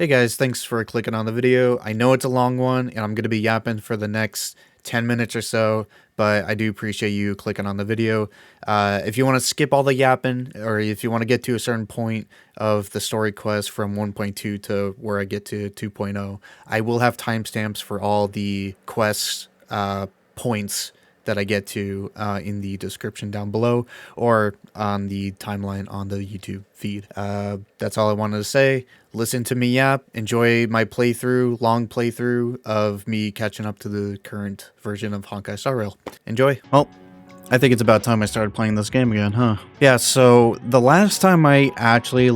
Hey guys, thanks for clicking on the video. I know it's a long one and I'm going to be yapping for the next 10 minutes or so, but I do appreciate you clicking on the video. If you want to skip all the yapping, or if you want to get to a certain point of the story quest from 1.2 to where I get to 2.0, I will have timestamps for all the quest points that I get to in the description down below or on the timeline on the YouTube feed. That's all I wanted to say. Listen to me yap. Enjoy my playthrough, long playthrough of me catching up to the current version of Honkai Star Rail. Enjoy. Well, I think it's about time I started playing this game again, huh? Yeah, so the last time I actually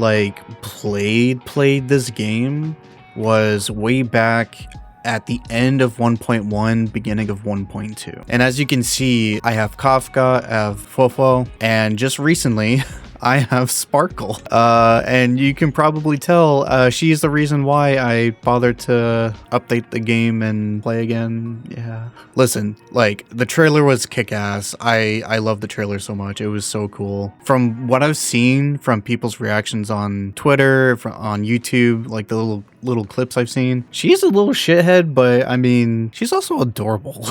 played this game was way back at the end of 1.1, beginning of 1.2. And as you can see, I have Kafka, I have Fofo, and just recently, I have Sparkle. And you can probably tell she's the reason why I bothered to update the game and play again. Yeah. Listen, like, the trailer was kick-ass. I love the trailer so much. It was so cool. From what I've seen from people's reactions on Twitter, on YouTube, like the little clips I've seen, she's a little shithead, but I mean, she's also adorable.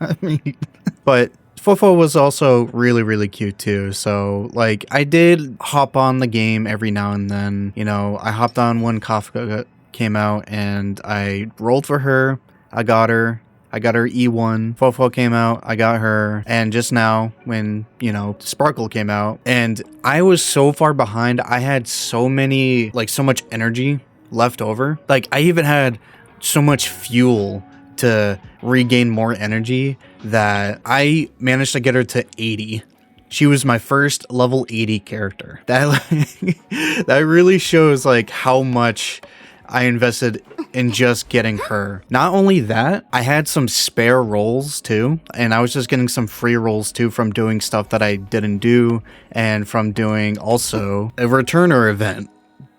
I mean, but Fofo was also really cute too. So like, I did hop on the game every now and then. You know, I hopped on when Kafka came out and I rolled for her. I got her E1. Fofo came out, I got her. And just now when, you know, Sparkle came out, and I was so far behind, I had so much energy left over. Like, I even had so much fuel to regain more energy that I managed to get her to 80. She was my first level 80 character. That really shows like how much I invested in just getting her. Not only that, I had some spare rolls too, and I was just getting some free rolls too from doing stuff that I didn't do, and from doing also a returner event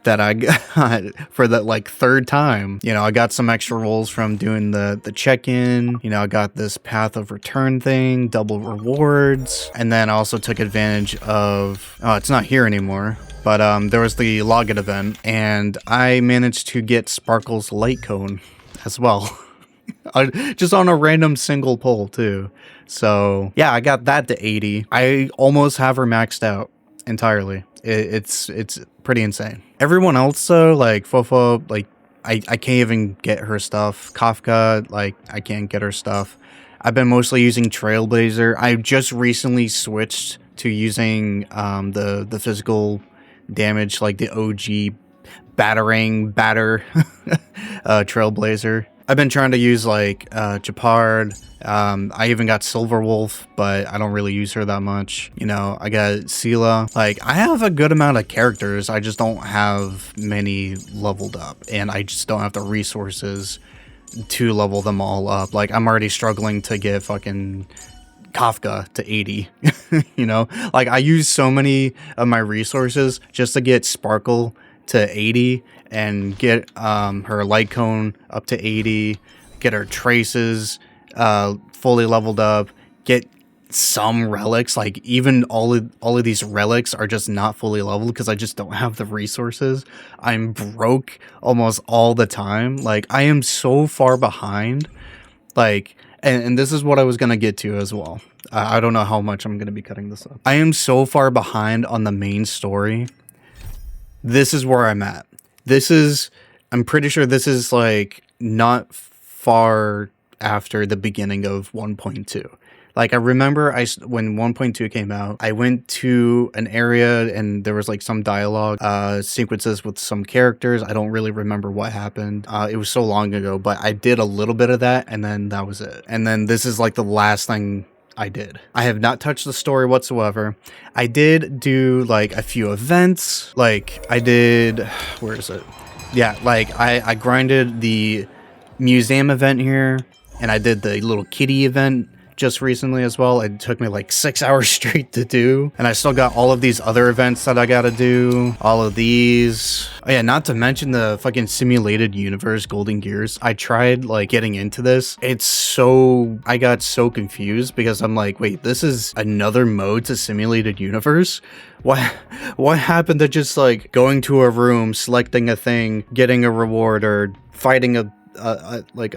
that I got for the like third time. You know, I got some extra rolls from doing the check-in. You know, I got this path of return thing, double rewards, and then I also took advantage of, oh, it's not here anymore, but there was the login event, and I managed to get Sparkle's light cone as well. Just on a random single pull too. So yeah, I got that to 80. I almost have her maxed out entirely. It's pretty insane. Everyone else though, like Fofo, like I can't even get her stuff. Kafka, like I can't get her stuff. I've been mostly using Trailblazer. I just recently switched to using the physical damage, like the OG batter Trailblazer. I've been trying to use like Japard. I even got Silver Wolf, but I don't really use her that much. You know, I got Sela. Like, I have a good amount of characters. I just don't have many leveled up, and I just don't have the resources to level them all up. Like, I'm already struggling to get fucking Kafka to 80. You know, like I use so many of my resources just to get Sparkle to 80 and get her light cone up to 80, get her traces fully leveled up, get some relics. Like, even all of these relics are just not fully leveled because I just don't have the resources. I'm broke almost all the time. Like, I am so far behind. Like, and this is what I was gonna get to as well. I don't know how much I'm gonna be cutting this up. I am so far behind on the main story. This is where I'm at. I'm pretty sure this is like not far after the beginning of 1.2. Like, I remember when 1.2 came out, I went to an area and there was like some dialogue sequences with some characters. I don't really remember what happened. It was so long ago, but I did a little bit of that, and then that was it. And then this is like the last thing I did. I have not touched the story whatsoever. I did do like a few events. Like, I did, where is it? Yeah, like I grinded the museum event here, and I did the little kitty event just recently as well. It took me like 6 hours straight to do, and I still got all of these other events that I gotta do, all of these. Oh yeah, not to mention the fucking simulated universe Golden Gears. I tried like getting into this. I got so confused because I'm like, wait, this is another mode to simulated universe? What happened to just like going to a room, selecting a thing, getting a reward, or fighting a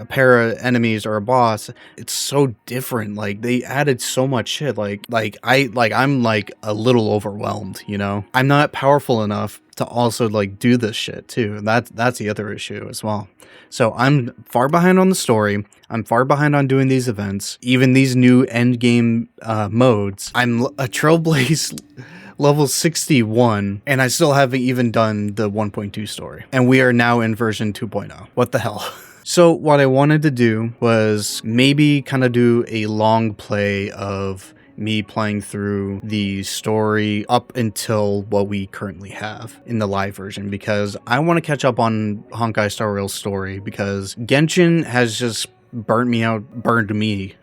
pair of enemies or a boss? It's so different. Like, they added so much shit. I'm like a little overwhelmed, you know? I'm not powerful enough to also like do this shit too. That's the other issue as well. So I'm far behind on the story. I'm far behind on doing these events, even these new end game modes. I'm a Trailblaze level 61, and I still haven't even done the 1.2 story. And we are now in version 2.0. What the hell? So what I wanted to do was maybe kind of do a long play of me playing through the story up until what we currently have in the live version, because I want to catch up on Honkai Star Rail's story, because Genshin has just burned me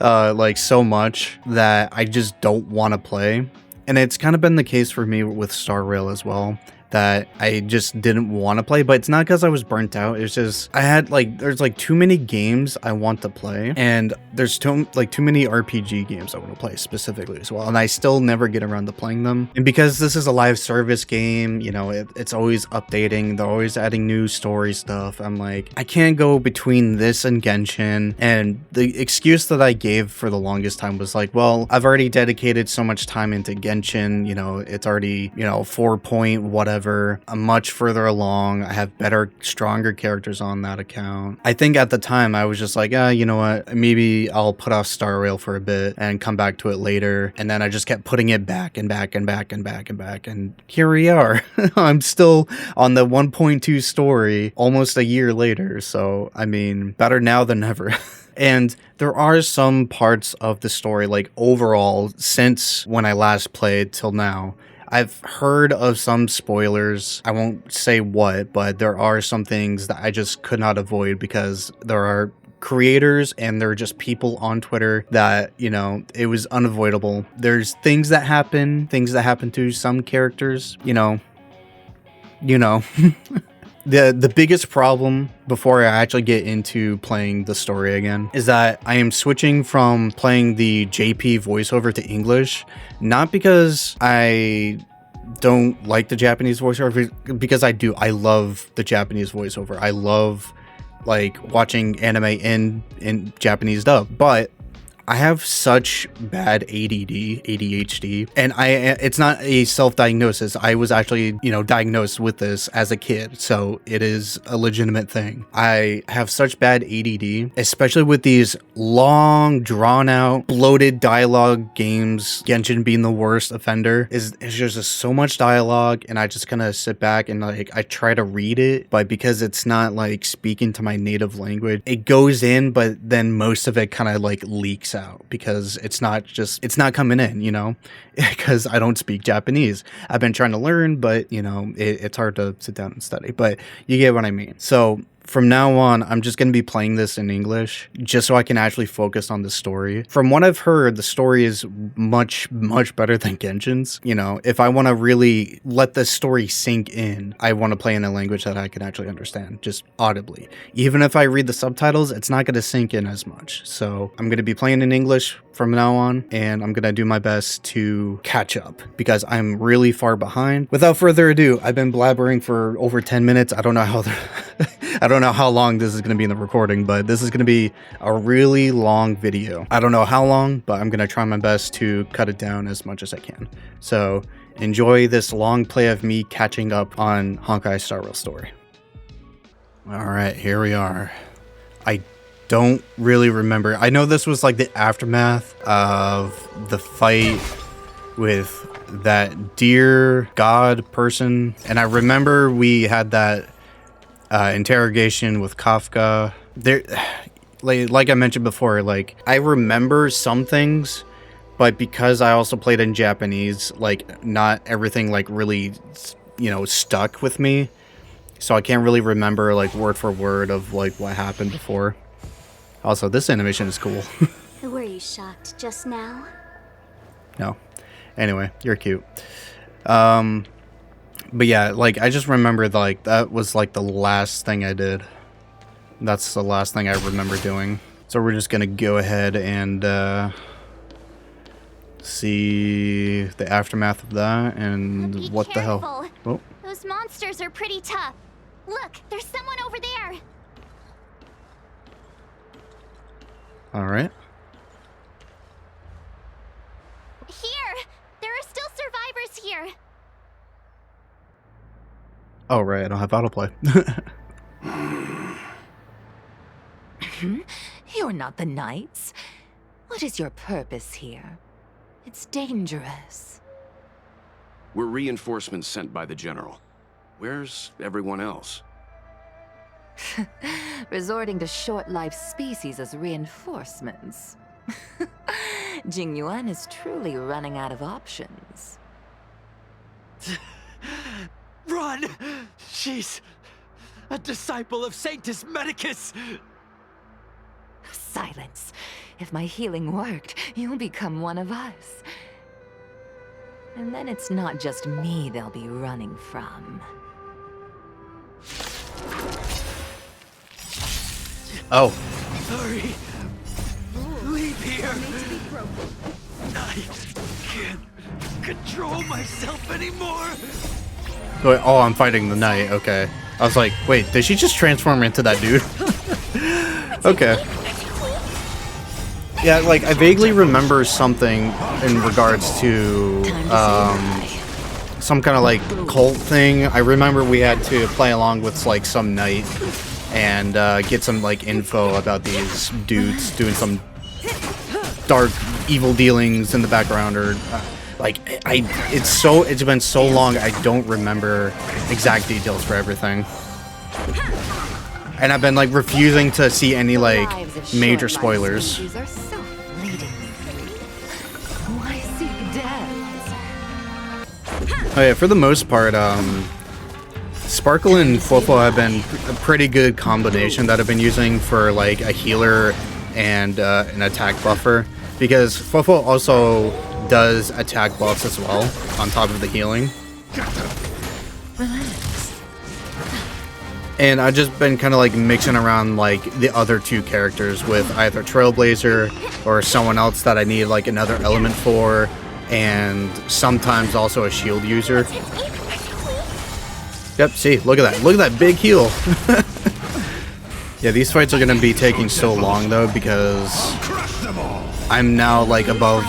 like so much that I just don't want to play. And it's kind of been the case for me with Star Rail as well, that I just didn't want to play. But it's not because I was burnt out. It's just there's like too many games I want to play, and there's too many RPG games I want to play specifically as well, and I still never get around to playing them. And because this is a live service game, you know, it's always updating. They're always adding new story stuff. I'm like, I can't go between this and Genshin. And the excuse that I gave for the longest time was like, well, I've already dedicated so much time into Genshin, you know, it's already, you know, 4 point whatever. I'm much further along. I have better, stronger characters on that account. I think at the time I was just like, you know what, maybe I'll put off Star Rail for a bit and come back to it later. And then I just kept putting it back and back and back and back and back. And here we are. I'm still on the 1.2 story almost a year later. So, I mean, better now than never. And there are some parts of the story, like overall, since when I last played till now, I've heard of some spoilers. I won't say what, but there are some things that I just could not avoid because there are creators and there are just people on Twitter that, you know, it was unavoidable. There's things that happen to some characters, you know. The biggest problem before I actually get into playing the story again is that I am switching from playing the JP voiceover to English, not because I don't like the Japanese voiceover, because I do. I love the Japanese voiceover. I love like watching anime in Japanese dub, but I have such bad ADHD, and it's not a self-diagnosis. I was actually, you know, diagnosed with this as a kid, so it is a legitimate thing. I have such bad ADD, especially with these long, drawn-out, bloated dialogue games, Genshin being the worst offender. It's just so much dialogue, and I just kind of sit back and like I try to read it, but because it's not like speaking to my native language, it goes in, but then most of it kind of like leaks out because it's not coming in, you know, because I don't speak Japanese. I've been trying to learn, but you know, it's hard to sit down and study, but you get what I mean. So from now on, I'm just going to be playing this in English just so I can actually focus on the story. From what I've heard, the story is much, much better than Genshin's. You know, if I want to really let the story sink in, I want to play in a language that I can actually understand, just audibly. Even if I read the subtitles, it's not going to sink in as much. So I'm going to be playing in English from now on, and I'm going to do my best to catch up because I'm really far behind. Without further ado, I've been blabbering for over 10 minutes. I don't know how long this is going to be in the recording, but this is going to be a really long video. I don't know how long, but I'm going to try my best to cut it down as much as I can. So enjoy this long play of me catching up on Honkai Star Rail story. All right, here we are. I don't really remember. I know this was like the aftermath of the fight with that dear god person, and I remember we had that interrogation with Kafka. There, like I mentioned before, like I remember some things, but because I also played in Japanese, like not everything like really, you know, stuck with me, so I can't really remember like word for word of like what happened before. Also, this animation is cool. you shocked just now? No. Anyway, you're cute. But yeah, like, I just remember, like, that was, like, the last thing I did. That's the last thing I remember doing. So we're just gonna go ahead and, see the aftermath of that, and Be what careful. the hell? Oh. Those monsters are pretty tough. Look, there's someone over there. Alright. Here! There are still survivors here. Oh, right, I don't have autoplay. You're not the Knights. What is your purpose here? It's dangerous. We're reinforcements sent by the General. Where's everyone else? Resorting to short-lived species as reinforcements. Jingyuan is truly running out of options. Run! She's a disciple of Sanctus Medicus! Silence. If my healing worked, you'll become one of us. And then it's not just me they'll be running from. Oh. Hurry! Leave here! I can't control myself anymore! Wait, oh, I'm fighting the knight. Okay. I was like, wait, did she just transform into that dude? Okay. Yeah, like, I vaguely remember something in regards to, some kind of, like, cult thing. I remember we had to play along with, like, some knight and, get some, like, info about these dudes doing some dark, evil dealings in the background, or, it's been so long, I don't remember exact details for everything. And I've been, like, refusing to see any, like, major spoilers. Oh yeah, for the most part, Sparkle and Fofo have been a pretty good combination that I've been using for, like, a healer and an attack buffer. Because Fofo also does attack buffs as well, on top of the healing. And I've just been kind of, like, mixing around, like, the other two characters with either Trailblazer or someone else that I need, like, another element for, and sometimes also a shield user. Yep, see, look at that. Look at that big heal. Yeah, these fights are going to be taking so long, though, because I'm now, like, above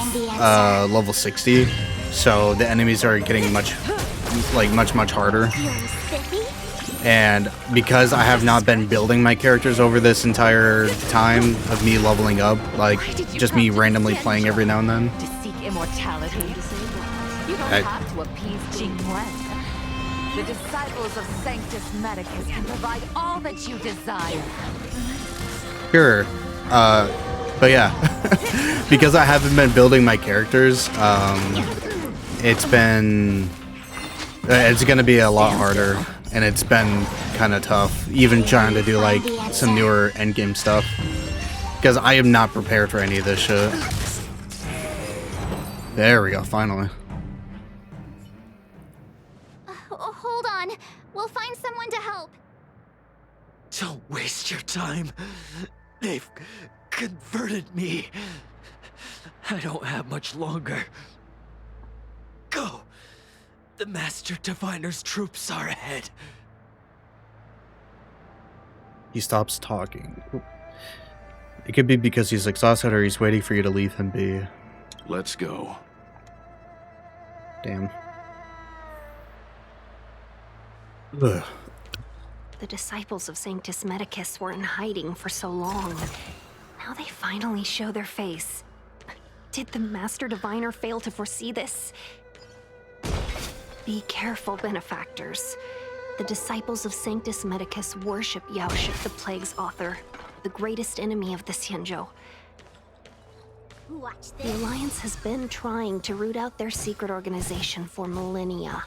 level 60, so the enemies are getting much harder. And because I have not been building my characters over this entire time of me leveling up, like, just me randomly playing every now and then. To seek immortality, you don't have to appease Jingyuan. The disciples of Sanctus Medicus can provide all that you desire. Sure. But yeah, because I haven't been building my characters, it's gonna be a lot harder. And it's been kind of tough, even trying to do, like, some newer endgame stuff. Because I am not prepared for any of this shit. There we go, finally. Hold on. We'll find someone to help. Don't waste your time. They've converted me. I don't have much longer. Go. The Master Diviner's troops are ahead. He stops talking. It could be because he's exhausted or he's waiting for you to leave him be. Let's go. Damn. Ugh. The disciples of Sanctus Medicus were in hiding for so long. Now they finally show their face. Did the Master Diviner fail to foresee this? Be careful, benefactors. The disciples of Sanctus Medicus worship Yaoship, the Plague's author, the greatest enemy of the Xianzhou. The Alliance has been trying to root out their secret organization for millennia.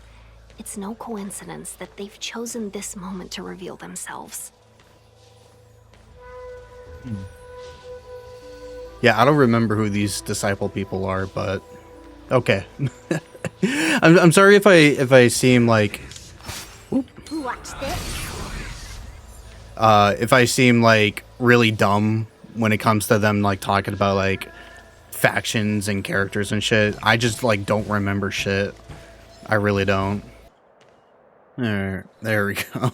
It's no coincidence that they've chosen this moment to reveal themselves. Yeah, I don't remember who these disciple people are, but okay. I'm sorry if I seem like Watch this. if I seem like really dumb when it comes to them like talking about like factions and characters and shit. I just like don't remember shit. I really don't. There we go.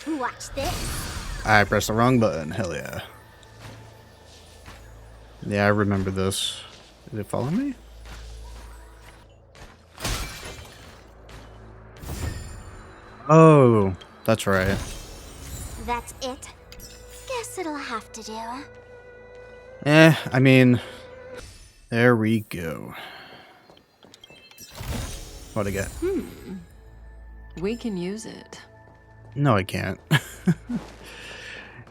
Watch this. I pressed the wrong button. Hell yeah. Yeah, I remember this. Did it follow me? Oh, that's right. That's it. Guess it'll have to do. I mean, there we go. What'd I get? We can use it. No, I can't.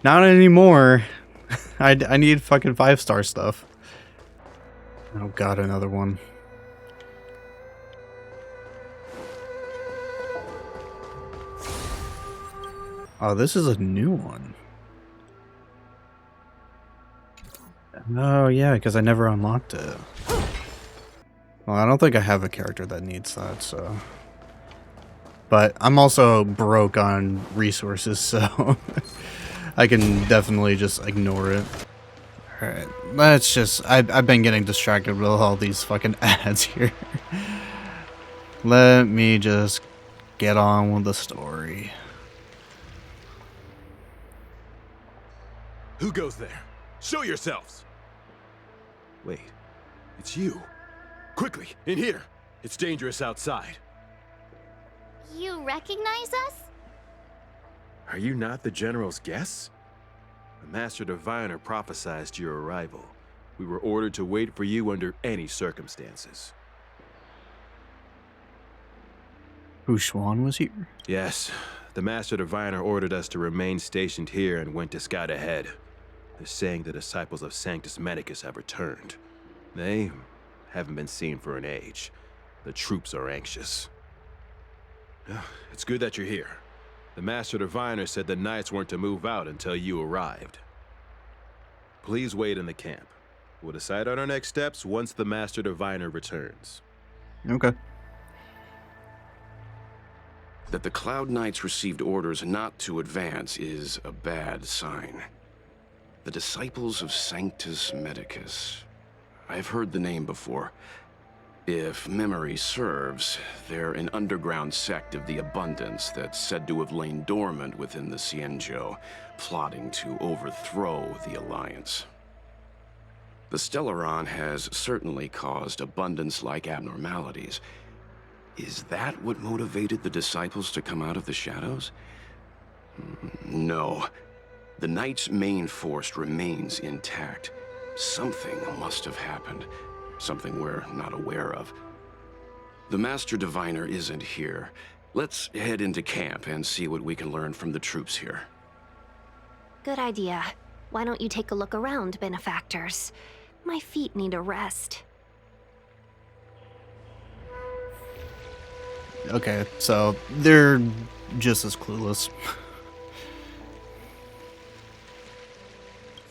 Not anymore. I need fucking 5-star stuff. Oh god, another one. Oh, this is a new one. Oh yeah, because I never unlocked it. Well, I don't think I have a character that needs that, so... But I'm also broke on resources, so... I can definitely just ignore it. Alright, let's just... I've been getting distracted with all these fucking ads here. Let me just get on with the story. Who goes there? Show yourselves! Wait, it's you. Quickly, in here. It's dangerous outside. You recognize us? Are you not the General's guests? The Master Diviner prophesized your arrival. We were ordered to wait for you under any circumstances. Whodunit was here? Yes, the Master Diviner ordered us to remain stationed here and went to scout ahead. They're saying the disciples of Sanctus Medicus have returned. They haven't been seen for an age. The troops are anxious. It's good that you're here. The Master Diviner said the Knights weren't to move out until you arrived. Please wait in the camp. We'll decide on our next steps once the Master Diviner returns. Okay. That the Cloud Knights received orders not to advance is a bad sign. The Disciples of Sanctus Medicus. I've heard the name before. If memory serves, they're an underground sect of the Abundance that's said to have lain dormant within the Cienjo, plotting to overthrow the Alliance. The Stellaron has certainly caused Abundance-like abnormalities. Is that what motivated the Disciples to come out of the shadows? No. The Knight's main force remains intact. Something must have happened. Something we're not aware of. The Master Diviner isn't here. Let's head into camp and see what we can learn from the troops here. Good idea. Why don't you take a look around, benefactors? My feet need a rest. Okay, so they're just as clueless.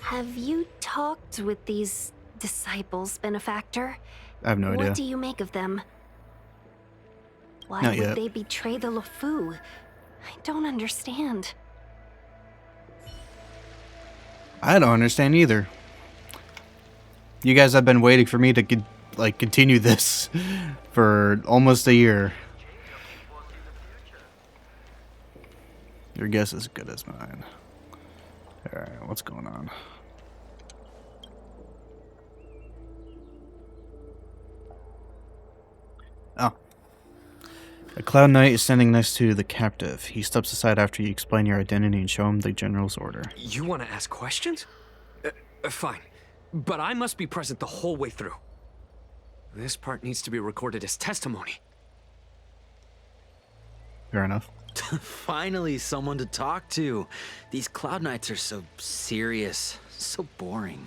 Have you talked with these disciples, benefactor? I have no idea. What do you make of them? Why Not would yet. they betray the LeFou? I don't understand. I don't understand either. You guys have been waiting for me to continue this for almost a year. Your guess is as good as mine. Alright, what's going on? Oh. A Cloud Knight is standing next to the captive. He steps aside after you explain your identity and show him the General's order. You want to ask questions? Fine. But I must be present the whole way through. This part needs to be recorded as testimony. Fair enough. Finally, someone to talk to. These Cloud Knights are so serious, so boring.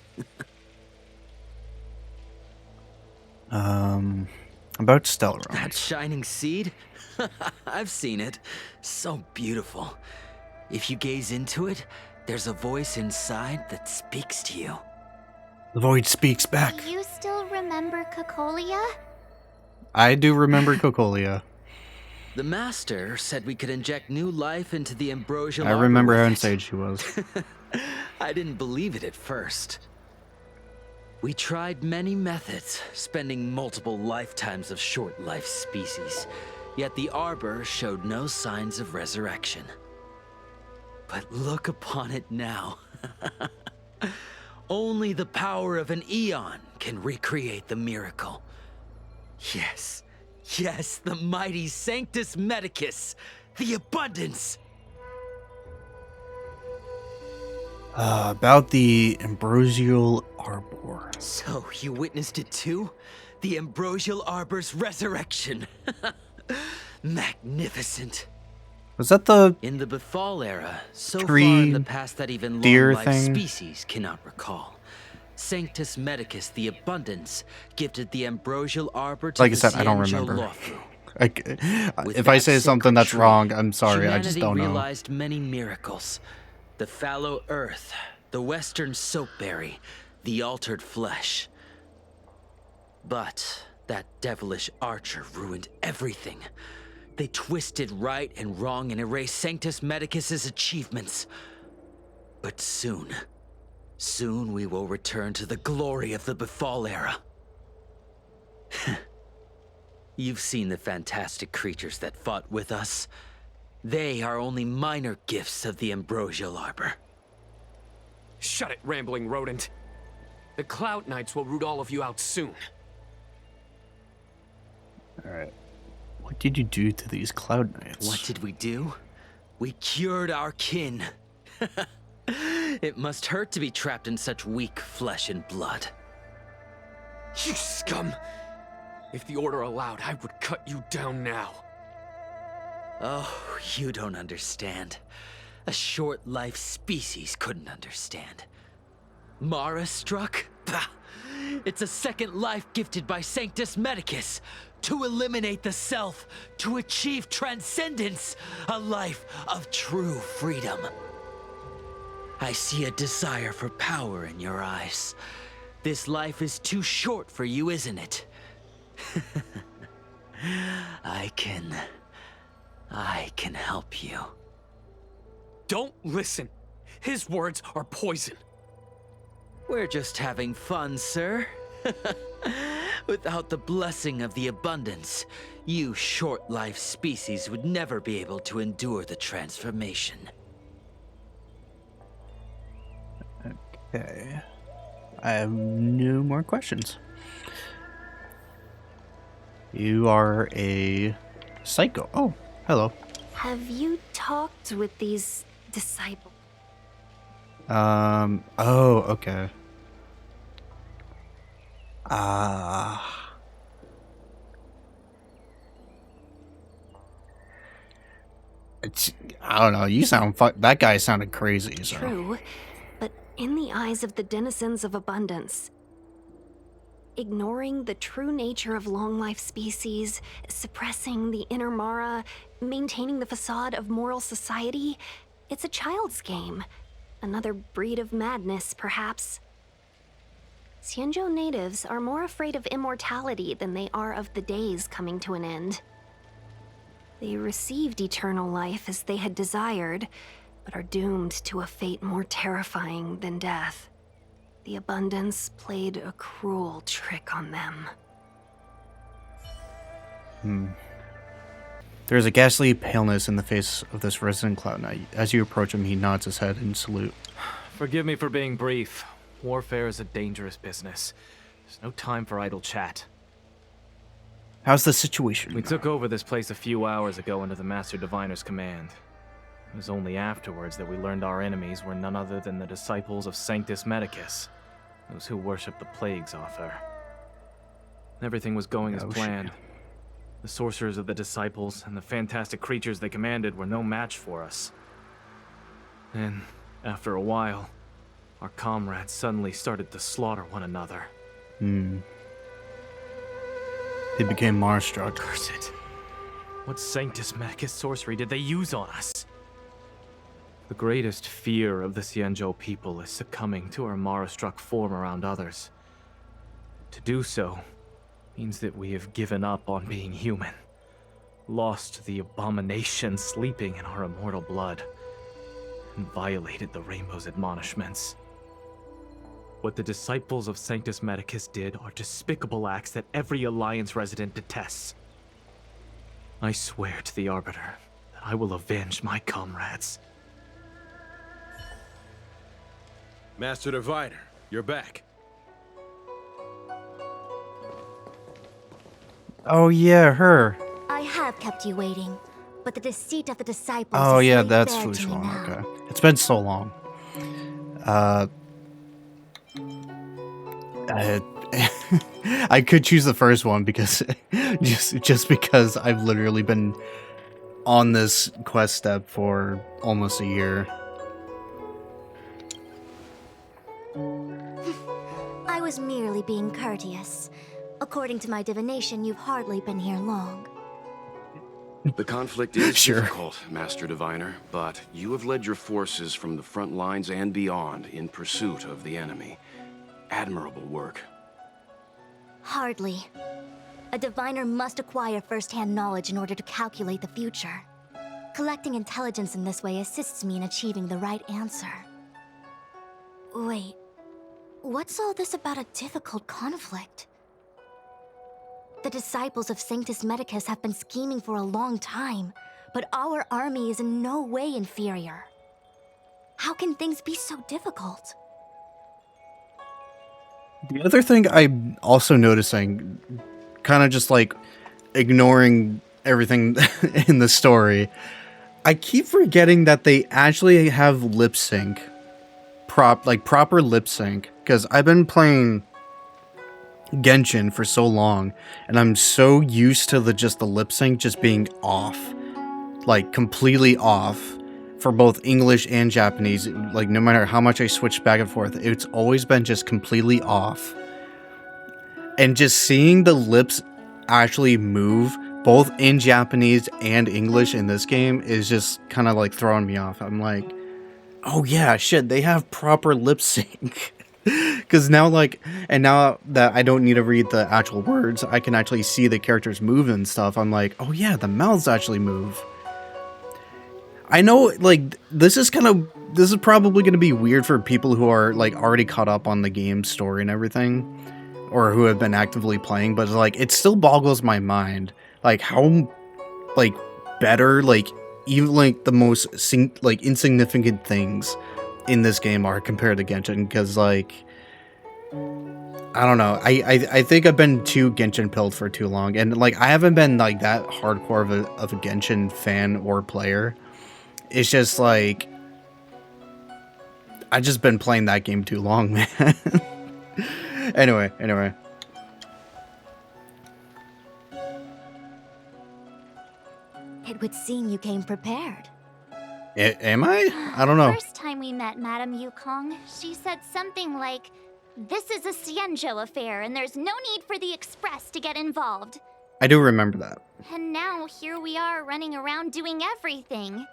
About Stellaron. That shining seed? I've seen it. So beautiful. If you gaze into it, there's a voice inside that speaks to you. The void speaks back. Do you still remember Cocolia? I do remember Cocolia. The Master said we could inject new life into the ambrosial I arbor remember with how it. insane she was. I didn't believe it at first. We tried many methods, spending multiple lifetimes of short-life species, yet the arbor showed no signs of resurrection. But look upon it now. Only the power of an eon can recreate the miracle. Yes, yes, the mighty Sanctus Medicus, the abundance. About the ambrosial arbor. So you witnessed it too? The ambrosial arbor's resurrection. Magnificent. Was that the In the Befall era, so far tree in the past that even deer long-life thing? species cannot recall. Sanctus Medicus, the Abundance, gifted the ambrosial arbor to Like I the said, I don't Cienjo remember. Lofu. With if I that say something sacred that's tree, wrong, I'm sorry. I just humanity don't know. realized many miracles. The fallow earth, the western soapberry, the altered flesh. But that devilish archer ruined everything. They twisted right and wrong and erased Sanctus Medicus's achievements. But soon we will return to the glory of the Befall era. You've seen the fantastic creatures that fought with us. They are only minor gifts of the ambrosial arbor. Shut it, rambling rodent. The Cloud Knights will root all of you out soon. Alright. What did you do to these Cloud Knights? What did we do? We cured our kin. It must hurt to be trapped in such weak flesh and blood. You scum! If the Order allowed, I would cut you down now. Oh, you don't understand. A short-life species couldn't understand. Mara struck? Bah! It's a second life gifted by Sanctus Medicus. To eliminate the self, to achieve transcendence, a life of true freedom. I see a desire for power in your eyes. This life is too short for you, isn't it? I can help you. Don't listen. His words are poison. We're just having fun, sir. Without the blessing of the abundance, you short-life species would never be able to endure the transformation. Okay. I have no more questions. You are a psycho. Oh, hello. Have you talked with these disciples? Oh, okay. I don't know. You sound that guy sounded crazy. So. True, but in the eyes of the denizens of abundance, ignoring the true nature of long-life species, suppressing the inner Mara, maintaining the facade of moral society, it's a child's game. Another breed of madness, perhaps. Cienjo natives are more afraid of immortality than they are of the days coming to an end. They received eternal life as they had desired, but are doomed to a fate more terrifying than death. The abundance played a cruel trick on them. There's a ghastly paleness in the face of this resident Cloud Knight. As you approach him, he nods his head in salute. Forgive me for being brief. Warfare is a dangerous business. There's no time for idle chat. How's the situation? We took over this place a few hours ago under the Master Diviner's command. It was only afterwards that we learned our enemies were none other than the disciples of Sanctus Medicus, those who worship the plagues author. Everything was going as planned. The sorcerers of the disciples and the fantastic creatures they commanded were no match for us. And after a while, our comrades suddenly started to slaughter one another. They became Mara-struck. Curse it. What Sanctus Medicus sorcery did they use on us? The greatest fear of the Xianzhou people is succumbing to our Mara-struck form around others. To do so means that we have given up on being human, lost the abomination sleeping in our immortal blood, and violated the Rainbow's admonishments. What the disciples of Sanctus Medicus did are despicable acts that every Alliance resident detests. I swear to the Arbiter that I will avenge my comrades. Master Diviner, you're back. Oh yeah, her. I have kept you waiting, but the deceit of the disciples Oh is yeah, laid that's bare to me Fushuan. now. Okay, it's been so long. I could choose the first one because just because I've literally been on this quest step for almost a year. I was merely being courteous. According to my divination, you've hardly been here long. The conflict is Sure. difficult, Master Diviner, but you have led your forces from the front lines and beyond in pursuit of the enemy. Admirable work. Hardly. A diviner must acquire first-hand knowledge in order to calculate the future. Collecting intelligence in this way assists me in achieving the right answer. Wait, what's all this about a difficult conflict? The disciples of Sanctus Medicus have been scheming for a long time, but our army is in no way inferior. How can things be so difficult? The other thing I'm also noticing, kind of just like ignoring everything in the story, I keep forgetting that they actually have lip sync, proper lip sync, because I've been playing Genshin for so long, and I'm so used to the lip sync just being off, like completely off, for both English and Japanese. Like no matter how much I switch back and forth, it's always been just completely off. And just seeing the lips actually move both in Japanese and English in this game is just kind of like throwing me off. I'm like, oh yeah, shit, they have proper lip sync. Because now, now that I don't need to read the actual words, I can actually see the characters move and stuff. I'm like, oh yeah, the mouths actually move. I know, this is probably going to be weird for people who are, already caught up on the game's story and everything, or who have been actively playing, but, it still boggles my mind, how, better, even, the most, insignificant things in this game are compared to Genshin, because, I don't know, I think I've been too Genshin-pilled for too long, and, I haven't been, that hardcore of a Genshin fan or player. It's just I've just been playing that game too long, man. Anyway. It would seem you came prepared. Am I? I don't know. First time we met Madame Yukong, she said something like, "This is a Xianzhou affair, and there's no need for the Express to get involved." I do remember that. And now here we are running around doing everything.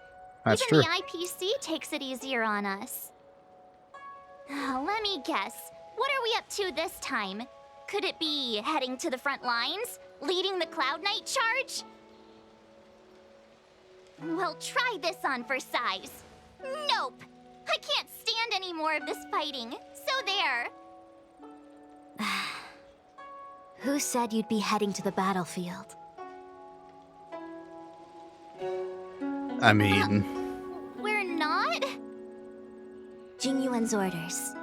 That's Even true. the IPC takes it easier on us. Let me guess. What are we up to this time? Could it be heading to the front lines? Leading the Cloud Knight charge? Well, try this on for size. Nope! I can't stand any more of this fighting. So there. Who said you'd be heading to the battlefield? I mean... We're not? Jing Yuan's orders.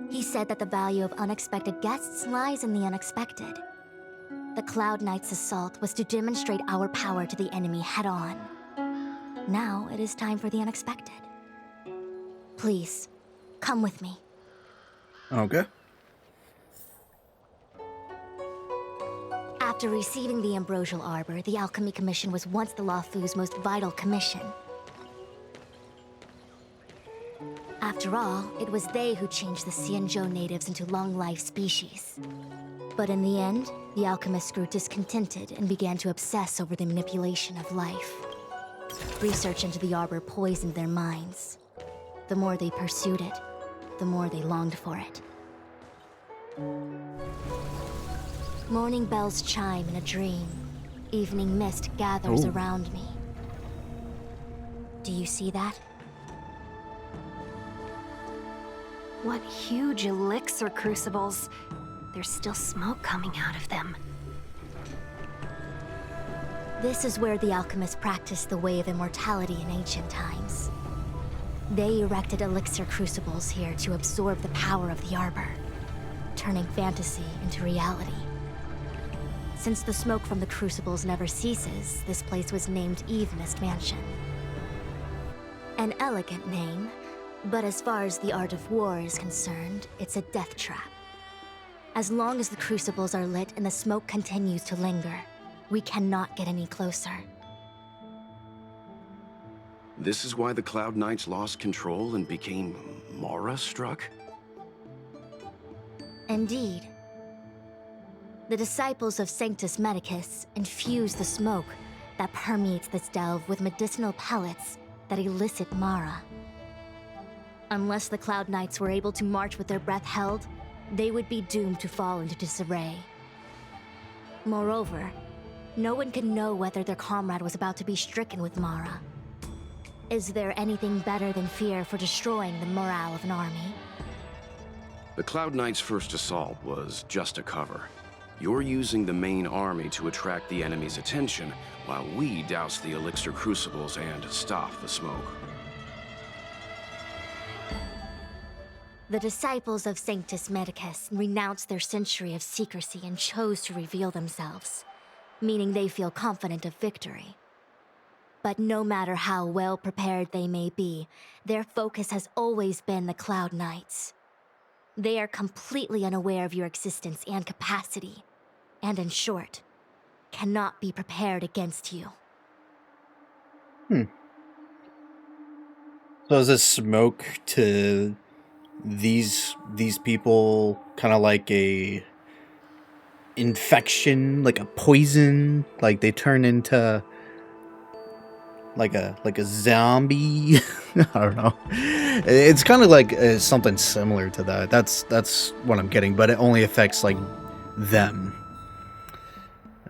He said that the value of unexpected guests lies in the unexpected. The Cloud Knight's assault was to demonstrate our power to the enemy head-on. Now it is time for the unexpected. Please, come with me. Okay. After receiving the Ambrosial Arbor, the Alchemy Commission was once the Luofu's most vital commission. After all, it was they who changed the Xianzhou natives into long-life species. But in the end, the alchemists grew discontented and began to obsess over the manipulation of life. Research into the arbor poisoned their minds. The more they pursued it, the more they longed for it. Morning bells chime in a dream. Evening mist gathers around me. Do you see that? What huge elixir crucibles. There's still smoke coming out of them. This is where the alchemists practiced the way of immortality in ancient times. They erected elixir crucibles here to absorb the power of the arbor, turning fantasy into reality. Since the smoke from the crucibles never ceases, this place was named Eve Mist Mansion. An elegant name, but as far as the art of war is concerned, it's a death trap. As long as the crucibles are lit and the smoke continues to linger, we cannot get any closer. This is why the Cloud Knights lost control and became Mara-struck? Indeed. The disciples of Sanctus Medicus infuse the smoke that permeates this delve with medicinal pellets that elicit Mara. Unless the Cloud Knights were able to march with their breath held, they would be doomed to fall into disarray. Moreover, no one could know whether their comrade was about to be stricken with Mara. Is there anything better than fear for destroying the morale of an army? The Cloud Knights' first assault was just a cover. You're using the main army to attract the enemy's attention, while we douse the elixir crucibles and stop the smoke. The disciples of Sanctus Medicus renounced their century of secrecy and chose to reveal themselves, meaning they feel confident of victory. But no matter how well prepared they may be, their focus has always been the Cloud Knights. They are completely unaware of your existence and capacity, and in short, cannot be prepared against you. So is this smoke to these people kind of like a infection, like a poison, like they turn into like a zombie? I don't know. It's kind of like something similar to that. That's what I'm getting, but it only affects like them.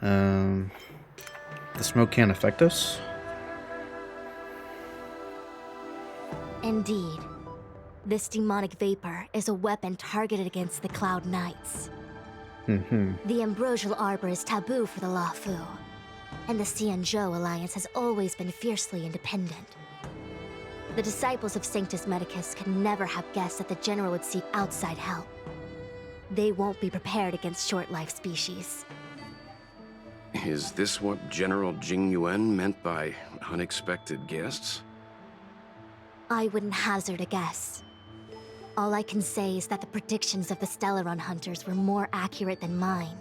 The smoke can't affect us. Indeed. This demonic vapor is a weapon targeted against the Cloud Knights. The ambrosial arbor is taboo for the Lullaby, and the Xianzhou alliance has always been fiercely independent. The disciples of Sanctus Medicus could never have guessed that the general would seek outside help. They won't be prepared against short-life species. Is this what General Jing Yuan meant by unexpected guests? I wouldn't hazard a guess. All I can say is that the predictions of the Stellaron hunters were more accurate than mine.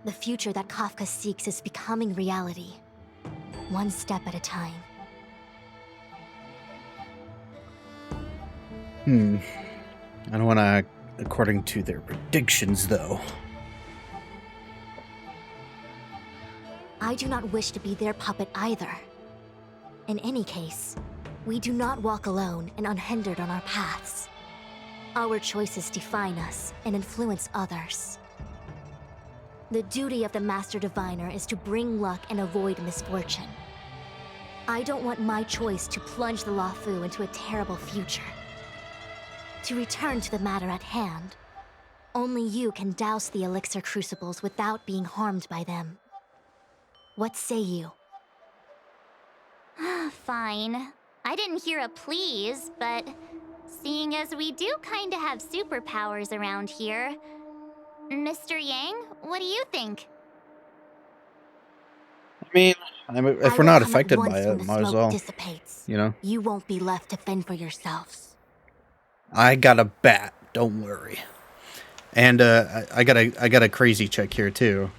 The future that Kafka seeks is becoming reality, one step at a time. I don't want to act according to their predictions, though. I do not wish to be their puppet either. In any case, we do not walk alone and unhindered on our paths. Our choices define us and influence others. The duty of the Master Diviner is to bring luck and avoid misfortune. I don't want my choice to plunge the Lullaby into a terrible future. To return to the matter at hand, only you can douse the elixir crucibles without being harmed by them. What say you? Fine. I didn't hear a please, but seeing as we do kinda have superpowers around here, Mr. Yang, what do you think? I mean, if we're not affected by it, might as well. Dissipates. You know? You won't be left to fend for yourselves. I got a bat, don't worry. And I got a crazy chick here too.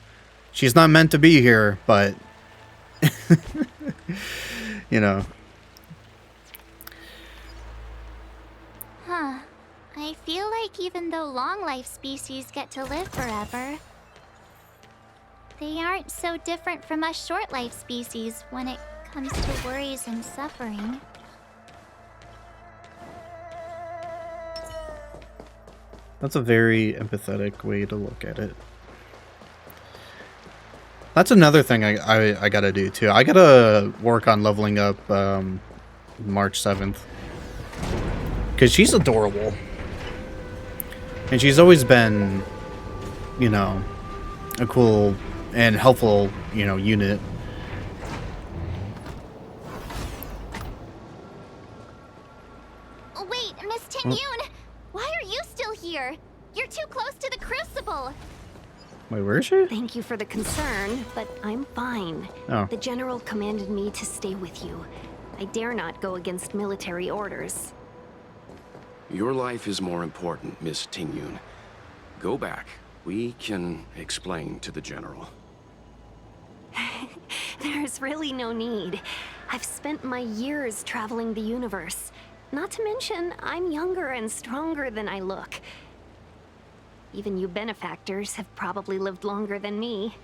She's not meant to be here, but you know. Huh. I feel like even though long-life species get to live forever, they aren't so different from us short-life species when it comes to worries and suffering. That's a very empathetic way to look at it. That's another thing I gotta do too. I gotta work on leveling up March 7th. Because she's adorable. And she's always been, you know, a cool and helpful, you know, unit. Wait, Miss Ting Yun! Why are you still here? You're too close to the Crucible! Wait, where is she? Thank you for the concern, but I'm fine. Oh. The general commanded me to stay with you. I dare not go against military orders. Your life is more important, Miss Ting Yun. Go back. We can explain to the General. There's really no need. I've spent my years traveling the universe. Not to mention, I'm younger and stronger than I look. Even you benefactors have probably lived longer than me.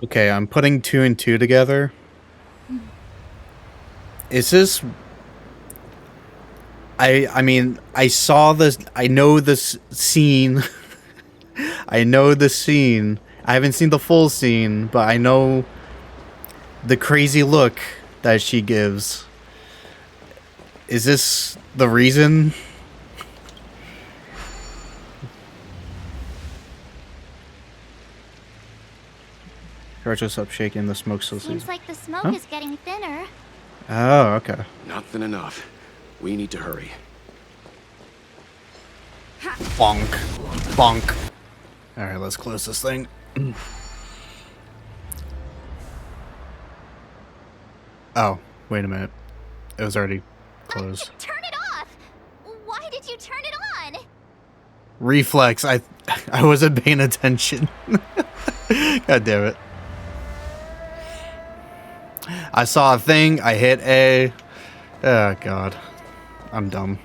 Okay, I'm putting 2 and 2 together. Is this... I mean, I saw this... I know this scene. I know the scene. I haven't seen the full scene, but I know the crazy look that she gives. Is this the reason? Just up shaking the smoke so Seems like the smoke Huh? is getting thinner. Oh, okay. Not thin enough. We need to hurry. Bonk. Bonk. Alright, let's close this thing. Oh, wait a minute. It was already closed. Turn it off! Why did you turn it on? Reflex. I wasn't paying attention. God damn it. I saw a thing, I hit A. Oh god. I'm dumb.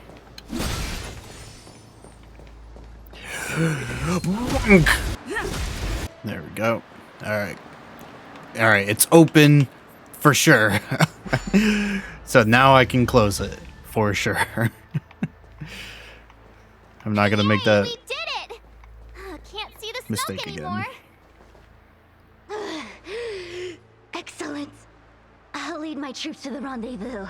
There we go. Alright. Alright, it's open for sure. So now I can close it. For sure. I'm not gonna make that We did it! Can't see the mistake smoke again. anymore. Excellent. I'll lead my troops to the rendezvous.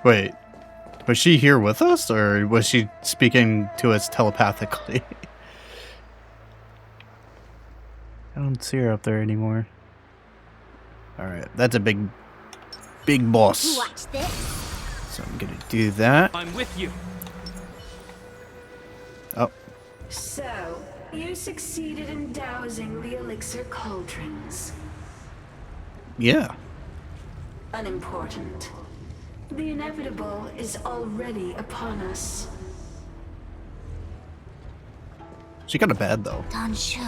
Wait. Was she here with us, or was she speaking to us telepathically? I don't see her up there anymore. Alright, that's a big boss. Watch this. So I'm gonna do that. I'm with you. Oh, So, you succeeded in dousing the elixir cauldrons. yeah. Unimportant. The inevitable is already upon us. She got a bad though. Don Shu.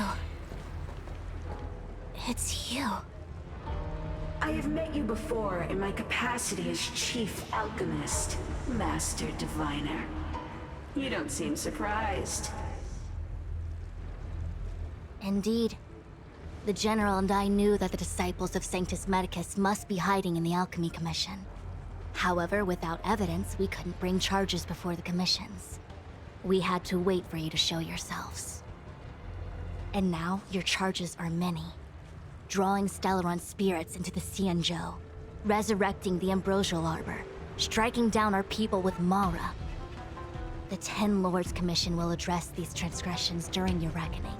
It's you. I have met you before in my capacity as Chief Alchemist, Master Diviner. You don't seem surprised. Indeed. The General and I knew that the disciples of Sanctus Medicus must be hiding in the Alchemy Commission. However, without evidence, we couldn't bring charges before the commissions. We had to wait for you to show yourselves. And now, your charges are many. Drawing Stellaron spirits into the Xianzhou, resurrecting the Ambrosial Arbor, striking down our people with Mara. The Ten Lords Commission will address these transgressions during your reckoning.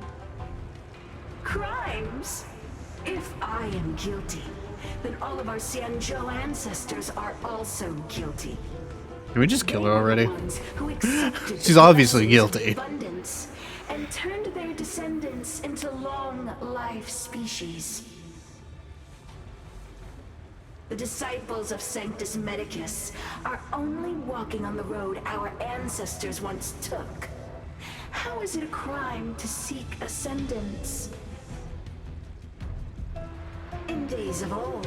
Crimes? If I am guilty, then all of our Xianzhou ancestors are also guilty. Can we just kill her They were already? the ones who accepted She's the obviously blessings of guilty. abundance and turned their descendants into long-life species. The disciples of Sanctus Medicus are only walking on the road our ancestors once took. How is it a crime to seek ascendance? In days of old,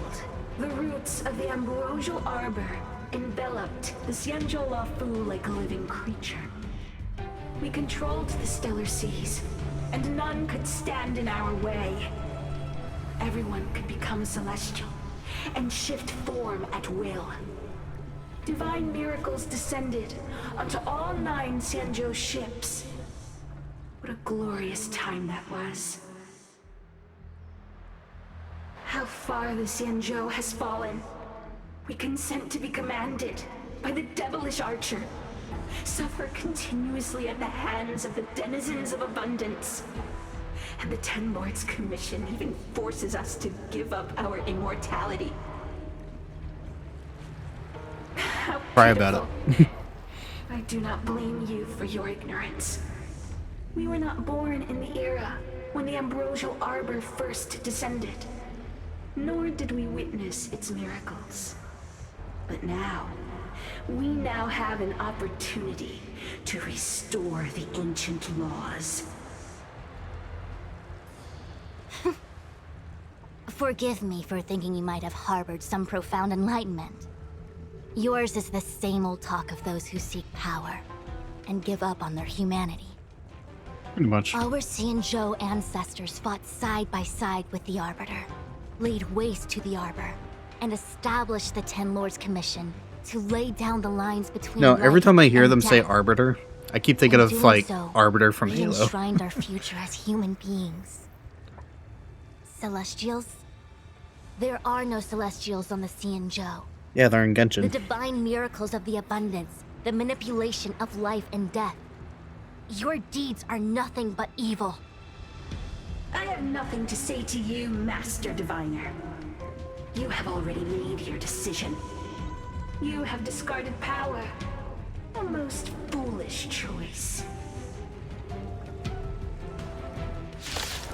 the roots of the Ambrosial Arbor enveloped the Xianzhou Lafu like a living creature. We controlled the stellar seas, and none could stand in our way. Everyone could become celestial and shift form at will. Divine miracles descended onto all 9 Xianzhou ships. What a glorious time that was. How far the Xianzhou has fallen. We consent to be commanded by the devilish archer. Suffer continuously at the hands of the denizens of abundance. And the Ten Lords Commission even forces us to give up our immortality. How Cry about it. I do not blame you for your ignorance. We were not born in the era when the ambrosial arbor first descended, nor did we witness its miracles. But now, we now have an opportunity to restore the ancient laws. Forgive me for thinking you might have harbored some profound enlightenment. Yours is the same old talk of those who seek power and give up on their humanity. Pretty much. Our Xianzhou ancestors fought side by side with the Arbiter, laid waste to the Arbor, and established the Ten Lords Commission to lay down the lines between No, every time I hear them say death. Arbiter, I keep thinking of, Doing like, so, Arbiter from we Halo. enshrined our future as human beings. Celestials? There are no Celestials on the Xianzhou. Yeah, they're in The Genshin. divine miracles of the abundance, the manipulation of life and death. Your deeds are nothing but evil. I have nothing to say to you, Master Diviner. You have already made your decision. You have discarded power. A most foolish choice.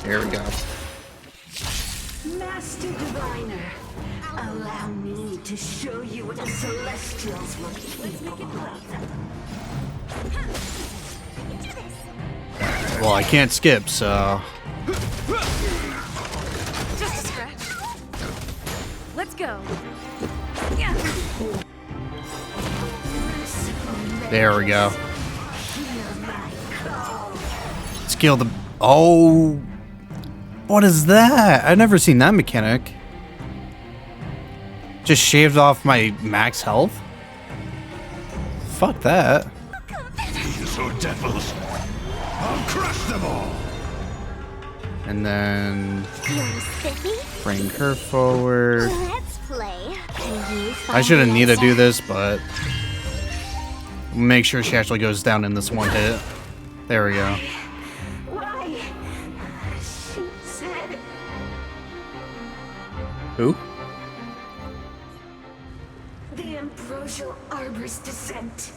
There we go. Master Diviner, allow me to show you what the Celestials were capable of. Well, I can't skip, so... Just a scratch. Let's go. Yeah. There we go. Let's kill the... Oh... What is that? I've never seen that mechanic. Just shaved off my max health? Fuck that. These are devils. I'll crush them all. And then... Feeling spiffy? bring her forward. Let's play. I shouldn't need to do this, but... make sure she actually goes down in this one hit. There we go. Why? She said... Who? The ambrosial arbor's descent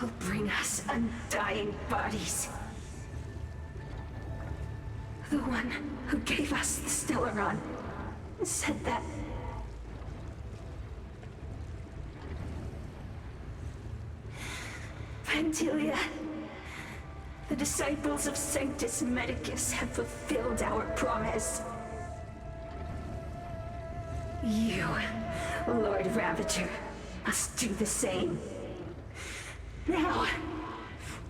will bring us undying bodies. The one who gave us the Stellaron said that. Pantilia, the disciples of Sanctus Medicus have fulfilled our promise. You, Lord Ravager, must do the same. Now,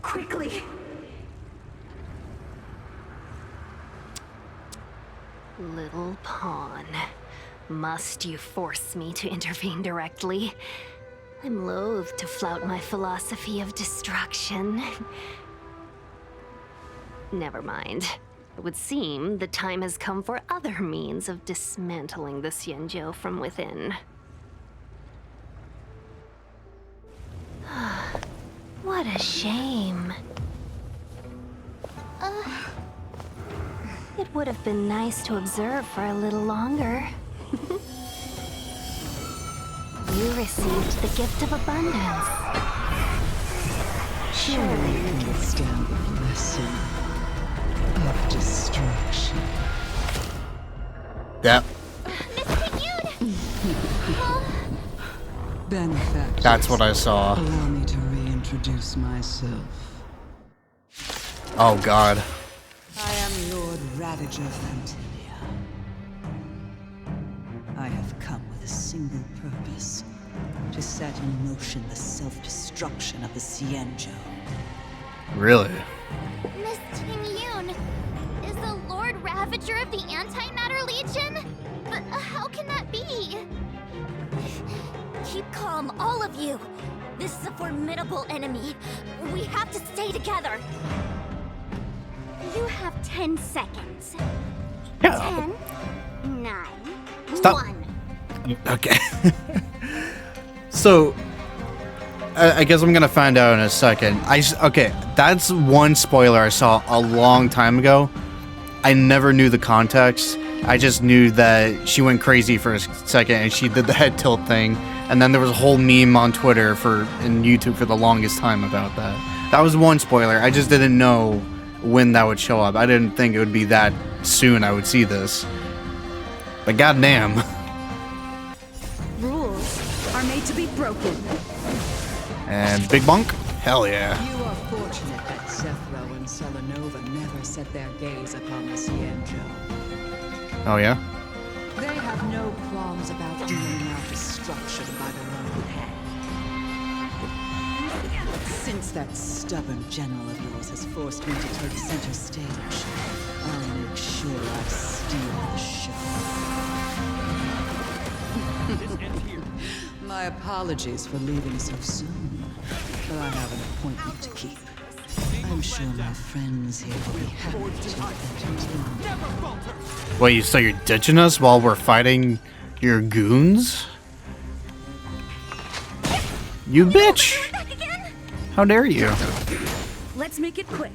quickly. Little pawn. Must you force me to intervene directly? I'm loath to flout my philosophy of destruction. Never mind. It would seem the time has come for other means of dismantling the Xianzhou from within. What a shame. It would have been nice to observe for a little longer. You received the gift of abundance. Surely you can stand the blessing of destruction. Yep. Benefactors, That's what I saw. allow me to reintroduce myself. Oh god. I am Lord Ravager Fantilia. I have come with a single purpose: to set in motion the self-destruction of the Xianzhou. Really? Miss Ting Yun is the Lord Ravager of the Antimatter Legion? But how can that be? Keep calm, all of you. This is a formidable enemy. We have to stay together. You have 10 seconds. Yeah. 10, 9, Stop. 1. Okay. So, I guess I'm gonna find out in a second. Okay, that's one spoiler I saw a long time ago. I never knew the context. I just knew that she went crazy for a second and she did the head tilt thing. And then there was a whole meme on Twitter and YouTube for the longest time about that. That was one spoiler. I just didn't know when that would show up. I didn't think it would be that soon I would see this. But goddamn. Rules are made to be broken. And Big Bunk? Hell yeah. You are fortunate that Zethro and Selenova never set their gaze upon the Cienjo. Oh yeah? They have no qualms about dealing out destruction by their own hand. Since that stubborn general of yours has forced me to take center stage, I'll make sure I steal the show. My apologies for leaving so soon, but I have an appointment to keep. I'm sure my friends here will be happy to entertain. Wait, so you're ditching us while we're fighting your goons? You bitch! How dare you? Let's make it quick.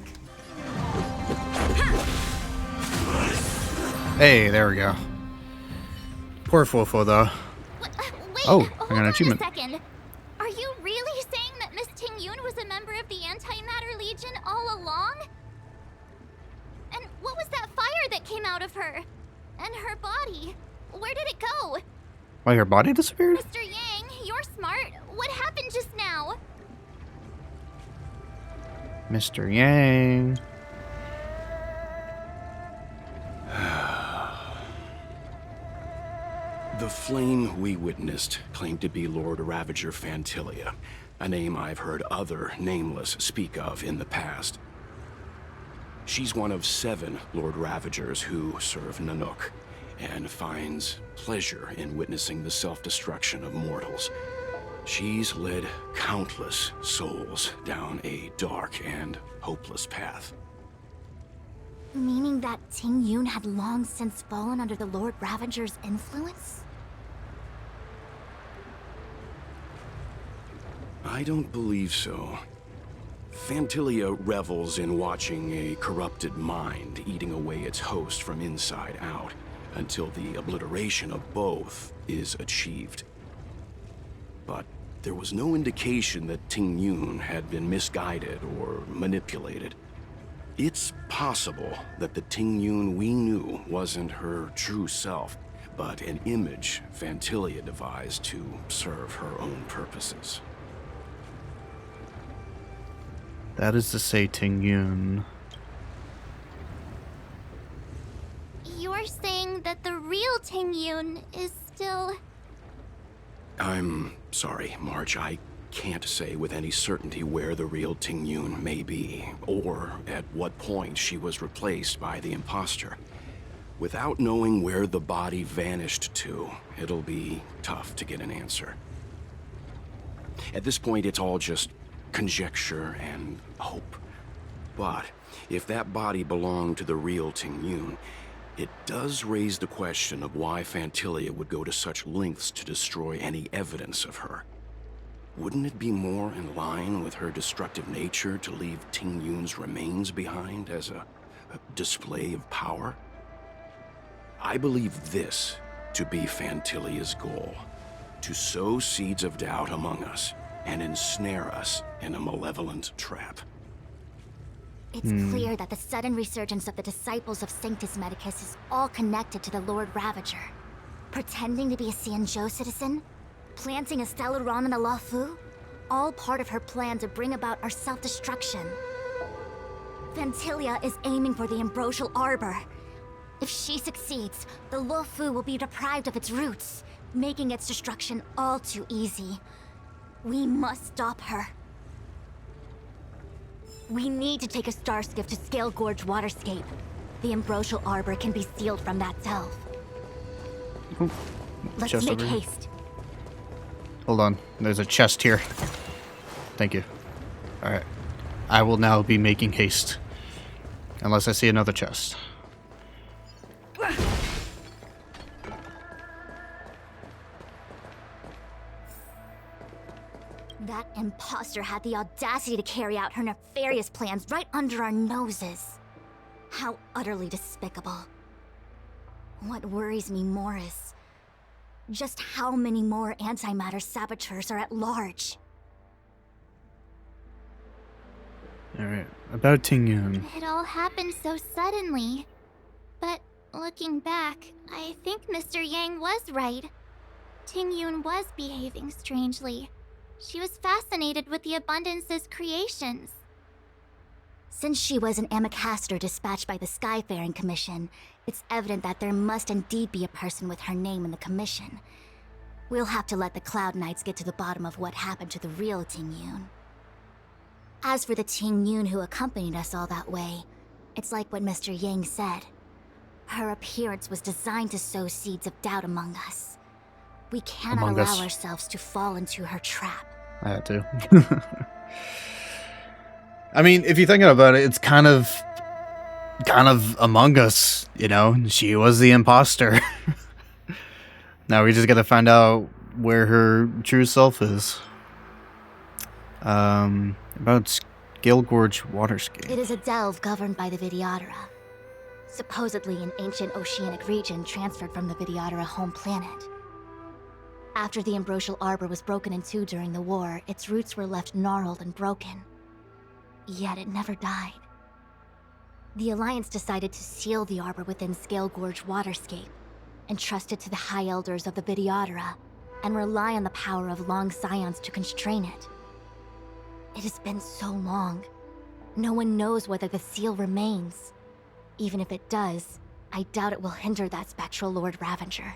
Hey, there we go. Poor Fofo, though. Wait, Oh, I hold got an on achievement. a second. Are you really saying that Miss Ting Yun was a member of the Antimatter Legion all along? And what was that fire that came out of her? And her body? Where did it go? Why, her body disappeared? Mr. Yang, you're smart. What happened just now? Mr. Yang. The flame we witnessed claimed to be Lord Ravager Fantilia, a name I've heard other Nameless speak of in the past. She's one of 7 Lord Ravagers who serve Nanook, and finds pleasure in witnessing the self-destruction of mortals. She's led countless souls down a dark and hopeless path. Meaning that Ting Yun had long since fallen under the Lord Ravager's influence? I don't believe so. Fantilia revels in watching a corrupted mind eating away its host from inside out, until the obliteration of both is achieved. But there was no indication that Ting Yun had been misguided or manipulated. It's possible that the Ting Yun we knew wasn't her true self, but an image Fantilia devised to serve her own purposes. That is to say, Ting Yun. You're saying that the real Ting Yun is still... I'm sorry, March. I can't say with any certainty where the real Ting Yun may be, or at what point she was replaced by the imposter. Without knowing where the body vanished to, it'll be tough to get an answer. At this point, it's all just conjecture and hope. But if that body belonged to the real Ting Yun, it does raise the question of why Fantilia would go to such lengths to destroy any evidence of her. Wouldn't it be more in line with her destructive nature to leave Ting Yun's remains behind as a display of power? I believe this to be Fantilia's goal: to sow seeds of doubt among us and ensnare us in a malevolent trap. It's clear that the sudden resurgence of the disciples of Sanctus Medicus is all connected to the Lord Ravager. Pretending to be a Cienjo citizen, planting a Stellaron in the Lullaby, all part of her plan to bring about our self-destruction. Fantilia is aiming for the Ambrosial Arbor. If she succeeds, the Lullaby will be deprived of its roots, making its destruction all too easy. We must stop her. We need to take a star skiff to Scale Gorge Waterscape. The Ambrosial Arbor can be sealed from that delve. Let's Chest make over here. haste. Hold on. There's a chest here. Thank you. Alright. I will now be making haste. Unless I see another chest. That imposter had the audacity to carry out her nefarious plans right under our noses. How utterly despicable. What worries me more is just how many more antimatter saboteurs are at large. Alright. About Tingyun. It all happened so suddenly. But looking back, I think Mr. Yang was right. Tingyun was behaving strangely. She was fascinated with the Abundance's creations. Since she was an Amicastor dispatched by the Skyfaring Commission, it's evident that there must indeed be a person with her name in the commission. We'll have to let the Cloud Knights get to the bottom of what happened to the real Tingyun. As for the Tingyun who accompanied us all that way, it's like what Mr. Yang said. Her appearance was designed to sow seeds of doubt among us. We cannot allow ourselves to fall into her trap. I had to. I mean, if you're thinking about it, it's kind of Among Us, you know? She was the imposter. Now we just gotta find out where her true self is. About Scale Gorge Waterscape. It is a delve governed by the Vidyadhara. Supposedly an ancient oceanic region transferred from the Vidyadhara home planet. After the Ambrosial Arbor was broken in two during the war, its roots were left gnarled and broken. Yet it never died. The Alliance decided to seal the Arbor within Scale Gorge Waterscape, entrust it to the High Elders of the Vidyadhara, and rely on the power of Long Scions to constrain it. It has been so long. No one knows whether the seal remains. Even if it does, I doubt it will hinder that spectral Lord Ravager.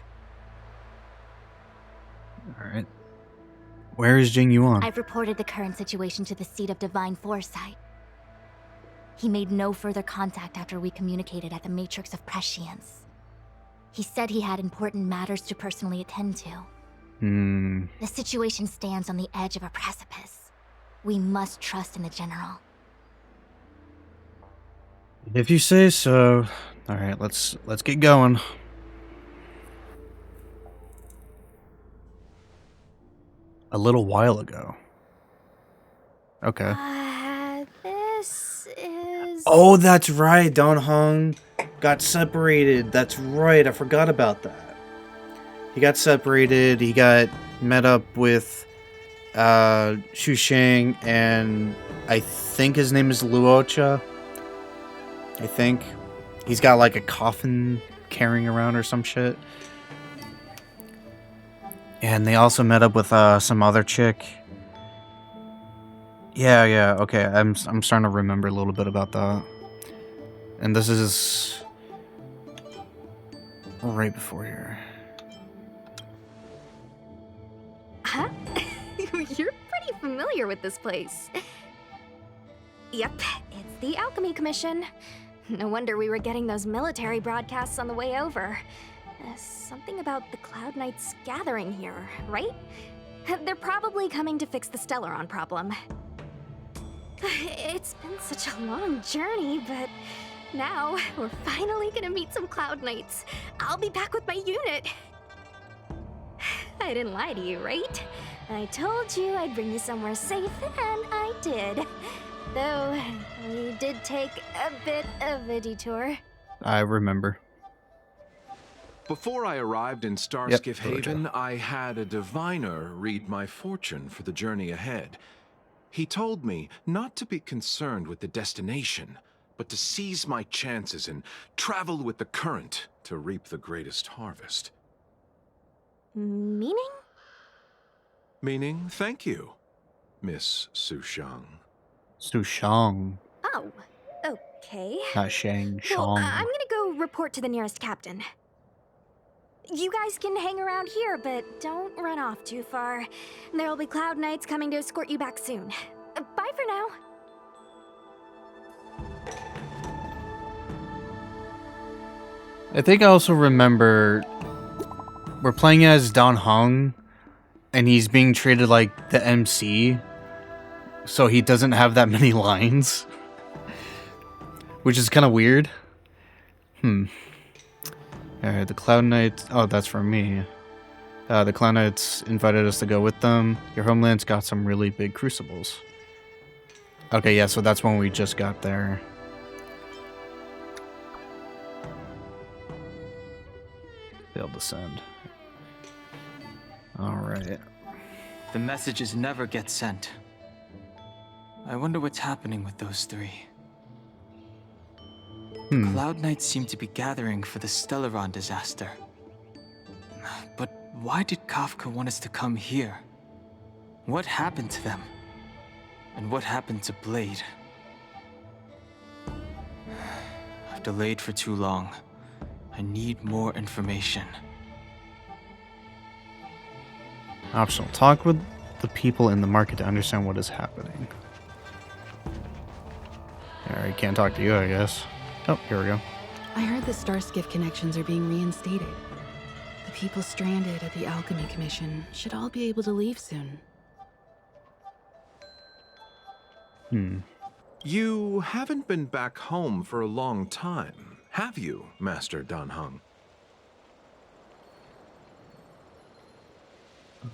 Alright. Where is Jing Yuan? I've reported the current situation to the Seat of Divine Foresight. He made no further contact after we communicated at the Matrix of Prescience. He said he had important matters to personally attend to. The situation stands on the edge of a precipice. We must trust in the General. If you say so. Alright, let's get going. A little while ago. Okay. This is... Oh, that's right. Don Hong got separated. That's right. I forgot about that. He got separated. He got met up with Xu Sheng, and I think his name is Luocha. I think. He's got like a coffin carrying around or some shit. And they also met up with some other chick. Yeah, okay. I'm starting to remember a little bit about that. And this is right before here. Huh? You're pretty familiar with this place. Yep, it's the Alchemy Commission. No wonder we were getting those military broadcasts on the way over. Something about the Cloud Knights gathering here, right? They're probably coming to fix the Stellaron problem. It's been such a long journey, but now we're finally gonna meet some Cloud Knights. I'll be back with my unit. I didn't lie to you, right? I told you I'd bring you somewhere safe, and I did. Though, we did take a bit of a detour. I remember. Before I arrived in Starskiff Haven, I had a diviner read my fortune for the journey ahead. He told me not to be concerned with the destination, but to seize my chances and travel with the current to reap the greatest harvest. Meaning? Meaning, thank you, Miss Sushang. Sushang. Oh, okay. Not Shang, Well, Shang. I'm gonna go report to the nearest captain. You guys can hang around here, but don't run off too far. There'll be Cloud Knights coming to escort you back soon. Bye for now. I think I also remember we're playing as Dan Heng, and he's being treated like the MC, so he doesn't have that many lines, which is kind of weird. Alright, the Cloud Knights. Oh, that's from me. The Cloud Knights invited us to go with them. Your homeland's got some really big crucibles. Okay, yeah, so that's when we just got there. Failed to send. Alright. The messages never get sent. I wonder what's happening with those three. The Cloud Knights seem to be gathering for the Stellaron disaster. But why did Kafka want us to come here? What happened to them? And what happened to Blade? I've delayed for too long. I need more information. Optional. Talk with the people in the market to understand what is happening. Alright, can't talk to you, I guess. Oh, here we go. I heard the Starskiff connections are being reinstated. The people stranded at the Alchemy Commission should all be able to leave soon. You haven't been back home for a long time, have you, Master Dan Heng?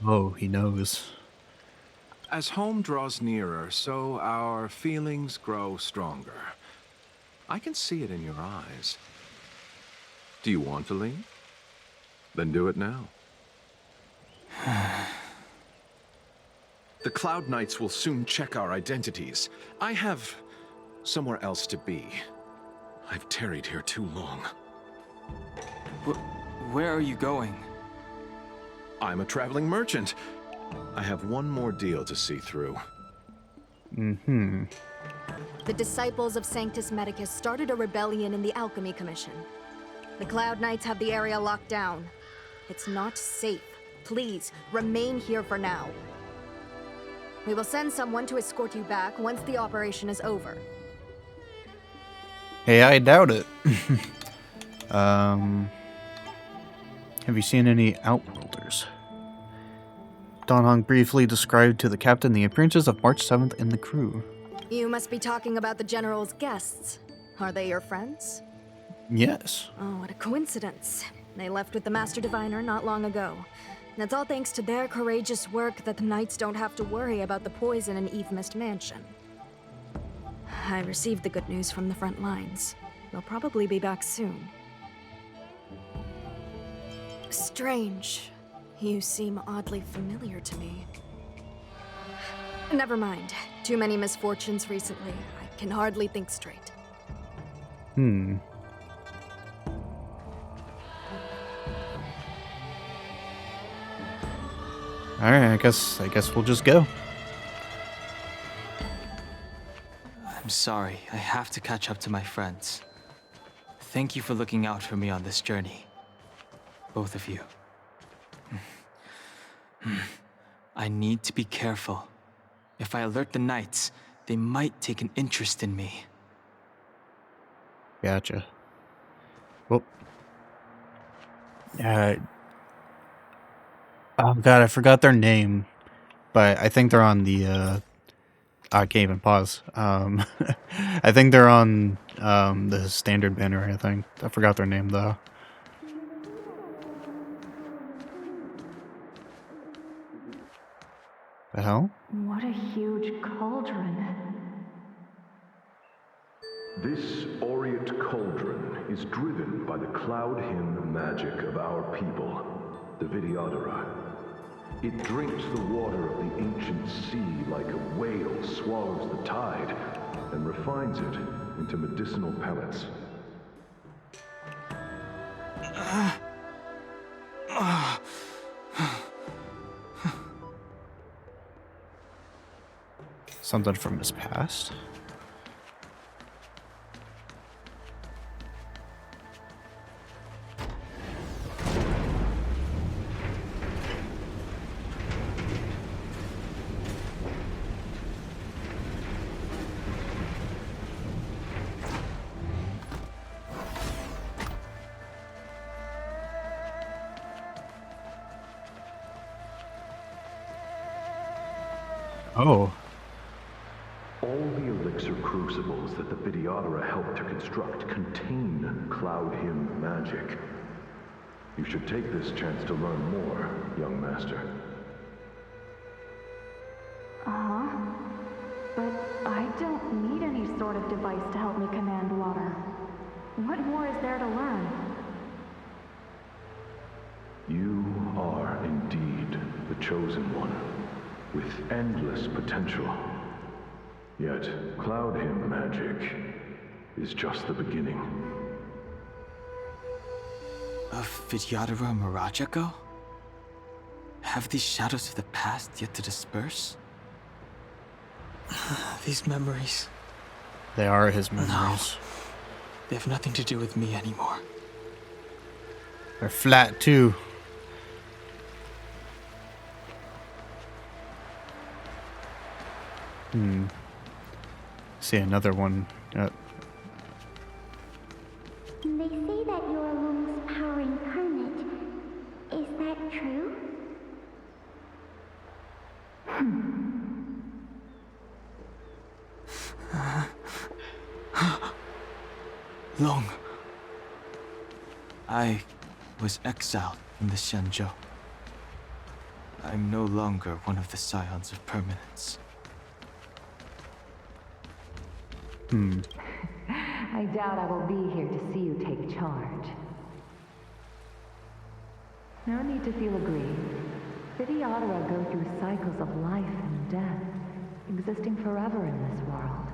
Oh, he knows. As home draws nearer, so our feelings grow stronger. I can see it in your eyes. Do you want to leave? Then do it now. The Cloud Knights will soon check our identities. I have somewhere else to be. I've tarried here too long. Where are you going? I'm a traveling merchant. I have one more deal to see through. The disciples of Sanctus Medicus started a rebellion in the Alchemy Commission. The Cloud Knights have the area locked down. It's not safe. Please, remain here for now. We will send someone to escort you back once the operation is over. Hey, I doubt it. Have you seen any Outworlders? Dan Heng briefly described to the captain the appearances of March 7th in the crew. You must be talking about the General's guests. Are they your friends? Yes. Oh, what a coincidence. They left with the Master Diviner not long ago. And it's all thanks to their courageous work that the Knights don't have to worry about the poison in Eve Mist Mansion. I received the good news from the front lines. They'll probably be back soon. Strange. You seem oddly familiar to me. Never mind. Too many misfortunes recently. I can hardly think straight. Alright, I guess we'll just go. I'm sorry, I have to catch up to my friends. Thank you for looking out for me on this journey. Both of you. I need to be careful. If I alert the Knights, they might take an interest in me. Gotcha. Well. Oh god, I forgot their name. But I think they're on the I can't even pause. I think they're on the standard banner, I think. I forgot their name though. The hell? What a huge cauldron. This aureate cauldron is driven by the cloud hymn magic of our people, the Vidyadhara. It drinks the water of the ancient sea like a whale swallows the tide, and refines it into medicinal pellets. Something from his past? Oh. All the elixir crucibles that the Videodora helped to construct contain Cloud Hymn magic. You should take this chance to learn more, young master. Uh-huh. But I don't need any sort of device to help me command water. What more is there to learn? You are indeed the chosen one, with endless potential. Yet, Cloud Hymn magic is just the beginning. Of Vidyadhara Mirajago? Have these shadows of the past yet to disperse? These memories. They are his memories. No. They have nothing to do with me anymore. They're flat too. See another one. They say that you're a Lum's power incarnate. Is that true? Long. I was exiled from the Xianzhou. I'm no longer one of the Scions of Permanence. I doubt I will be here to see you take charge. No need to feel aggrieved. Videodora go through cycles of life and death, existing forever in this world.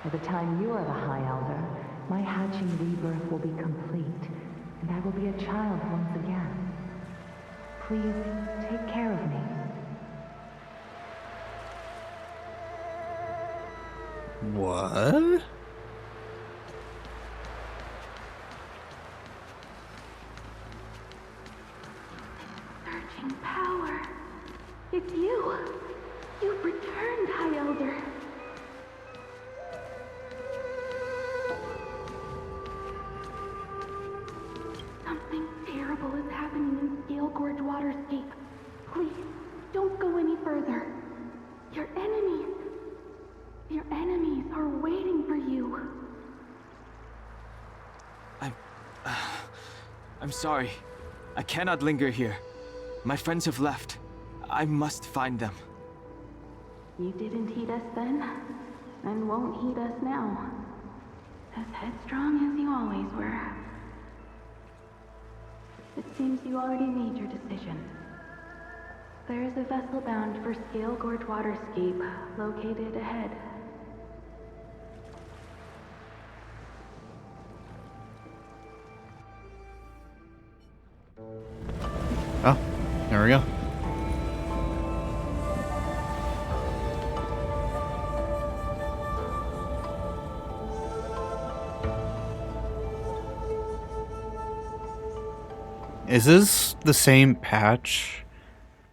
By the time you are the High Elder, my hatching rebirth will be complete, and I will be a child once again. Please take care of me. What? Surging power. It's you. You've returned, High Elder. Something terrible is happening in Scale Gorge Waterscape. Please, don't go any further. Your enemies are waiting for you. I'm sorry. I cannot linger here. My friends have left. I must find them. You didn't heed us then, and won't heed us now. As headstrong as you always were. It seems you already made your decision. There is a vessel bound for Scale Gorge Waterscape, located ahead. Oh, there we go. Is this the same patch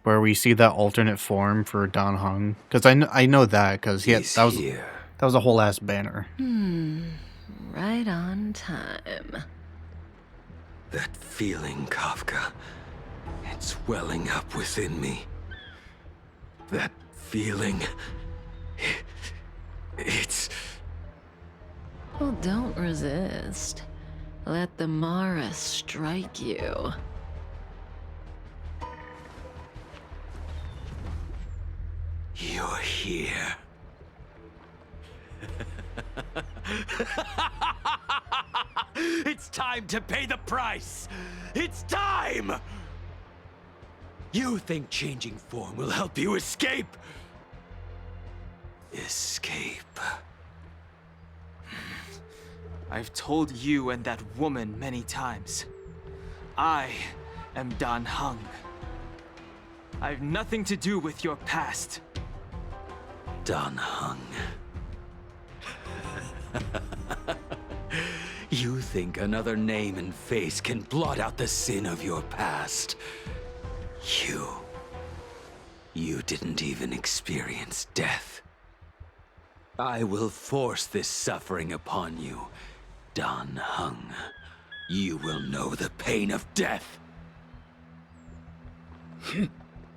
where we see that alternate form for Dan Heng? Because I know that because that was a whole ass banner. Right on time. That feeling, Kafka, it's welling up within me. That feeling, it's... Well, don't resist. Let the Mara strike you. You're here. It's time to pay the price! It's time! You think changing form will help you escape? Escape. I've told you and that woman many times. I am Dan Heng. I've nothing to do with your past. Dan Heng. You think another name and face can blot out the sin of your past? You didn't even experience death. I will force this suffering upon you, Dan Heng. You will know the pain of death.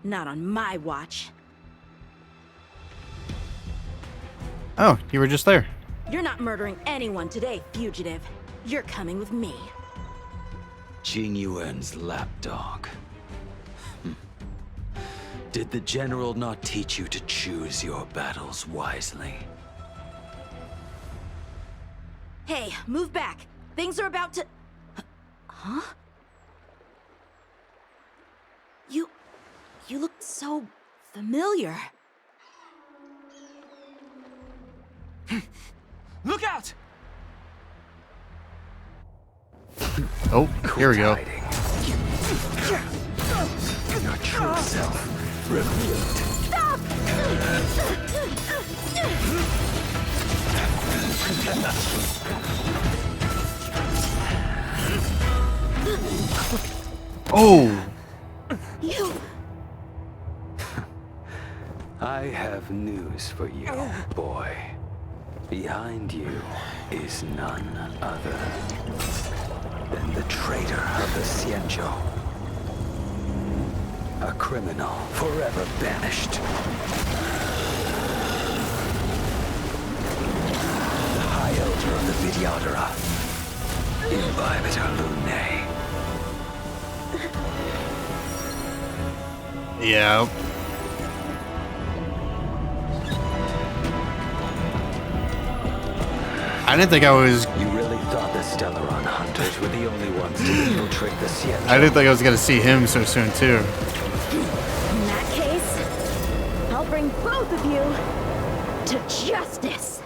Not on my watch. Oh, you were just there. You're not murdering anyone today, fugitive. You're coming with me. Jing Yuan's lapdog. Did the general not teach you to choose your battles wisely? Hey, move back. Things are about to... Huh? You look so familiar. Look out! Oh, here we go. Your true self revealed. Stop! Oh! You... I have news for you, boy. Behind you is none other than the traitor of the Xianzhou. A criminal forever banished. The High Elder of the Videodora. Imbibitor Lunae. Yeah. I didn't think I was... You really thought the Stellaron Hunters were the only ones to infiltrate the Xianzhou? I didn't think I was gonna see him so soon, too. In that case, I'll bring both of you to justice.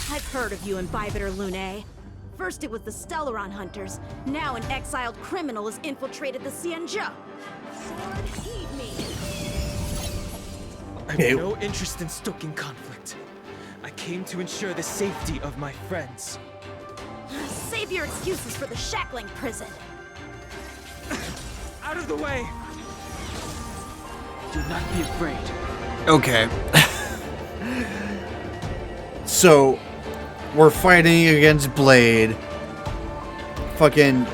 I've heard of you, Imbibitor Lunae. First it was the Stellaron Hunters, now an exiled criminal has infiltrated the Xianzhou. Sword, heed me. I have no interest in stoking conflict. I came to ensure the safety of my friends. Save your excuses for the shackling prison. Out of the way! Do not be afraid. Okay. So, we're fighting against Blade. Fucking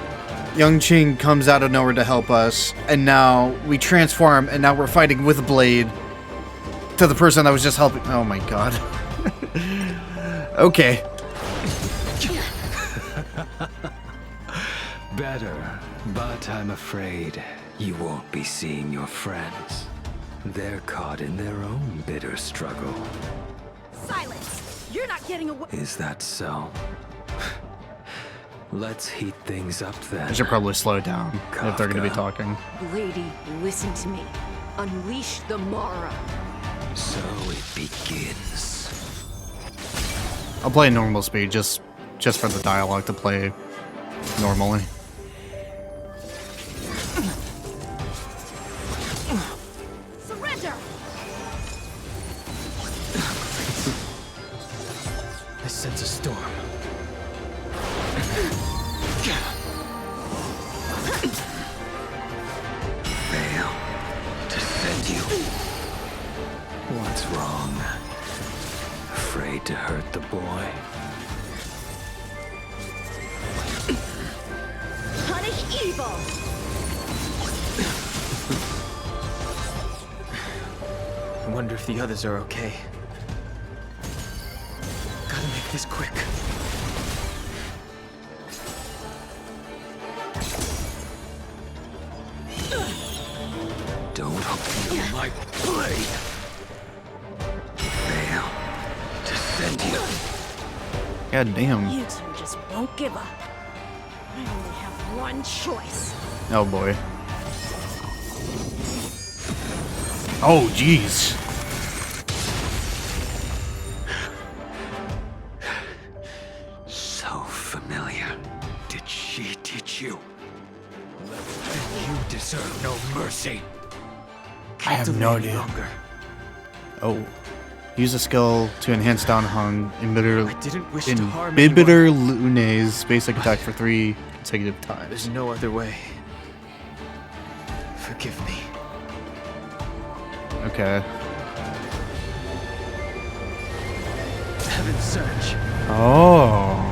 Young Qing comes out of nowhere to help us, and now we transform, and now we're fighting with Blade to the person that was just helping. Oh my god. Okay. Better, but I'm afraid you won't be seeing your friends. They're caught in their own bitter struggle. Silence! You're not getting away. Is that so? Let's heat things up then. I should probably slow down if they're gonna be talking. Lady, listen to me. Unleash the Mara. So it begins. I'll play normal speed just for the dialogue to play normally. Surrender! I sense a storm. Fail to send you. What's wrong? Afraid to hurt the boy? Punish evil! I wonder if the others are okay. Gotta make this quick. Don't feel my blade. Fail to send you. God damn. You two just won't give up. I only have one choice. Oh boy. Oh jeez. So familiar. Did she teach you? You deserve no mercy. I have no idea. Oh. Use a skill to enhance down hung Imbibitor Lunae's basic attack for 3 consecutive times. There's no other way. Forgive me. Okay. Heaven's Surge. Oh.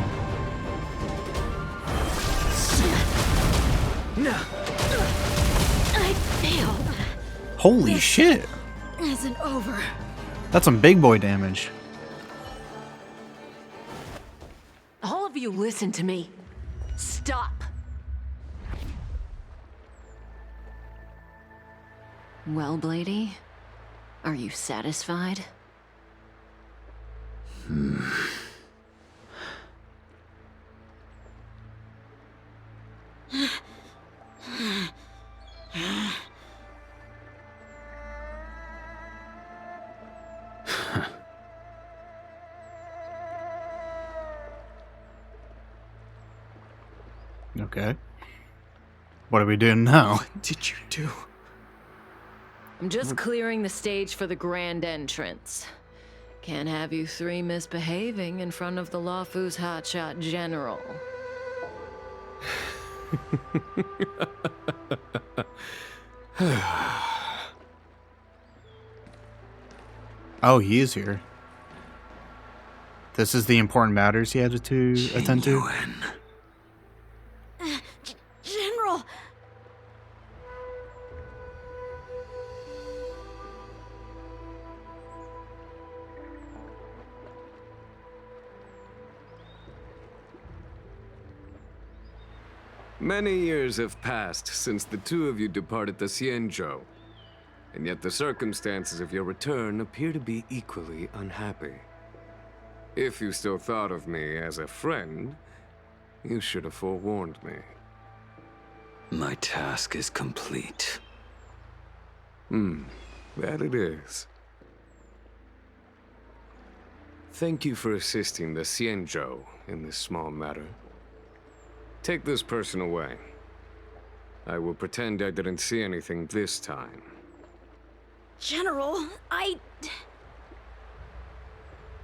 Holy shit. Isn't over. That's some big boy damage. All of you listen to me. Stop. Well, Blady, are you satisfied? Okay. What are we doing now? What did you do? I'm just clearing the stage for the grand entrance. Can't have you three misbehaving in front of the Lawfu's hotshot general. Oh, he is here. This is the important matters he had to attend to? General! Many years have passed since the two of you departed the Xianzhou, and yet the circumstances of your return appear to be equally unhappy. If you still thought of me as a friend, you should have forewarned me. My task is complete. That it is. Thank you for assisting the Xianzhou in this small matter. Take this person away. I will pretend I didn't see anything this time. General,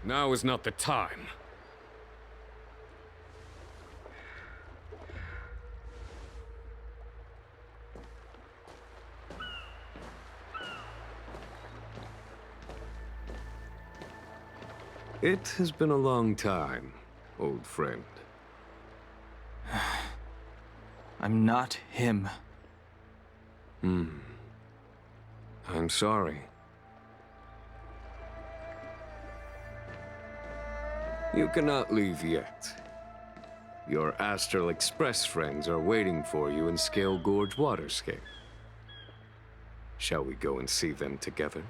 Now is not the time. It has been a long time, old friend. I'm not him. I'm sorry. You cannot leave yet. Your Astral Express friends are waiting for you in Scale Gorge Waterscape. Shall we go and see them together?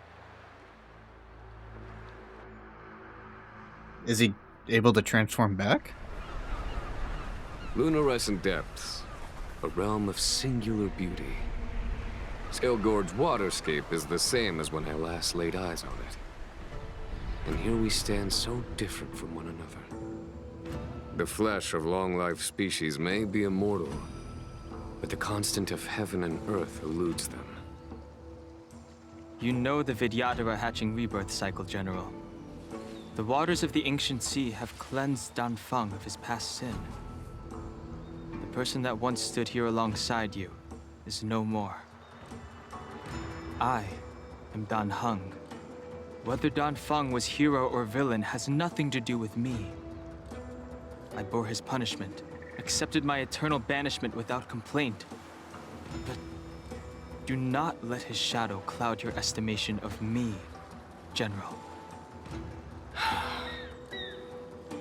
Is he able to transform back? Lunarescent Depths, a realm of singular beauty. Scale Gorge Waterscape is the same as when I last laid eyes on it. And here we stand so different from one another. The flesh of long-life species may be immortal, but the constant of heaven and earth eludes them. You know the Vidyadhara hatching rebirth cycle, General. The waters of the ancient sea have cleansed Danfeng of his past sin. The person that once stood here alongside you is no more. I am Dan Heng. Whether Danfeng was hero or villain has nothing to do with me. I bore his punishment, accepted my eternal banishment without complaint. But do not let his shadow cloud your estimation of me, General.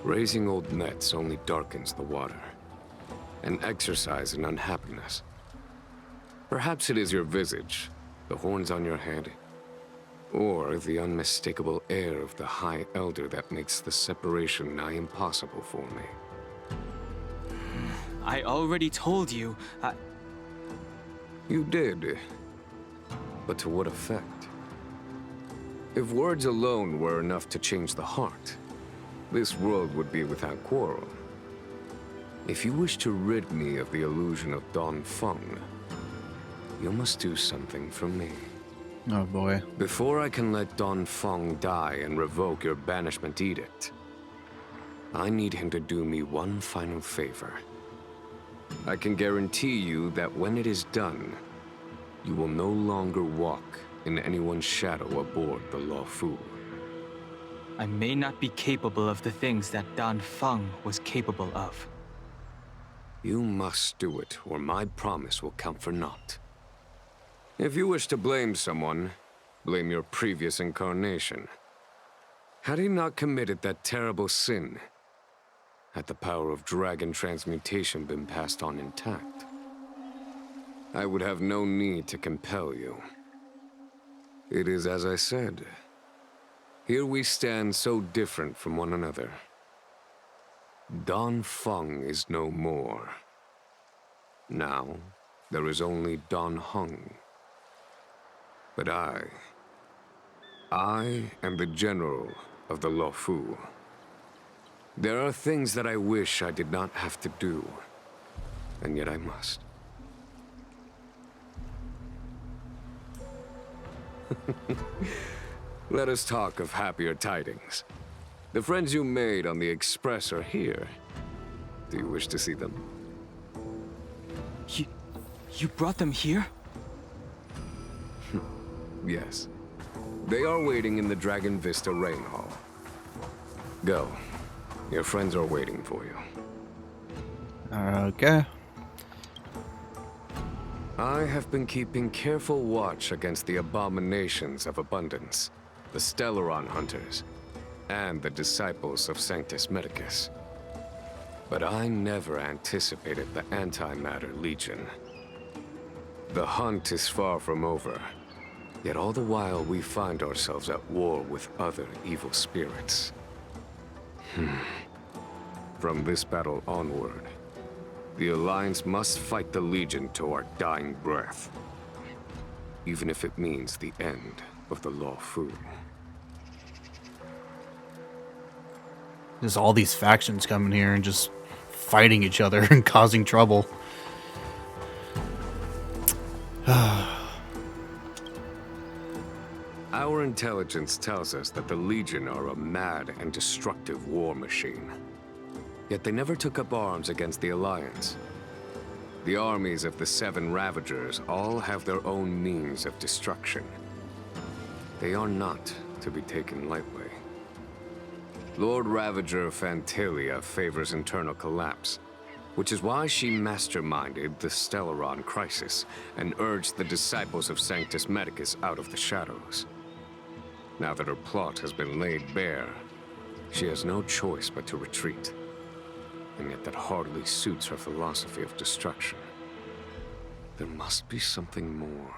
Raising old nets only darkens the water, an exercise in unhappiness. Perhaps it is your visage, the horns on your head, or the unmistakable air of the High Elder that makes the separation nigh impossible for me. I already told you, You did. But to what effect? If words alone were enough to change the heart, this world would be without quarrel. If you wish to rid me of the illusion of Danfeng, you must do something for me. Oh boy. Before I can let Danfeng die and revoke your banishment edict, I need him to do me one final favor. I can guarantee you that when it is done, you will no longer walk in anyone's shadow aboard the Lawfu. I may not be capable of the things that Danfeng was capable of. You must do it, or my promise will count for naught. If you wish to blame someone, blame your previous incarnation. Had he not committed that terrible sin, had the power of dragon transmutation been passed on intact, I would have no need to compel you. It is as I said. Here we stand so different from one another. Don Feng is no more. Now, there is only Don Hung. But I am the general of the Luofu. There are things that I wish I did not have to do, and yet I must. Let us talk of happier tidings. The friends you made on the Express are here. Do you wish to see them? You brought them here? Yes. They are waiting in the Dragon Vista Rain Hall. Go. Your friends are waiting for you. Okay. I have been keeping careful watch against the abominations of abundance, the Stellaron hunters, and the disciples of Sanctus Medicus. But I never anticipated the Antimatter Legion. The hunt is far from over, yet all the while we find ourselves at war with other evil spirits. From this battle onward, the Alliance must fight the Legion to our dying breath, even if it means the end of the Luofu. There's all these factions coming here and just fighting each other and causing trouble. Our intelligence tells us that the Legion are a mad and destructive war machine. Yet they never took up arms against the Alliance. The armies of the Seven Ravagers all have their own means of destruction. They are not to be taken lightly. Lord Ravager Fantalia favors internal collapse, which is why she masterminded the Stellaron crisis and urged the disciples of Sanctus Medicus out of the shadows. Now that her plot has been laid bare, she has no choice but to retreat. And yet that hardly suits her philosophy of destruction. There must be something more.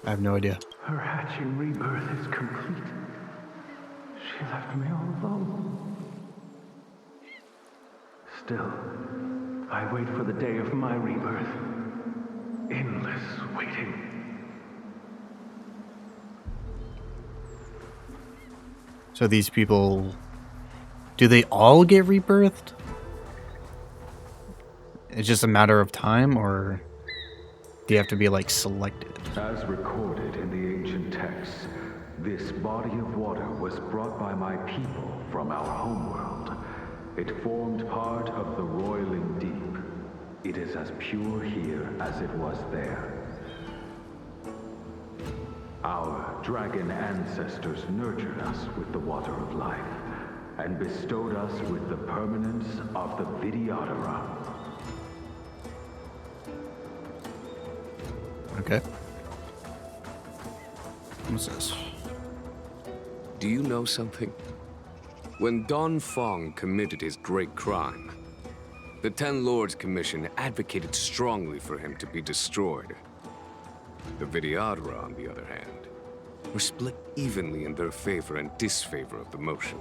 I have no idea. Her hatching rebirth is complete. She left me all alone. Still, I wait for the day of my rebirth. Endless waiting. So these people, do they all get rebirthed? It's just a matter of time, or do you have to be like selected? As recorded in the ancient texts, this body of water was brought by my people from our homeworld. It formed part of the roiling deep. It is as pure here as it was there. Our dragon ancestors nurtured us with the water of life, and bestowed us with the permanence of the Vidyadhara. Okay. What's this? Do you know something? When Don Feng committed his great crime, the Ten Lords Commission advocated strongly for him to be destroyed. The Vidyadhara, on the other hand, were split evenly in their favor and disfavor of the motion.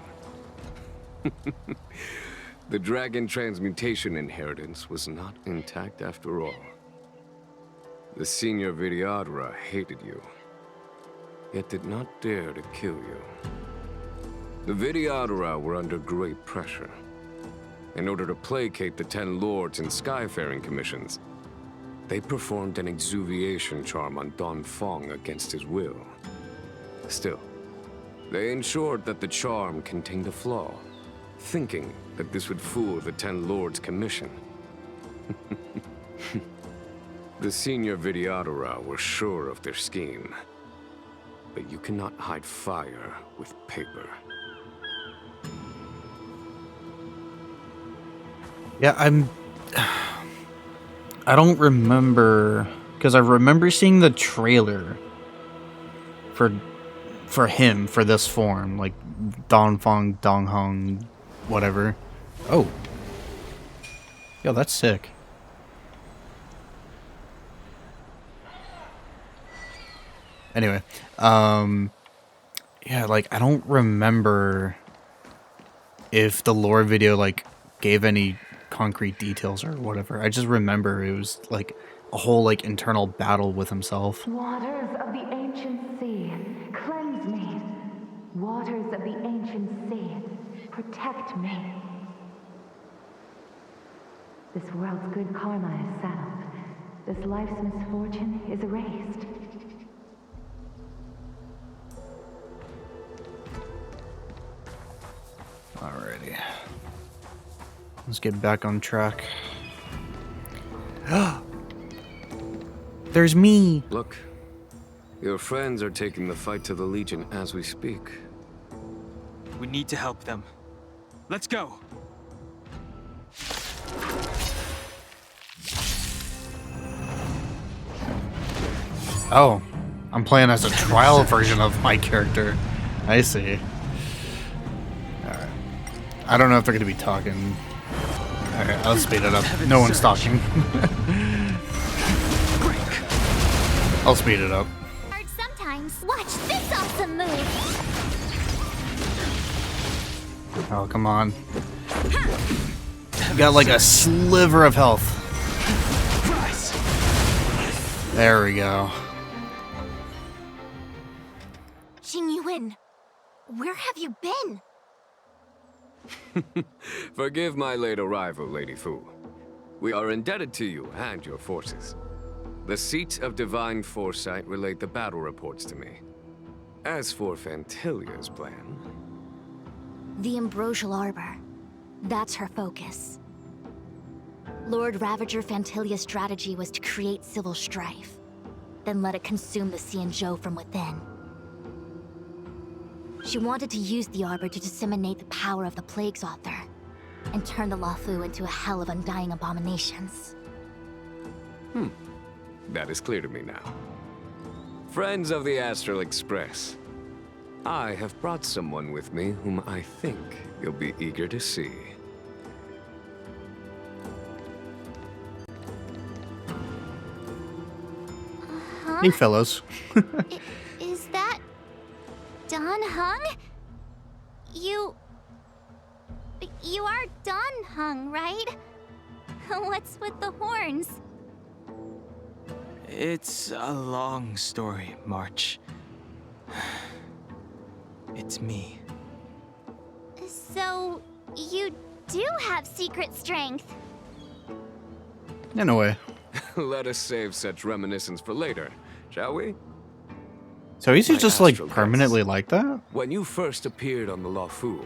The dragon transmutation inheritance was not intact after all. The senior Vidyadhara hated you, yet did not dare to kill you. The Vidyadhara were under great pressure. In order to placate the Ten Lords and Skyfaring Commissions, they performed an exuviation charm on Don Feng against his will. Still, they ensured that the charm contained a flaw, thinking that this would fool the Ten Lords Commission. The senior Vidyadhara were sure of their scheme. But you cannot hide fire with paper. Yeah, I don't remember, because I remember seeing the trailer for him for this form, like Dongfang, Donghong, whatever. Oh, yo, that's sick. Anyway, yeah, like I don't remember if the lore video like gave any concrete details or whatever. I just remember it was like a whole like internal battle with himself. Waters of the ancient sea, cleanse me. Waters of the ancient sea, protect me. This world's good karma is settled. This life's misfortune is erased. Alrighty. Let's get back on track. There's me! Look, your friends are taking the fight to the Legion as we speak. We need to help them. Let's go! Oh, I'm playing as a trial version of my character. I see. Alright. I don't know if they're gonna be talking. Alright, I'll speed it up. No one's talking. I'll speed it up. Sometimes. Watch this awesome move. Oh, come on. You got like a sliver of health. There we go. Qingyuan, where have you been? Forgive my late arrival, Lady Fu. We are indebted to you and your forces. The Seat of Divine Foresight relayed the battle reports to me. As for Fantilia's plan... The Ambrosial Arbor. That's her focus. Lord Ravager Fantilia's strategy was to create civil strife, then let it consume the Xianzhou from within. She wanted to use the Arbor to disseminate the power of the Plague's author, and turn the Lullaby into a hell of undying abominations. That is clear to me now. Friends of the Astral Express, I have brought someone with me whom I think you'll be eager to see. Hey, fellows. Is that Don Hung? You are Don Hung, right? What's with the horns? It's a long story, March. It's me. So, you do have secret strength. In a way. Let us save such reminiscence for later, shall we? So is he My just like astral permanently like that? When you first appeared on the Lullaby,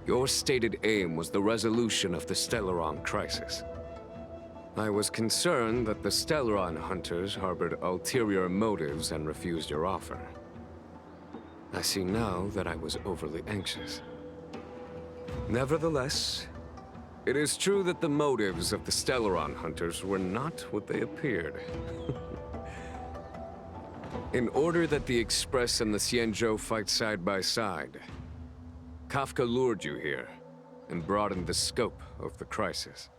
your stated aim was the resolution of the Stellaron crisis. I was concerned that the Stellaron hunters harbored ulterior motives and refused your offer. I see now that I was overly anxious. Nevertheless, it is true that the motives of the Stellaron hunters were not what they appeared. In order that the Express and the Xianzhou fight side by side, Kafka lured you here and broadened the scope of the crisis.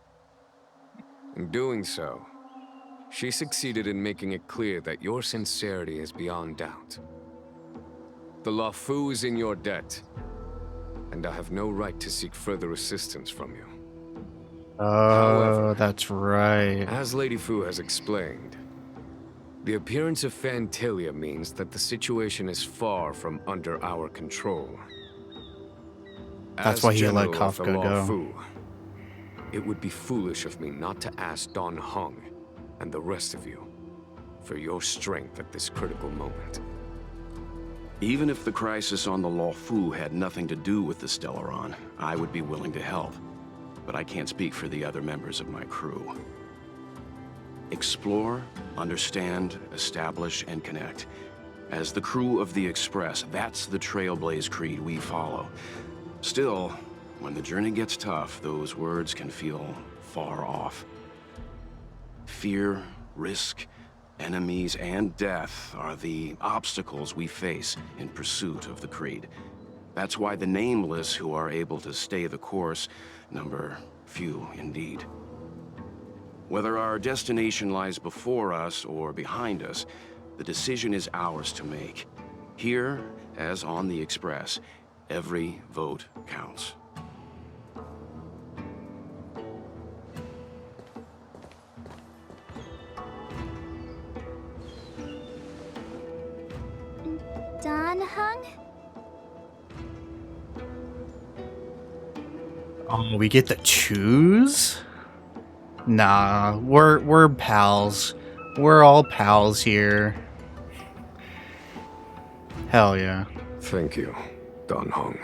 In doing so, she succeeded in making it clear that your sincerity is beyond doubt. The Lullaby is in your debt, and I have no right to seek further assistance from you. Oh, that's right. As Lady Fu has explained, the appearance of Fantilia means that the situation is far from under our control. That's why he let General of the Kafka go. Lullaby, it would be foolish of me not to ask Don Hung and the rest of you for your strength at this critical moment. Even if the crisis on the Lullaby had nothing to do with the Stellaron, I would be willing to help. But I can't speak for the other members of my crew. Explore, understand, establish, and connect. As the crew of the Express, that's the Trailblaze creed we follow. Still, when the journey gets tough, those words can feel far off. Fear, risk, enemies, and death are the obstacles we face in pursuit of the Creed. That's why the nameless who are able to stay the course number few indeed. Whether our destination lies before us or behind us, the decision is ours to make. Here, as on the Express, every vote counts. Dan Heng? We get to choose? Nah, we're pals. We're all pals here. Hell yeah. Thank you, Dan Heng.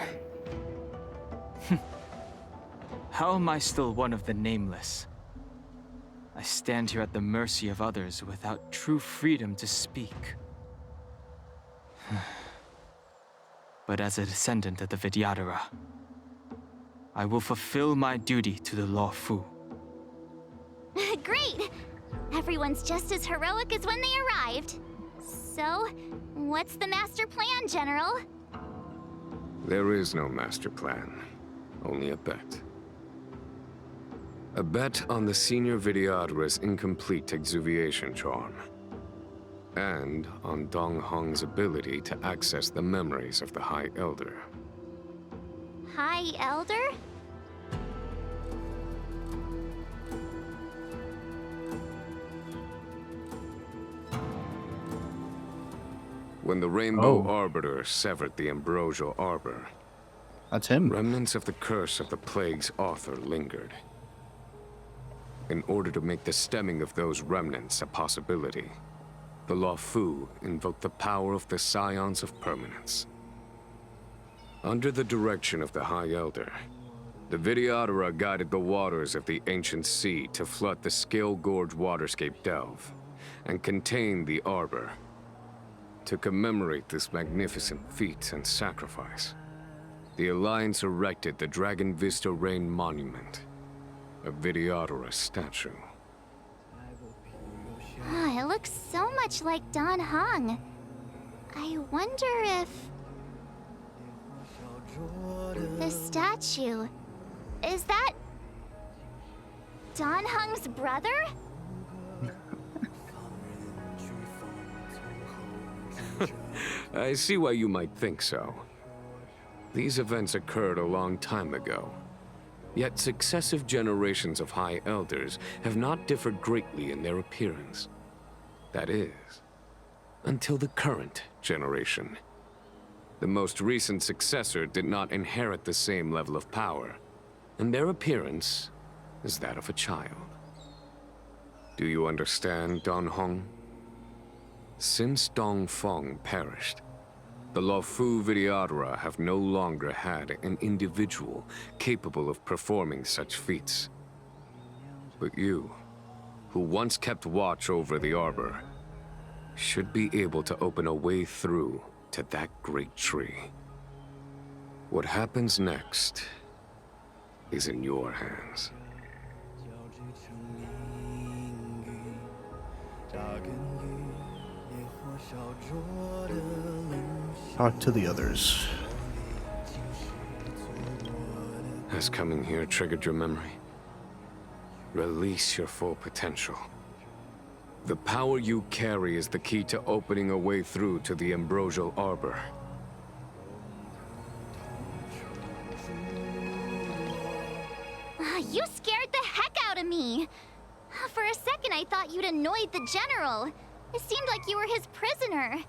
How am I still one of the nameless? I stand here at the mercy of others without true freedom to speak. But as a descendant of the Vidyadhara, I will fulfill my duty to the Law Fu. Great! Everyone's just as heroic as when they arrived. So, what's the master plan, General? There is no master plan, only a bet. A bet on the senior Vidyadhara's incomplete exuviation charm. And on Dong Hong's ability to access the memories of the High Elder. High Elder? When the Rainbow Arbiter severed the Ambrosial Arbor, that's him. Remnants of the curse of the plague's author lingered. In order to make the stemming of those remnants a possibility, the Law Fu invoked the power of the Scions of Permanence. Under the direction of the High Elder, the Vidyadhara guided the waters of the ancient sea to flood the Scale Gorge waterscape delve and contain the Arbor. To commemorate this magnificent feat and sacrifice, the Alliance erected the Dragon Vista Rain Monument, a Vidyadhara statue. Oh, it looks so much like Dan Heng. I wonder if... the statue... is that... Dan Heng's brother? I see why you might think so. These events occurred a long time ago. Yet successive generations of High Elders have not differed greatly in their appearance. That is, until the current generation. The most recent successor did not inherit the same level of power, and their appearance is that of a child. Do you understand, Dan Heng? Since Dong Feng perished, the Law Fu Vidyadhara have no longer had an individual capable of performing such feats. But you, who once kept watch over the Arbor, should be able to open a way through to that great tree. What happens next is in your hands. Talk to the others. Has coming here triggered your memory? Release your full potential. The power you carry is the key to opening a way through to the Ambrosial Arbor. You scared the heck out of me! For a second I thought you'd annoyed the General. It seemed like you were his prisoner.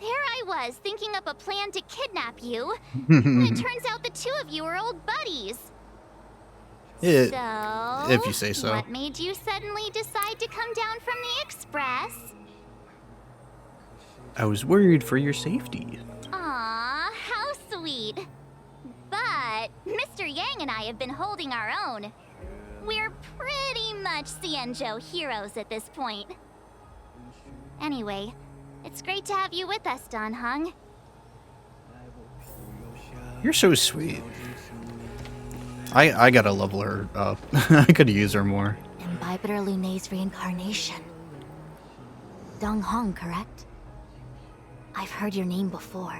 There I was, thinking up a plan to kidnap you. And it turns out the two of you are old buddies. So, if you say so. What made you suddenly decide to come down from the Express? I was worried for your safety. Aw, how sweet. But Mr. Yang and I have been holding our own. We're pretty much Xianzhou heroes at this point. Anyway, it's great to have you with us, Dan Heng. You're so sweet. I gotta level her up. I could use her more. Imbibitor Lunay's reincarnation. Dong Hong, correct? I've heard your name before.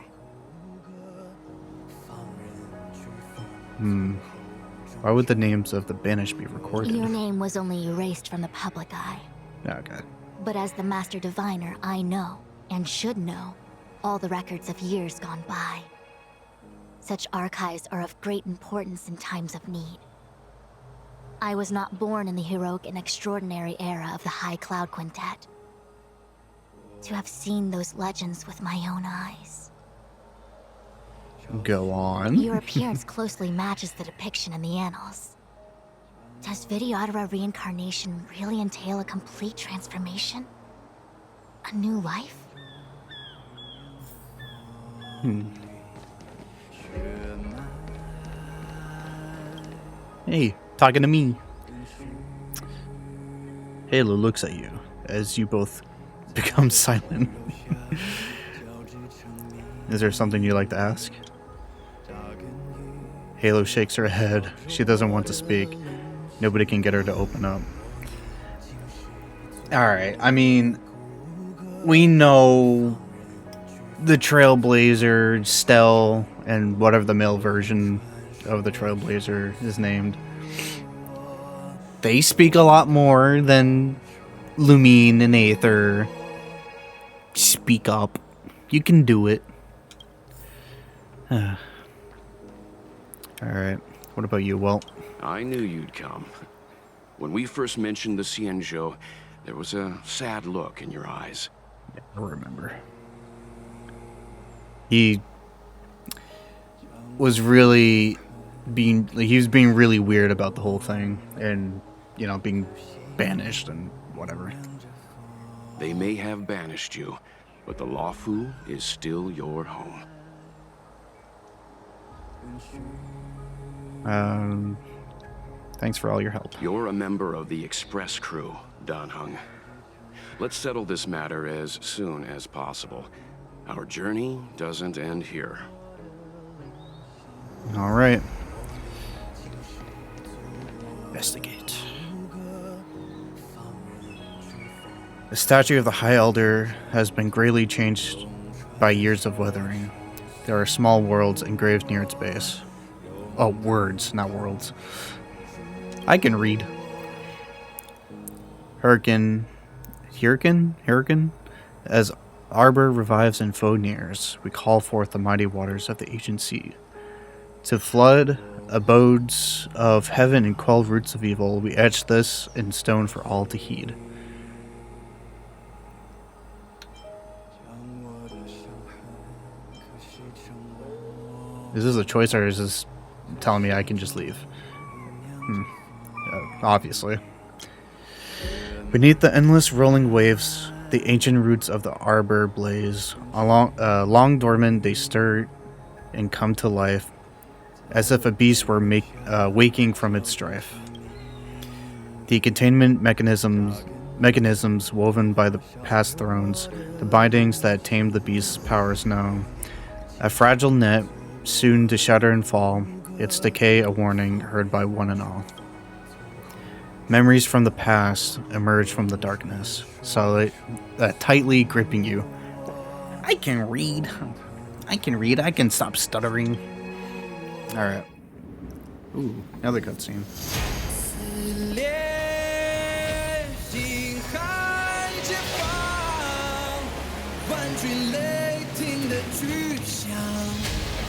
Why would the names of the banished be recorded? Your name was only erased from the public eye. Okay. But as the Master Diviner, I know, and should know, all the records of years gone by. Such archives are of great importance in times of need. I was not born in the heroic and extraordinary era of the High Cloud Quintet. To have seen those legends with my own eyes. Go on. Your appearance closely matches the depiction in the annals. Does Videodora reincarnation really entail a complete transformation? A new life? Hey, talking to me. Halo looks at you as you both become silent. Is there something you'd like to ask? Halo shakes her head. She doesn't want to speak. Nobody can get her to open up. Alright, I mean, we know the Trailblazer, Stell, and whatever the male version of the Trailblazer is named. They speak a lot more than Lumine and Aether. Speak up. You can do it. Alright, what about you, Walt? I knew you'd come. When we first mentioned the Xianzhou, there was a sad look in your eyes. Yeah, I remember. He was really being really weird about the whole thing, and, you know, being banished and whatever. They may have banished you, but the Luofu is still your home. Thanks for all your help. You're a member of the Express crew, Dan Heng. Let's settle this matter as soon as possible. Our journey doesn't end here. All right. Investigate. The statue of the High Elder has been greatly changed by years of weathering. There are small worlds engraved near its base. Oh, words, not worlds. I can read. Hurricane. As Arbor revives and foe nears, we call forth the mighty waters of the ancient sea. To flood abodes of heaven and quell roots of evil, we etch this in stone for all to heed. Is this a choice, or is this telling me I can just leave? Obviously. Beneath the endless rolling waves, the ancient roots of the arbor blaze. Long dormant, they stir and come to life, as if a beast were waking from its strife. The containment mechanisms woven by the past thrones, the bindings that tamed the beast's powers know. A fragile net, soon to shatter and fall, its decay a warning heard by one and all. Memories from the past emerge from the darkness, tightly gripping you. I can read. I can stop stuttering. Alright. Ooh, another cutscene.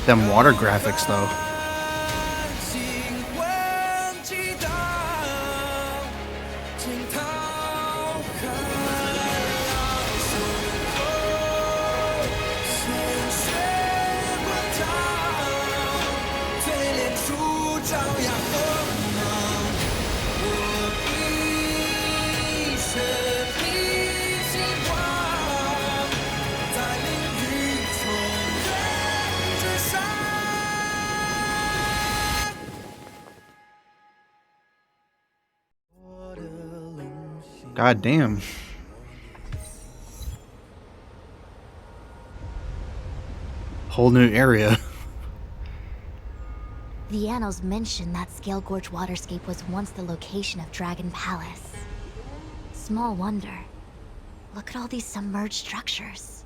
Them water graphics, though. God damn. Whole new area. The annals mention that Scale Gorge waterscape was once the location of Dragon Palace. Small wonder. Look at all these submerged structures.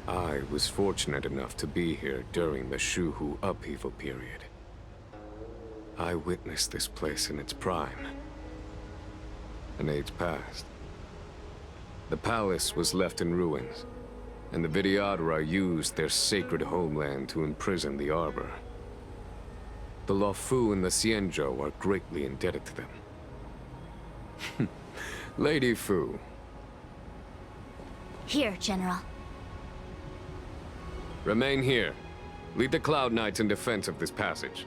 I was fortunate enough to be here during the Shuhu upheaval period. I witnessed this place in its prime. An age passed. The palace was left in ruins, and the Videodora used their sacred homeland to imprison the Arbor. The Lullaby and the Xianzhou are greatly indebted to them. Lady Fu. Here, General. Remain here. Lead the Cloud Knights in defense of this passage.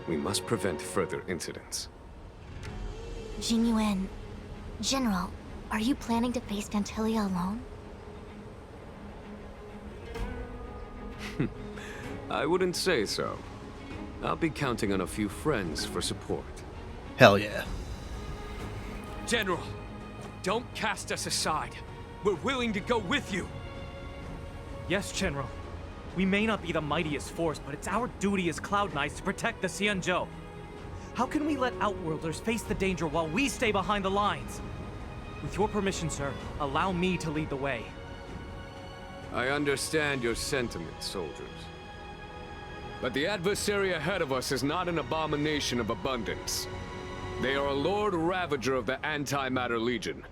We must prevent further incidents. Jinyuan, General, are you planning to face Dantilia alone? I wouldn't say so. I'll be counting on a few friends for support. Hell yeah. General, don't cast us aside. We're willing to go with you. Yes, General. We may not be the mightiest force, but it's our duty as Cloud Knights to protect the Xianzhou. How can we let Outworlders face the danger while we stay behind the lines? With your permission, sir, allow me to lead the way. I understand your sentiments, soldiers. But the adversary ahead of us is not an abomination of abundance. They are a Lord Ravager of the Antimatter Legion.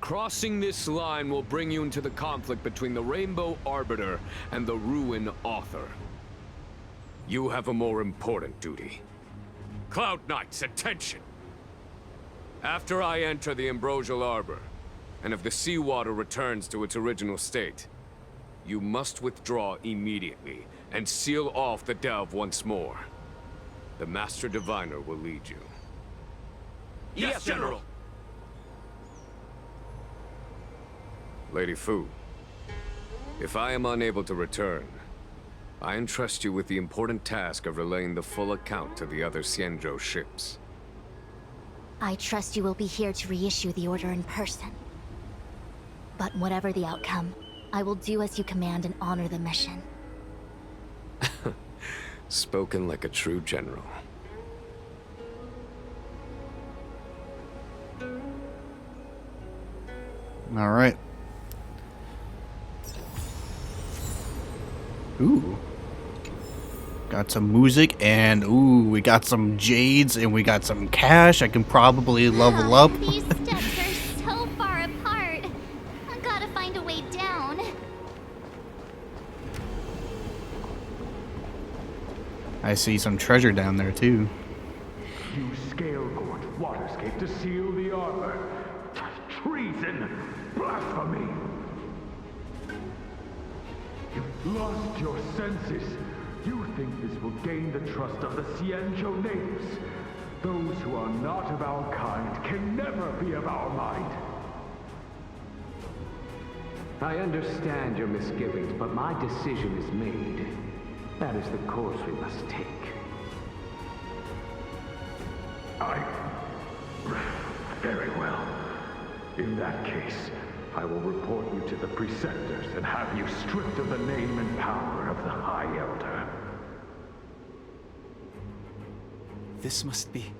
Crossing this line will bring you into the conflict between the Rainbow Arbiter and the Ruin Author. You have a more important duty. Cloud Knights, attention! After I enter the Ambrosial Arbor, and if the seawater returns to its original state, you must withdraw immediately and seal off the delve once more. The Master Diviner will lead you. Yes, General! Lady Fu, if I am unable to return, I entrust you with the important task of relaying the full account to the other Xianzhou ships. I trust you will be here to reissue the order in person. But whatever the outcome, I will do as you command and honor the mission. Spoken like a true general. All right. Ooh. Got some music and ooh, we got some jades and we got some cash. I can probably level up. These steps are so far apart. I gotta find a way down. I see some treasure down there too. You Scale Gorge waterscape to seal the arbor. Treason! Blasphemy! You've lost your senses. You think this will gain the trust of the Xianzhou natives. Those who are not of our kind can never be of our mind. I understand your misgivings, but my decision is made. That is the course we must take. Very well. In that case, I will report you to the Preceptors and have you stripped of the name and power of the High Elder. This must be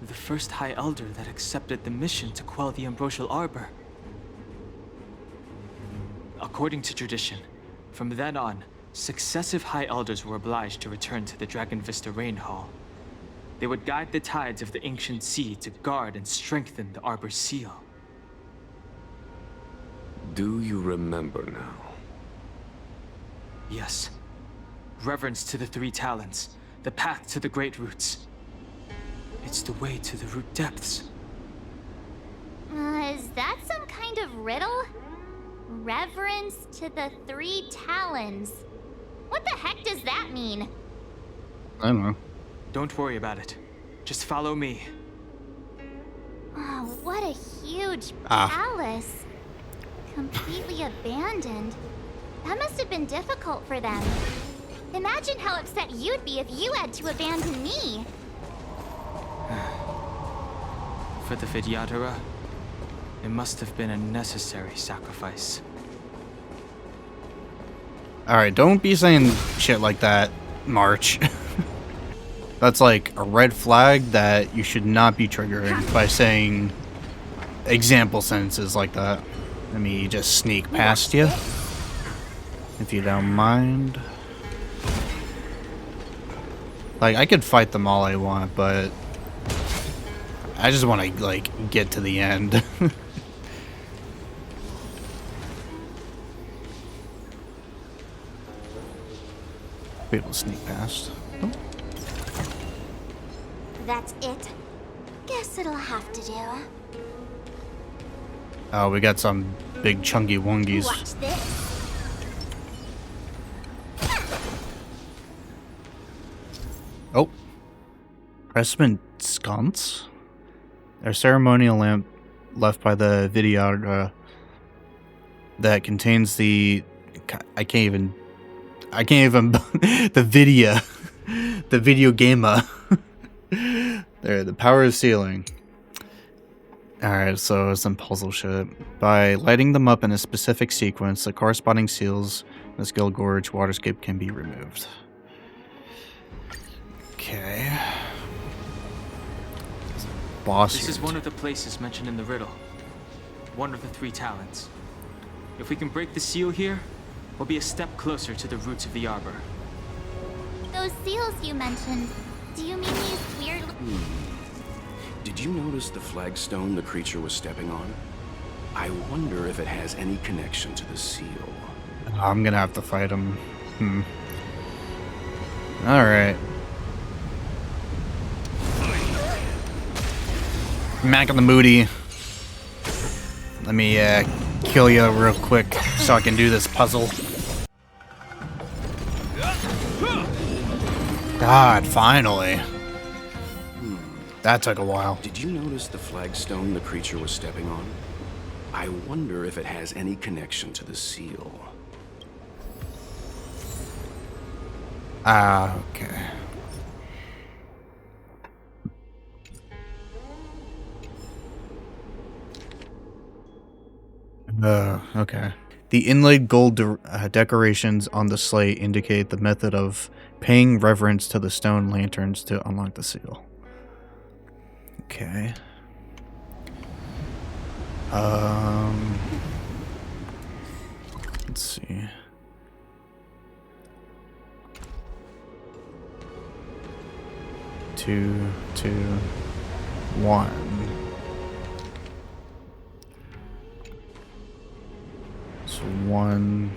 the first High Elder that accepted the mission to quell the Ambrosial Arbor. According to tradition, from then on, successive High Elders were obliged to return to the Dragon Vista Rain Hall. They would guide the tides of the ancient sea to guard and strengthen the Arbor's seal. Do you remember now? Yes. Reverence to the Three Talents, the path to the Great Roots. It's the way to the root depths. Is that some kind of riddle? Reverence to the Three Talons. What the heck does that mean? I don't know. Don't worry about it. Just follow me. Oh, what a huge palace. Completely abandoned. That must have been difficult for them. Imagine how upset you'd be if you had to abandon me. For the Videodora, it must have been a necessary sacrifice. Alright, don't be saying shit like that, March. That's like a red flag that you should not be triggering by saying example sentences like that. Let me just sneak past you, if you don't mind. Like, I could fight them all I want, but I just want to, like, get to the end. Be able to sneak past. Oh. That's it. Guess it'll have to do. Oh, we got some big chunky wongies. Watch this. Oh. Pressman sconce? A ceremonial lamp left by the videographer that contains the... I can't even the video gamer. There, the power of sealing. Alright, so some puzzle shit. By lighting them up in a specific sequence, the corresponding seals in the Skill Gorge waterscape can be removed. Okay. Boss This is one of the places mentioned in the riddle. One of the 3 talents. If we can break the seal here, we'll be a step closer to the roots of the arbor. Those seals you mentioned, do you mean these weird... Did you notice the flagstone the creature was stepping on? I wonder if it has any connection to the seal. I'm gonna have to fight him. Alright. Mac on the Moody. Let me kill you real quick so I can do this puzzle. God, finally. That took a while. Did you notice the flagstone the creature was stepping on? I wonder if it has any connection to the seal. Okay. Okay. The inlaid gold decorations on the slate indicate the method of paying reverence to the stone lanterns to unlock the seal. Okay. Let's see. Two, 1. So 1.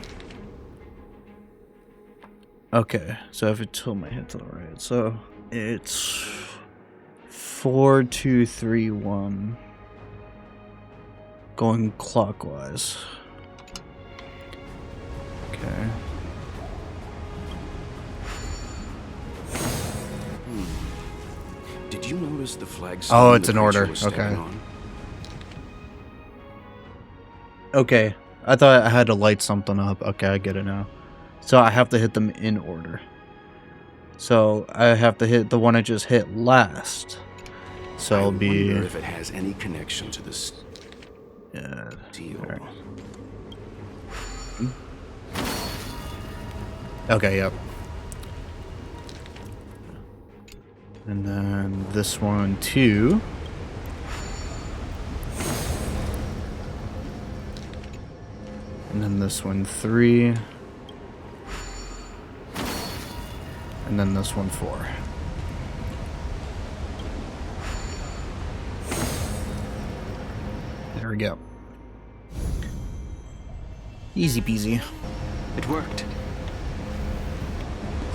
Okay, so I have to tilt my head to the right. So it's 4, 2, 3, 1. Going clockwise. Okay. Did you notice the flag? Oh, it's in order. Okay. Okay. I thought I had to light something up. Okay, I get it now. So I have to hit them in order. So I have to hit the one I just hit last. So it'll be. I wonder if it has any connection to this. Yeah. Deal. Right. Okay. Yep. And then this one 2. And then this one 3. And then this one 4. There we go. Easy peasy. It worked.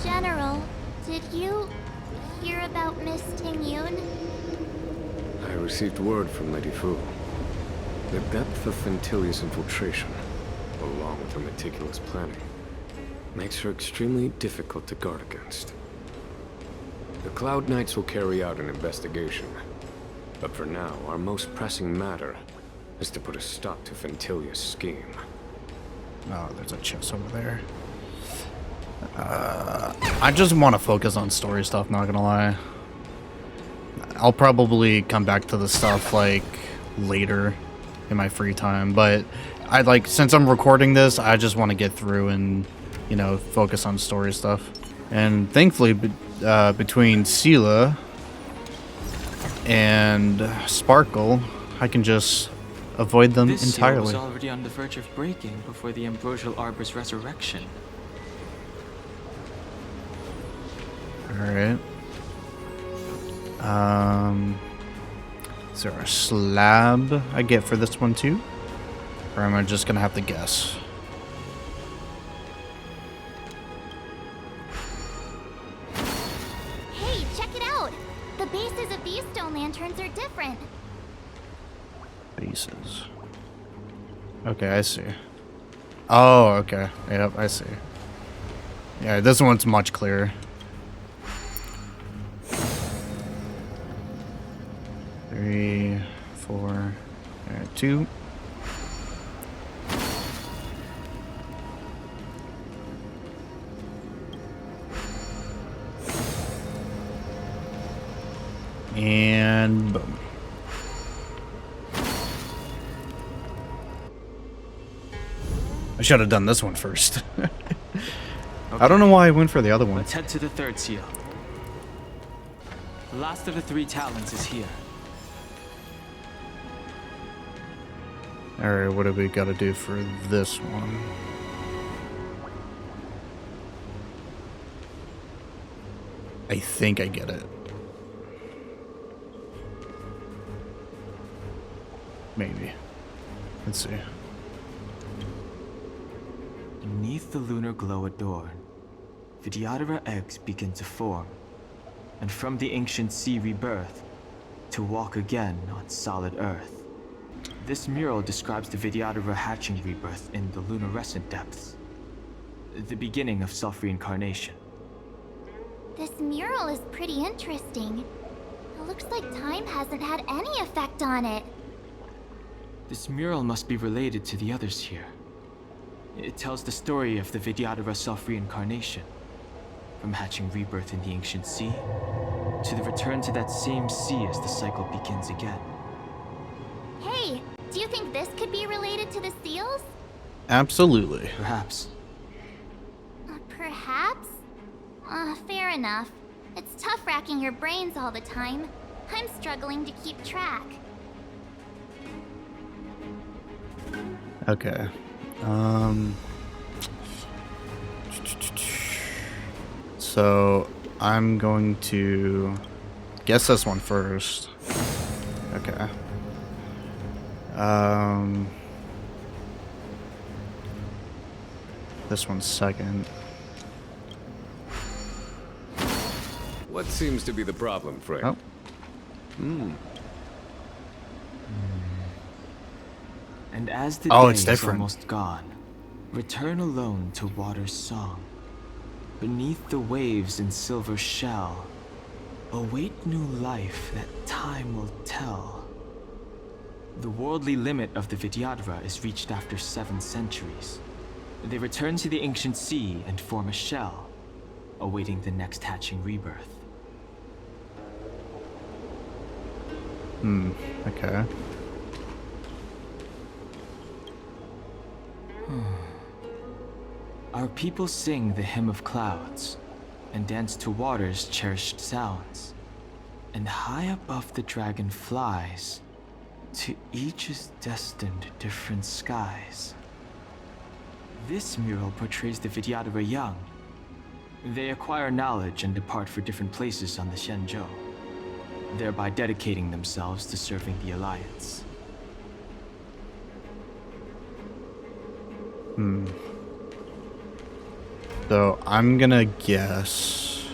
General, did you hear about Miss Ting-Yun? I received word from Lady Fu. The depth of Fentilia's infiltration, along with her meticulous planning, makes her extremely difficult to guard against. The Cloud Knights will carry out an investigation, but for now, our most pressing matter is to put a stop to Fentilia's scheme. Oh, there's a chest over there. I just want to focus on story stuff, not gonna lie. I'll probably come back to the stuff, like, later in my free time, but since I'm recording this, I just want to get through and you know, focus on story stuff. And thankfully, between Sela and Sparkle, I can just avoid them this entirely. This seal was already on the verge of breaking before the Ambrosial Arbor's resurrection. Alright. Is there a slab I get for this one too? Or am I just gonna have to guess? Hey, check it out! The bases of these stone lanterns are different. Bases. Okay, I see. Oh, okay. Yep, I see. Yeah, this one's much clearer. 3, 4, 2. And boom. I should have done this one first. Okay. I don't know why I went for the other one. Let's head to the third seal. The last of the 3 talons is here. Alright, what do we gotta do for this one? I think I get it. Maybe. Let's see. Beneath the lunar glow adorned, Vidyadhara eggs begin to form, and from the ancient sea rebirth, to walk again on solid earth. This mural describes the Vidyadhara hatching rebirth in the lunarescent depths, the beginning of self-reincarnation. This mural is pretty interesting. It looks like time hasn't had any effect on it. This mural must be related to the others here. It tells the story of the Vidyadhara self-reincarnation, from hatching rebirth in the ancient sea, to the return to that same sea as the cycle begins again. Hey, do you think this could be related to the seals? Absolutely. Perhaps. Perhaps? Fair enough. It's tough racking your brains all the time. I'm struggling to keep track. Okay. So I'm going to guess this one first. Okay. This one's second. What seems to be the problem, Frank? Oh. And as the Oh, day it's is different. almost gone, return alone to water's song. Beneath the waves in silver shell, await new life that time will tell. The worldly limit of the Vidyadhara is reached after 7 centuries. They return to the ancient sea and form a shell, awaiting the next hatching rebirth. Okay. Our people sing the hymn of clouds, and dance to water's cherished sounds. And high above the dragon flies, to each is destined different skies. This mural portrays the Vidyadhara young. They acquire knowledge and depart for different places on the Shenzhou, thereby dedicating themselves to serving the Alliance. So I'm gonna guess.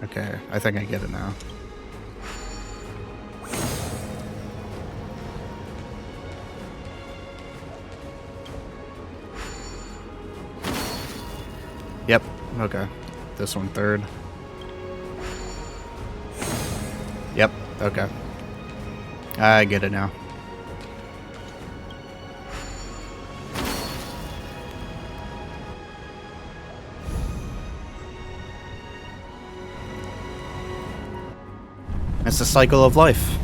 Okay, I think I get it now. Yep, okay. This one third. Yep, okay. I get it now. It's the cycle of life.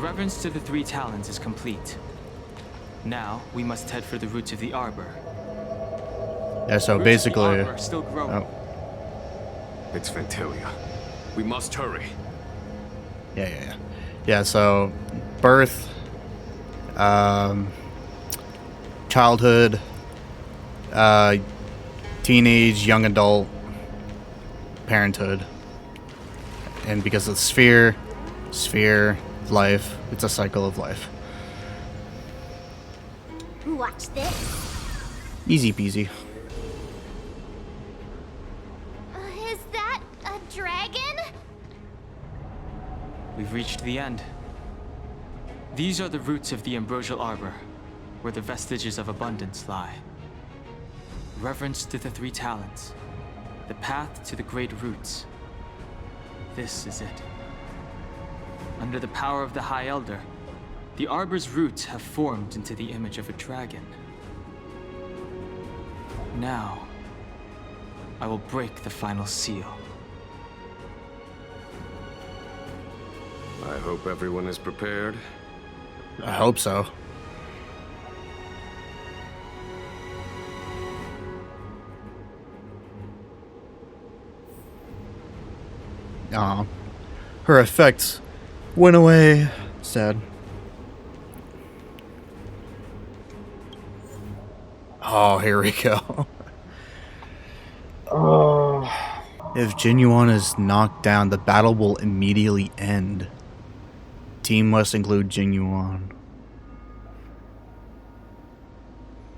reverence to the three talons is complete. Now, we must head for the roots of the arbor. Yeah, so Roots basically... of the arbor are still growing. It's Ventilia. We must hurry. Yeah, so birth, childhood, teenage, young adult, parenthood. And because of sphere, life, it's a cycle of life. Watch this. Easy peasy. Is that a dragon? We've reached the end. These are the roots of the ambrosial arbor, where the vestiges of abundance lie. Reverence to the three talents, the path to the great roots. This is it. Under the power of the High Elder, the arbor's roots have formed into the image of a dragon. Now, I will break the final seal. I hope everyone is prepared. I hope so. Her effects went away. Sad. Oh, here we go. Oh. If Genuine is knocked down, the battle will immediately end. Team must include Genuine.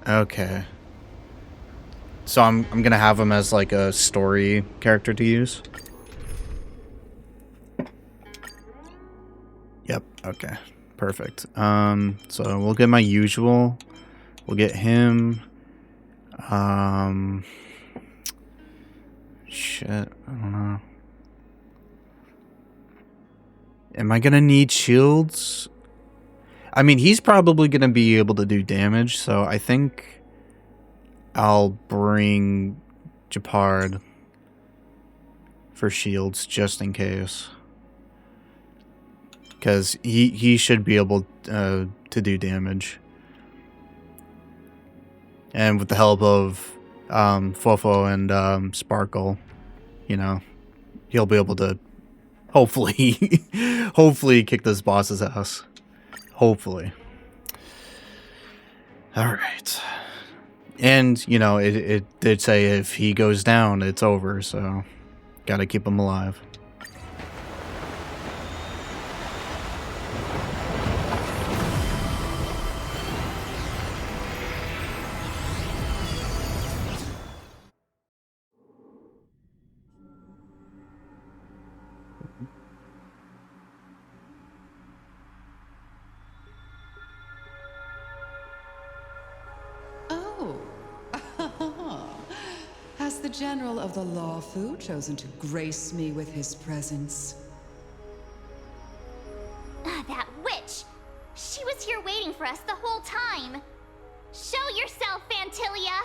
Okay. So I'm gonna have him as like a story character to use. Yep, okay. Perfect. So we'll get my usual. We'll get him. Shit, I don't know. Am I gonna need shields? I mean, he's probably gonna be able to do damage, so I think I'll bring Japard for shields just in case. Because he should be able to do damage. And with the help of Fofo and Sparkle, you know, he'll be able to hopefully hopefully kick this boss's ass. Hopefully. Alright. And, you know, it did say if he goes down, it's over, so gotta keep him alive. Has the General of the Lawfu chosen to grace me with his presence? That witch! She was here waiting for us the whole time! Show yourself, Ventilia!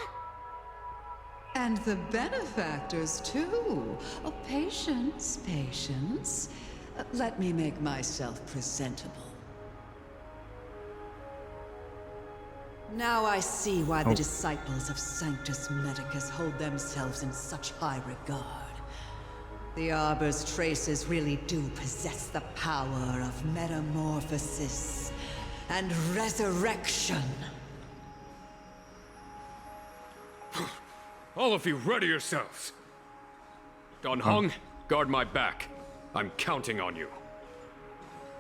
And the benefactors, too. Oh, patience, patience. Let me make myself presentable. Now I see why the disciples of Sanctus Medicus hold themselves in such high regard. The Arbor's traces really do possess the power of metamorphosis and resurrection. All of you, ready yourselves. Don Hong, guard my back. I'm counting on you.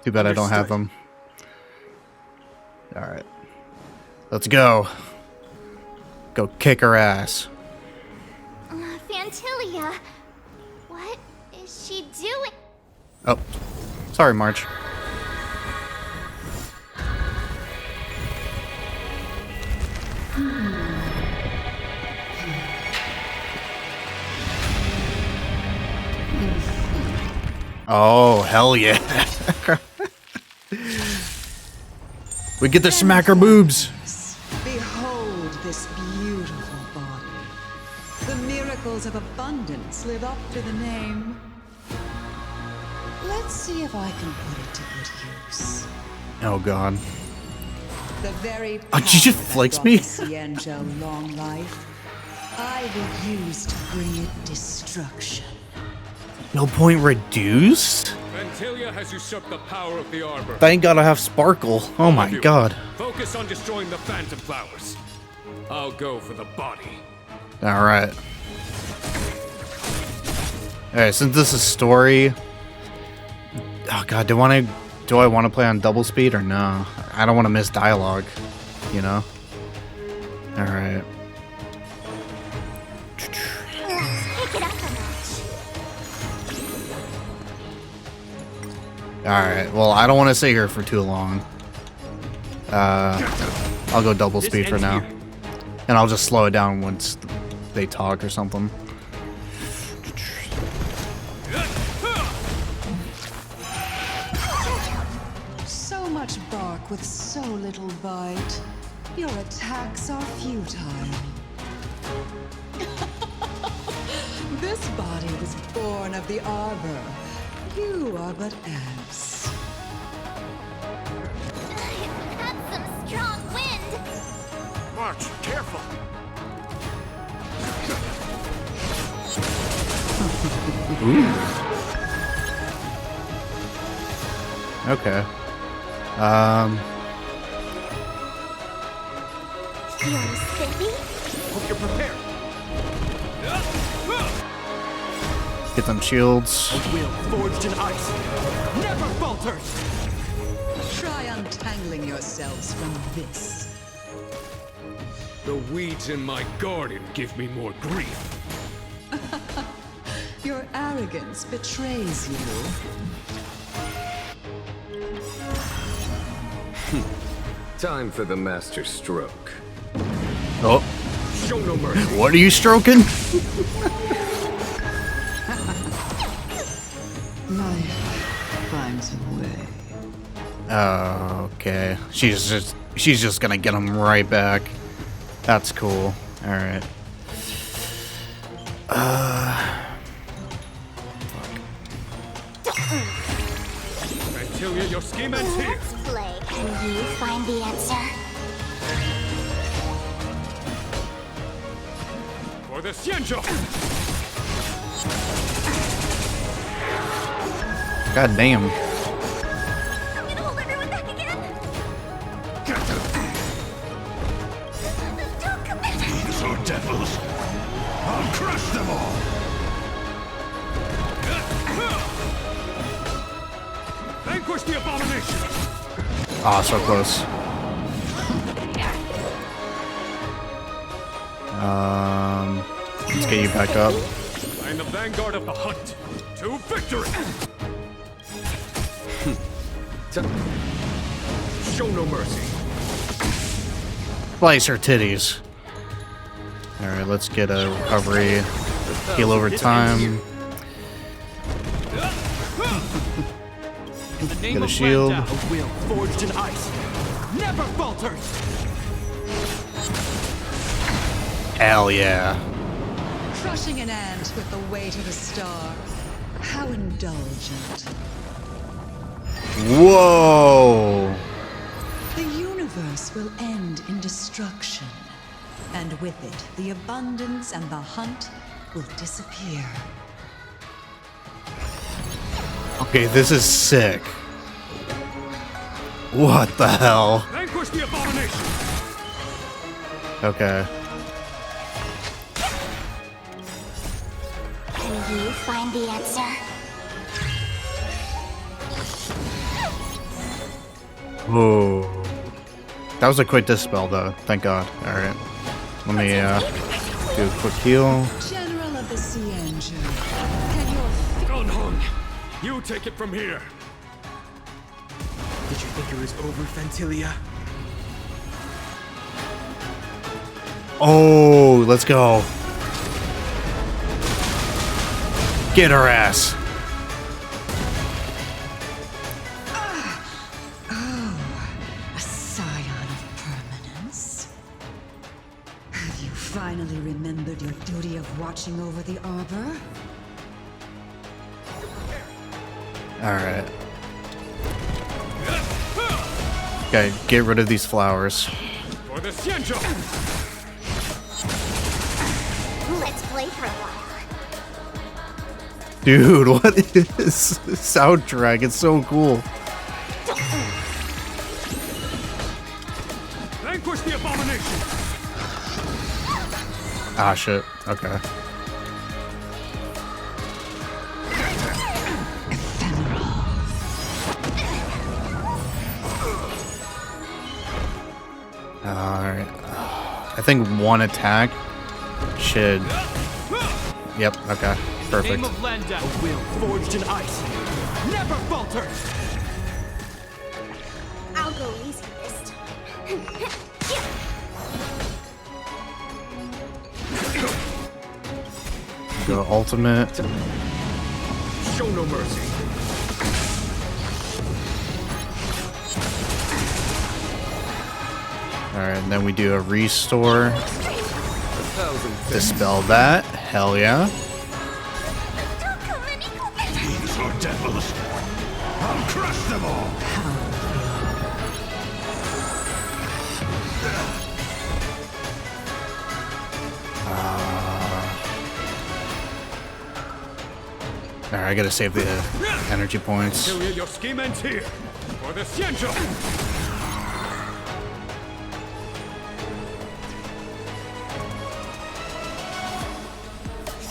Too bad I don't have them. Alright. Let's go. Go kick her ass. Ventilia, what is she doing? Oh, sorry, March. Oh, hell yeah. We get to smack her boobs. Behold this beautiful body. The miracles of abundance live up to the name. Let's see if I can put it to good use. Oh god. The very Oh, did you just flex me? Cienjo long life, I will use to bring it destruction. No point reduced? Ventilia has usurped the power of the Arbor. Thank god I have Sparkle. Oh my god. Focus on destroying the Phantom Flowers. I'll go for the body. Alright. Alright, since this is story... Oh god, do I want to play on double speed or no? I don't want to miss dialogue, you know? Alright. Alright, well, I don't want to sit here for too long. I'll go double speed for now. And I'll just slow it down once they talk or something. So much bark with so little bite. Your attacks are futile. This body was born of the Arbor. You are but ants. That's some strong wind. March, careful. Ooh. Okay. Feeling spiffy? Hope you're prepared. Get them shields. A will forged in ice never falters. Try untangling yourselves from this. The weeds in my garden give me more grief. Your arrogance betrays you. Time for the master stroke. Oh. Show no mercy. What are you stroking? Life finds a way. Oh, okay. She's just gonna get him right back. That's cool. All right. Ventilia, your scheme ends here. Let's play. Can you find the answer? For the Cienjo. God damn. I'm gonna hold everyone back again. Don't come back. These are devils. I'll crush them all. Vanquish the abomination. Ah, so close. Let's get you back up. I am the vanguard of the hunt. To victory. Show no mercy. Slice her titties. All right, let's get a recovery. Heal over time. Get a shield. A will forged in ice never falters. Hell yeah. Crushing an ant with the weight of a star. How indulgent. Whoa. The universe will end in destruction. And with it, the abundance and the hunt will disappear. Okay, this is sick. What the hell? Vanquish the abomination. Okay. Can you find the answer? Whoa. That was a quick dispel, though. Thank God. All right. Let me do a quick heal. General of the Cienjo, Gonhong, you take it from here. Did you think it was over, Ventilia? Oh, let's go. Get her ass. a scion of permanence. Have you finally remembered your duty of watching over the Arbor? Alright. Okay, get rid of these flowers. For the Xianzhou! Let's play for a while. Dude, what is this soundtrack? It's so cool. Vanquish the abomination! Ah, shit. Okay. Alright. I think one attack should... Yep, okay. Perfect. Name of Landau, a will forged in ice. Never falter! I'll go easy this time. Go ultimate. Show no mercy. Alright, and then we do a restore. Dispel that. Hell yeah. These are devils. I'll crush them all. Alright, I gotta save the energy points. Your scheme ends here. For the Xianzhou!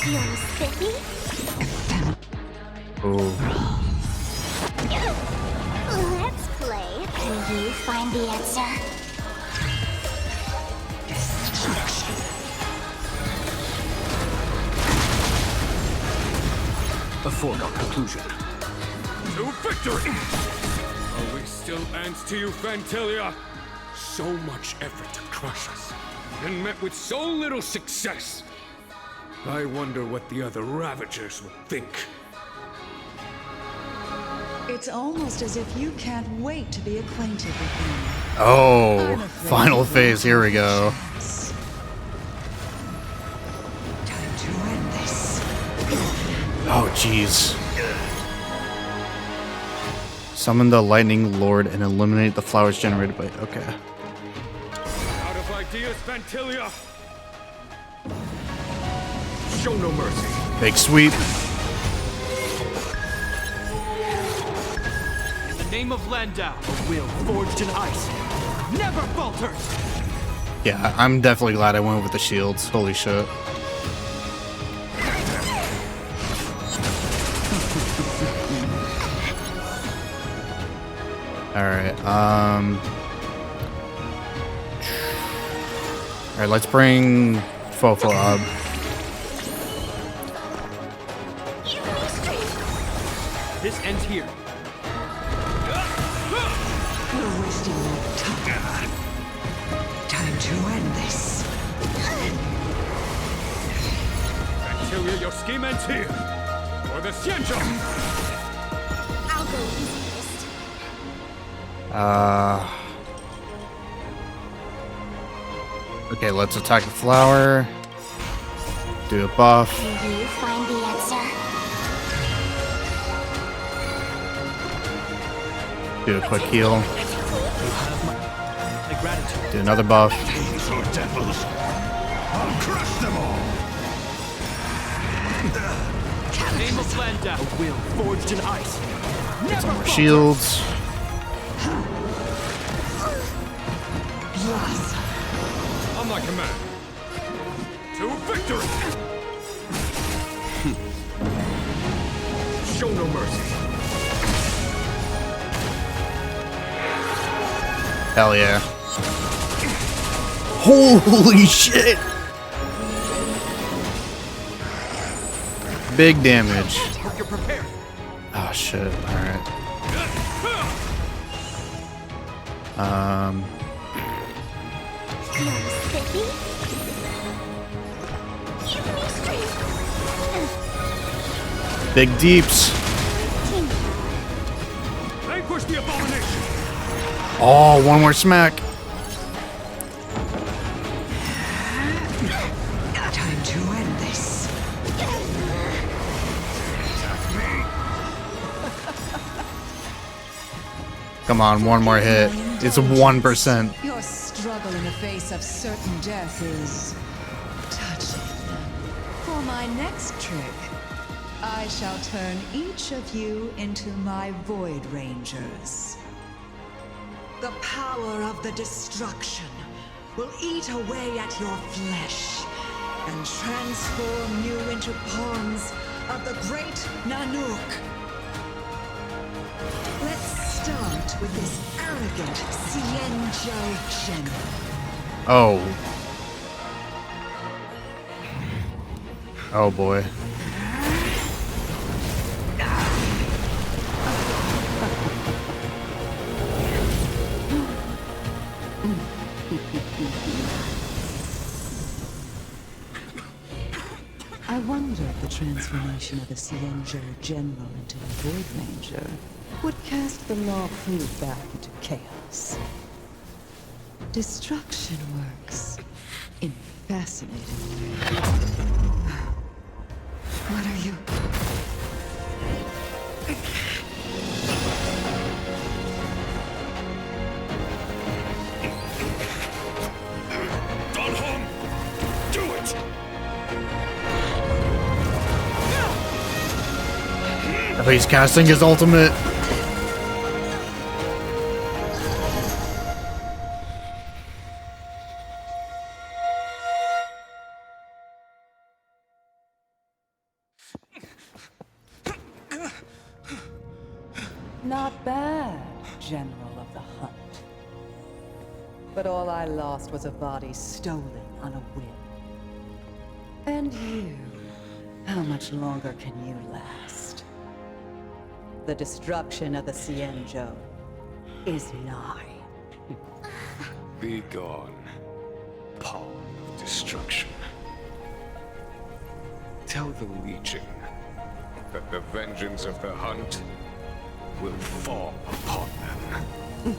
Feeling spiffy? Ooh. Let's play. Can you find the answer? Destruction. A foregone conclusion. To victory! Are we still ants to you, Phantelia? So much effort to crush us, and met with so little success. I wonder what the other Ravagers would think. It's almost as if you can't wait to be acquainted with me. Oh, final phase. Here we go. Time to end this. Oh, jeez. Summon the Lightning Lord and eliminate the flowers generated by... Okay. Out of ideas, Phantelia! Show no mercy. Big sweep. In the name of Landau, a will forged in ice. Never falters! Yeah, I'm definitely glad I went with the shields. Holy shit. Alright, Alright, let's bring Fofo up. This ends here. You're wasting my time. Time to end this. Phantelia, your scheme ends here. For the Xianzhou! I'll go easiest. Okay, let's attack the flower. Do a buff. Can you find the answer? Do a quick heal. My gratitude. Do another buff. These are devils. I'll crush them all. Name of Landau, a will forged in ice. Get some more shields. On my command. To victory! Show no mercy. Hell yeah. Holy shit! Big damage. Hope you're prepared. Oh shit, alright. Feeling spiffy? Big deeps. Vanquish the abomination! Oh, one more smack. Time to end this. Come on, one more hit. It's 1%. Your struggle in the face of certain death is touching. For my next trick, I shall turn each of you into my Void Rangers. The power of the destruction will eat away at your flesh and transform you into pawns of the great Nanook. Let's start with this arrogant Xianzhou general. Oh. Oh boy. I wonder if the transformation of the Xianzhou general into a Void Ranger would cast the Law Food back into chaos. Destruction works in fascinating ways. What are you? Do it! Oh, he's casting his ultimate. Not bad, General of the Hunt. But all I lost was a body stolen on a whim. And you, how much longer can you last? The destruction of the Xianzhou is nigh. Be gone, pawn of destruction. Tell the Legion that the vengeance of the Hunt will fall upon them.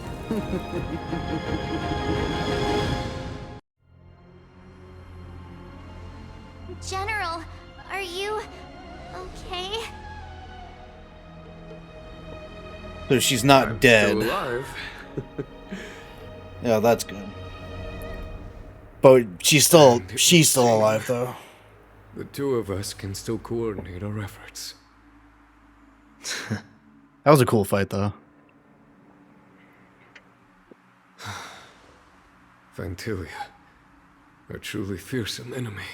General, are you okay? So she's not dead. Still alive. Yeah, that's good. But she's still alive though. The two of us can still coordinate our efforts. That was a cool fight though. Phantilia, a truly fearsome enemy.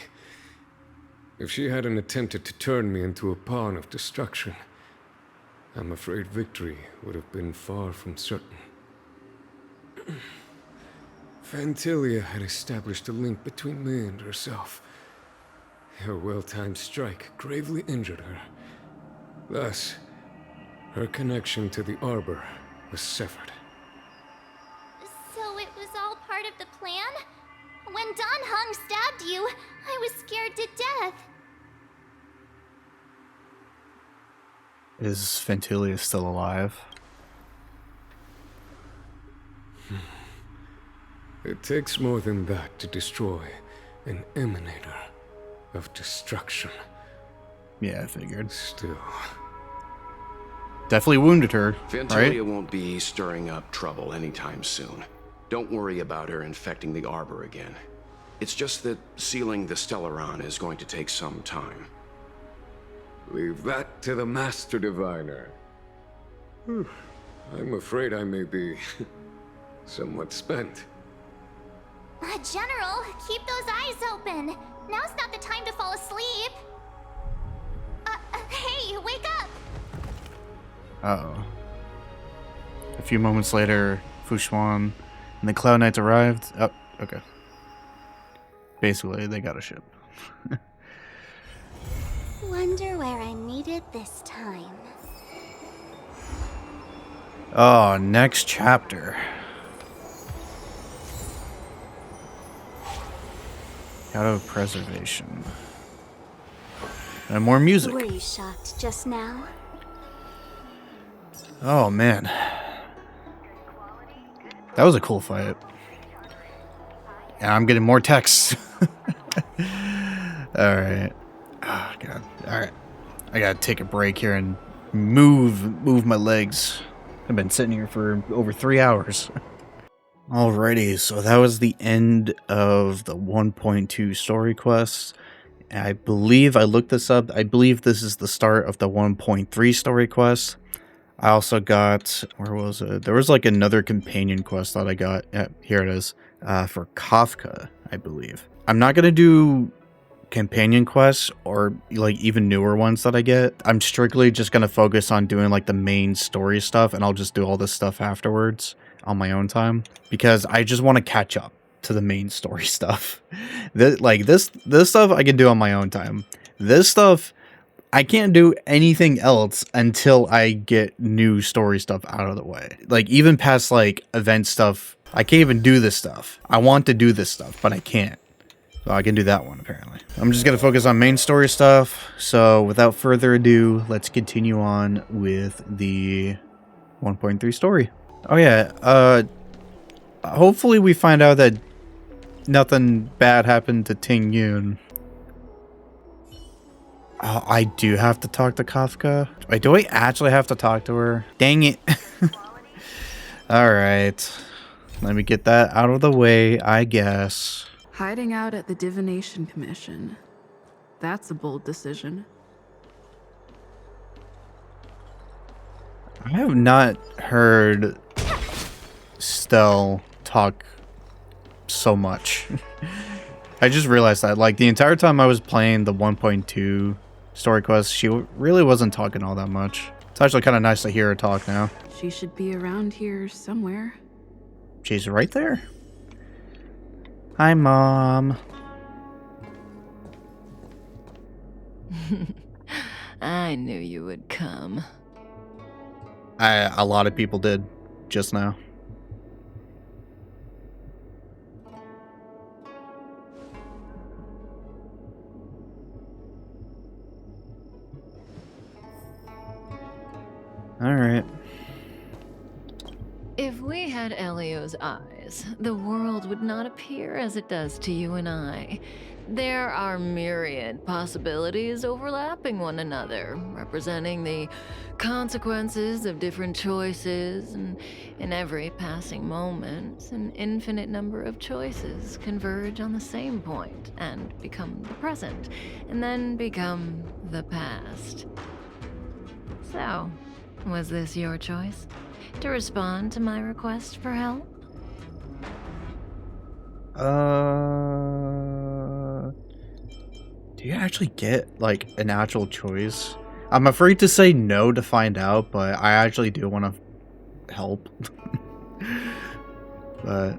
If she hadn't attempted to turn me into a pawn of destruction, I'm afraid victory would have been far from certain. Phantilia had established a link between me and herself. Her well-timed strike gravely injured her. Thus, her connection to the Arbor was severed. So it was all part of the plan? When Dan Heng stabbed you, I was scared to death. Is Phantilia still alive? It takes more than that to destroy an emanator of destruction. Yeah, I figured. Still. Definitely wounded her, Phantilia right? won't be stirring up trouble anytime soon. Don't worry about her infecting the Arbor again. It's just that sealing the Stellaron is going to take some time. Leave that to the Master Diviner. I'm afraid I may be somewhat spent. General, keep those eyes open. Now's not the time to fall asleep. Hey, wake up! Uh-oh. A few moments later, Fushuan and the Cloud Knights arrived. Oh, okay. Basically, they got a ship. Wonder where I'm needed this time. Oh, next chapter. Out of preservation. And more music. Were you shocked just now? Oh, man. That was a cool fight. And I'm getting more texts. Alright. Oh, God. Alright. I gotta take a break here and move my legs. I've been sitting here for over 3 hours. Alrighty, so that was the end of the 1.2 story quest. I believe I looked this up. I believe this is the start of the 1.3 story quest. I also got, where was it? There was like another companion quest that I got. Yeah, here it is. For Kafka, I believe. I'm not going to do companion quests or like even newer ones that I get. I'm strictly just going to focus on doing like the main story stuff, and I'll just do all this stuff afterwards on my own time because I just want to catch up to the main story stuff. This stuff I can do on my own time. This stuff I can't do anything else until I get new story stuff out of the way. Like even past like event stuff, I can't even do this stuff. I want to do this stuff, but I can't. So I can do that one apparently. I'm just gonna focus on main story stuff. So without further ado, let's continue on with the 1.3 story. Oh yeah, hopefully we find out that nothing bad happened to Ting Yun. Oh, I do have to talk to Kafka. Wait, do I actually have to talk to her? Dang it. Alright. Let me get that out of the way, I guess. Hiding out at the Divination Commission. That's a bold decision. I have not heard Stell talk so much. I just realized that, like, the entire time I was playing the 1.2 story quest, she really wasn't talking all that much. It's actually kind of nice to hear her talk now. She should be around here somewhere. She's right there. Hi, Mom. I knew you would come. A lot of people did just now. All right. If we had Elio's eyes, the world would not appear as it does to you and I. There are myriad possibilities overlapping one another, representing the consequences of different choices, and in every passing moment, an infinite number of choices converge on the same point and become the present, and then become the past. So, was this your choice? To respond to my request for help? Do you actually get, like, an actual choice? I'm afraid to say no to find out, but I actually do want to help. But,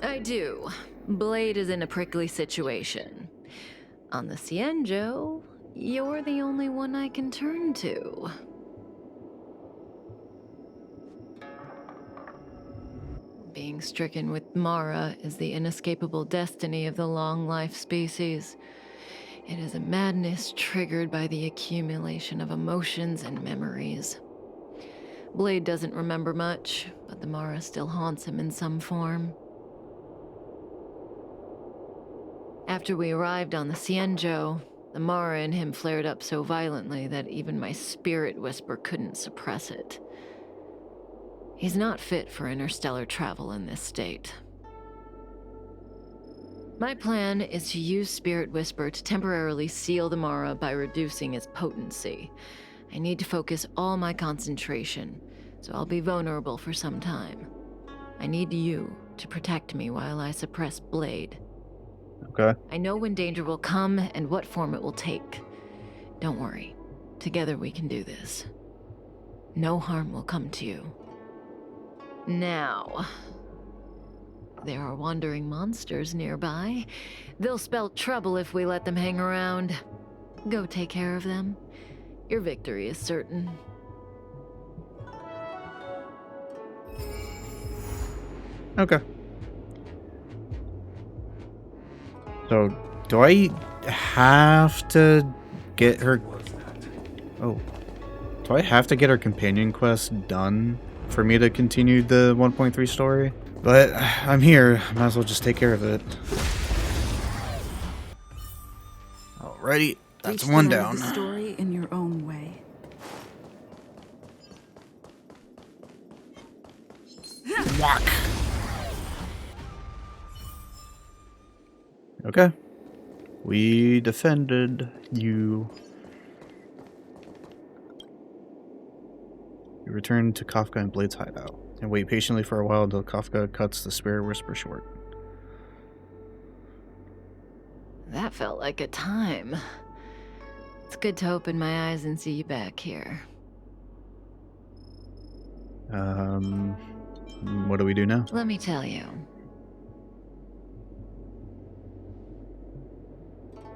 I do. Blade is in a prickly situation. On the Cienjo, you're the only one I can turn to. Being stricken with Mara is the inescapable destiny of the long-life species. It is a madness triggered by the accumulation of emotions and memories. Blade doesn't remember much, but the Mara still haunts him in some form. After we arrived on the Cienjo, the Mara in him flared up so violently that even my spirit whisper couldn't suppress it. He's not fit for interstellar travel in this state. My plan is to use Spirit Whisper to temporarily seal the Mara by reducing its potency. I need to focus all my concentration, so I'll be vulnerable for some time. I need you to protect me while I suppress Blade. okay. I know when danger will come and what form it will take. Don't worry. Together we can do this. No harm will come to you. Now, there are wandering monsters nearby. They'll spell trouble if we let them hang around. Go take care of them. Your victory is certain. Okay. So, do I have to get her... Oh. Do I have to get her companion quest done for me to continue the 1.3 story? But I'm here. Might as well just take care of it. Alrighty. That's Reach one the end of down. the story in your own way. Whack. Okay. We defended you. You return to Kafka and Blade's hideout and wait patiently for a while until Kafka cuts the Spirit Whisper short. That felt like a time. It's good to open my eyes and see you back here. What do we do now? Let me tell you.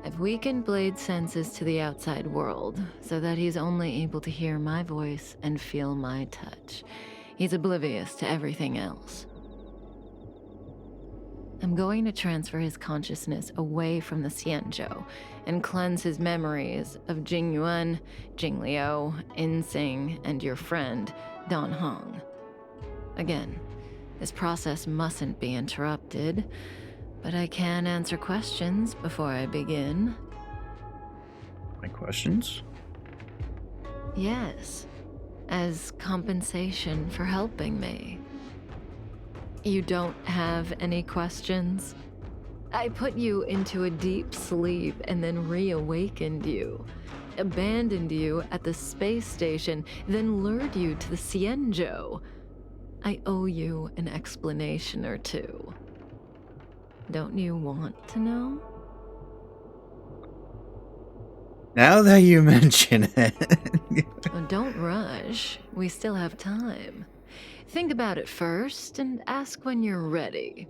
I've weakened Blade's senses to the outside world, so that he's only able to hear my voice and feel my touch. He's oblivious to everything else. I'm going to transfer his consciousness away from the Xianzhou and cleanse his memories of Jingyuan, Jingliu, Insing, and your friend, Dan Hong. Again, this process mustn't be interrupted, but I can answer questions before I begin. My questions? Yes, as compensation for helping me. You don't have any questions? I put you into a deep sleep and then reawakened you, abandoned you at the space station, then lured you to the Xianzhou. I owe you an explanation or two. Don't you want to know? Now that you mention it. Oh, don't rush. We still have time. Think about it first and ask when you're ready.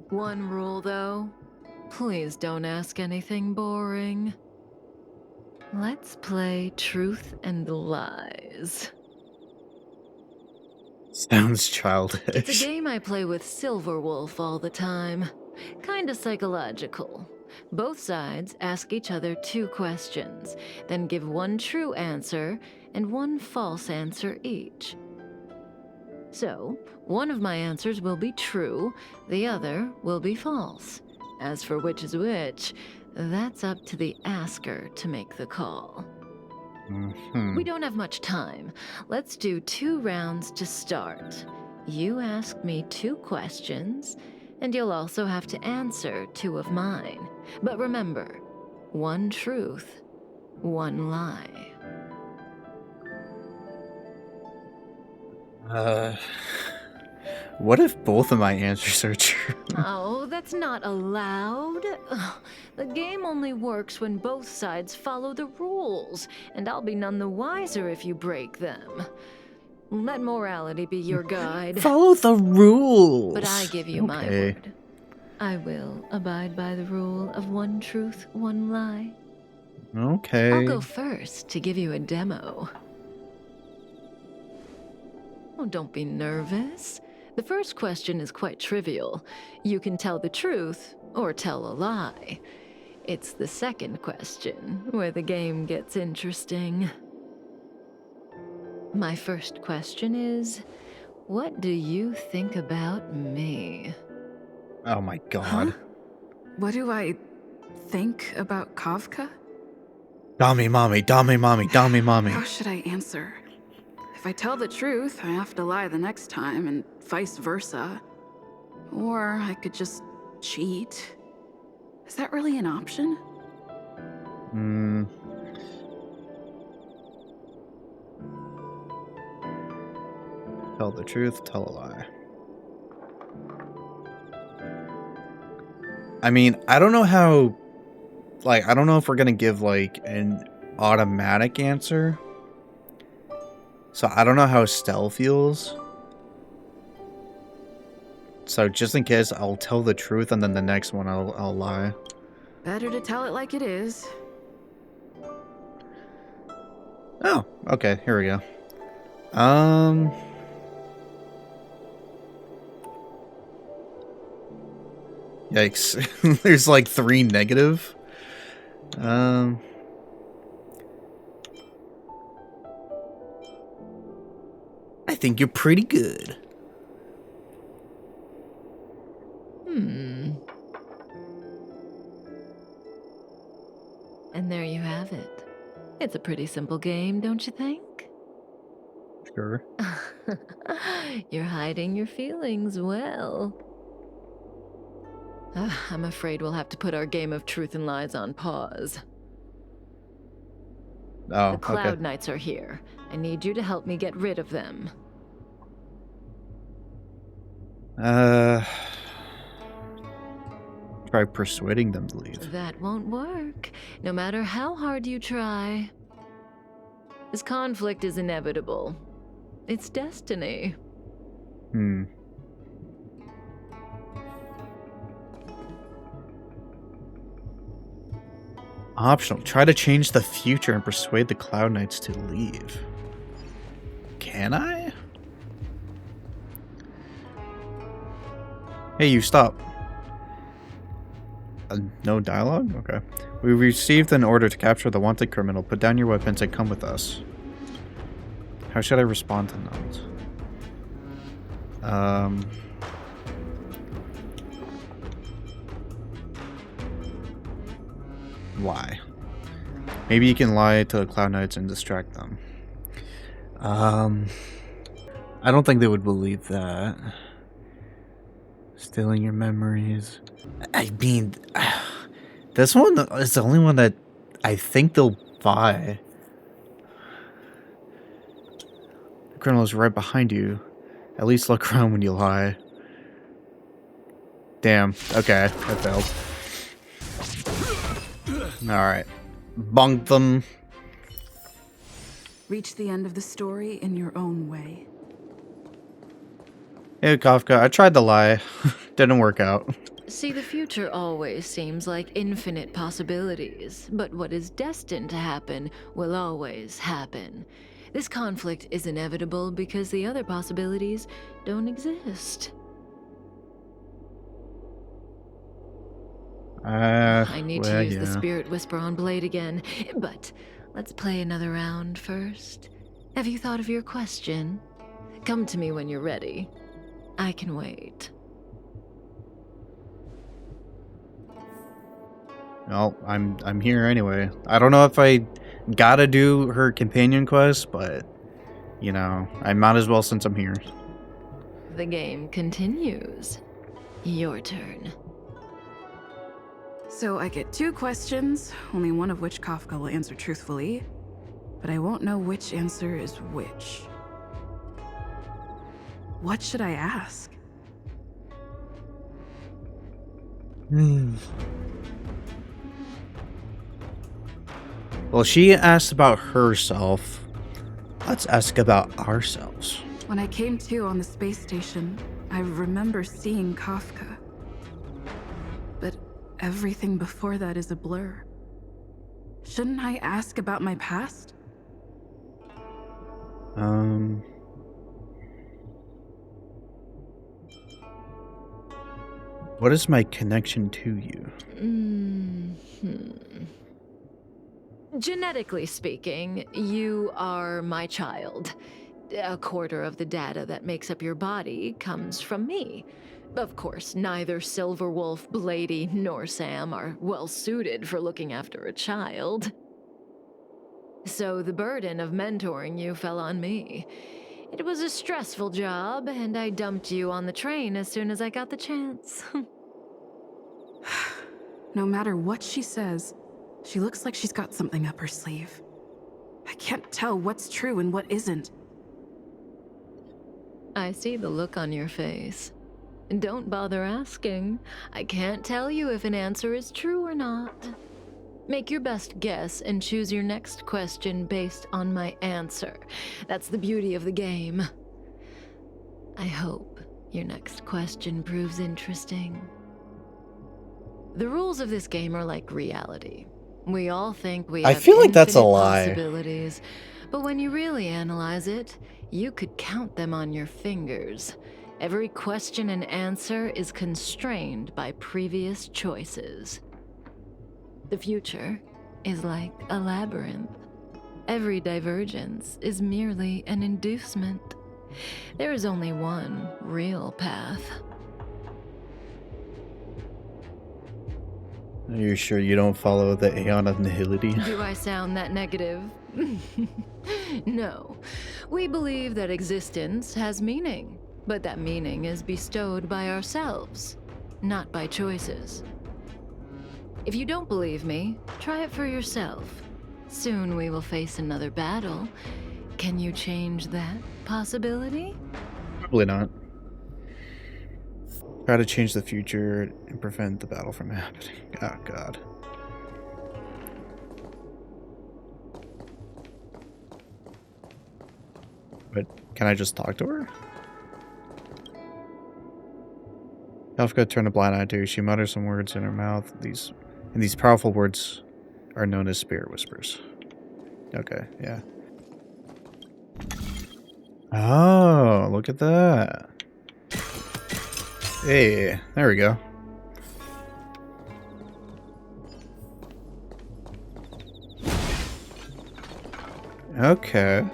One rule, though. Please don't ask anything boring. Let's play Truth and Lies. Sounds childish. It's a game I play with Silverwolf all the time. Kinda psychological. Both sides ask each other 2 questions, then give 1 true answer and 1 false answer each. So, one of my answers will be true, the other will be false. As for which is which, that's up to the asker to make the call. We don't have much time. Let's do 2 rounds to start. You ask me 2 questions, and you'll also have to answer 2 of mine. But remember, 1 truth, 1 lie. What if both of my answers are true? Oh, that's not allowed. Ugh, the game only works when both sides follow the rules, and I'll be none the wiser if you break them. Let morality be your guide. Follow the rules. But I give you my word. I will abide by the rule of 1 truth, 1 lie. Okay. I'll go first to give you a demo. Oh, don't be nervous. The first question is quite trivial. You can tell the truth or tell a lie. It's the second question where the game gets interesting. My first question is, what do you think about me? Oh my god. Huh? What do I think about Kafka? Dami mommy, dami mommy, dami mommy. How should I answer? If I tell the truth, I have to lie the next time, and vice versa. Or I could just cheat. Is that really an option? Tell the truth, tell a lie. I mean, I don't know how... Like, I don't know if we're gonna give, like, an automatic answer. So I don't know how Stell feels. So just in case, I'll tell the truth, and then the next one I'll lie. Better to tell it like it is. Oh, okay, here we go. Yikes. There's like 3 negative. I think you're pretty good. And there you have it. It's a pretty simple game, don't you think? Sure. You're hiding your feelings well. I'm afraid we'll have to put our game of truth and lies on pause. Oh, The Cloud okay. Knights are here. I need you to help me get rid of them. Try persuading them to leave. That won't work, no matter how hard you try. This conflict is inevitable. It's destiny. Optional. Try to change the future and persuade the Cloud Knights to leave. Can I? Hey, you stop. No dialogue? Okay. We received an order to capture the wanted criminal. Put down your weapons and come with us. How should I respond to that? Lie. Maybe you can lie to the Cloud Knights and distract them. I don't think they would believe that. Stealing your memories. I mean, this one is the only one that I think they'll buy. The criminal is right behind you. At least look around when you lie. Damn. Okay, I failed. Alright. Bunked them. Reach the end of the story in your own way. Hey, Kafka, I tried to lie. Didn't work out. See, the future always seems like infinite possibilities, but what is destined to happen will always happen. This conflict is inevitable because the other possibilities don't exist. I need to use the Spirit Whisper on Blade again, but let's play another round first. Have you thought of your question? Come to me when you're ready. I can wait. Well, I'm here anyway. I don't know if I gotta do her companion quest, but you know, I might as well since I'm here. The game continues. Your turn. So I get 2 questions, only one of which Kafka will answer truthfully, but I won't know which answer is which. What should I ask? Well, she asked about herself. Let's ask about ourselves. When I came to on the space station, I remember seeing Kafka. But everything before that is a blur. Shouldn't I ask about my past? What is my connection to you? Genetically speaking, you are my child. A quarter of the data that makes up your body comes from me. Of course, neither Silverwolf, Blady, nor Sam are well suited for looking after a child. So the burden of mentoring you fell on me. It was a stressful job, and I dumped you on the train as soon as I got the chance. No matter what she says, she looks like she's got something up her sleeve. I can't tell what's true and what isn't. I see the look on your face. Don't bother asking. I can't tell you if an answer is true or not. Make your best guess and choose your next question based on my answer. That's the beauty of the game. I hope your next question proves interesting. The rules of this game are like reality. We all think we have feel like that's a infinite lie. possibilities, but when you really analyze it, you could count them on your fingers. Every question and answer is constrained by previous choices. The future is like a labyrinth. Every divergence is merely an inducement. There is only one real path. Are you sure you don't follow the Aeon of Nihility? Do I sound that negative? No. We believe that existence has meaning. But that meaning is bestowed by ourselves, not by choices. If you don't believe me, try it for yourself. Soon we will face another battle. Can you change that possibility? Probably not. Try to change the future and prevent the battle from happening. Oh, God. But can I just talk to her? Kafka turned a blind eye to her. She mutters some words in her mouth. These powerful words are known as spirit whispers. Okay, yeah. Oh, look at that. Hey, there we go. Okay.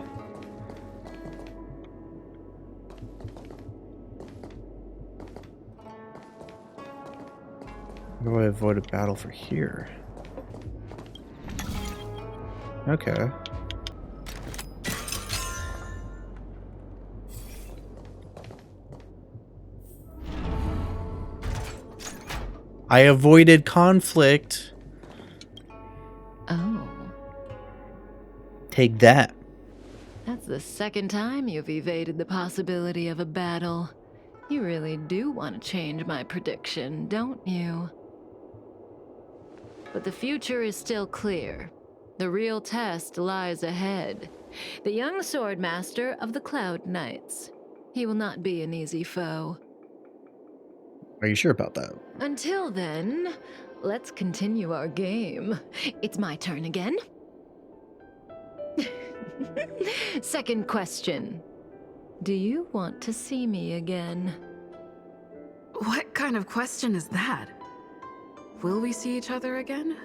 How do I avoid a battle for here? Okay. I avoided conflict. Oh. Take that. That's the second time you've evaded the possibility of a battle. You really do want to change my prediction, don't you? But the future is still clear. The real test lies ahead. The young swordmaster of the Cloud Knights. He will not be an easy foe. Are you sure about that? Until then, let's continue our game. It's my turn again. Second question. Do you want to see me again? What kind of question is that? Will we see each other again?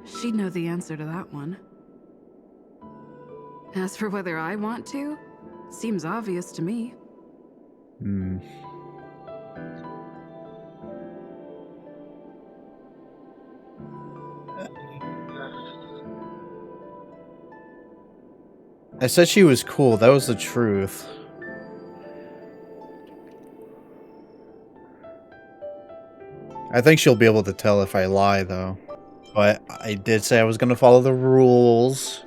She'd know the answer to that one. As for whether I want to, seems obvious to me. I said she was cool. That was the truth. I think she'll be able to tell if I lie, though. But I did say I was going to follow the rules.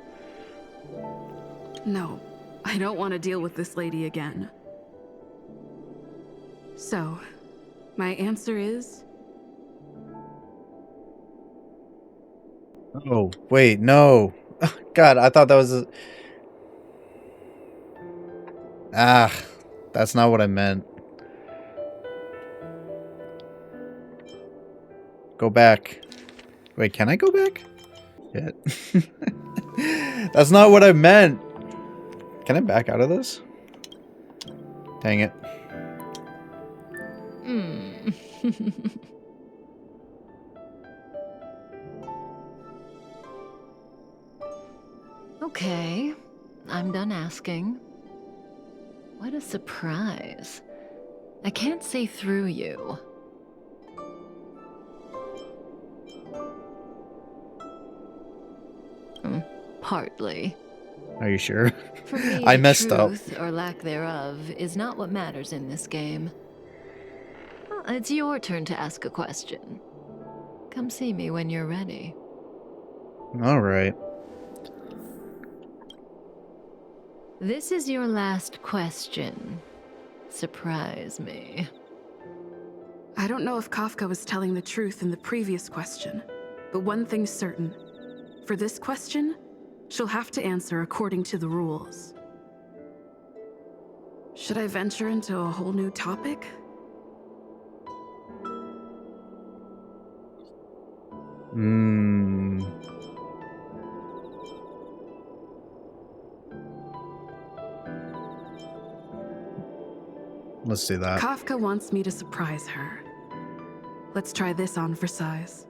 No, I don't want to deal with this lady again. So, my answer is... Oh, wait, no. God, I thought that was... that's not what I meant. Go back. Wait, can I go back? Shit. That's not what I meant. Can I back out of this? Dang it. Okay, I'm done asking. What a surprise. I can't see through you. Partly. Are you sure? For me, I messed up. Truth or lack thereof is not what matters in this game. Well, it's your turn to ask a question. Come see me when you're ready. All right. This is your last question. Surprise me. I don't know if Kafka was telling the truth in the previous question, but one thing's certain. For this question, she'll have to answer according to the rules. Should I venture into a whole new topic? Let's do that. Kafka wants me to surprise her. Let's try this on for size.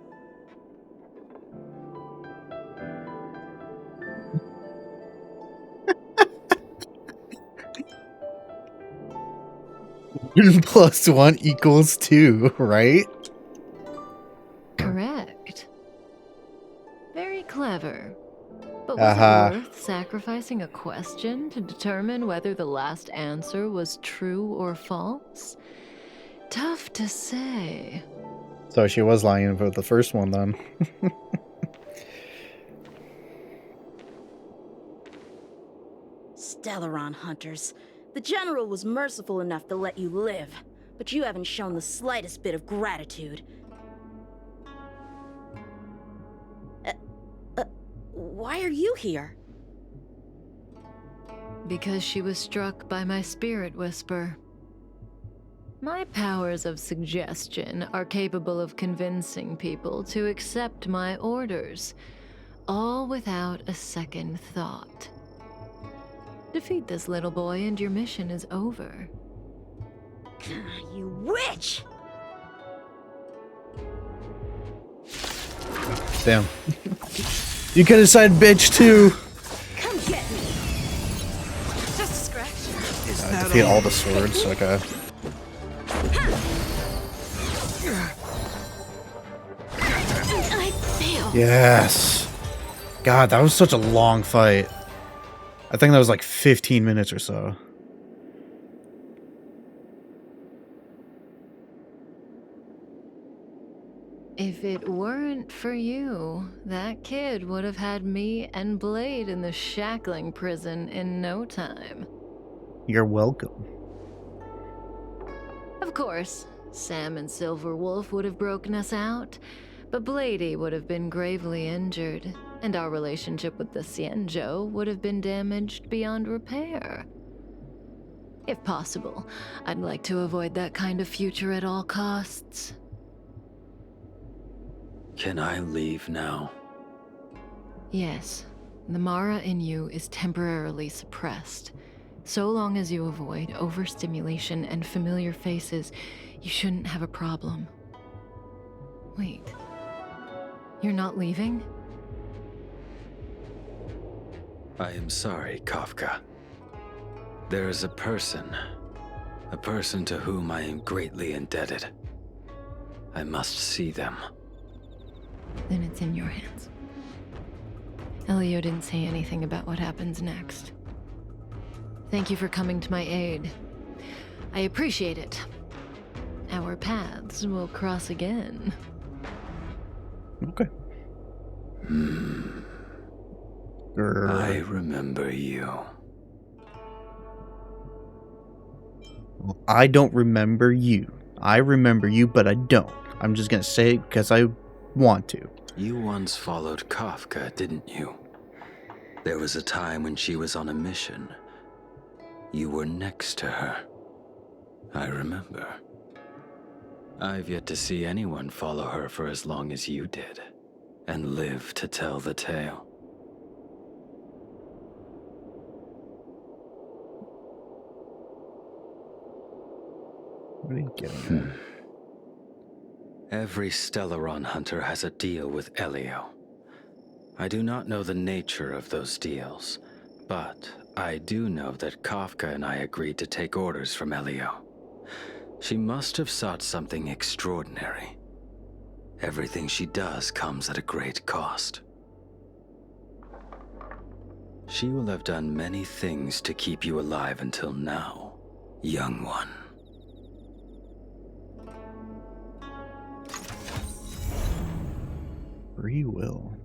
Plus 1 equals 2, right? Correct. Very clever. But was it worth sacrificing a question to determine whether the last answer was true or false? Tough to say. So she was lying about the first one then. Stellaron hunters. The General was merciful enough to let you live, but you haven't shown the slightest bit of gratitude. Why are you here? Because she was struck by my spirit whisper. My powers of suggestion are capable of convincing people to accept my orders, all without a second thought. Defeat this little boy and your mission is over. You witch! Damn. You could have said bitch too. Come get me. Just a scratch. Defeat all the swords, okay. I fail. Yes. God, that was such a long fight. I think that was like 15 minutes or so. If it weren't for you, that kid would have had me and Blade in the shackling prison in no time. You're welcome. Of course, Sam and Silverwolf would have broken us out, but Blady would have been gravely injured, and our relationship with the Xianzhou would have been damaged beyond repair. If possible, I'd like to avoid that kind of future at all costs. Can I leave now? Yes, the Mara in you is temporarily suppressed. So long as you avoid overstimulation and familiar faces, you shouldn't have a problem. Wait. You're not leaving? I am sorry, Kafka. There is a person to whom I am greatly indebted. I must see them. Then it's in your hands. Elio didn't say anything about what happens next. Thank you for coming to my aid. I appreciate it. Our paths will cross again. Okay. I remember you. Well, I don't remember you. I remember you, but I don't. I'm just gonna say it because I want to. You once followed Kafka, didn't you? There was a time when she was on a mission. You were next to her. I remember. I've yet to see anyone follow her for as long as you did, and live to tell the tale. What are you getting at? Every Stellaron hunter has a deal with Elio. I do not know the nature of those deals, but I do know that Kafka and I agreed to take orders from Elio. She must have sought something extraordinary. Everything she does comes at a great cost. She will have done many things to keep you alive until now, young one. Free will.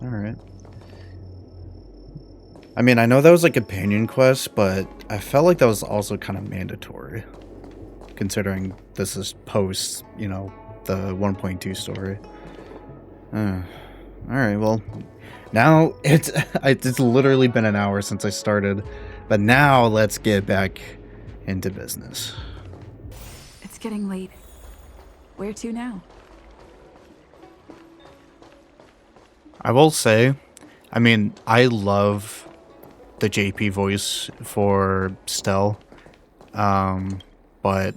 Alright. I mean, I know that was a companion quest, but I felt like that was also kind of mandatory. Considering this is post, you know, the 1.2 story. Alright, well, now it's literally been an hour since I started. But now let's get back into business. It's getting late. Where to now? I will say, I mean, I love the JP voice for Stell, but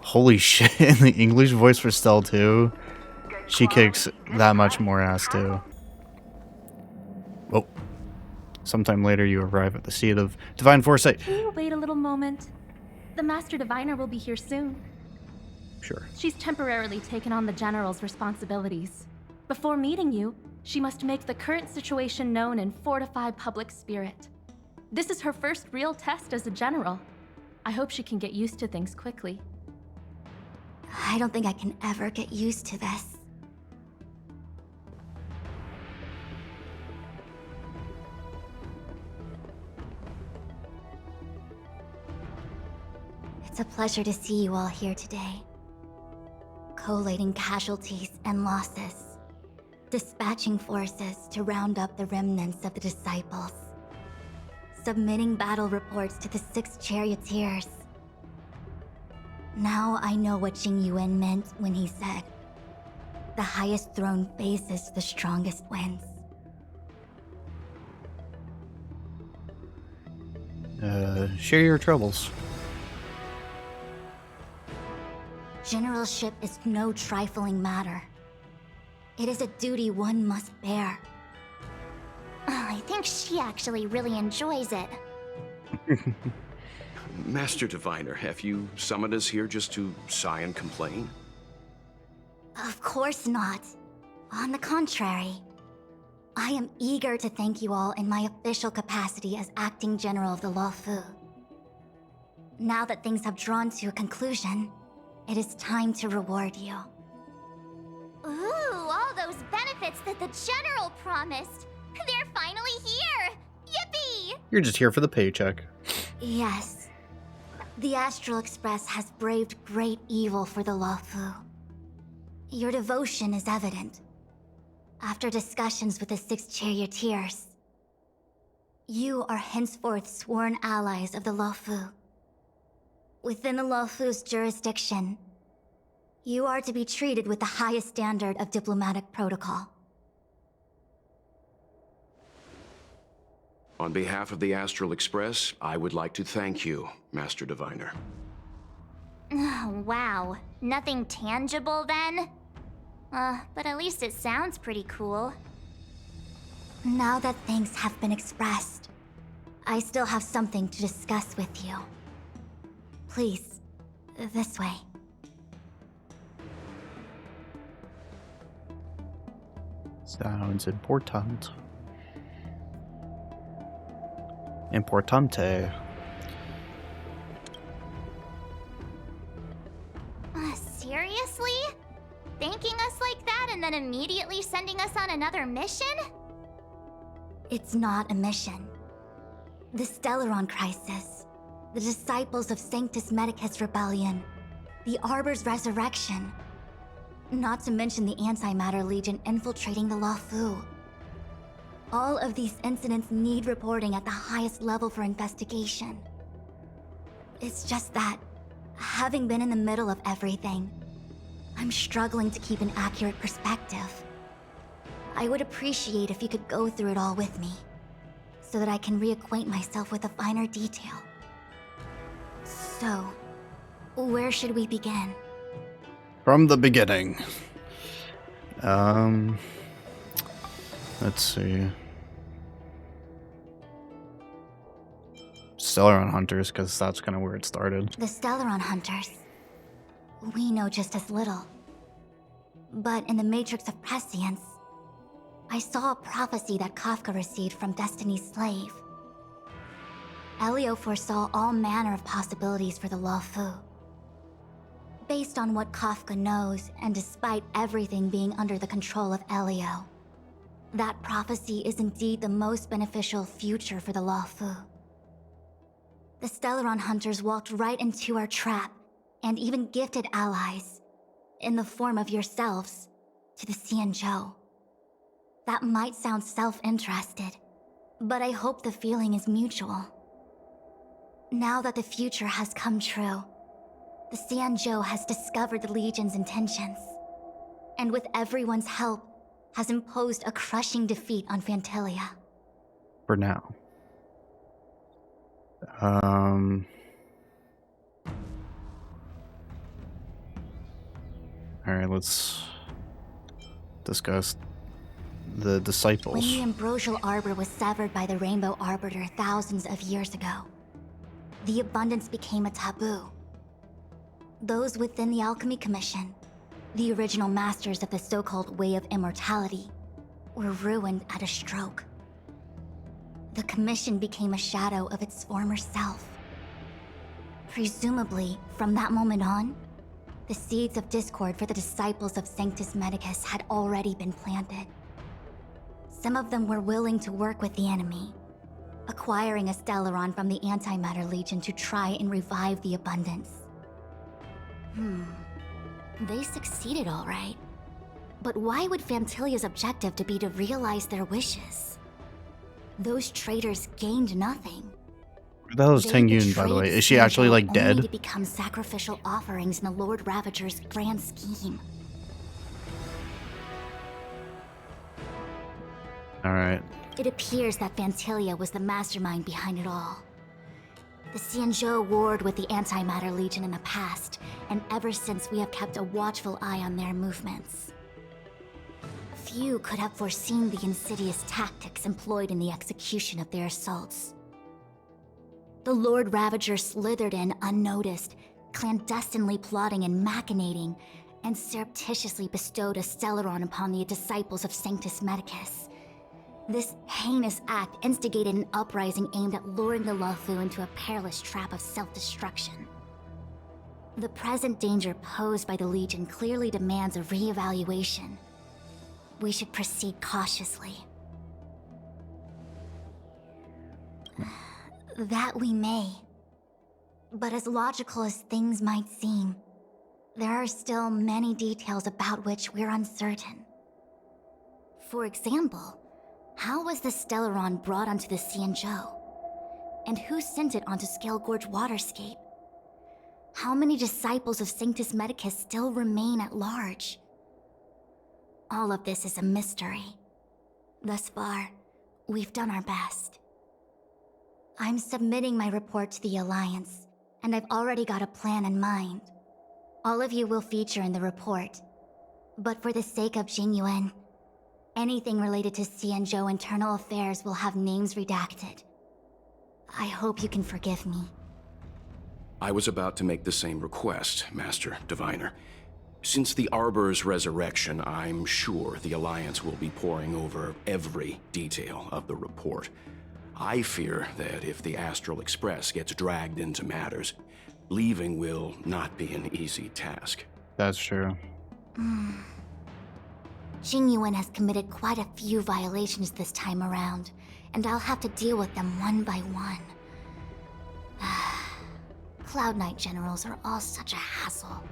holy shit, in the English voice for Stell too, she kicks that much more ass too. Oh, sometime later you arrive at the seat of Divine Foresight. Can you wait a little moment? The Master Diviner will be here soon. Sure. She's temporarily taken on the General's responsibilities. Before meeting you, she must make the current situation known and fortify public spirit. This is her first real test as a General. I hope she can get used to things quickly. I don't think I can ever get used to this. It's a pleasure to see you all here today. Collating casualties and losses. Dispatching forces to round up the remnants of the disciples. Submitting battle reports to the 6 charioteers. Now I know what Jing Yuan meant when he said, "The highest throne faces the strongest wins." Share your troubles. Generalship is no trifling matter. It is a duty one must bear. I think she actually really enjoys it. Master Diviner, have you summoned us here just to sigh and complain? Of course not. On the contrary. I am eager to thank you all in my official capacity as Acting General of the Lullaby. Now that things have drawn to a conclusion, it is time to reward you. Ooh, all those benefits that the General promised. They're finally here! Yippee! You're just here for the paycheck. Yes. The Astral Express has braved great evil for the Lullaby. Your devotion is evident. After discussions with the 6 charioteers, you are henceforth sworn allies of the Lullaby. Within the Lullaby's jurisdiction, you are to be treated with the highest standard of diplomatic protocol. On behalf of the Astral Express, I would like to thank you, Master Diviner. Oh, wow. Nothing tangible then? But at least it sounds pretty cool. Now that things have been expressed, I still have something to discuss with you. Please, this way. Sounds important. Importante. Seriously? Thanking us like that and then immediately sending us on another mission? It's not a mission. The Stellaron Crisis, the Disciples of Sanctus Medicus Rebellion, the Arbor's resurrection, not to mention the Antimatter Legion infiltrating the Lullaby. All of these incidents need reporting at the highest level for investigation. It's just that, having been in the middle of everything, I'm struggling to keep an accurate perspective. I would appreciate if you could go through it all with me, so that I can reacquaint myself with a finer detail. So, where should we begin? From the beginning. Let's see. Stellaron Hunters, because that's kind of where it started. The Stellaron Hunters. We know just as little. But in the Matrix of Prescience, I saw a prophecy that Kafka received from Destiny's slave. Elio foresaw all manner of possibilities for the Lullaby. Based on what Kafka knows, and despite everything being under the control of Elio, that prophecy is indeed the most beneficial future for the Lullaby. The Stellaron Hunters walked right into our trap, and even gifted allies, in the form of yourselves, to the Xianzhou. That might sound self-interested, but I hope the feeling is mutual. Now that the future has come true, the Xianzhou has discovered the Legion's intentions, and with everyone's help, has imposed a crushing defeat on Phantalia. For now. Alright, let's discuss the disciples. When the ambrosial arbor was severed by the Rainbow Arbiter thousands of years ago, the abundance became a taboo. Those within the Alchemy Commission, the original masters of the so-called Way of Immortality, were ruined at a stroke. The Commission became a shadow of its former self. Presumably, from that moment on, the seeds of discord for the disciples of Sanctus Medicus had already been planted. Some of them were willing to work with the enemy, acquiring a Stellaron from the Antimatter Legion to try and revive the Abundance. They succeeded all right. But why would Fantilia's objective to be to realize their wishes? Those traitors gained nothing. Who the hell is Ting Yun, by the way? Is she actually, like, Only dead? to become sacrificial offerings in the Lord Ravager's grand scheme. Alright. It appears that Fantilia was the mastermind behind it all. The Xianzhou warred with the Antimatter Legion in the past, and ever since we have kept a watchful eye on their movements. Few could have foreseen the insidious tactics employed in the execution of their assaults. The Lord Ravager slithered in unnoticed, clandestinely plotting and machinating, and surreptitiously bestowed a Stellaron upon the disciples of Sanctus Medicus. This heinous act instigated an uprising aimed at luring the Luofu into a perilous trap of self-destruction. The present danger posed by the Legion clearly demands a re-evaluation. We should proceed cautiously. That we may. But as logical as things might seem, there are still many details about which we're uncertain. For example, how was the Stellaron brought onto the Xianzhou? And who sent it onto Scale Gorge Waterscape? How many disciples of Sanctus Medicus still remain at large? All of this is a mystery. Thus far, we've done our best. I'm submitting my report to the Alliance, and I've already got a plan in mind. All of you will feature in the report. But for the sake of Jingyuan, anything related to Xianzhou internal affairs will have names redacted. I hope you can forgive me. I was about to make the same request, Master Diviner. Since the Arbor's resurrection, I'm sure the Alliance will be poring over every detail of the report. I fear that if the Astral Express gets dragged into matters, leaving will not be an easy task. That's true. Jingyuan has committed quite a few violations this time around, and I'll have to deal with them one by one. Cloud Knight generals are all such a hassle.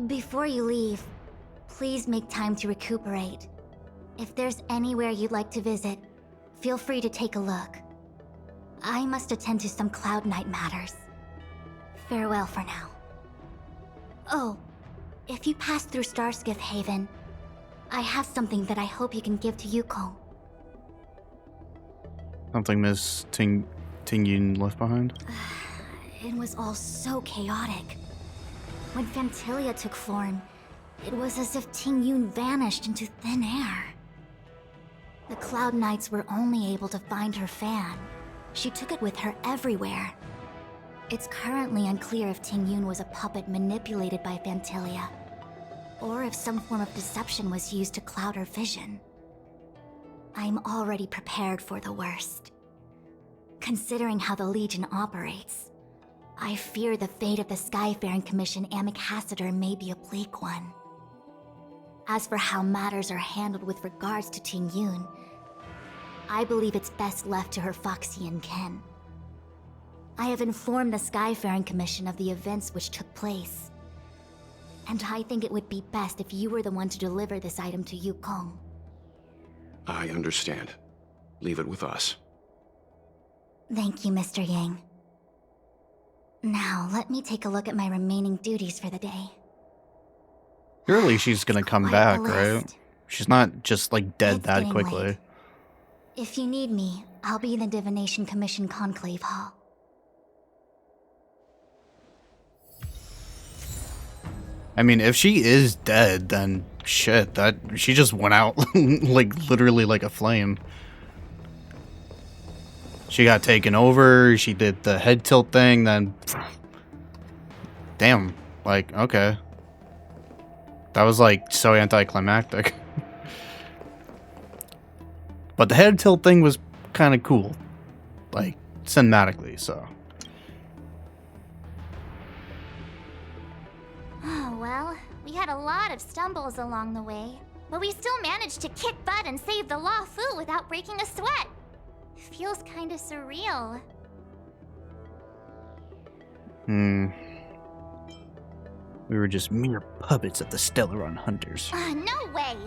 Before you leave, please make time to recuperate. If there's anywhere you'd like to visit, feel free to take a look. I must attend to some Cloud Knight matters. Farewell for now. Oh, if you pass through Starskiff Haven, I have something that I hope you can give to Yukong. Something Miss Ting Yun left behind? It was all so chaotic. When Fantilia took form, it was as if Ting Yun vanished into thin air. The Cloud Knights were only able to find her fan. She took it with her everywhere. It's currently unclear if Ting Yun was a puppet manipulated by Fantilia, or if some form of deception was used to cloud her vision. I'm already prepared for the worst. Considering how the Legion operates, I fear the fate of the Skyfaring Commission Ambassador may be a bleak one. As for how matters are handled with regards to Ting Yun, I believe it's best left to her Foxian kin. I have informed the Skyfaring Commission of the events which took place, and I think it would be best if you were the one to deliver this item to Yukong. I understand. Leave it with us. Thank you, Mr. Yang. Now, let me take a look at my remaining duties for the day. Surely she's gonna come back, right? She's not just, like, dead that getting quickly. late. If you need me, I'll be in the Divination Commission Conclave Hall. I mean, if she is dead, then shit, that she just went out like literally like a flame. She got taken over, she did the head tilt thing, then Damn. Like, okay. That was like so anticlimactic. But the head tilt thing was kind of cool. Like, cinematically, so. Oh, well, we had a lot of stumbles along the way, but we still managed to kick butt and save the Law Fu without breaking a sweat. Feels kinda surreal. We were just mere puppets of the Stellaron Hunters. No way!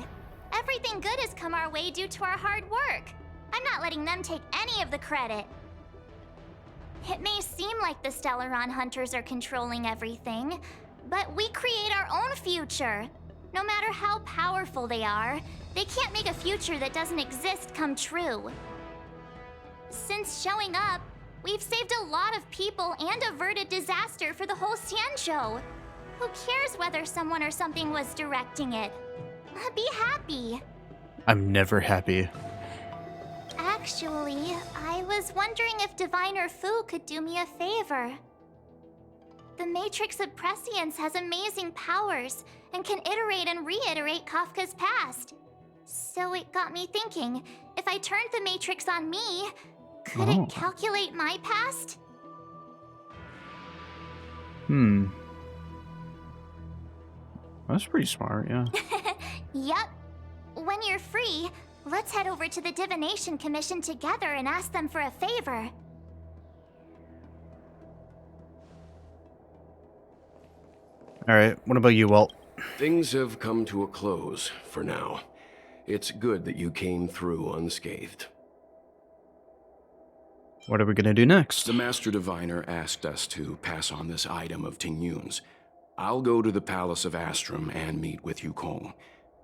Everything good has come our way due to our hard work. I'm not letting them take any of the credit. It may seem like the Stellaron Hunters are controlling everything, but we create our own future. No matter how powerful they are, they can't make a future that doesn't exist come true. Since showing up, we've saved a lot of people and averted disaster for the whole Xianzhou. Who cares whether someone or something was directing it? Be happy. I'm never happy. Actually, I was wondering if Diviner Fu could do me a favor. The Matrix of Prescience has amazing powers and can iterate and reiterate Kafka's past. So it got me thinking, if I turned the Matrix on me, could it calculate my past? That's pretty smart, yeah. Yep. When you're free, let's head over to the Divination Commission together and ask them for a favor. Alright, what about you, Walt? Things have come to a close for now. It's good that you came through unscathed. What are we gonna do next? The Master Diviner asked us to pass on this item of Ting Yun's. I'll go to the Palace of Astrum and meet with Yukong.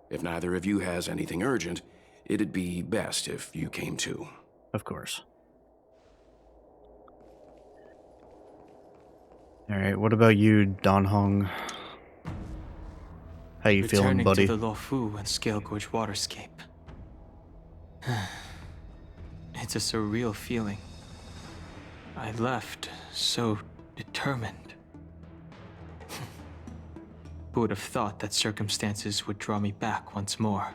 If neither of you has anything urgent, it'd be best if you came too. Of course. Alright, what about you, Don Hong? How you feeling, buddy? Returning to the Luofu and Scale Gorge waterscape. It's a surreal feeling. I left so determined. Who would have thought that circumstances would draw me back once more?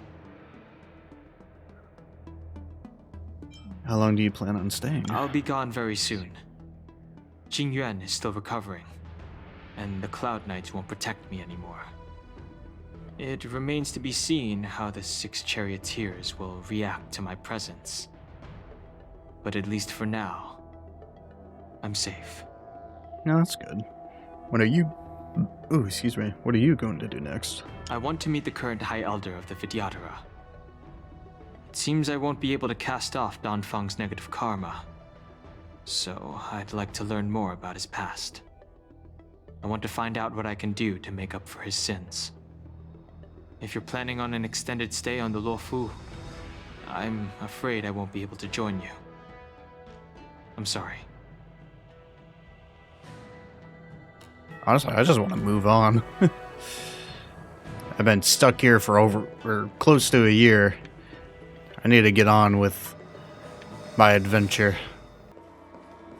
How long do you plan on staying? I'll be gone very soon. Jingyuan is still recovering, and the Cloud Knights won't protect me anymore. It remains to be seen how the 6 charioteers will react to my presence. But at least for now, I'm safe. No, that's good. What are you... Ooh, excuse me. What are you going to do next? I want to meet the current High Elder of the Vidyadhara. It seems I won't be able to cast off Danfang's negative karma. So, I'd like to learn more about his past. I want to find out what I can do to make up for his sins. If you're planning on an extended stay on the Luofu, I'm afraid I won't be able to join you. I'm sorry. Honestly, I just want to move on. I've been stuck here for close to a year. I need to get on with my adventure.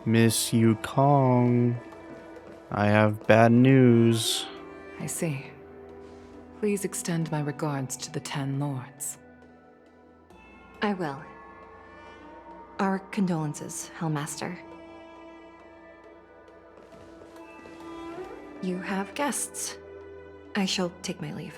Miss Yukong, I have bad news. I see. Please extend my regards to the 10 lords. I will. Our condolences, Hellmaster. You have guests. I shall take my leave.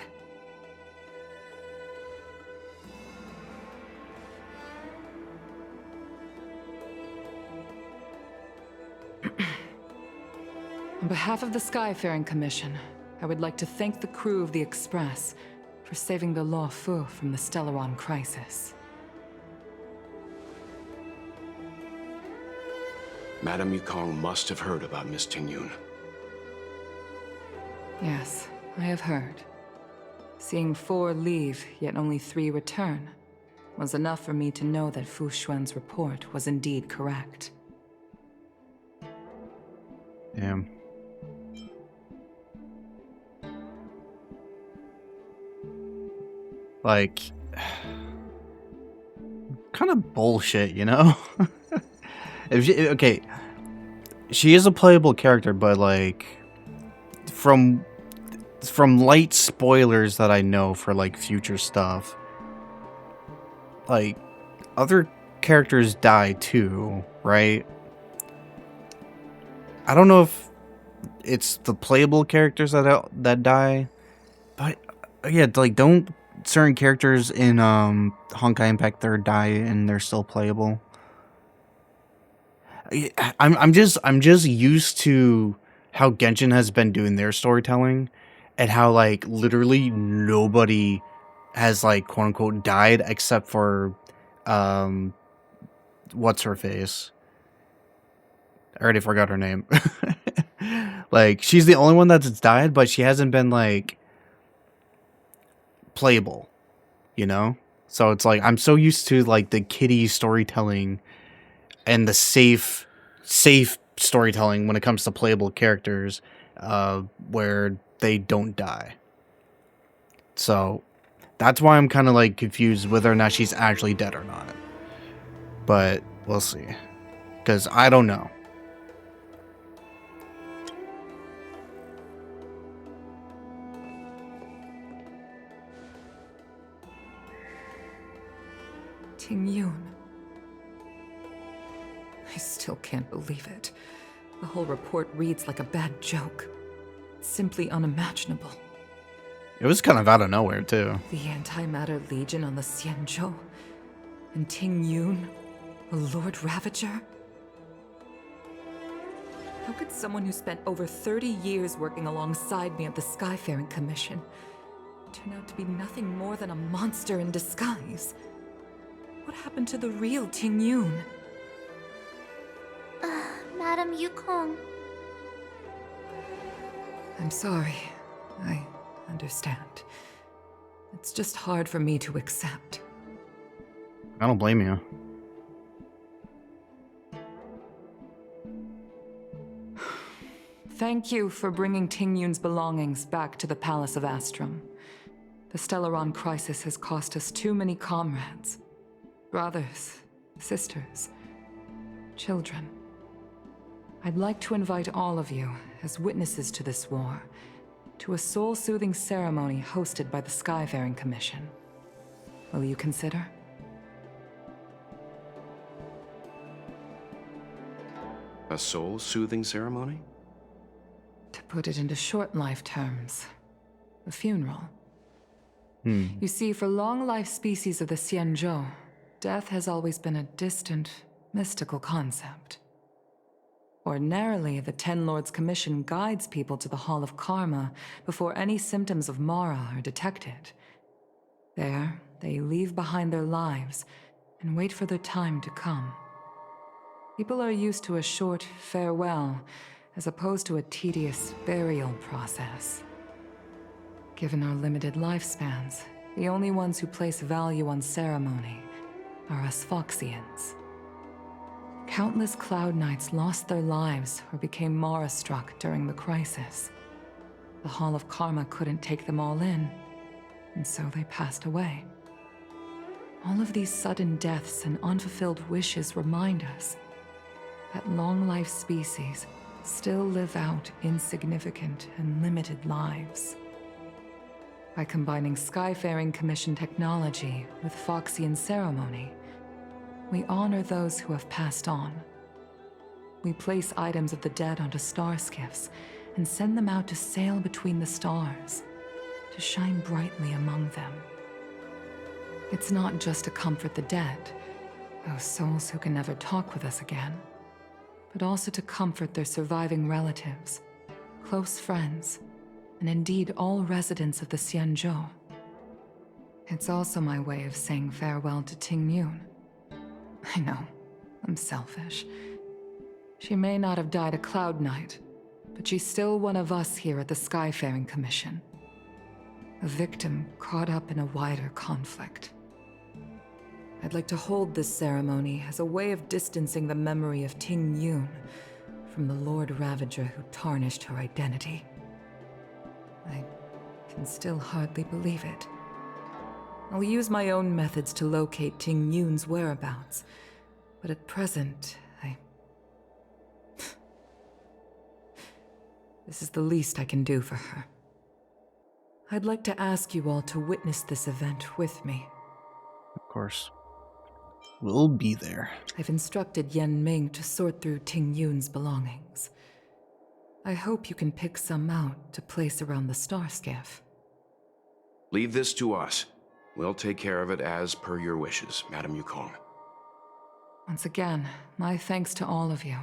On behalf of the Skyfaring Commission, I would like to thank the crew of the Express for saving the Luofu from the Stellaron crisis. Madame Yukong must have heard about Miss Ting Yun. Yes, I have heard. Seeing 4 leave, yet only 3 return, was enough for me to know that Fu Xuan's report was indeed correct. Damn. Like, kind of bullshit, you know? Okay, she is a playable character, but like, from light spoilers that I know for like future stuff, like other characters die too, right? I don't know if it's the playable characters that die, but yeah, like don't certain characters in Honkai Impact 3 die and they're still playable? I'm just used to how Genshin has been doing their storytelling, and how like literally nobody has like quote unquote died except for what's her face? I already forgot her name. Like she's the only one that's died, but she hasn't been like playable, you know? So it's like I'm so used to like the kiddie storytelling and the safe storytelling when it comes to playable characters, where they don't die. So that's why I'm kind of like confused whether or not she's actually dead or not. But we'll see, because I don't know. Ting Yun. I still can't believe it. The whole report reads like a bad joke. It's simply unimaginable. It was kind of out of nowhere, too. The Antimatter Legion on the Xianzhou? And Ting Yun, a Lord Ravager? How could someone who spent over 30 years working alongside me at the Skyfaring Commission turn out to be nothing more than a monster in disguise? What happened to the real Ting Yun? Madam Yukong. I'm sorry. I understand. It's just hard for me to accept. I don't blame you. Thank you for bringing Ting Yun's belongings back to the Palace of Astrum. The Stellaron crisis has cost us too many comrades. Brothers, sisters, children. I'd like to invite all of you, as witnesses to this war, to a soul-soothing ceremony hosted by the Skyfaring Commission. Will you consider? A soul-soothing ceremony? To put it into short life terms, a funeral. You see, for long-life species of the Xianzhou, death has always been a distant, mystical concept. Ordinarily, the Ten Lords Commission guides people to the Hall of Karma before any symptoms of Mara are detected. There, they leave behind their lives and wait for their time to come. People are used to a short farewell as opposed to a tedious burial process. Given our limited lifespans, the only ones who place value on ceremony are us Foxians. Countless Cloud Knights lost their lives or became Mara-struck during the crisis. The Hall of Karma couldn't take them all in, and so they passed away. All of these sudden deaths and unfulfilled wishes remind us that long-life species still live out insignificant and limited lives. By combining Skyfaring Commission technology with Foxian ceremony, we honor those who have passed on. We place items of the dead onto star skiffs and send them out to sail between the stars, to shine brightly among them. It's not just to comfort the dead, those souls who can never talk with us again, but also to comfort their surviving relatives, close friends, and indeed all residents of the Xianzhou. It's also my way of saying farewell to Ting Yun. I know, I'm selfish. She may not have died a Cloud Knight, but she's still one of us here at the Skyfaring Commission. A victim caught up in a wider conflict. I'd like to hold this ceremony as a way of distancing the memory of Ting Yun from the Lord Ravager who tarnished her identity. I can still hardly believe it. I'll use my own methods to locate Ting Yun's whereabouts, but at present, The This is the least I can do for her. I'd like to ask you all to witness this event with me. Of course. We'll be there. I've instructed Yen Ming to sort through Ting Yun's belongings. I hope you can pick some out to place around the star skiff. Leave this to us. We'll take care of it as per your wishes, Madame Yukong. Once again, my thanks to all of you.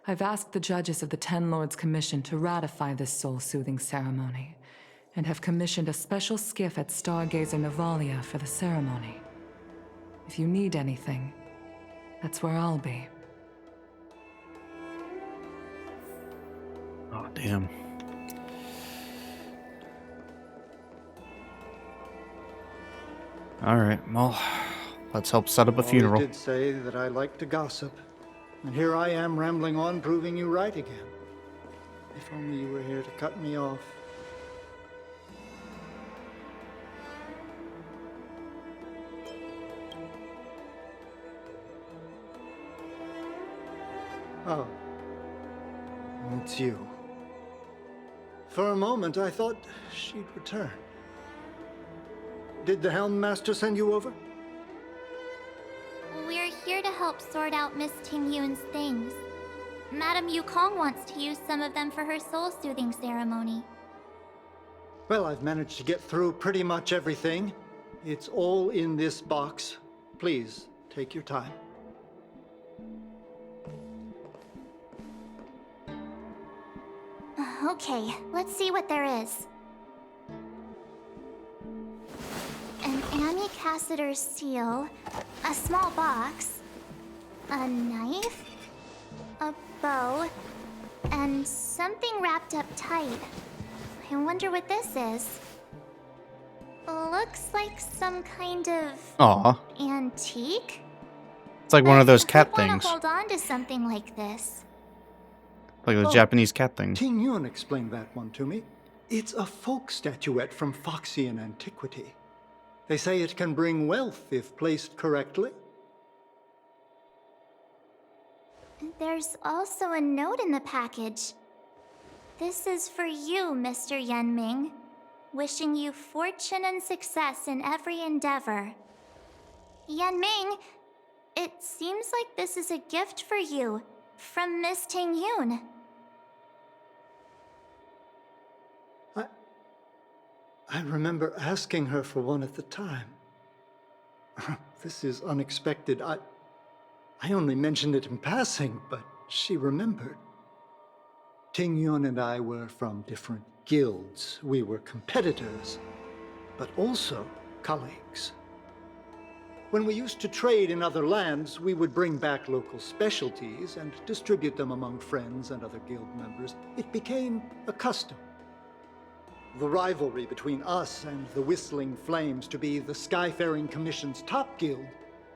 I've asked the judges of the Ten Lords Commission to ratify this soul-soothing ceremony, and have commissioned a special skiff at Stargazer Navalia for the ceremony. If you need anything, that's where I'll be. Oh, damn. All right, well, let's help set up a funeral. I did say that I like to gossip, and here I am rambling on, proving you right again. If only you were here to cut me off. Oh, it's you. For a moment, I thought she'd return. Did the Helm Master send you over? We're here to help sort out Miss Ting Yun's things. Madame Yukong wants to use some of them for her soul-soothing ceremony. Well, I've managed to get through pretty much everything. It's all in this box. Please, take your time. Okay, let's see what there is. An Amicassator's seal, a small box, a knife, a bow, and something wrapped up tight. I wonder what this is. Looks like some kind of Aw. antique. It's like one of those cat I wanna things. hold on to something like this. Like the Japanese cat thing. Ting Yun explained that one to me. It's a folk statuette from Foxian antiquity. They say it can bring wealth if placed correctly. There's also a note in the package. This is for you, Mr. Yen Ming. Wishing you fortune and success in every endeavor. Yen Ming, it seems like this is a gift for you from Miss Ting Yun. I remember asking her for one at the time. This is unexpected. I only mentioned it in passing, but she remembered. Ting Yun and I were from different guilds. We were competitors, but also colleagues. When we used to trade in other lands, we would bring back local specialties and distribute them among friends and other guild members. It became a custom. The rivalry between us and the Whistling Flames to be the Skyfaring Commission's top guild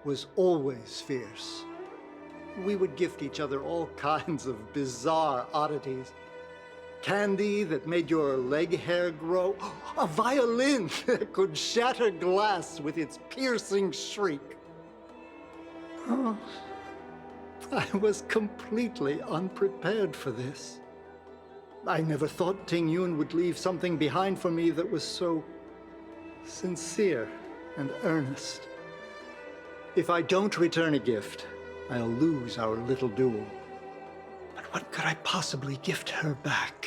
was always fierce. We would gift each other all kinds of bizarre oddities. Candy that made your leg hair grow. A violin that could shatter glass with its piercing shriek. Oh, I was completely unprepared for this. I never thought Ting Yun would leave something behind for me that was so sincere and earnest. If I don't return a gift, I'll lose our little duel. But what could I possibly gift her back?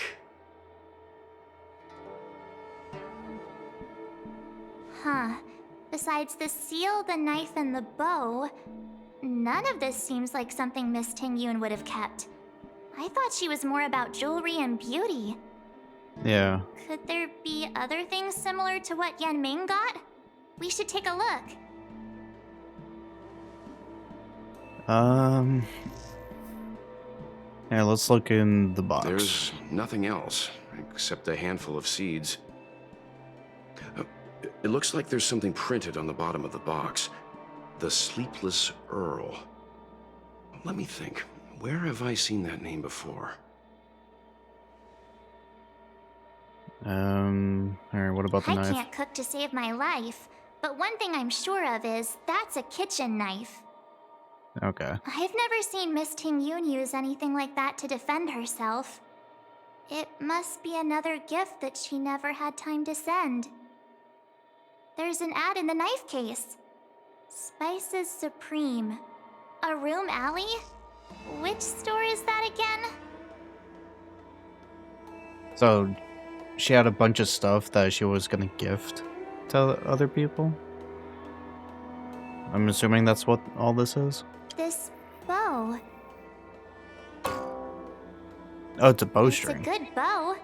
Huh. Besides the seal, the knife, and the bow, none of this seems like something Miss Ting Yun would have kept. I thought she was more about jewelry and beauty. Yeah. Could there be other things similar to what Yen Ming got? We should take a look. Yeah, let's look in the box. There's nothing else, except a handful of seeds. It looks like there's something printed on the bottom of the box. The Sleepless Earl. Let me think. Where have I seen that name before? Alright, what about the knife? I can't cook to save my life, but one thing I'm sure of is that's a kitchen knife. Okay. I've never seen Miss Ting Yun use anything like that to defend herself. It must be another gift that she never had time to send. There's an ad in the knife case. Spices Supreme. A room alley? Which store is that again? So, she had a bunch of stuff that she was gonna gift to other people? I'm assuming that's what all this is? This bow. Oh, it's a bowstring. It's a good bow.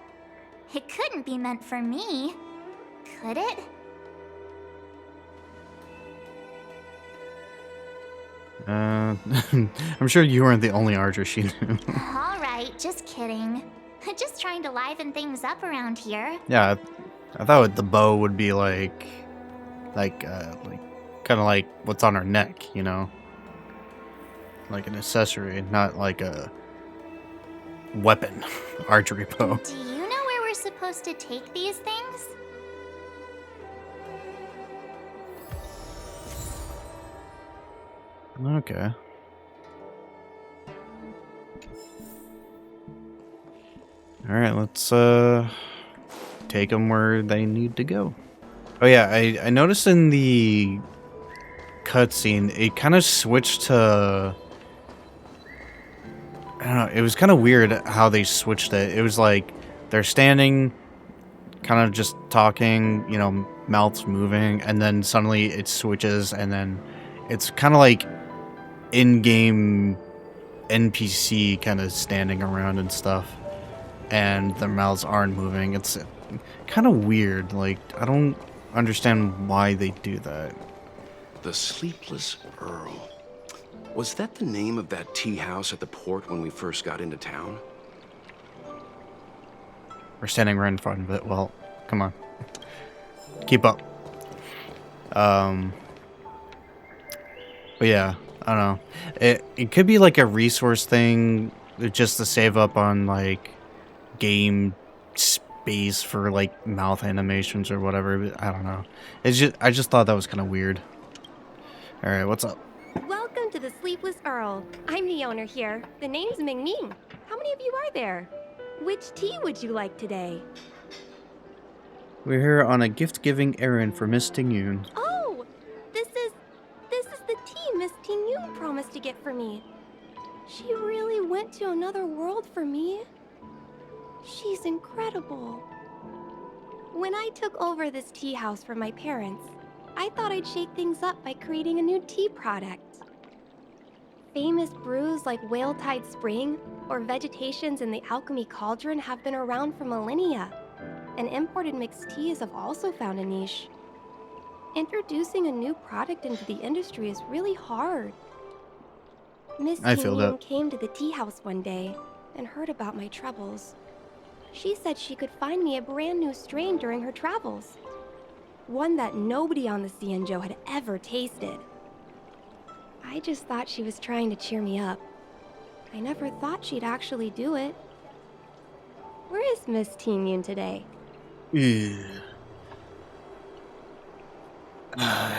It couldn't be meant for me, could it? I'm sure you weren't the only archer she knew. Alright, just kidding. Just trying to liven things up around here. Yeah, I thought the bow would be like kind of like what's on her neck, you know? Like an accessory, not like a weapon, archery bow. Do you know where we're supposed to take these things? Okay. Alright, let's take them where they need to go. Oh yeah, I noticed in the cutscene, it kind of switched to... I don't know, it was kind of weird how they switched it. It was like, they're standing, kind of just talking, you know, mouths moving, and then suddenly it switches, and then it's kind of like in-game NPC kind of standing around and stuff, and their mouths aren't moving. It's kind of weird. Like, I don't understand why they do that. The Sleepless Earl. Was that the name of that tea house at the port when we first got into town? We're standing right in front of it. Well, come on. Keep up. But yeah, I don't know. It could be like a resource thing just to save up on like game space for like mouth animations or whatever. But I don't know. I just thought that was kind of weird. All right, what's up? Welcome to the Sleepless Earl. I'm the owner here. The name's Ming Ming. How many of you are there? Which tea would you like today? We're here on a gift-giving errand for Miss Ting-Yun. Oh, this is the tea Miss Ting-Yun promised to get for me. She really went to another world for me. She's incredible. When I took over this tea house from my parents, I thought I'd shake things up by creating a new tea product. Famous brews like Whale Tide Spring or vegetations in the Alchemy Cauldron have been around for millennia, and imported mixed teas have also found a niche. Introducing a new product into the industry is really hard. Miss Ting-Yun came to the tea house one day and heard about my troubles. She said she could find me a brand new strain during her travels. One that nobody on the Xianzhou had ever tasted. I just thought she was trying to cheer me up. I never thought she'd actually do it. Where is Miss Ting-Yun today?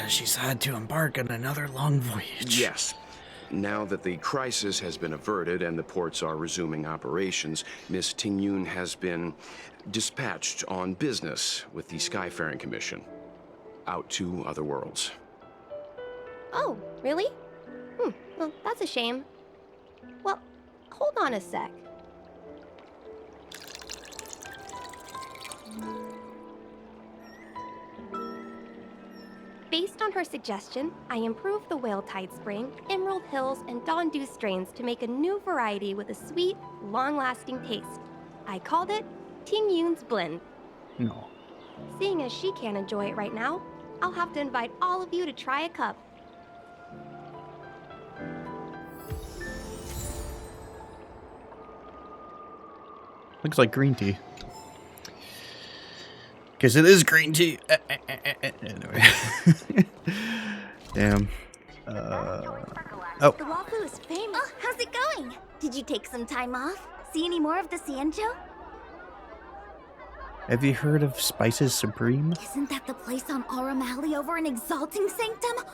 She's had to embark on another long voyage. Yes. Now that the crisis has been averted and the ports are resuming operations, Miss Ting-Yun has been dispatched on business with the Skyfaring Commission. Out to other worlds. Oh, really? Well, that's a shame. Well, hold on a sec. Based on her suggestion, I improved the Whale Tide Spring, Emerald Hills, and Dawn Dew strains to make a new variety with a sweet, long-lasting taste. I called it Ting-Yun's Blend. No. Seeing as she can't enjoy it right now, I'll have to invite all of you to try a cup. Looks like green tea. Because it is green tea. Anyway. Damn. Oh. The waffle is famous. Oh, how's it going? Did you take some time off? See any more of the Xianzhou? Have you heard of Spices Supreme? Isn't that the place on Aurum Alley over in Exalting Sanctum?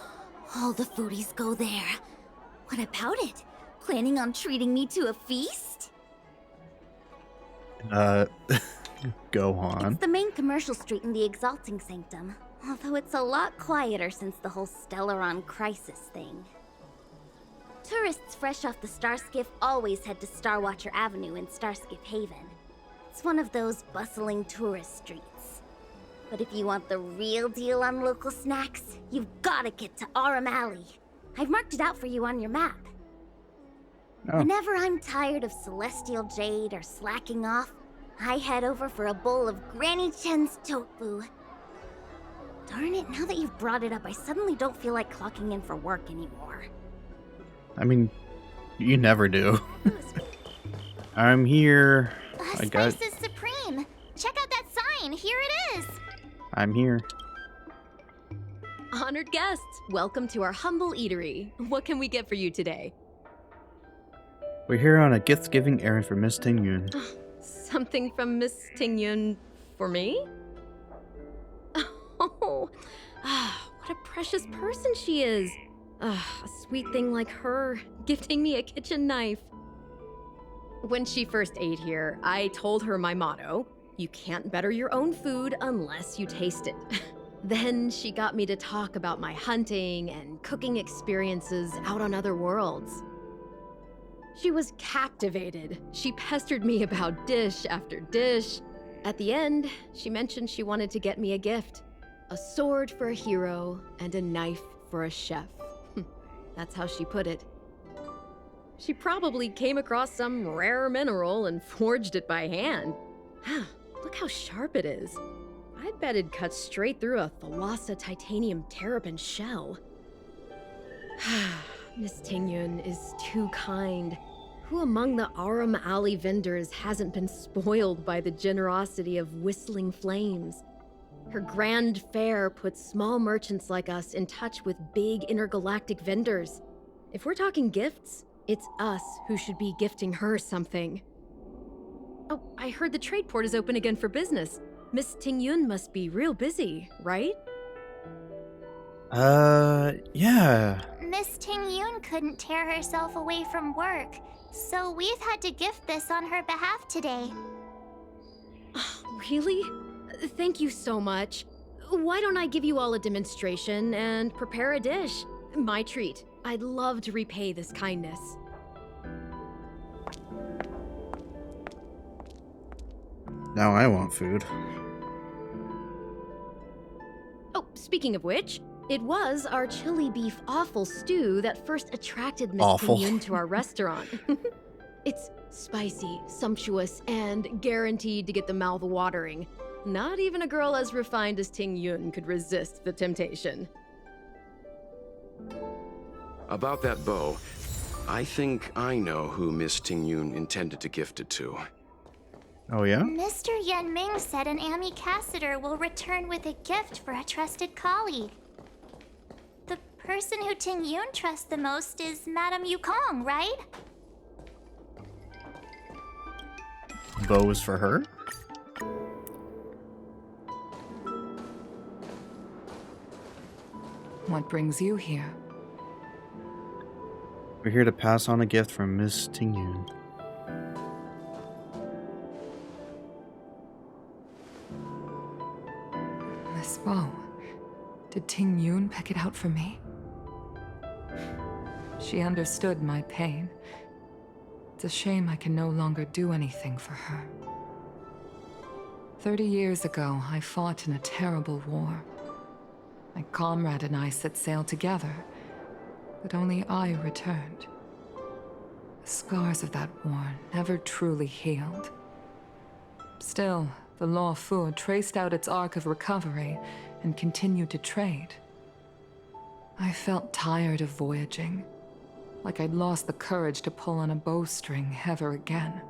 All the foodies go there. What about it? Planning on treating me to a feast? Go on. It's the main commercial street in the Exalting Sanctum, although it's a lot quieter since the whole Stellaron crisis thing. Tourists fresh off the Starskiff always head to Starwatcher Avenue in Starskiff Haven. It's one of those bustling tourist streets. But if you want the real deal on local snacks, you've gotta get to Aurum Alley. I've marked it out for you on your map. Oh. Whenever I'm tired of Celestial Jade or slacking off, I head over for a bowl of Granny Chen's tofu. Darn it, now that you've brought it up, I suddenly don't feel like clocking in for work anymore. I mean, you never do. I'm here. I got. Spice is supreme. Check out that sign. Here it is. I'm here. Honored guests, welcome to our humble eatery. What can we get for you today? We're here on a gift-giving errand for Miss Tingyun. Something from Miss Tingyun for me? Oh, what a precious person she is. A sweet thing like her, gifting me a kitchen knife. When she first ate here, I told her my motto: you can't better your own food unless you taste it. Then she got me to talk about my hunting and cooking experiences out on other worlds. She was captivated. She pestered me about dish after dish. At the end, she mentioned she wanted to get me a gift. A sword for a hero and a knife for a chef. That's how she put it. She probably came across some rare mineral and forged it by hand. Look how sharp it is. I bet it'd cut straight through a Thalassa titanium terrapin shell. Miss Tingyun is too kind. Who among the Aurum Alley vendors hasn't been spoiled by the generosity of whistling flames? Her grand fare puts small merchants like us in touch with big intergalactic vendors. If we're talking gifts, it's us who should be gifting her something. Oh, I heard the trade port is open again for business. Miss Tingyun must be real busy, right? Yeah. Miss Tingyun couldn't tear herself away from work, so we've had to gift this on her behalf today. Really? Thank you so much. Why don't I give you all a demonstration and prepare a dish? My treat. I'd love to repay this kindness. Now I want food. Oh, speaking of which, it was our chili beef awful stew that first attracted Miss Tingyun to our restaurant. It's spicy, sumptuous, and guaranteed to get the mouth watering. Not even a girl as refined as Tingyun could resist the temptation. About that bow, I think I know who Miss Tingyun intended to gift it to. Oh yeah? Mr. Yanming said an ambassador will return with a gift for a trusted colleague. The person who Tingyun trusts the most is Madame Yukong, right? Bow is for her? What brings you here? We're here to pass on a gift from Miss Tingyun. This bow. Did Tingyun pick it out for me? She understood my pain. It's a shame I can no longer do anything for her. 30 years ago, I fought in a terrible war. My comrade and I set sail together, but only I returned. The scars of that war never truly healed. Still, the Law Fu traced out its arc of recovery and continued to trade. I felt tired of voyaging, like I'd lost the courage to pull on a bowstring ever again.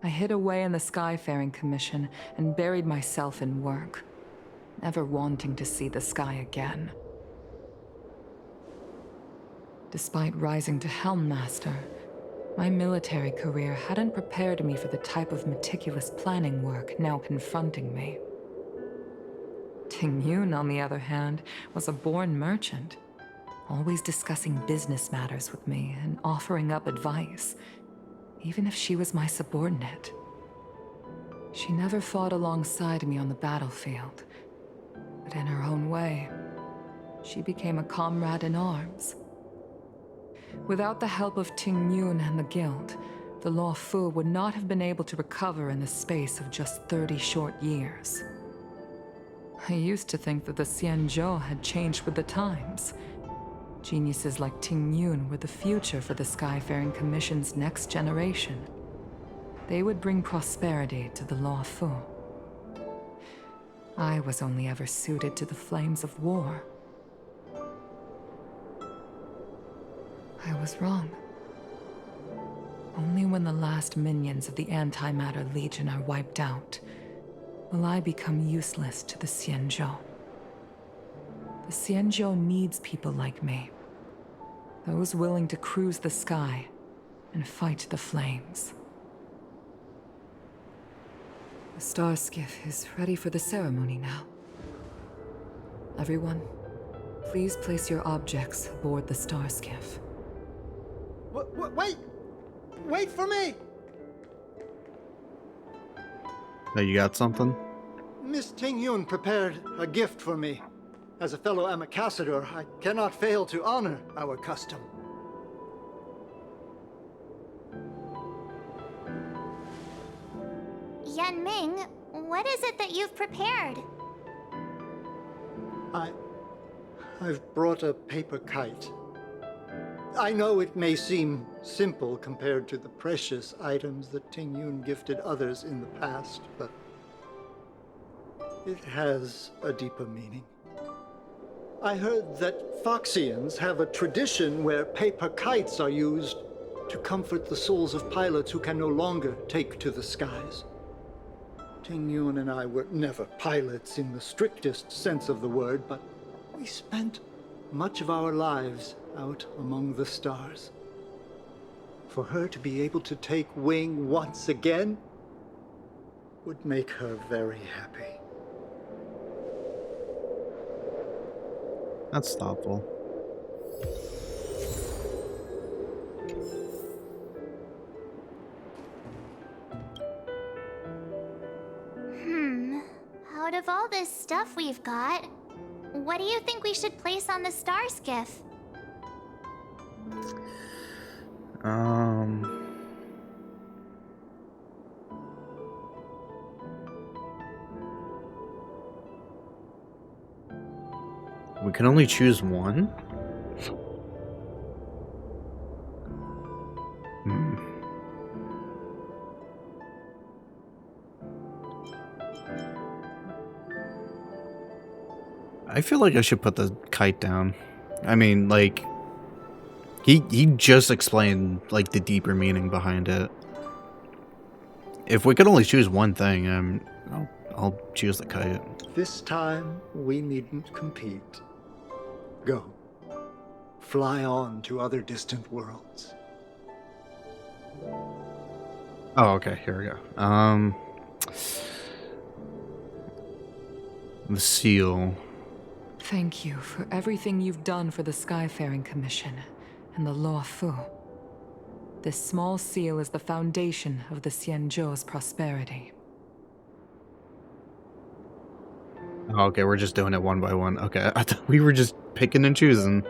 I hid away in the Skyfaring Commission and buried myself in work, never wanting to see the sky again. Despite rising to Helm Master, my military career hadn't prepared me for the type of meticulous planning work now confronting me. Tingyun, on the other hand, was a born merchant, always discussing business matters with me and offering up advice, even if she was my subordinate. She never fought alongside me on the battlefield, but in her own way, she became a comrade in arms. Without the help of Ting Yun and the Guild, the Law Fu would not have been able to recover in the space of just 30 short years. I used to think that the Xianzhou had changed with the times. Geniuses like Ting Yun were the future for the Skyfaring Commission's next generation. They would bring prosperity to the Law Fu. I was only ever suited to the flames of war. I was wrong. Only when the last minions of the Antimatter Legion are wiped out will I become useless to the Xianzhou. The Xianzhou needs people like me. Those willing to cruise the sky and fight the flames. The star skiff is ready for the ceremony now. Everyone, please place your objects aboard the star skiff. Wait! Wait for me! Oh, you got something? Miss Ting Yun prepared a gift for me. As a fellow ambassador, I cannot fail to honor our custom. Yanming, what is it that you've prepared? I've brought a paper kite. I know it may seem simple compared to the precious items that Ting Yun gifted others in the past, but it has a deeper meaning. I heard that Foxians have a tradition where paper kites are used to comfort the souls of pilots who can no longer take to the skies. Ting Yun and I were never pilots in the strictest sense of the word, but we spent much of our lives out among the stars. For her to be able to take wing once again would make her very happy. That's thoughtful. Out of all this stuff we've got, what do you think we should place on the star skiff? We can only choose one? I feel like I should put the kite down. I mean, like, he just explained, like, the deeper meaning behind it. If we could only choose one thing, I'll choose the kite. This time, we needn't compete. Go. Fly on to other distant worlds. Oh, okay, here we go. The seal. Thank you for everything you've done for the Skyfaring Commission and the Law Fu. This small seal is the foundation of the Xianzhou's prosperity. Oh, okay, we're just doing it one by one. Okay, I thought we were just picking and choosing.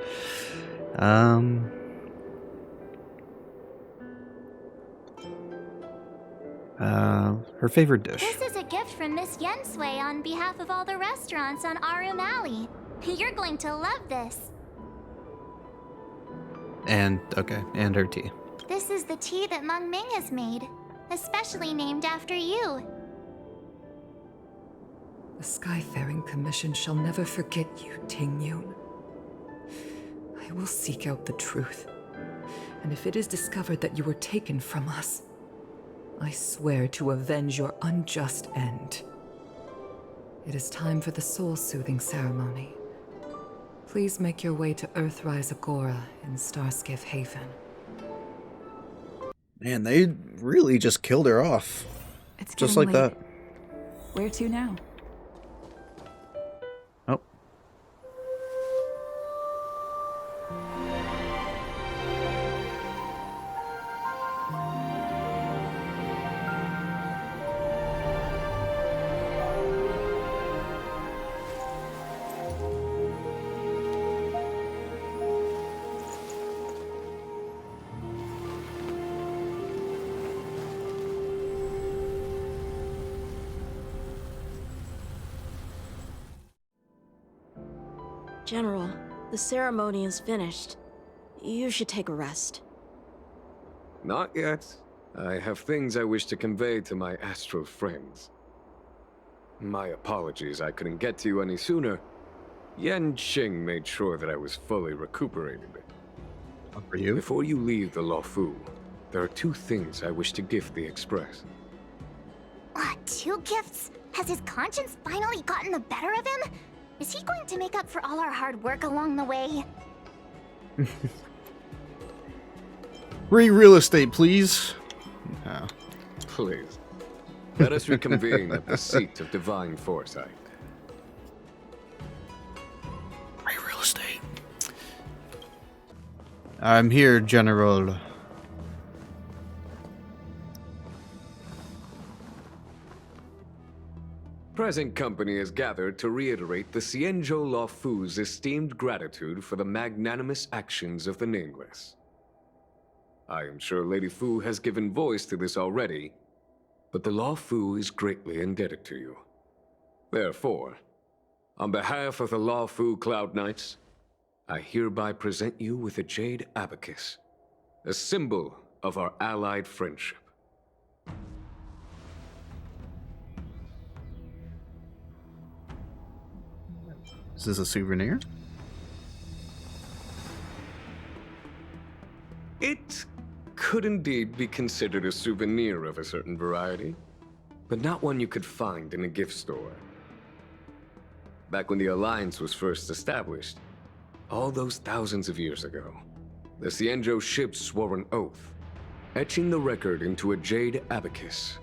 Her favorite dish. This is a gift from Miss Yensui on behalf of all the restaurants on Arum Alley. You're going to love this. And, okay, and her tea. This is the tea that Meng Ming has made, especially named after you. The Skyfaring Commission shall never forget you, Ting Yun. I will seek out the truth, and if it is discovered that you were taken from us, I swear to avenge your unjust end. It is time for the soul-soothing ceremony. Please make your way to Earthrise Agora in Starskiff Haven. Man, they really just killed her off. It's just like late. that. Where to now? Oh. General, the ceremony is finished. You should take a rest. Not yet. I have things I wish to convey to my astral friends. My apologies I couldn't get to you any sooner. Yan Qing made sure that I was fully recuperated. For you? Before you leave the Lullaby, there are 2 things I wish to gift the Express. 2 gifts? Has his conscience finally gotten the better of him? Is he going to make up for all our hard work along the way? Free real estate, please. Oh. Please. Let us reconvene at the seat of divine foresight. Free real estate. I'm here, General. Present company is gathered to reiterate the Xianzhou Lullaby's esteemed gratitude for the magnanimous actions of the Nameless. I am sure Lady Fu has given voice to this already, but the Lullaby is greatly indebted to you. Therefore, on behalf of the Lullaby Cloud Knights, I hereby present you with a Jade Abacus, a symbol of our allied friendship. Is this a souvenir? It could indeed be considered a souvenir of a certain variety, but not one you could find in a gift store. Back when the Alliance was first established, all those thousands of years ago, the Xianzhou ships swore an oath, etching the record into a jade abacus.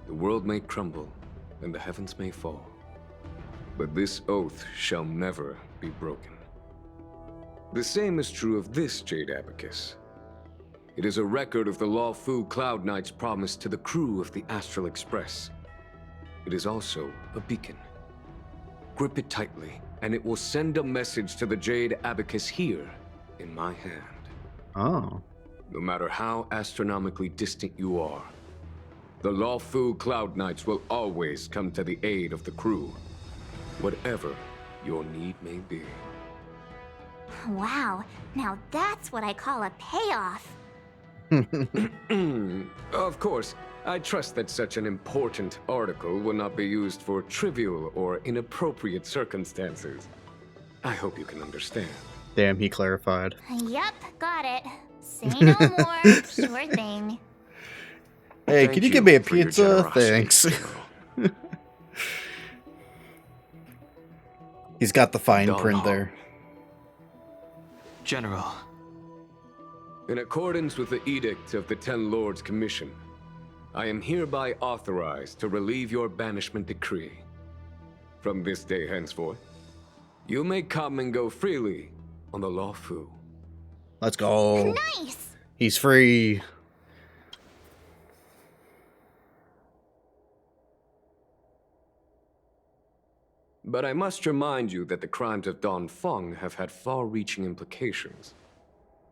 The world may crumble, and the heavens may fall, but this oath shall never be broken. The same is true of this jade abacus. It is a record of the Lullaby Cloud Knight's promise to the crew of the Astral Express. It is also a beacon. Grip it tightly, and it will send a message to the Jade Abacus here, in my hand. Oh. No matter how astronomically distant you are, the Lullaby Cloud Knights will always come to the aid of the crew, whatever your need may be. Wow, now that's what I call a payoff. Of course, I trust that such an important article will not be used for trivial or inappropriate circumstances. I hope you can understand. Damn, he clarified. Yep, got it. Say no more. Sure thing. Hey, can you give me a pizza? Thanks. He's got the fine print there. General. In accordance with the Edict of the Ten Lords Commission, I am hereby authorized to relieve your banishment decree. From this day henceforth, you may come and go freely on the Lullaby. Let's go. Nice. He's free. But I must remind you that the crimes of Don Feng have had far-reaching implications.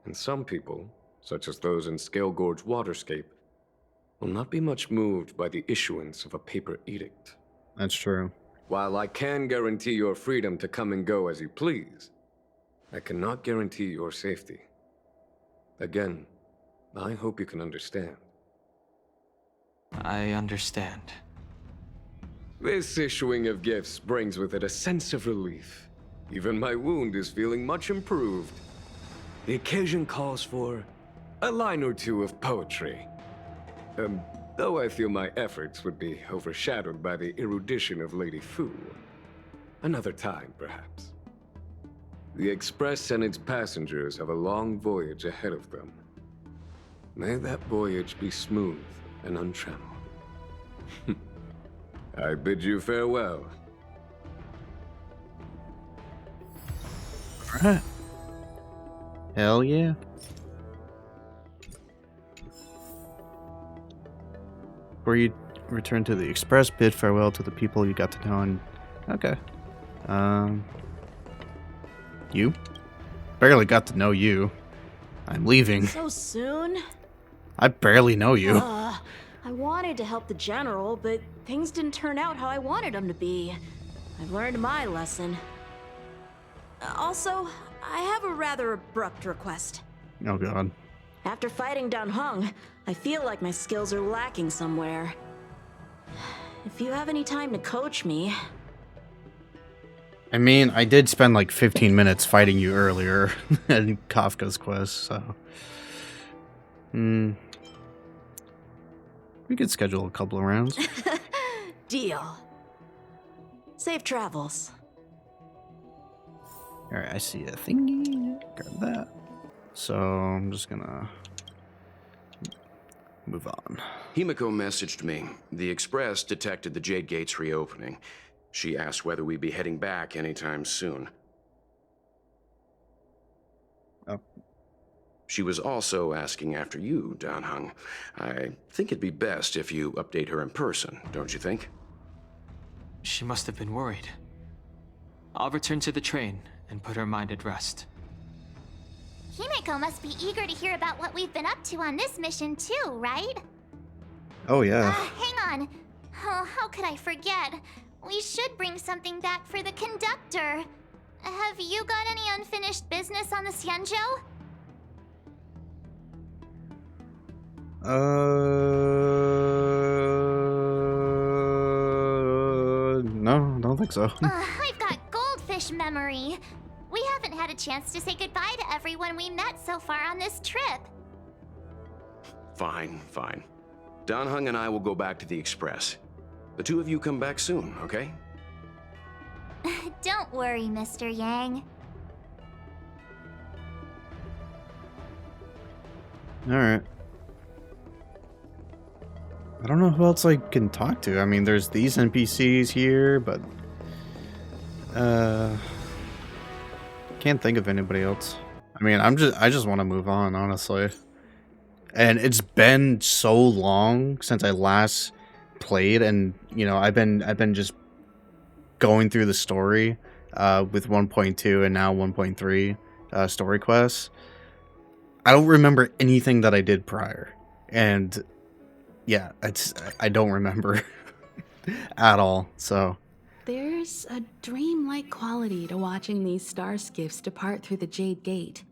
And some people, such as those in Scale Gorge Waterscape, will not be much moved by the issuance of a paper edict. That's true. While I can guarantee your freedom to come and go as you please, I cannot guarantee your safety. Again, I hope you can understand. I understand. This issuing of gifts brings with it a sense of relief. Even my wound is feeling much improved. The occasion calls for a line or two of poetry. Though I feel my efforts would be overshadowed by the erudition of Lady Fu. Another time, perhaps. The Express and its passengers have a long voyage ahead of them. May that voyage be smooth and untrammeled. I bid you farewell. Alright. Hell yeah. Before you return to the Express, bid farewell to the people you got to know and... Okay. You? Barely got to know you. I'm leaving. So soon? I barely know you. I wanted to help the General, but things didn't turn out how I wanted them to be. I've learned my lesson. Also, I have a rather abrupt request. Oh god. After fighting Dan Heng, I feel like my skills are lacking somewhere. If you have any time to coach me... I mean, I did spend like 15 minutes fighting you earlier in Kafka's quest, so... We could schedule a couple of rounds. Deal. Safe travels. Alright, I see a thingy. Grab that. So, I'm just gonna... move on. Himiko messaged me. The Express detected the Jade Gates reopening. She asked whether we'd be heading back anytime soon. Oh. She was also asking after you, Dan Heng. I think it'd be best if you update her in person, don't you think? She must have been worried. I'll return to the train and put her mind at rest. Himiko must be eager to hear about what we've been up to on this mission too, right? Oh yeah. Hang on. Oh, how could I forget? We should bring something back for the conductor. Have you got any unfinished business on the Xianzhou? No, don't think so. I've got goldfish memory. We haven't had a chance to say goodbye to everyone we met so far on this trip. Fine, fine. Dan Heng and I will go back to the Express. The two of you come back soon, okay? Don't worry, Mr. Yang. Alright. I don't know who else I can talk to. I mean, there's these NPCs here, but... can't think of anybody else. I mean, I just want to move on, honestly. And it's been so long since I last played, and you know, I've been just going through the story with 1.2 and now 1.3 story quests. I don't remember anything that I did prior, and yeah, I don't remember at all. So there's a dreamlike quality to watching these star skiffs depart through the Jade Gate.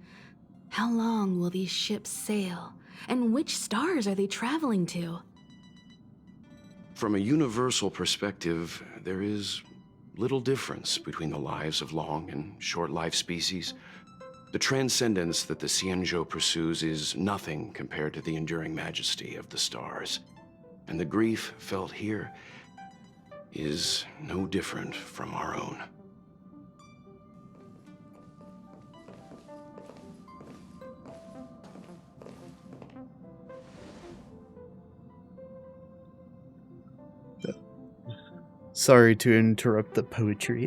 How long will these ships sail, and which stars are they traveling to? From a universal perspective, there is little difference between the lives of long and short-lived species. The transcendence that the Xianzhou pursues is nothing compared to the enduring majesty of the stars. And the grief felt here is no different from our own. sorry to interrupt the poetry.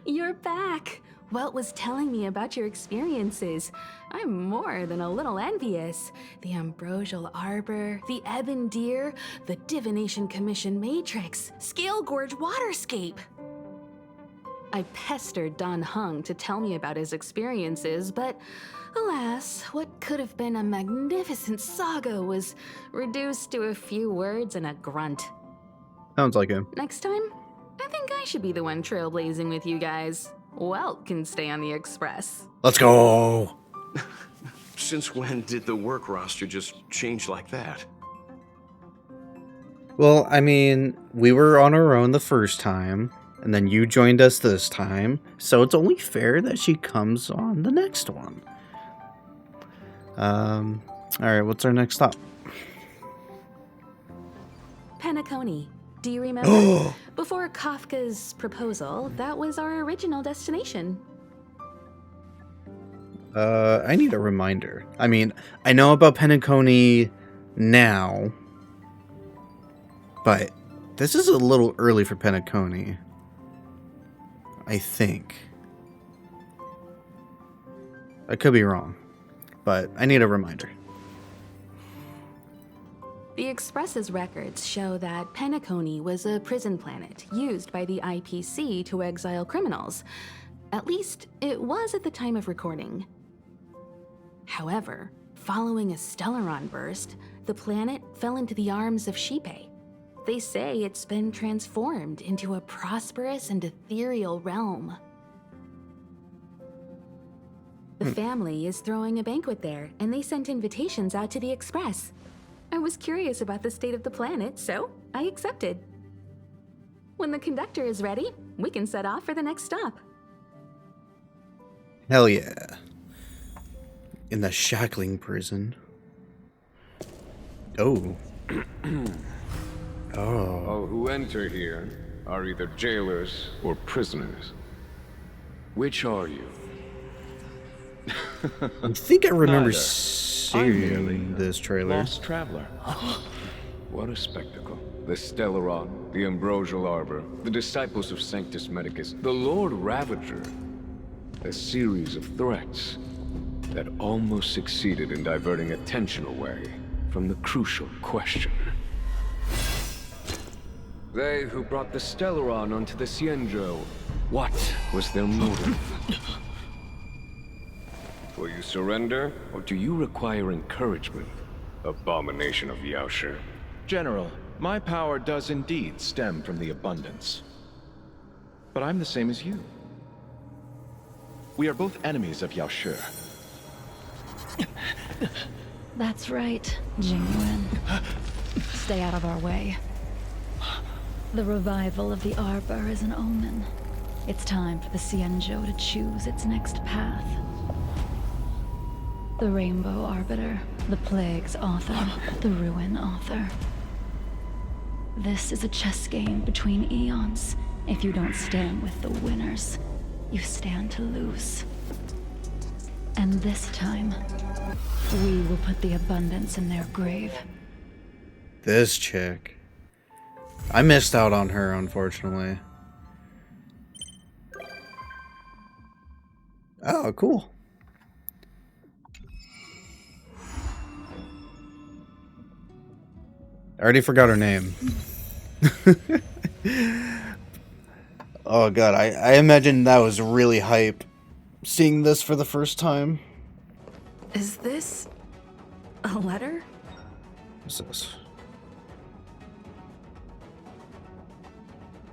You're back! Welt was telling me about your experiences. I'm more than a little envious. The Ambrosial Arbor, the Ebon Deer, the Divination Commission Matrix, Scale Gorge Waterscape. I pestered Dan Heng to tell me about his experiences, but alas, what could have been a magnificent saga was reduced to a few words and a grunt. Sounds like him. Next time, I think I should be the one trailblazing with you guys. Welt can stay on the Express. Let's go! Since when did the work roster just change like that? Well, I mean, we were on our own the first time, and then you joined us this time, so it's only fair that she comes on the next one. Alright, what's our next stop? Penacony. Do you remember? Before Kafka's proposal, that was our original destination. I need a reminder. I mean, I know about Penacony now, but this is a little early for Penacony, I think. I could be wrong, but I need a reminder. The Express's records show that Penacony was a prison planet used by the IPC to exile criminals. At least, it was at the time of recording. However, following a Stellaron burst, the planet fell into the arms of Xipe. They say it's been transformed into a prosperous and ethereal realm. The family is throwing a banquet there, and they sent invitations out to the Express. I was curious about the state of the planet, so I accepted. When the conductor is ready, we can set off for the next stop. Hell yeah. In the shackling prison. Oh. All who enter here are either jailers or prisoners. Which are you? I think I remember Neither. seeing this trailer. Lost traveler. What a spectacle. The Stellaron, the Ambrosial Arbor, the Disciples of Sanctus Medicus, the Lord Ravager. A series of threats that almost succeeded in diverting attention away from the crucial question. They who brought the Stellaron onto the Xianzhou, what was their motive? Will you surrender, or do you require encouragement? Abomination of Yaoshi. General, my power does indeed stem from the abundance. But I'm the same as you. We are both enemies of Yaoshi. That's right, Genuine. Stay out of our way. The revival of the Arbor is an omen. It's time for the Xianzhou to choose its next path. The Rainbow Arbiter, the Plague's author, the Ruin author. This is a chess game between eons. If you don't stand with the winners, you stand to lose. And this time, we will put the abundance in their grave. This chick. I missed out on her, unfortunately. Oh, cool. I already forgot her name. Oh god, I imagine that was really hype seeing this for the first time. Is this a letter? What's this?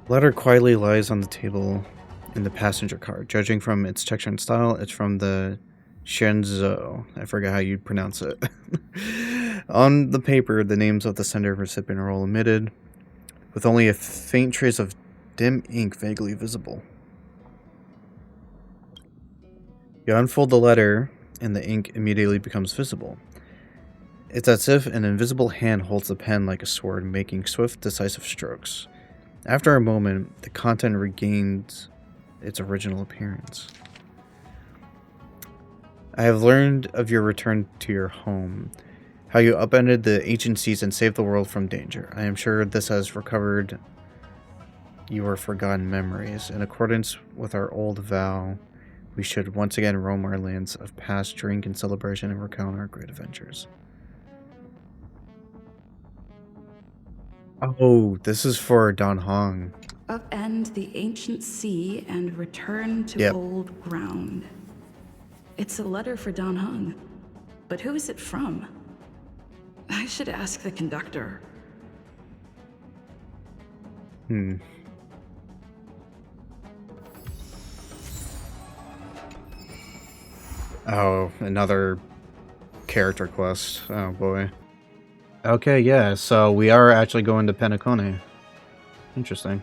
Letter quietly lies on the table in the passenger car. Judging from its texture and style, it's from the Shenzhou. I forget how you'd pronounce it. On the paper, the names of the sender and recipient are all omitted, with only a faint trace of dim ink vaguely visible. You unfold the letter, and the ink immediately becomes visible. It's as if an invisible hand holds the pen like a sword, making swift, decisive strokes. After a moment, the content regains its original appearance. I have learned of your return to your home, how you upended the ancient seas and saved the world from danger. I am sure this has recovered your forgotten memories. In accordance with our old vow, we should once again roam our lands of past, drink in celebration, and recount our great adventures. Oh, this is for Dan Hong. Upend the ancient sea and return to old ground. It's a letter for Dan Hong. But who is it from? I should ask the conductor. Oh, another character quest. Oh boy. Okay, yeah, so we are actually going to Penacony. Interesting.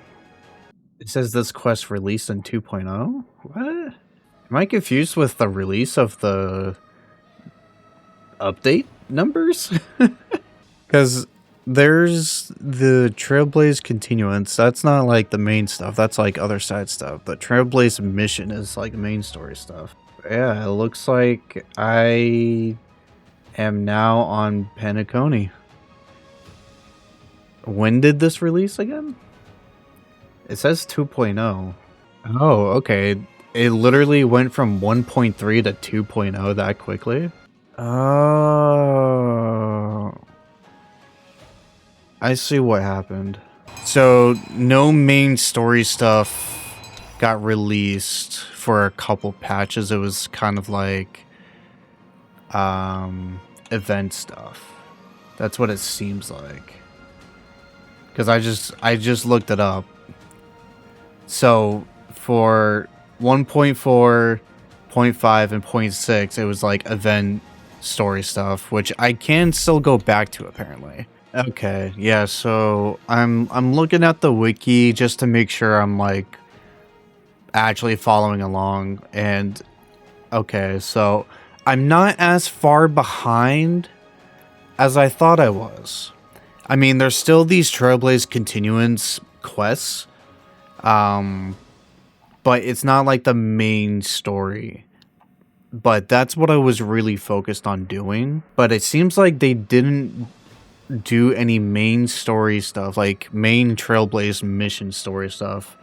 It says this quest released in 2.0? What? Am I confused with the release of the update numbers? Because there's the Trailblaze Continuance. That's not like the main stuff. That's like other side stuff. The Trailblaze Mission is like the main story stuff. Yeah, it looks like I am now on Penacony. When did this release again? It says 2.0. Oh, okay. It literally went from 1.3 to 2.0 that quickly? Oh. I see what happened. So, no main story stuff got released for a couple patches. It was kind of like event stuff. That's what it seems like. because I just looked it up. So for 1.4, 0.5, and 0.6, it was like event story stuff, which I can still go back to apparently. Okay, yeah, so I'm looking at the wiki just to make sure I'm like actually following along, and okay, so I'm not as far behind as I thought I was. I mean, there's still these Trailblaze continuance quests, but it's not like the main story. But that's what I was really focused on doing. But it seems like they didn't do any main story stuff, like main Trailblaze mission story stuff,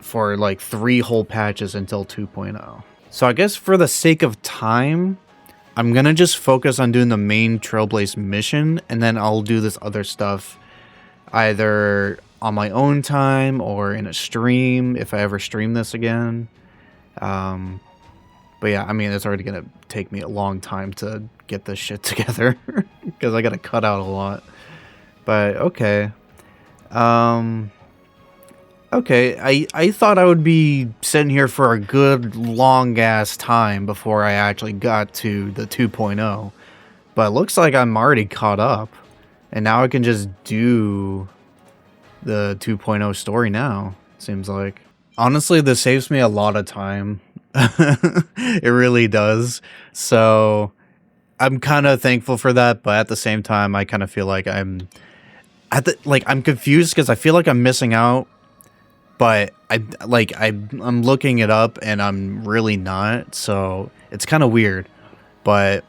for like 3 whole patches until 2.0. So I guess for the sake of time, I'm gonna just focus on doing the main Trailblaze mission, and then I'll do this other stuff either on my own time or in a stream if I ever stream this again. But yeah, I mean, it's already gonna take me a long time to get this shit together because I gotta cut out a lot. But okay. Okay, I thought I would be sitting here for a good long ass time before I actually got to the 2.0. But it looks like I'm already caught up. And now I can just do the 2.0 story now, seems like. Honestly, this saves me a lot of time. It really does. So I'm kind of thankful for that, but at the same time, I kind of feel like I'm confused because I feel like I'm missing out. But I'm looking it up and I'm really not, so it's kind of weird. But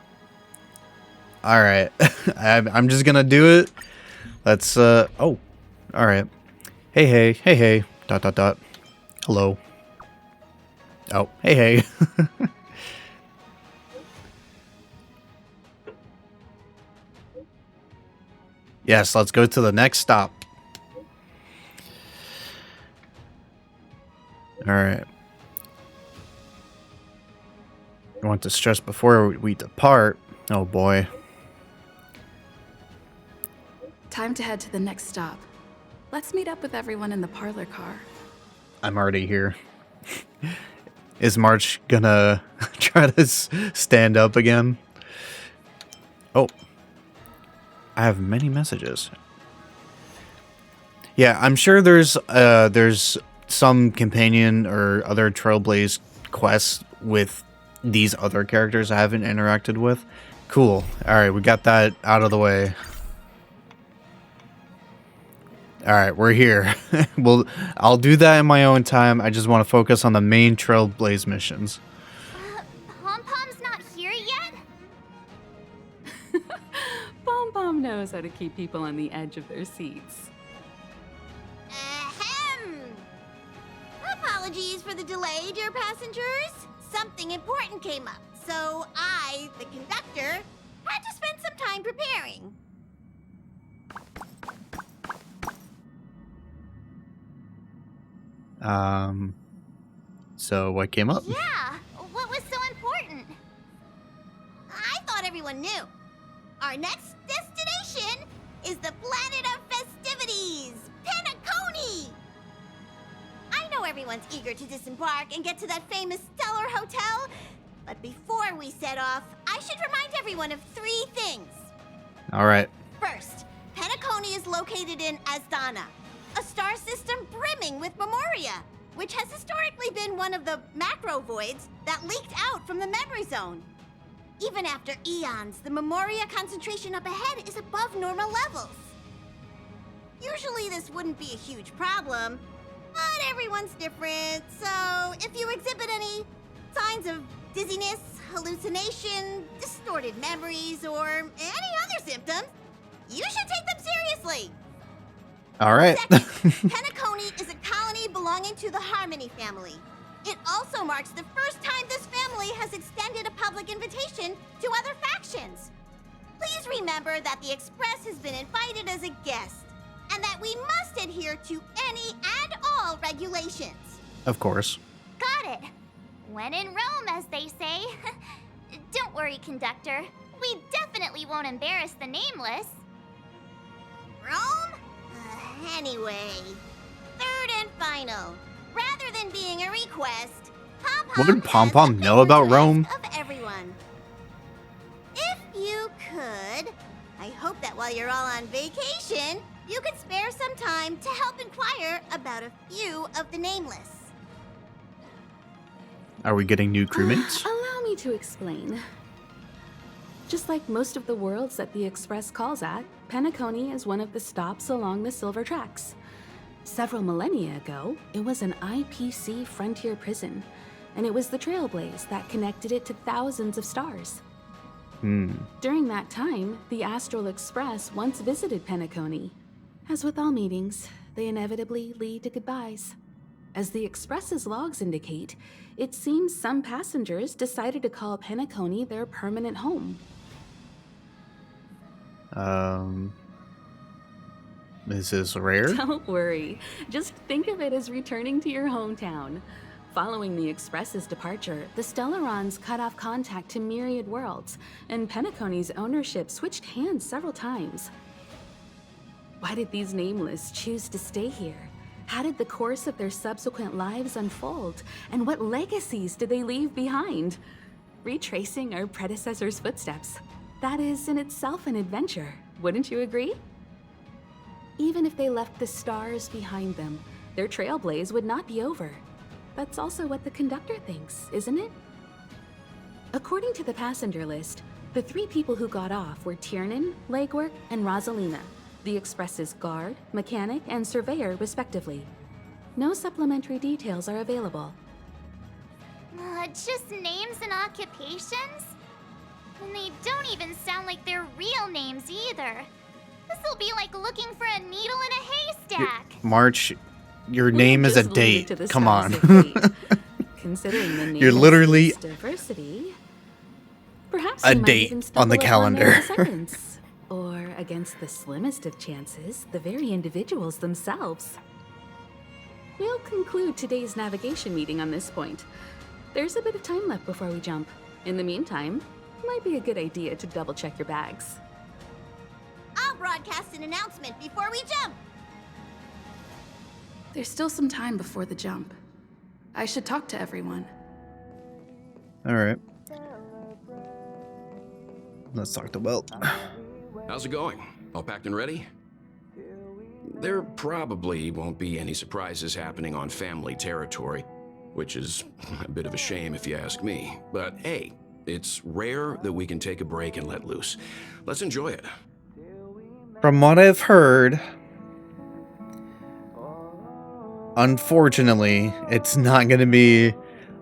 all right, I'm just gonna do it. Let's oh, all right. Hey. ... Hello. Oh, hey. Yes, let's go to the next stop. Alright. I want to stress before we depart. Oh boy. Time to head to the next stop. Let's meet up with everyone in the parlor car. I'm already here. Is March gonna try to stand up again? Oh. I have many messages. Yeah, I'm sure there's some companion or other Trailblaze quests with these other characters I haven't interacted with. Cool. Alright, we got that out of the way. Alright, we're here. Well, I'll do that in my own time. I just want to focus on the main Trailblaze missions. Pom-Pom's not here yet? Pom-Pom knows how to keep people on the edge of their seats. Apologies for the delay, dear passengers. Something important came up, so I, the conductor, had to spend some time preparing. So what came up? Yeah, what was so important? I thought everyone knew. Our next destination is the planet of festivities, Penacony! I know everyone's eager to disembark and get to that famous Stellar Hotel, but before we set off, I should remind everyone of 3 things. All right. First, Penacony is located in Asdana, a star system brimming with Memoria, which has historically been one of the macro voids that leaked out from the memory zone. Even after eons, the Memoria concentration up ahead is above normal levels. Usually this wouldn't be a huge problem, but everyone's different, so if you exhibit any signs of dizziness, hallucination, distorted memories, or any other symptoms, you should take them seriously. All right. Second, Penacony is a colony belonging to the Harmony family. It also marks the first time this family has extended a public invitation to other factions. Please remember that the Express has been invited as a guest, and that we must adhere to any and all regulations. Of course. Got it. When in Rome, as they say. Don't worry, conductor. We definitely won't embarrass the nameless. Rome? Anyway, third and final. Rather than being a request, What would Pom Pom know about Rome? of everyone. If you could, I hope that while you're all on vacation, you could spare some time to help inquire about a few of the nameless. Are we getting new crewmates? Allow me to explain. Just like most of the worlds that the Express calls at, Penacony is one of the stops along the Silver Tracks. Several millennia ago, it was an IPC frontier prison, and it was the Trailblaze that connected it to thousands of stars. During that time, the Astral Express once visited Penacony. As with all meetings, they inevitably lead to goodbyes. As the Express's logs indicate, it seems some passengers decided to call Penacony their permanent home. Is this rare? Don't worry. Just think of it as returning to your hometown. Following the Express's departure, the Stellarons cut off contact to myriad worlds, and Penacony's ownership switched hands several times. Why did these nameless choose to stay here? How did the course of their subsequent lives unfold? And what legacies did they leave behind? Retracing our predecessors' footsteps. That is in itself an adventure, wouldn't you agree? Even if they left the stars behind them, their trailblaze would not be over. That's also what the conductor thinks, isn't it? According to the passenger list, the 3 people who got off were Tiernan, Legwork, and Rosalina, the Express's guard, mechanic, and surveyor, respectively. No supplementary details are available. Just names and occupations? And they don't even sound like their real names either. This'll be like looking for a needle in a haystack. March, your name is a date. Come on. Considering the You're literally diversity, perhaps a date on the calendar. Or against the slimmest of chances, the very individuals themselves. We'll conclude today's navigation meeting on this point. There's a bit of time left before we jump. In the meantime, it might be a good idea to double-check your bags. I'll broadcast an announcement before we jump. There's still some time before the jump. I should talk to everyone. All right. Let's talk to Welt. How's it going? All packed and ready? There probably won't be any surprises happening on family territory, which is a bit of a shame if you ask me. But hey, it's rare that we can take a break and let loose. Let's enjoy it. From what I've heard, unfortunately, it's not going to be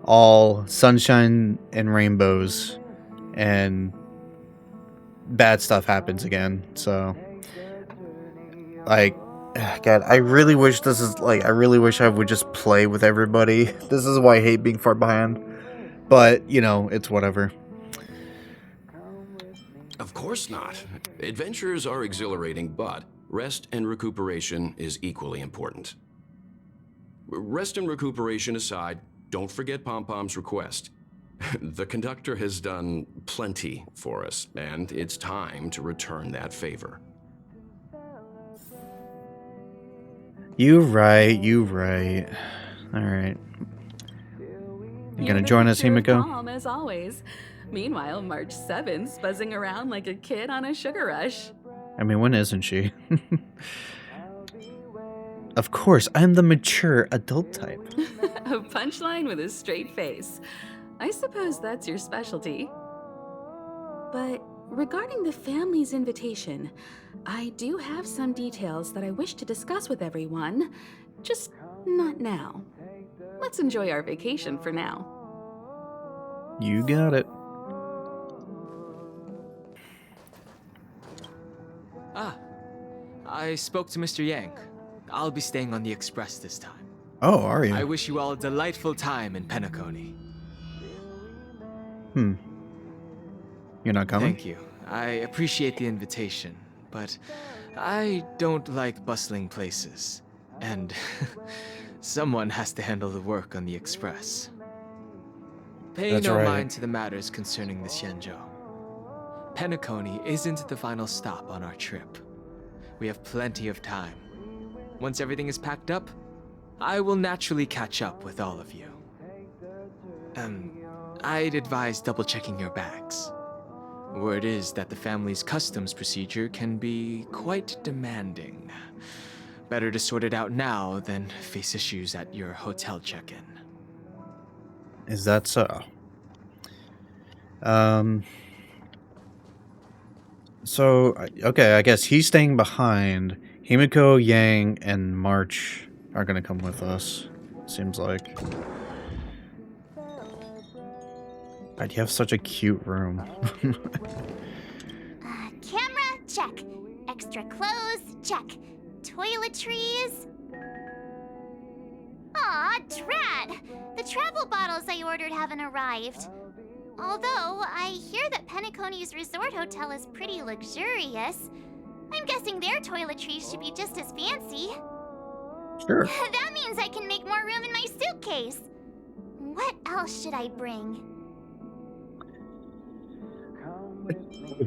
all sunshine and rainbows and bad stuff happens again. So, like, God, I really wish this is like, I really wish I would just play with everybody. This is why I hate being far behind. But, you know, it's whatever. Of course not. Adventures are exhilarating, but rest and recuperation is equally important. Rest and recuperation aside, don't forget Pom Pom's request. The conductor has done plenty for us, and it's time to return that favor. You right. All right. You gonna join us, Himiko? Calm as always. Meanwhile, March 7th's buzzing around like a kid on a sugar rush. I mean, when isn't she? Of course, I'm the mature adult type. A punchline with a straight face. I suppose that's your specialty. But regarding the family's invitation, I do have some details that I wish to discuss with everyone, just not now. Let's enjoy our vacation for now. You got it. I spoke to Mr. Yang. I'll be staying on the Express this time. Oh, are you? I wish you all a delightful time in Penacony. You're not coming? Thank you. I appreciate the invitation, but I don't like bustling places. And someone has to handle the work on the Express. Pay That's no right. mind to the matters concerning the Xianzhou. Penacony isn't the final stop on our trip. we have plenty of time. Once everything is packed up, I will naturally catch up with all of you. I'd advise double-checking your bags. Word is that the family's customs procedure can be quite demanding. Better to sort it out now than face issues at your hotel check-in. Is that so? So, okay, I guess he's staying behind. Himiko, Yang, and March are gonna come with us, seems like. God, you have such a cute room. Camera, check. Extra clothes, check. Toiletries. Aw, drat! The travel bottles I ordered haven't arrived. Although, I hear that Penacony's resort hotel is pretty luxurious. I'm guessing their toiletries should be just as fancy. Sure. That means I can make more room in my suitcase. What else should I bring?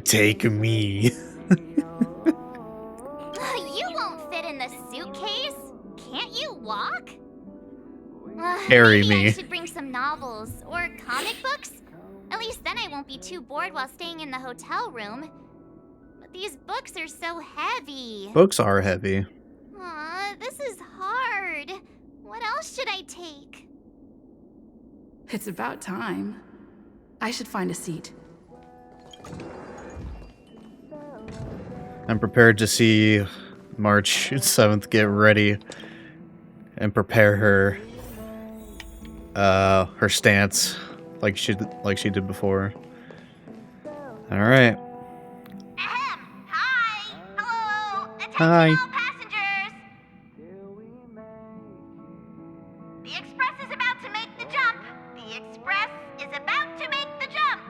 Take me. You won't fit in the suitcase. Can't you walk? Carry Maybe me. I should bring some novels or comic books. At least then I won't be too bored while staying in the hotel room. But these books are so heavy. Books are heavy. Aw, this is hard. What else should I take? It's about time. I should find a seat. I'm prepared to see March 7th get ready and prepare her stance like she did before. All right. Hi. Hello. Attention Hi. all passengers. The express is about to make the jump. The express is about to make the jump.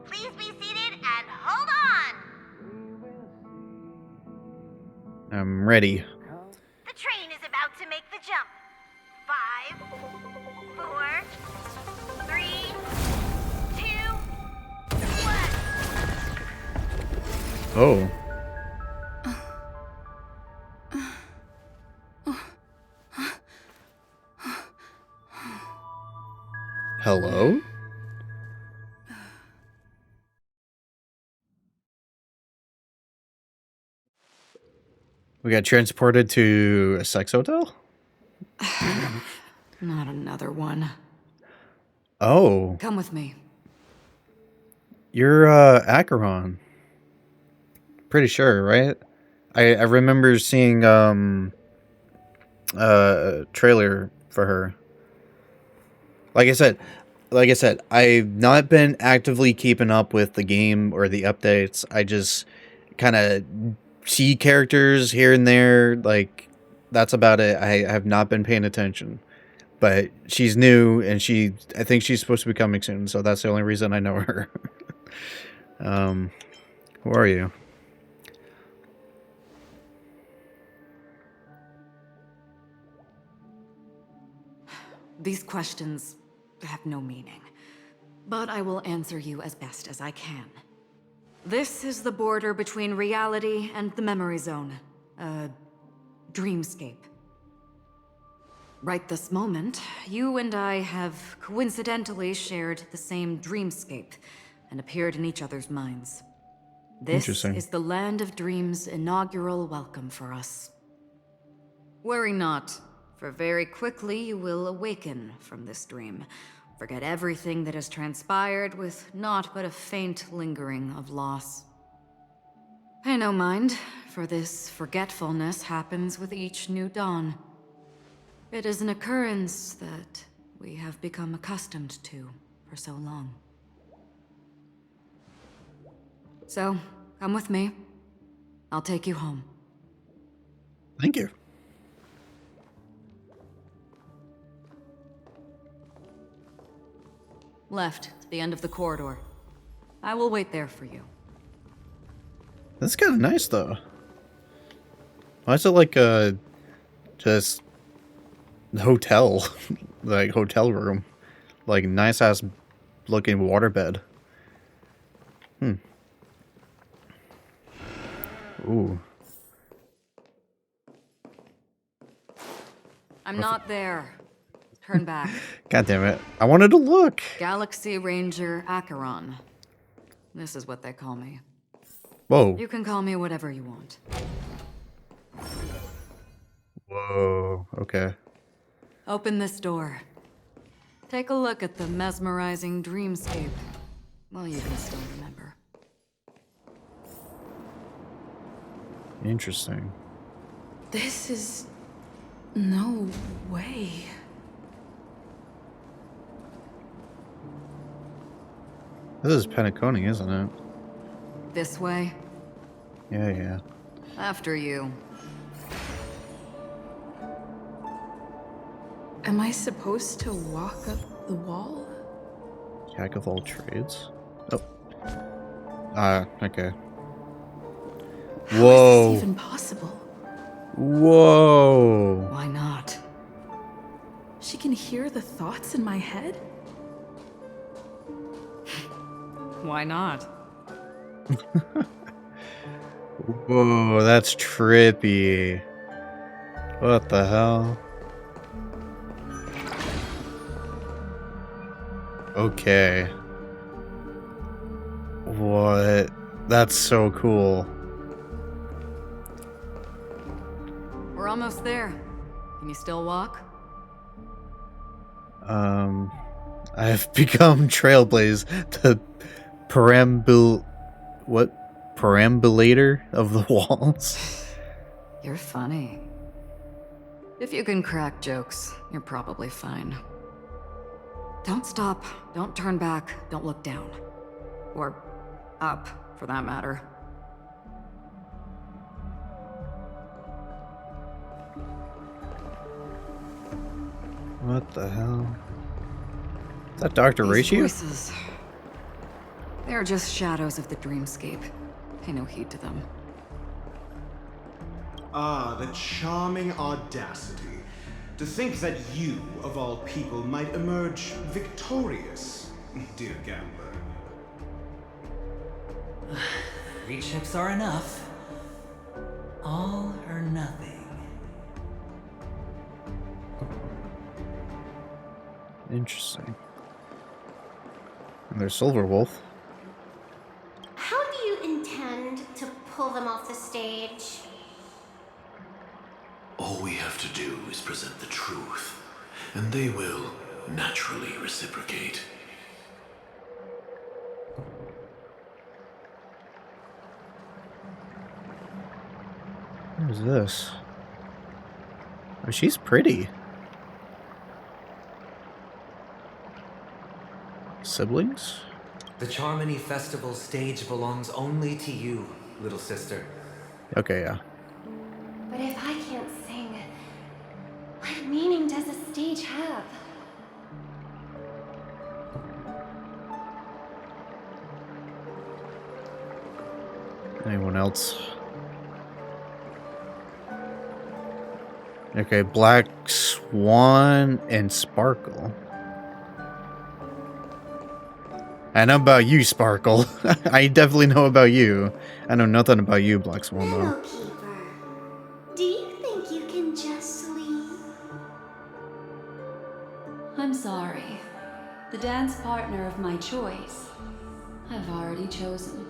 Please be seated and hold on. I'm ready. The train is about to make the jump. 5, 4, 3, 2, 1. Oh. Hello? We got transported to a sex hotel? Not another one. Oh. Come with me. You're Acheron. Pretty sure, right? I remember seeing a trailer for her. Like I said, I've not been actively keeping up with the game or the updates. I just kind of see characters here and there. Like, that's about it. I have not been paying attention. But she's new, and I think she's supposed to be coming soon, so that's the only reason I know her. Who are you? These questions have no meaning, but I will answer you as best as I can. This is the border between reality and the memory zone, a dreamscape. Right this moment, you and I have coincidentally shared the same dreamscape and appeared in each other's minds. This is the Land of Dreams' inaugural welcome for us. Worry not, for very quickly you will awaken from this dream. Forget everything that has transpired with naught but a faint lingering of loss. Pay no mind, for this forgetfulness happens with each new dawn. It is an occurrence that we have become accustomed to for so long. So, come with me. I'll take you home. Thank you. Left, to the end of the corridor. I will wait there for you. That's kind of nice, though. Why is it like a just hotel, like hotel room, like nice ass looking waterbed? Ooh. I'm not there. Turn back. God damn it. I wanted to look. Galaxy Ranger Acheron. This is what they call me. Whoa. You can call me whatever you want. Whoa. Okay. Open this door. Take a look at the mesmerizing dreamscape. Well, you can still remember. Interesting. This is... no way. This is Penacony, isn't it? This way? Yeah. After you. Am I supposed to walk up the wall? Jack of all trades. Oh. Okay. How Whoa. is this even possible? Whoa. Why not? She can hear the thoughts in my head? Why not? Whoa, that's trippy. What the hell? Okay. What? That's so cool. We're almost there. Can you still walk? I have become Trailblaze, the perambulator of the walls. You're funny. If you can crack jokes, you're probably fine. Don't stop, don't turn back, don't look down. Or up, for that matter. What the hell? Is that Dr. These Ratio? voices, they're just shadows of the dreamscape. Pay no heed to them. Ah, the charming audacity. To think that you, of all people, might emerge victorious, dear gambler. 3 chips are enough. All or nothing. Interesting. And there's Silver Wolf. How do you intend to pull them off the stage? All we have to do is present the truth, and they will naturally reciprocate. What is this? Oh, she's pretty. Siblings? The Charmony Festival stage belongs only to you, little sister. Okay, yeah. But if I can't sing, what meaning does a stage have? Anyone else? Okay, Black Swan and Sparkle. I know about you, Sparkle. I definitely know about you. I know nothing about you, Black Swan, though. Keeper, do you think you can just sleep? I'm sorry. The dance partner of my choice, I've already chosen.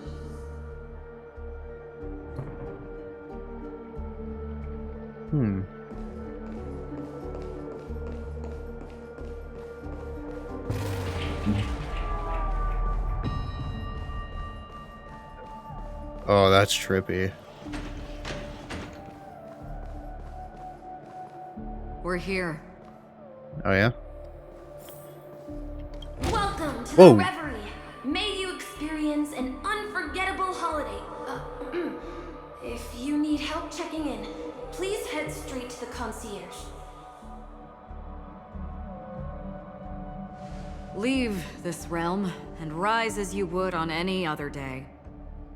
Oh, that's trippy. We're here. Oh, yeah? Welcome to Whoa. the Reverie. May you experience an unforgettable holiday. If you need help checking in, please head straight to the concierge. Leave this realm and rise as you would on any other day.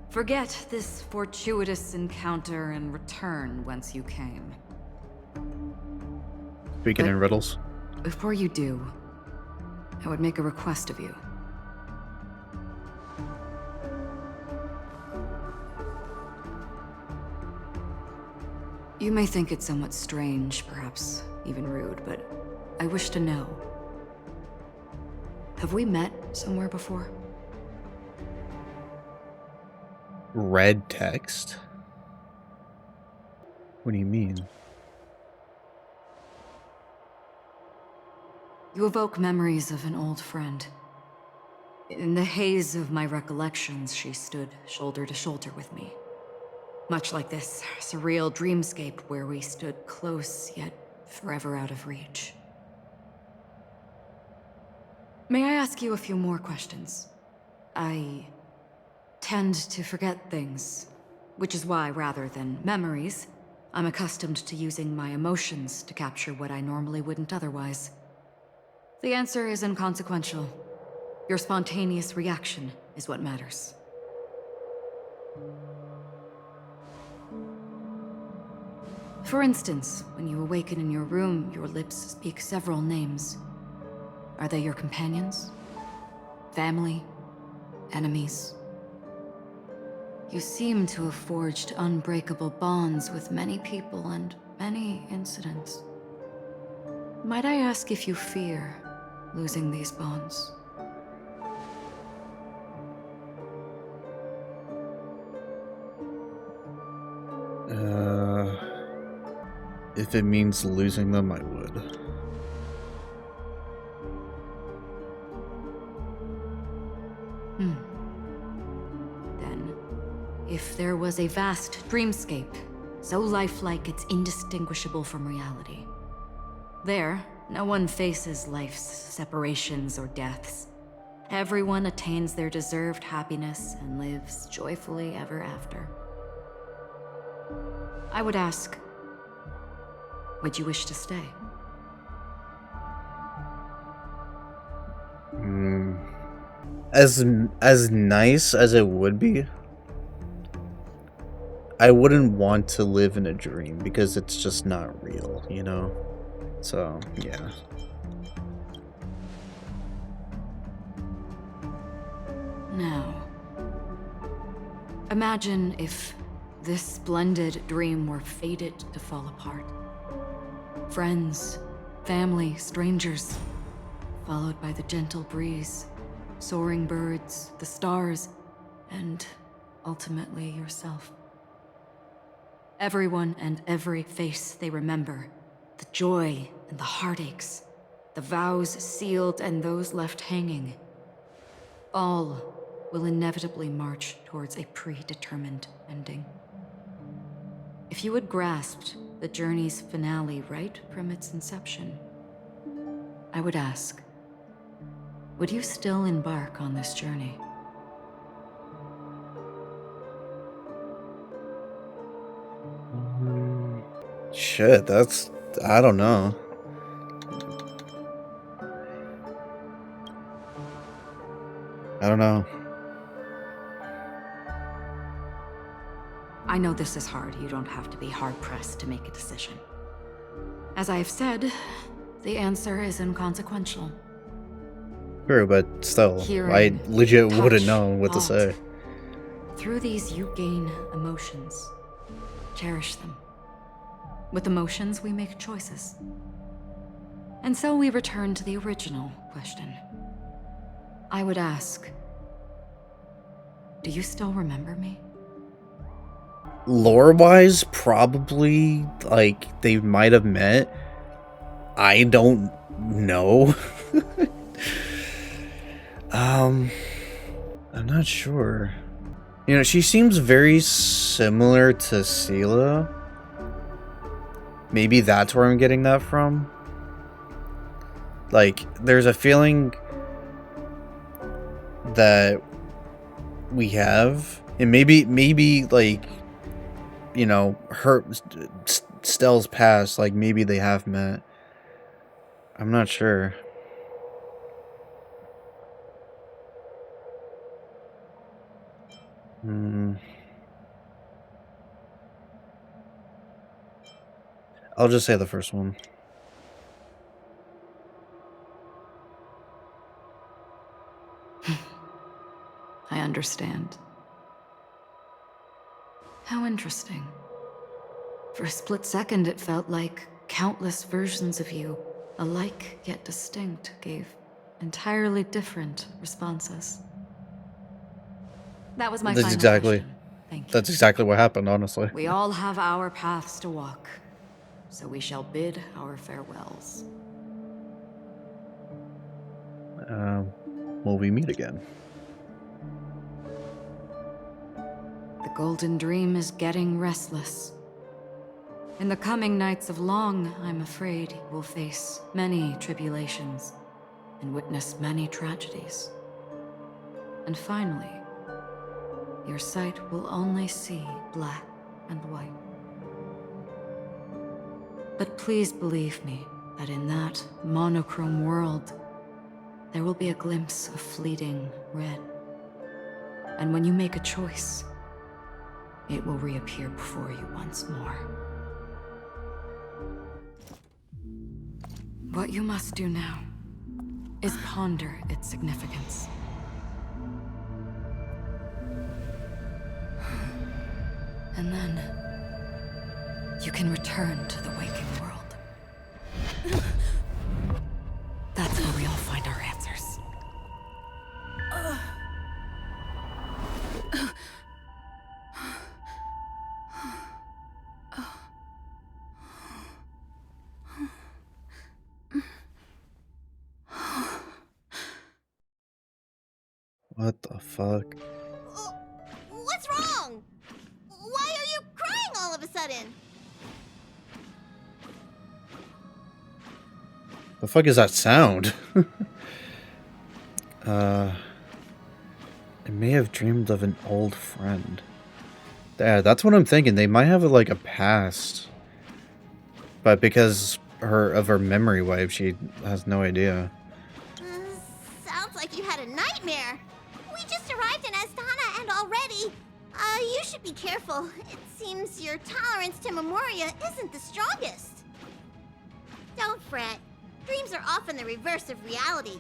Forget this fortuitous encounter and return whence you came. Speaking in riddles. Before you do, I would make a request of you. You may think it somewhat strange, perhaps even rude, but I wish to know. Have we met somewhere before? Red text? What do you mean? You evoke memories of an old friend. In the haze of my recollections, she stood shoulder to shoulder with me. Much like this surreal dreamscape where we stood close, yet forever out of reach. May I ask you a few more questions? I tend to forget things, which is why, rather than memories, I'm accustomed to using my emotions to capture what I normally wouldn't otherwise. The answer is inconsequential. Your spontaneous reaction is what matters. For instance, when you awaken in your room, your lips speak several names. Are they your companions? Family? Enemies? You seem to have forged unbreakable bonds with many people and many incidents. Might I ask if you fear losing these bonds? If it means losing them, I would. Then, if there was a vast dreamscape, so lifelike it's indistinguishable from reality, there, no one faces life's separations or deaths. Everyone attains their deserved happiness and lives joyfully ever after. I would ask, would you wish to stay? As nice as it would be, I wouldn't want to live in a dream because it's just not real, you know? So, yeah. Now, imagine if this splendid dream were fated to fall apart. Friends, family, strangers, followed by the gentle breeze, soaring birds, the stars, and ultimately yourself. Everyone and every face they remember, the joy and the heartaches, the vows sealed and those left hanging, all will inevitably march towards a predetermined ending. If you had grasped the journey's finale right from its inception, I would ask, would you still embark on this journey? Shit, that's... I don't know. I don't know. I know this is hard. You don't have to be hard-pressed to make a decision. As I have said, the answer is inconsequential. True, but still, Hearing, I legit touch, wouldn't know what to thought. say. Through these, you gain emotions. Cherish them. With emotions, we make choices. And so we return to the original question. I would ask, do you still remember me? Lore-wise, probably, like, they might have met. I don't know. I'm not sure. You know, she seems very similar to Sela. Maybe that's where I'm getting that from. Like, there's a feeling that we have, and maybe like, you know, her Stell's past, like maybe they have met. I'm not sure. I'll just say the first one. I understand. How interesting. For a split second, it felt like countless versions of you, alike yet distinct, gave entirely different responses. That was my That's final exactly. question. Thank you. That's exactly what happened, honestly. We all have our paths to walk, so we shall bid our farewells. Will we meet again? The Golden Dream is getting restless. In the coming nights of Long, I'm afraid you will face many tribulations and witness many tragedies. And finally, your sight will only see black and white. But please believe me that in that monochrome world, there will be a glimpse of fleeting red. And when you make a choice, it will reappear before you once more. What you must do now is ponder its significance. And then you can return to the waking world. That's where we all find our answers. What the fuck? What's wrong? Why are you crying all of a sudden? The fuck is that sound? I may have dreamed of an old friend. Yeah, that's what I'm thinking. They might have like a past, but because of her memory wipe, she has no idea. Sounds like you had a nightmare. We just arrived in Astana and already... you should be careful. It seems your tolerance to Memoria isn't the strongest. Don't fret. Dreams are often the reverse of reality.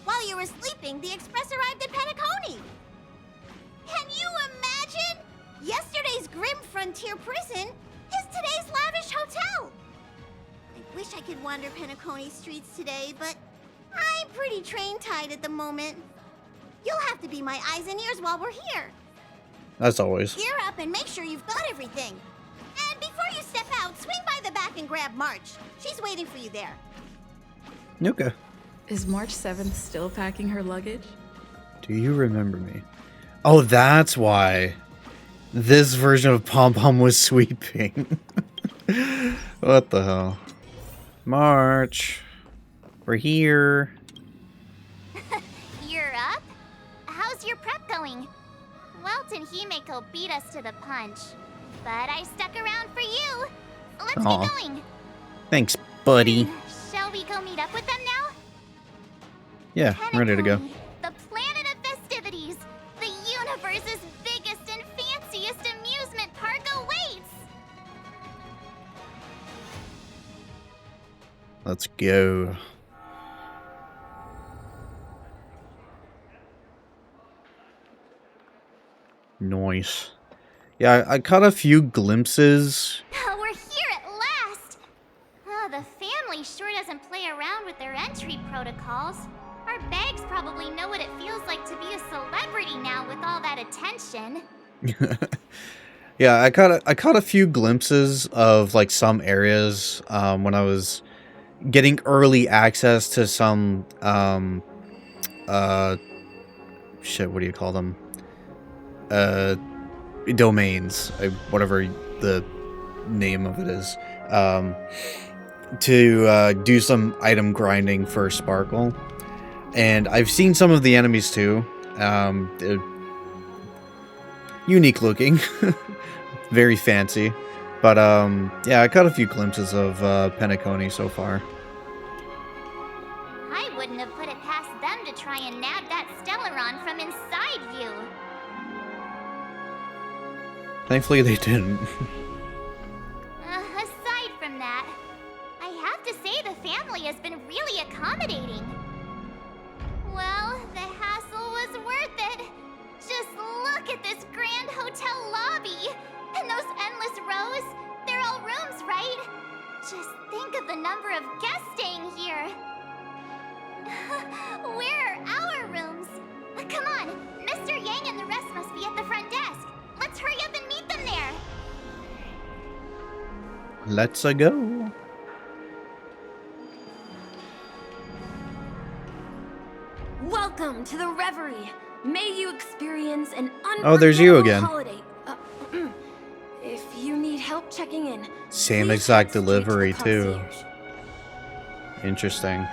While you were sleeping, the Express arrived at Penacony. Can you imagine? Yesterday's grim frontier prison is today's lavish hotel. I wish I could wander Penacony streets today, but I'm pretty train-tied at the moment. You'll have to be my eyes and ears while we're here. As always. Gear up and make sure you've got everything. And before you step out, swing by the back and grab March. She's waiting for you there. Okay. Is March 7th still packing her luggage? Do you remember me? Oh, that's why this version of Pom Pom was sweeping. What the hell? March. We're here. You're up? How's your prep going? Welt and Himeko beat us to the punch, but I stuck around for you. Let's get going. Thanks, buddy. Shall we go meet up with them now? Yeah, I'm ready to go. The planet of festivities. The universe's biggest and fanciest amusement park awaits. Let's go. Nice. Yeah, I caught a few glimpses. We're here at last. Oh, the family sure doesn't play around with their entry protocols. Our bags probably know what it feels like to be a celebrity now with all that attention. Yeah, I caught a few glimpses of like some areas when I was getting early access to some shit, what do you call them? Domains, whatever the name of it is, to do some item grinding for Sparkle. And I've seen some of the enemies too. They're unique looking, very fancy. But yeah, I caught a few glimpses of Penacony so far. I wouldn't have put it past them to try and nab that Stellaron from inside you. Thankfully they didn't. Aside from that, I have to say the family has been really accommodating. Well, the hassle was worth it. Just look at this grand hotel lobby and those endless rows. They're all rooms, right? Just think of the number of guests staying here. Where are our rooms? Come on, Mr. Yang and the rest must be at the front desk. Let's hurry up and meet them there. Let's go. Welcome to the Reverie. May you experience an Oh, there's you again. holiday. If you need help checking in, Same exact delivery too. Interesting.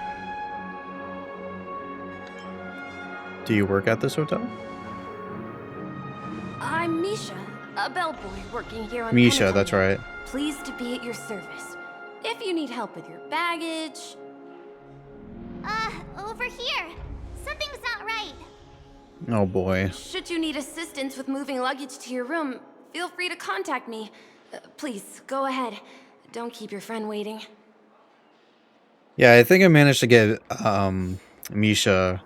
Do you work at this hotel? I'm Misha, a bellboy working here on Misha, Pentagon. that's right. Pleased to be at your service. If you need help with your baggage... Over here. Something's not right. Oh boy. Should you need assistance with moving luggage to your room, feel free to contact me. Please, go ahead. Don't keep your friend waiting. Yeah, I think I managed to get Misha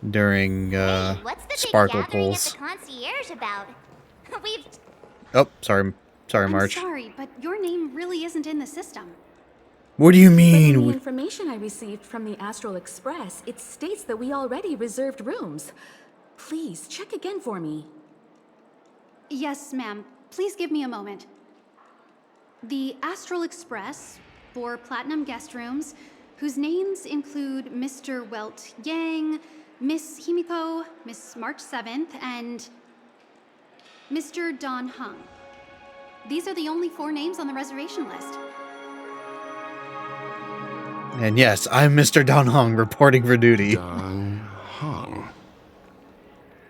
during What's the Sparkle big gathering at Pulse. the concierge about? We've... Oh, sorry, I'm March. sorry, but your name really isn't in the system. What do you But in the mean? information I received from the Astral Express, it states that we already reserved rooms. Please, check again for me. Yes, ma'am. Please give me a moment. The Astral Express, 4 platinum guest rooms, whose names include Mr. Welt Yang, Miss Himiko, Miss March 7th, and Mr. Don Hung. These are the only 4 names on the reservation list. And yes, I'm Mr. Don Hong reporting for duty. Don Hong.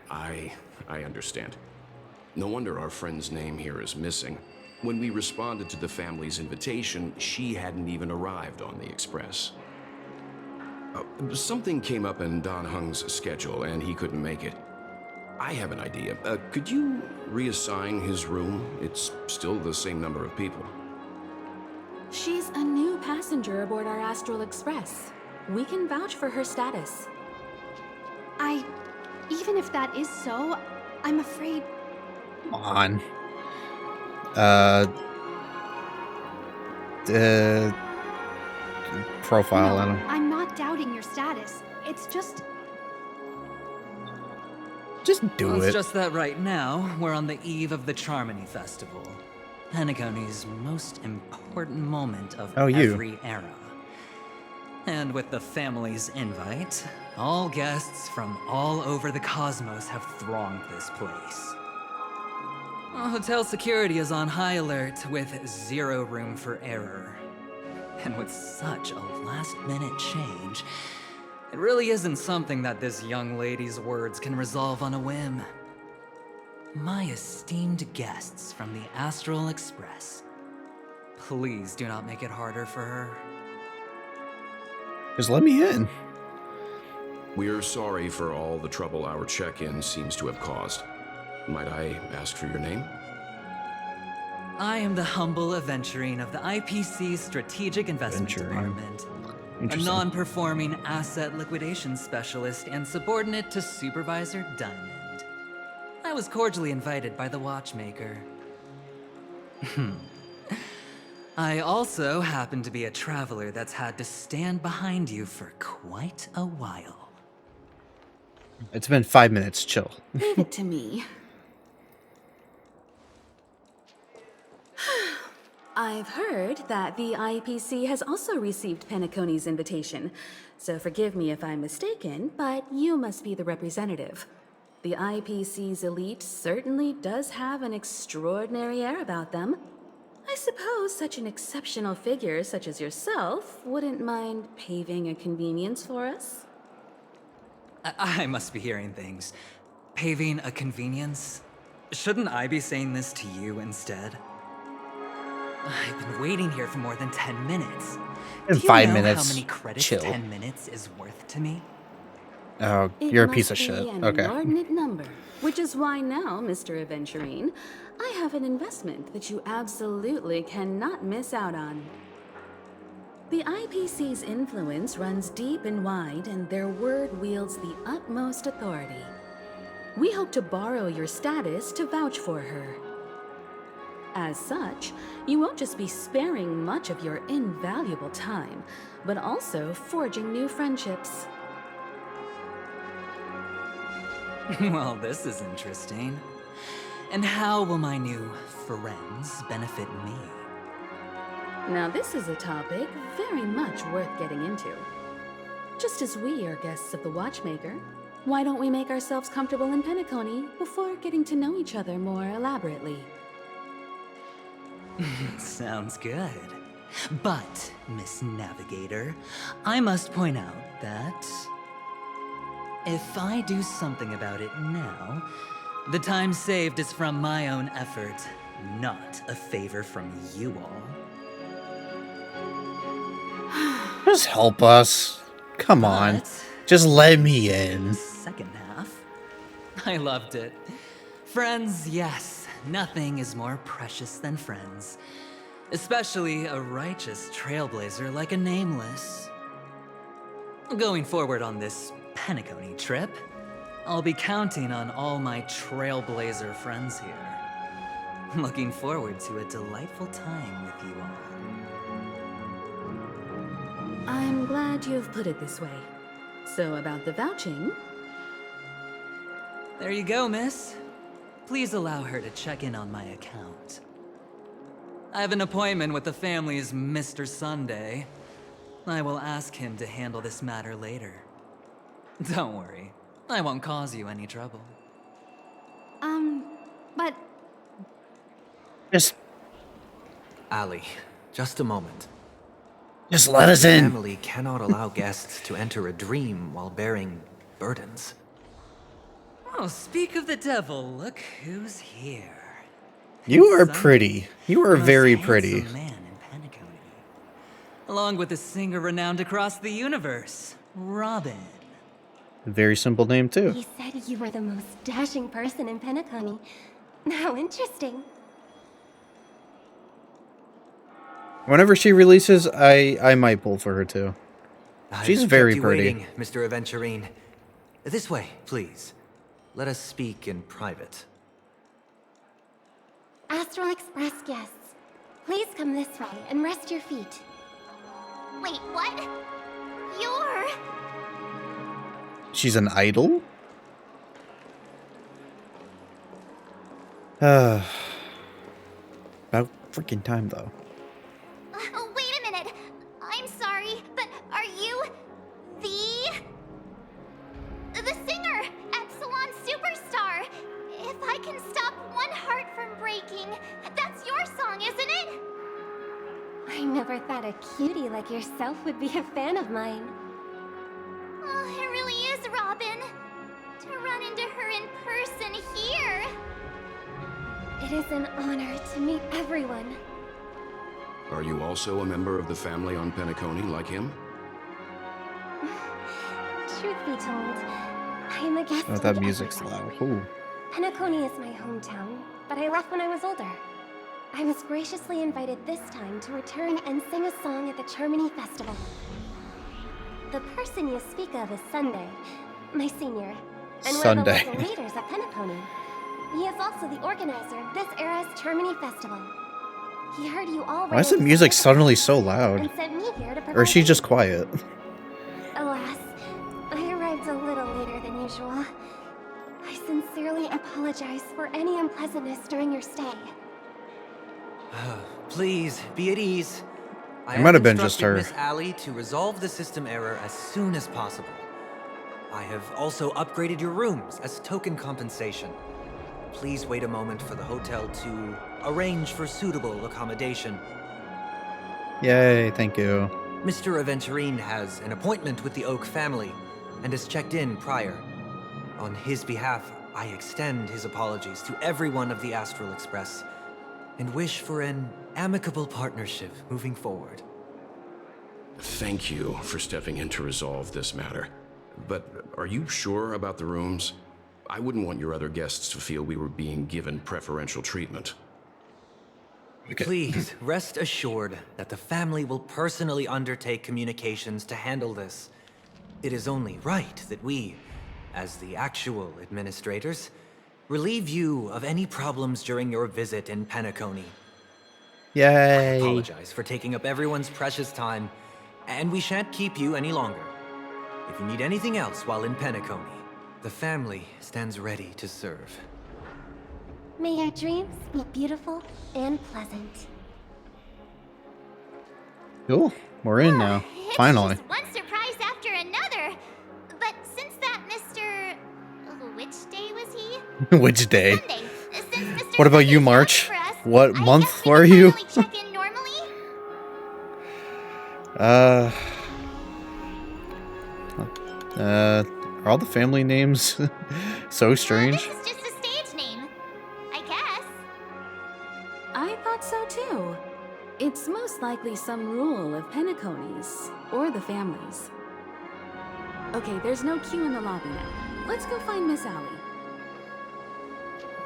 I understand. No wonder our friend's name here is missing. When we responded to the family's invitation, she hadn't even arrived on the express. Something came up in Don Hung's schedule, and he couldn't make it. I have an idea. Could you reassign his room? It's still the same number of people. She's a new passenger aboard our Astral Express. We can vouch for her status. Even if that is so, I'm afraid... Come on. Profile, I No, don't... I'm not doubting your status. It's just... Just do Well, it. it's just that right now, we're on the eve of the Charmony Festival. Penacony's most important moment of Oh, you. every era. And with the family's invite, all guests from all over the cosmos have thronged this place. Hotel security is on high alert with 0 room for error. And with such a last-minute change, it really isn't something that this young lady's words can resolve on a whim. My esteemed guests from the Astral Express, please do not make it harder for her. Just let me in. We're sorry for all the trouble our check-in seems to have caused. Might I ask for your name? I am the humble aventurine of the IPC's Strategic Investment Department. A Interesting. non-performing asset liquidation specialist and subordinate to Supervisor Diamond. I was cordially invited by the watchmaker. I also happen to be a traveler that's had to stand behind you for quite a while. It's been 5 minutes, chill. Leave it to me. I've heard that the IPC has also received Penacony's invitation, so forgive me if I'm mistaken, but you must be the representative. The IPC's elite certainly does have an extraordinary air about them. I suppose such an exceptional figure such as yourself wouldn't mind paving a convenience for us? I must be hearing things. Paving a convenience? Shouldn't I be saying this to you instead? I've been waiting here for more than 10 minutes. In Do you 5 know minutes, how many credits chill. 10 minutes is worth to me? Oh, It you're a must piece of be shit. an Okay. inordinate number, which is why now, Mr. Aventurine, I have an investment that you absolutely cannot miss out on. The IPC's influence runs deep and wide, and their word wields the utmost authority. We hope to borrow your status to vouch for her. As such, you won't just be sparing much of your invaluable time, but also forging new friendships. Well, this is interesting. And how will my new friends benefit me? Now this is a topic very much worth getting into. Just as we are guests of the Watchmaker, why don't we make ourselves comfortable in Penacony before getting to know each other more elaborately? Sounds good. But, Miss Navigator, I must point out that if I do something about it now, the time saved is from my own effort, not a favor from you all. Just help us. Come on. Just let me in. Second half. I loved it. Friends, yes. Nothing is more precious than friends. Especially a righteous trailblazer like a Nameless. Going forward on this Penacony trip, I'll be counting on all my trailblazer friends here. Looking forward to a delightful time with you all. I'm glad you've put it this way. So about the vouching... There you go, miss. Please allow her to check in on my account. I have an appointment with the family's Mr. Sunday. I will ask him to handle this matter later. Don't worry. I won't cause you any trouble. But... Just... Ali, just a moment. Just let us in. The family cannot allow guests to enter a dream while bearing burdens. Oh, speak of the devil, look who's here. You are pretty. You are very pretty. Man in Penacony. Along with a singer renowned across the universe, Robin. Very simple name, too. He said you were the most dashing person in Penacony. How interesting. Whenever she releases, I might pull for her, too. She's very pretty. Waiting, Mr. Aventurine. This way, please. Let us speak in private. Astral Express guests, please come this way and rest your feet. Wait, what? You're... She's an idol? About freaking time, though. Wait a minute. I'm sorry, but are you... the singer, Epsilon Superstar? If I can stop one heart from breaking, that's your song, isn't it? I never thought a cutie like yourself would be a fan of mine. Oh, it really is, Robin. To run into her in person here. It is an honor to meet everyone. Are you also a member of the family on Penacony like him? Truth be told, I am a guest. Oh, that music's loud. Ooh. Penacony is my hometown, but I left when I was older. I was graciously invited this time to return and sing a song at the Charmony Festival. The person you speak of is Sunday, my senior, and one of the local leaders at Penacony. He is also the organizer of this era's Charmony Festival. He heard you all. Why is the music suddenly so loud? And sent me here to Or is she just quiet? Alas, I arrived a little later than usual. I sincerely apologize for any unpleasantness during your stay. Please, be at ease. It might have been just her. Miss Ali to resolve the system error as soon as possible. I have also upgraded your rooms as token compensation. Please wait a moment for the hotel to arrange for suitable accommodation. Yay, thank you. Mr. Aventurine has an appointment with the Oak family and has checked in prior. On his behalf, I extend his apologies to everyone of the Astral Express and wish for an amicable partnership moving forward. Thank you for stepping in to resolve this matter. But are you sure about the rooms? I wouldn't want your other guests to feel we were being given preferential treatment. Okay. Please, rest assured that the family will personally undertake communications to handle this. It is only right that we, as the actual administrators, relieve you of any problems during your visit in Penacony. Yay! I apologize for taking up everyone's precious time, and we shan't keep you any longer. If you need anything else while in Penacony, the family stands ready to serve. May your dreams be beautiful and pleasant. Cool. We're in now. Finally. It's just one surprise after another. But since that Mr. Which day was he? Which day? Sunday. Since Mr. What about you, March? What month are you? Check in normally? Are all the family names so strange? This is just a stage name, I guess. I thought so too. It's most likely some rule of Penacony's, or the family's. Okay, there's no queue in the lobby now. Let's go find Miss Allie.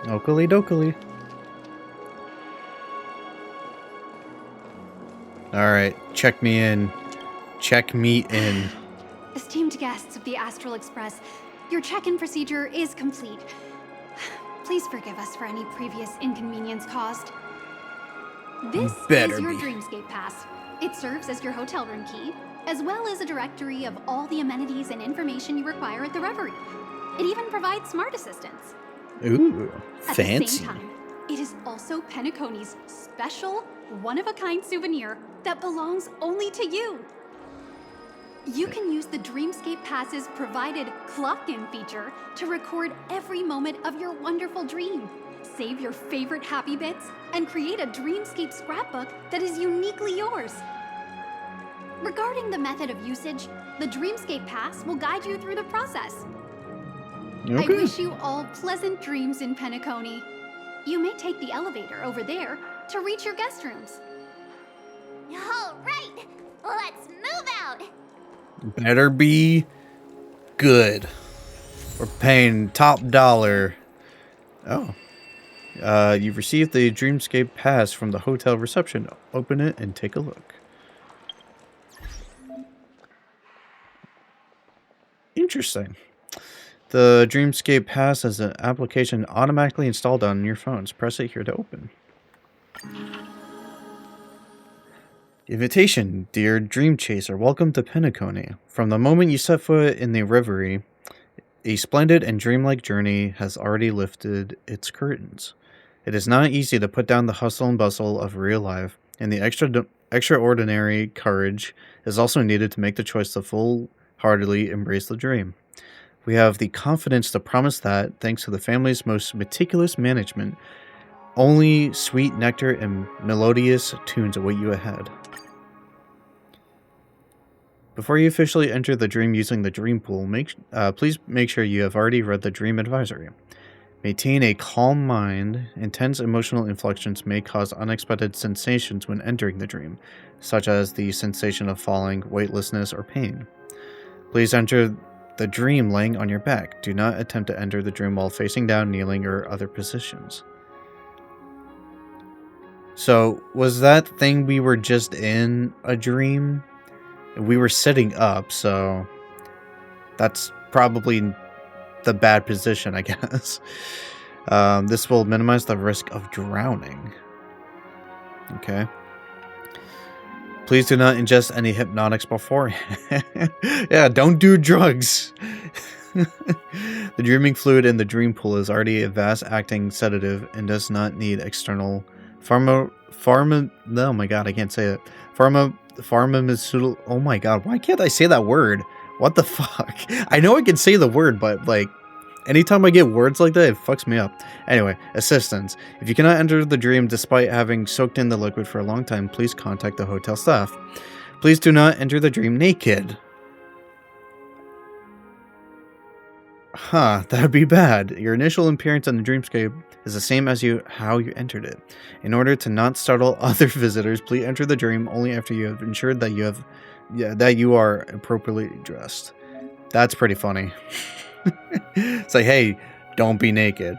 Oakley dokley. Alright, check me in. Check me in. Esteemed guests of the Astral Express, your check-in procedure is complete. Please forgive us for any previous inconvenience caused. This is your Dreamscape Pass. It serves as your hotel room key, as well as a directory of all the amenities and information you require at the Reverie. It even provides smart assistants. Ooh, At fancy. the same time, it is also Penacony's special, one-of-a-kind souvenir that belongs only to you. You can use the Dreamscape Pass's provided clock-in feature to record every moment of your wonderful dream. Save your favorite happy bits and create a Dreamscape scrapbook that is uniquely yours. Regarding the method of usage, the Dreamscape Pass will guide you through the process. I Okay. wish you all pleasant dreams in Penacony. You may take the elevator over there to reach your guest rooms. All right, let's move out. Better be good. We're paying top dollar. Oh. You've received the Dreamscape Pass from the hotel reception. Open it and take a look. Interesting. The Dreamscape Pass has an application automatically installed on your phones. Press it here to open. Invitation, dear Dream Chaser. Welcome to Penacony. From the moment you set foot in the Reverie, a splendid and dreamlike journey has already lifted its curtains. It is not easy to put down the hustle and bustle of real life, and the extraordinary courage is also needed to make the choice to full-heartedly embrace the dream. We have the confidence to promise that, thanks to the family's most meticulous management, only sweet nectar and melodious tunes await you ahead. Before you officially enter the dream using the dream pool, please make sure you have already read the dream advisory. Maintain a calm mind. Intense emotional inflections may cause unexpected sensations when entering the dream, such as the sensation of falling, weightlessness, or pain. Please enter the dream laying on your back. Do not attempt to enter the dream while facing down, kneeling, or other positions. So, was that thing we were just in a dream? We were sitting up, so that's probably the bad position, I guess. This will minimize the risk of drowning. Okay. Please do not ingest any hypnotics beforehand. Yeah, don't do drugs. The dreaming fluid in the dream pool is already a fast-acting sedative and does not need external oh my god, I can't say it. Pharmaceutical. Oh my god, why can't I say that word? What the fuck? I know I can say the word, but like, anytime I get words like that, it fucks me up. Anyway, assistance. If you cannot enter the dream despite having soaked in the liquid for a long time, please contact the hotel staff. Please do not enter the dream naked. Huh, that'd be bad. Your initial appearance in the dreamscape is the same as how you entered it. In order to not startle other visitors, please enter the dream only after you have ensured that you are appropriately dressed. That's pretty funny. It's like, hey, don't be naked.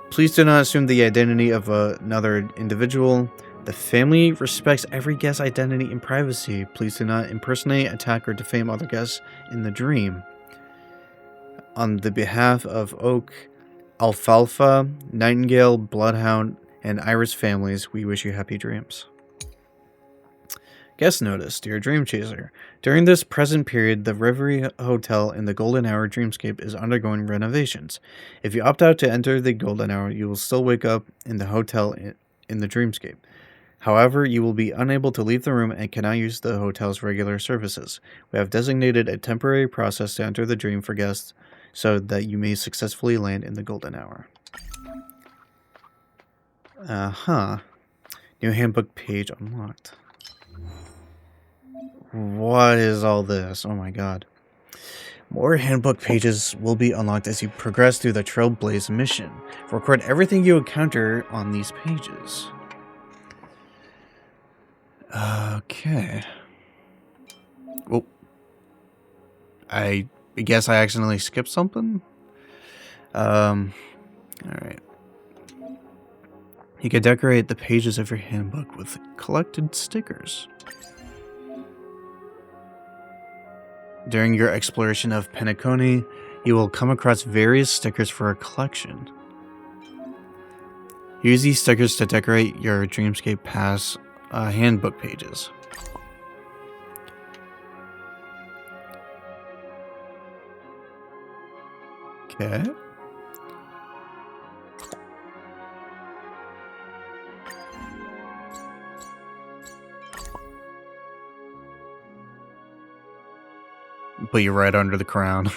Please do not assume the identity of another individual. The family respects every guest's identity and privacy. Please do not impersonate, attack, or defame other guests in the dream. On the behalf of Oak, Alfalfa, Nightingale, Bloodhound, and Iris families, we wish you happy dreams. Guest notice, dear Dream Chaser. During this present period, the Reverie Hotel in the Golden Hour Dreamscape is undergoing renovations. If you opt out to enter the Golden Hour, you will still wake up in the hotel in the Dreamscape. However, you will be unable to leave the room and cannot use the hotel's regular services. We have designated a temporary process to enter the dream for guests so that you may successfully land in the Golden Hour. New handbook page unlocked. What is all this? Oh my god. More handbook pages will be unlocked as you progress through the Trailblaze mission. Record everything you encounter on these pages. Okay. Oh. I guess I accidentally skipped something? Alright. You can decorate the pages of your handbook with collected stickers. During your exploration of Penacony, you will come across various stickers for a collection. Use these stickers to decorate your Dreamscape Pass handbook pages. Okay. Put you right under the crown.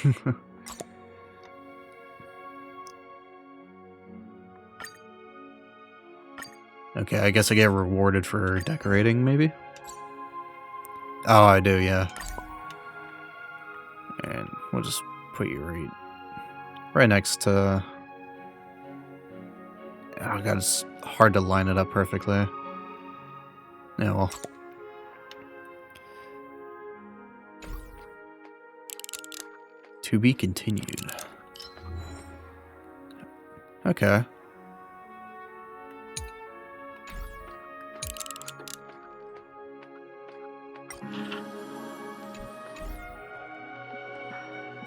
Okay, I guess I get rewarded for decorating, maybe? Oh, I do, yeah. And we'll just put you right next to... Oh god, it's hard to line it up perfectly. Yeah, well... To be continued. Okay.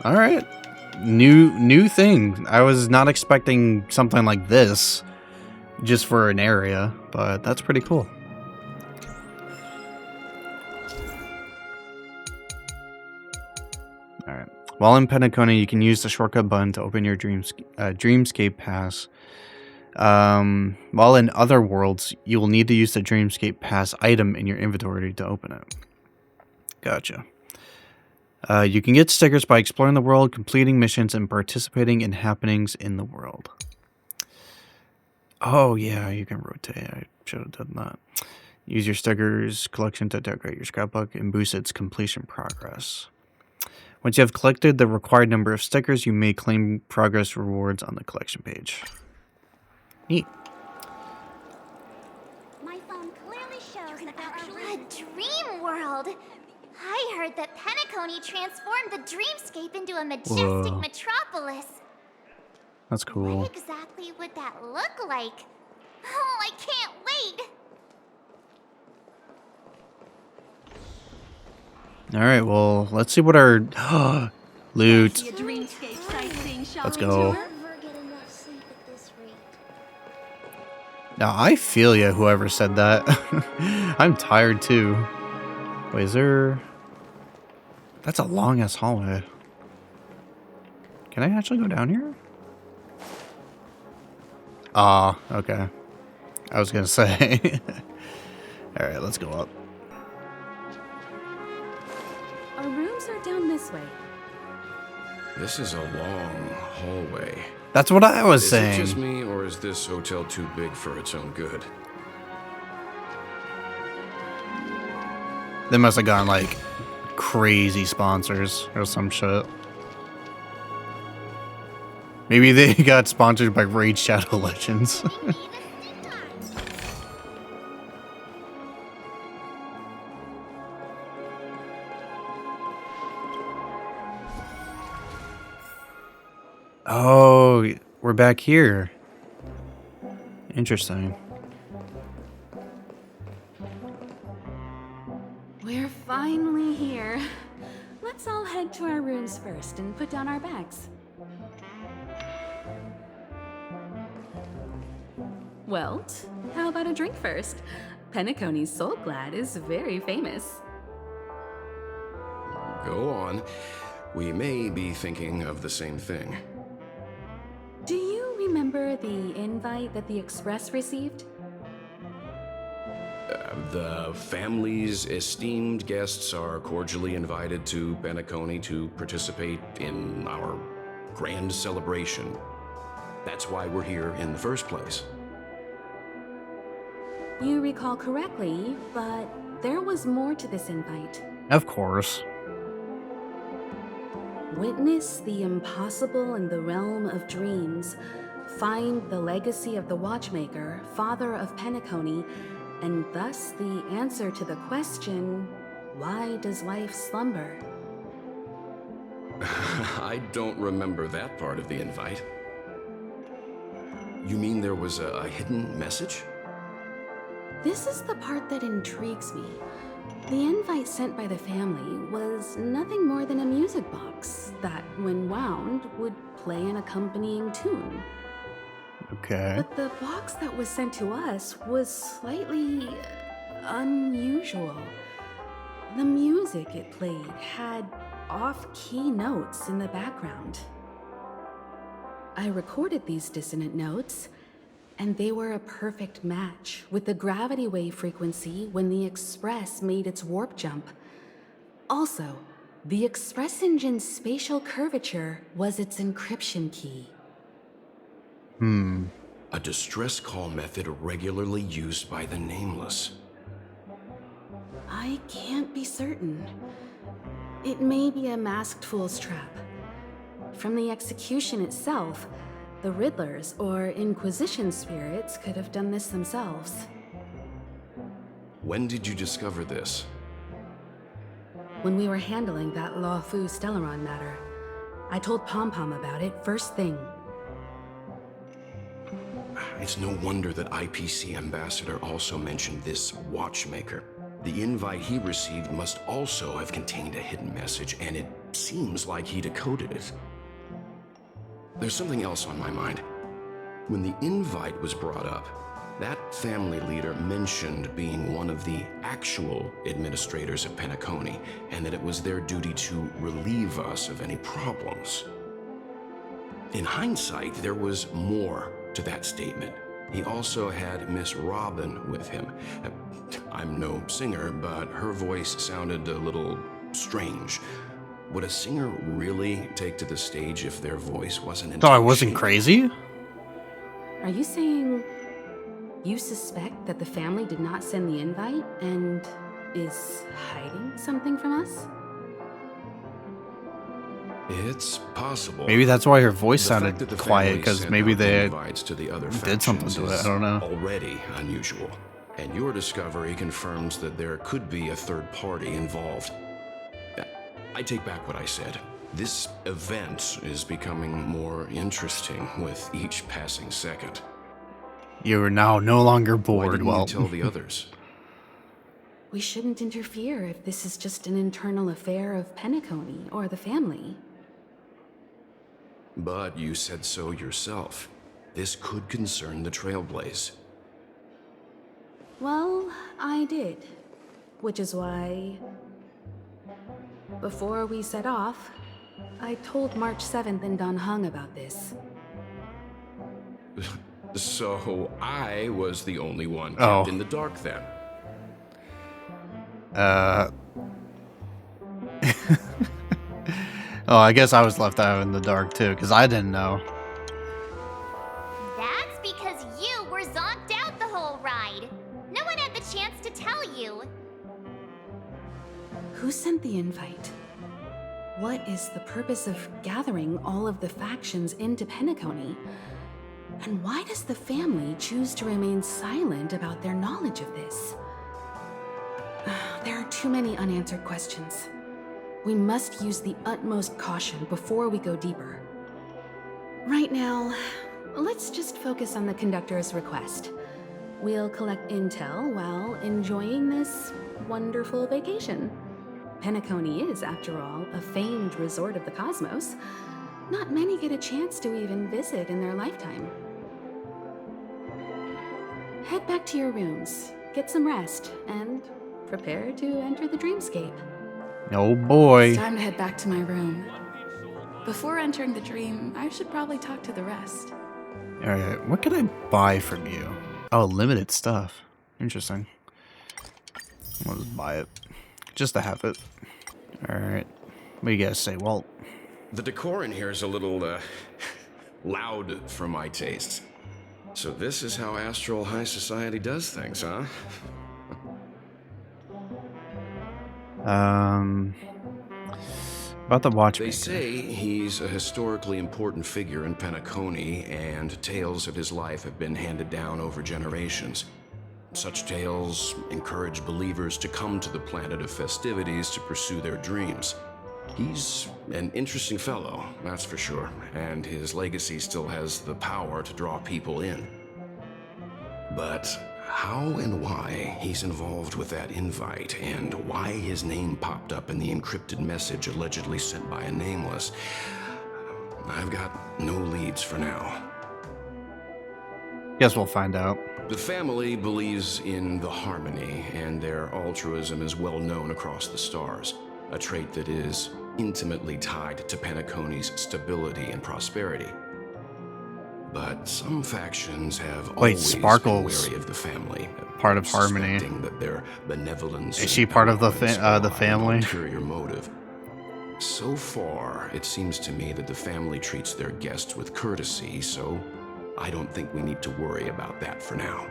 All right. New thing. I was not expecting something like this just for an area, but that's pretty cool. All right. While in Penacony, you can use the shortcut button to open your Dreamscape Pass. While in other worlds, you will need to use the Dreamscape Pass item in your inventory to open it. Gotcha. You can get stickers by exploring the world, completing missions, and participating in happenings in the world. Oh yeah, you can rotate. I should have done that. Use your stickers collection to decorate your scrapbook and boost its completion progress. Once you have collected the required number of stickers, you may claim progress rewards on the collection page. Neat. My phone clearly shows that there are a dream world. I heard that Penacony transformed the dreamscape into a majestic metropolis. That's cool. What exactly would that look like? Oh, I can't wait! All right, well, let's see what our loot. Let's go. Now, I feel ya, whoever said that. I'm tired too. Wait, is there... That's a long-ass hallway. Can I actually go down here? Ah, okay. I was gonna say. Alright, let's go up. Our rooms are down this way. This is a long hallway. That's what I was saying. Is it just me, or is this hotel too big for its own good? They must have gotten, like, crazy sponsors or some shit. Maybe they got sponsored by Raid Shadow Legends. Oh, we're back here. Interesting. We're finally here. Let's all head to our rooms first and put down our bags. Well, how about a drink first? Penacony's Soul Glad is very famous. Go on. We may be thinking of the same thing. Do you remember the invite that the Express received? The family's esteemed guests are cordially invited to Penacony to participate in our grand celebration. That's why we're here in the first place. You recall correctly, but there was more to this invite. Of course. Witness the impossible in the realm of dreams. Find the legacy of the Watchmaker, father of Penacony, and thus the answer to the question, why does life slumber? I don't remember that part of the invite. You mean there was a hidden message? This is the part that intrigues me. The invite sent by the family was nothing more than a music box that, when wound, would play an accompanying tune. Okay. But the box that was sent to us was slightly unusual. The music it played had off-key notes in the background. I recorded these dissonant notes, and they were a perfect match with the gravity wave frequency when the Express made its warp jump. Also, the Express engine's spatial curvature was its encryption key. A distress call method regularly used by the Nameless. I can't be certain. It may be a masked fool's trap. From the execution itself, the Riddlers or Inquisition spirits could have done this themselves. When did you discover this? When we were handling that Law Fu Stellaron matter, I told Pom Pom about it first thing. It's no wonder that IPC Ambassador also mentioned this Watchmaker. The invite he received must also have contained a hidden message, and it seems like he decoded it. There's something else on my mind. When the invite was brought up, that family leader mentioned being one of the actual administrators of Penacony, and that it was their duty to relieve us of any problems. In hindsight, there was more to that statement. He also had Miss Robin with him. I'm no singer, but her voice sounded a little strange. Would a singer really take to the stage if their voice wasn't So I wasn't crazy? Are you saying you suspect that the family did not send the invite and is hiding something from us? It's possible. Maybe that's why her voice The fact sounded that the quiet, family because sent maybe out they invites to the other did something to it. factions I don't know. is already unusual. And your discovery confirms that there could be a third party involved. I take back what I said. This event is becoming more interesting with each passing second. You are now no longer Why bored. didn't Well, you tell the others? We shouldn't interfere if this is just an internal affair of Penacony or the family. But you said so yourself. This could concern the Trailblaze. Well, I did. Which is why, before we set off, I told March 7th and Don Hung about this. So I was the only one kept Oh. in the dark then. Oh, I guess I was left out in the dark too, because I didn't know. That's because you were zonked out the whole ride. No one had the chance to tell you. Who sent the invite? What is the purpose of gathering all of the factions into Penacony? And why does the family choose to remain silent about their knowledge of this? There are too many unanswered questions. We must use the utmost caution before we go deeper. Right now, let's just focus on the conductor's request. We'll collect intel while enjoying this wonderful vacation. Penacony is, after all, a famed resort of the cosmos. Not many get a chance to even visit in their lifetime. head back to your rooms, get some rest, and prepare to enter the dreamscape. Oh boy. It's time to head back to my room. Before entering the dream, I should probably talk to the rest. Alright, what can I buy from you? Oh, limited stuff. Interesting. I'll just buy it. Just to have it. Alright. What do you guys say, Walt? The decor in here is a little, loud for my taste. So this is how Astral High Society does things, huh? About the watchmaker. They say he's a historically important figure in Penacony, and tales of his life have been handed down over generations. Such tales encourage believers to come to the planet of festivities to pursue their dreams. He's an interesting fellow, that's for sure, and his legacy still has the power to draw people in. But how and why he's involved with that invite, and why his name popped up in the encrypted message allegedly sent by a nameless, I've got no leads for now. Guess we'll find out. The family believes in the harmony, and their altruism is well known across the stars, a trait that is intimately tied to Penacony's stability and prosperity. But some factions have always Sparkle's been wary of the family, part of harmony. That their benevolence is she part of the family? Ulterior motive. So far, it seems to me that the family treats their guests with courtesy, so I don't think we need to worry about that for now.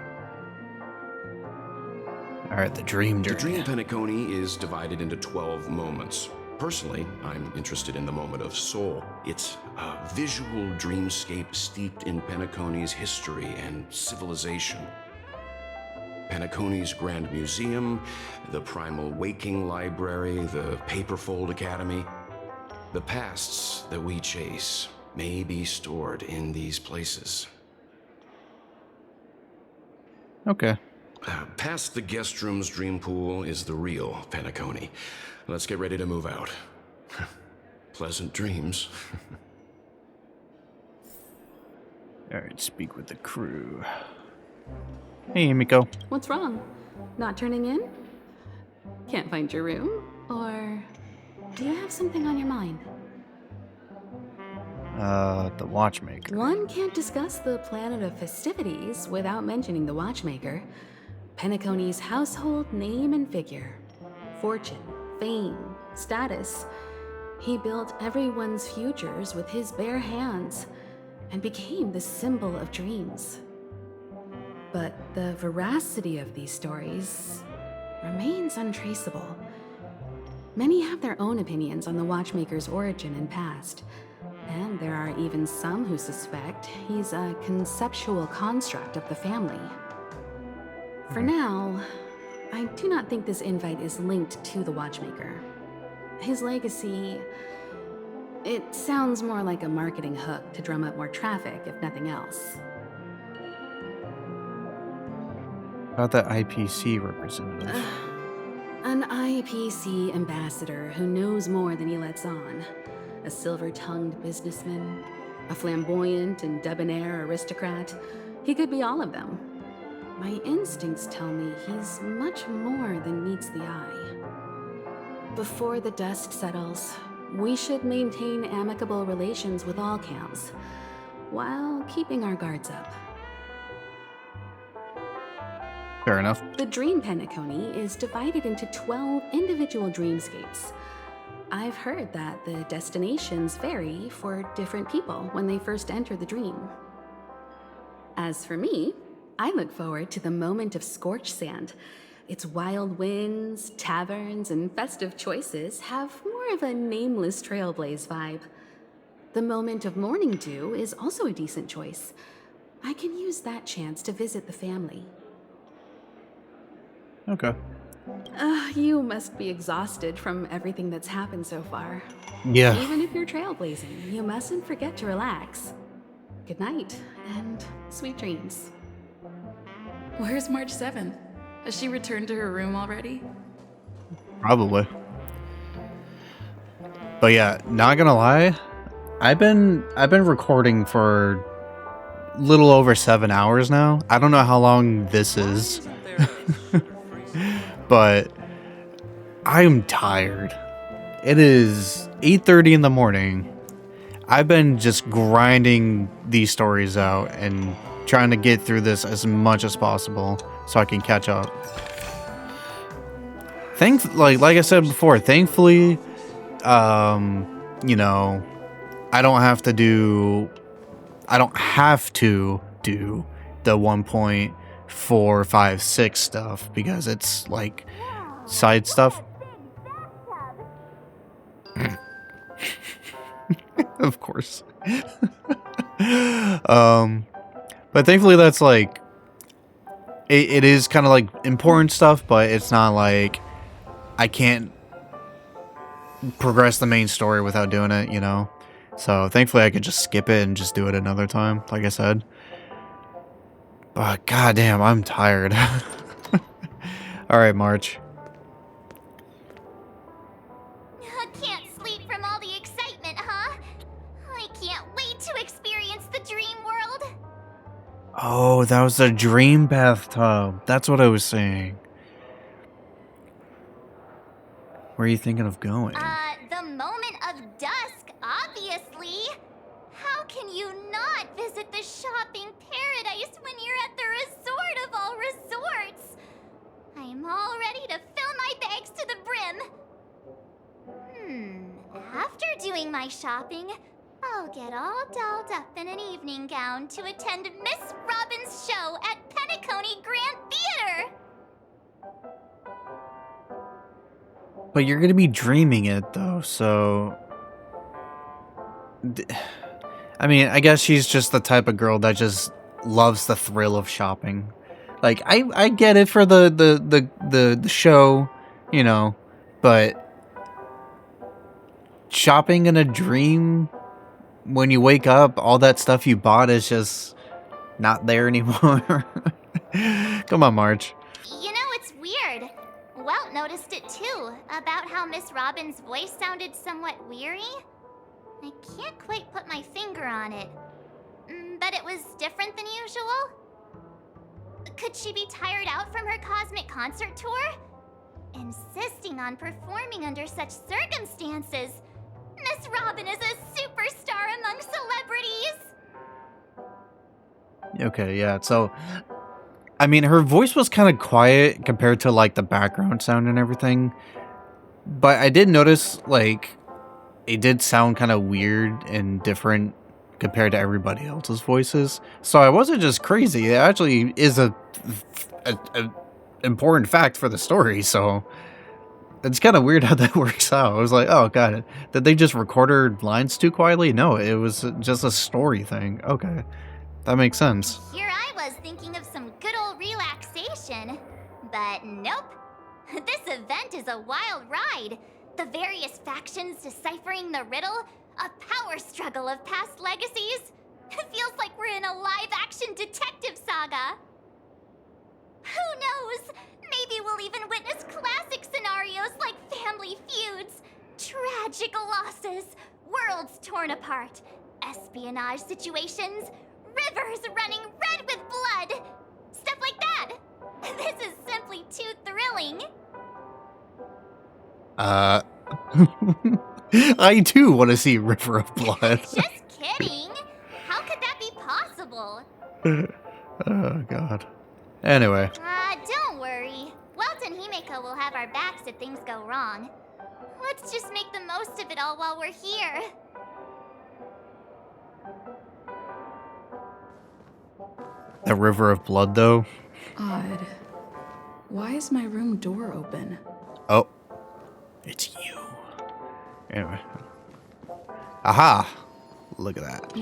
Alright, the dream journey. The dream Penacony is divided into 12 moments. Personally, I'm interested in the moment of soul. It's a visual dreamscape steeped in Penacony's history and civilization. Penacony's Grand Museum, the Primal Waking Library, the Paperfold Academy. The pasts that we chase may be stored in these places. Okay. Past the guest room's dream pool is the real Penacony. Let's get ready to move out. Pleasant dreams. Alright, speak with the crew. Hey, Miko. What's wrong? Not turning in? Can't find your room? Or do you have something on your mind? The watchmaker. One can't discuss the planet of festivities without mentioning the watchmaker. Penacony's household name and figure. Fortune, fame, status. He built everyone's futures with his bare hands and became the symbol of dreams. But the veracity of these stories remains untraceable. Many have their own opinions on the watchmaker's origin and past, and there are even some who suspect he's a conceptual construct of the family. For now, I do not think this invite is linked to the watchmaker. His legacy, it sounds more like a marketing hook to drum up more traffic, if nothing else. About that IPC representative. An IPC ambassador who knows more than he lets on. A silver-tongued businessman, a flamboyant and debonair aristocrat. He could be all of them. My instincts tell me he's much more than meets the eye. Before the dust settles, we should maintain amicable relations with all camps, while keeping our guards up. Fair enough. The Dream Penacony is divided into 12 individual dreamscapes. I've heard that the destinations vary for different people when they first enter the dream. As for me, I look forward to the moment of scorched sand. Its wild winds, taverns, and festive choices have more of a nameless trailblaze vibe. The moment of morning dew is also a decent choice. I can use that chance to visit the family. Okay. You must be exhausted from everything that's happened so far. Yeah. Even if you're trailblazing, you mustn't forget to relax. Good night, and sweet dreams. Where's March 7th? Has she returned to her room already? Probably. But yeah, not gonna lie, I've been recording for little over 7 hours now. I don't know how long this is, but I'm tired. It is 8:30 in the morning. I've been just grinding these stories out and trying to get through this as much as possible so I can catch up. Like I said before, thankfully, you know, I don't have to do the 1.456 stuff because it's like side stuff. Of course. But thankfully that's like it is kind of like important stuff, but it's not like I can't progress the main story without doing it, you know? So thankfully I could just skip it and just do it another time, like I said. But goddamn, I'm tired. Alright, March. I can't sleep from all the excitement, huh? I can't wait to experience the dream world. Oh, that was a dream bathtub. That's what I was saying. Where are you thinking of going? The moment of dusk, obviously. How can you not visit the shopping paradise when you're at the resort of all resorts? I am all ready to fill my bags to the brim. After doing my shopping, I'll get all dolled up in an evening gown to attend Miss Robin's show at Penacony Grand Theater. But you're gonna be dreaming it though, so I mean, I guess she's just the type of girl that just loves the thrill of shopping. Like I get it for the show, you know, but shopping in a dream when you wake up, all that stuff you bought is just not there anymore. Come on, March. You know, it's weird. Welt noticed it too, about how Miss Robin's voice sounded somewhat weary. I can't quite put my finger on it, but it was different than usual. Could she be tired out from her cosmic concert tour? Insisting on performing under such circumstances. Miss Robin is a superstar among celebrities. Okay, yeah, so I mean, her voice was kind of quiet compared to like the background sound and everything, but I did notice like it did sound kind of weird and different compared to everybody else's voices. So I wasn't just crazy. It actually is a important fact for the story. So it's kind of weird how that works out. I was like, oh god, did they just record her lines too quietly? No, it was just a story thing. Okay, that makes sense. Here I was thinking of some good old relaxation, but nope. This event is a wild ride. The various factions deciphering the riddle, a power struggle of past legacies. It feels like we're in a live-action detective saga. Who knows? Maybe we'll even witness classic scenarios like family feuds, tragic losses, worlds torn apart, espionage situations, rivers running red with blood, stuff like that. This is simply too thrilling. I too want to see River of Blood. Just kidding. How could that be possible? Oh god. Anyway. Don't worry. Welt and Himeko will have our backs if things go wrong. Let's just make the most of it all while we're here. The River of Blood, though? Odd. Why is my room door open? Oh. It's you. Anyway. Aha! Look at that.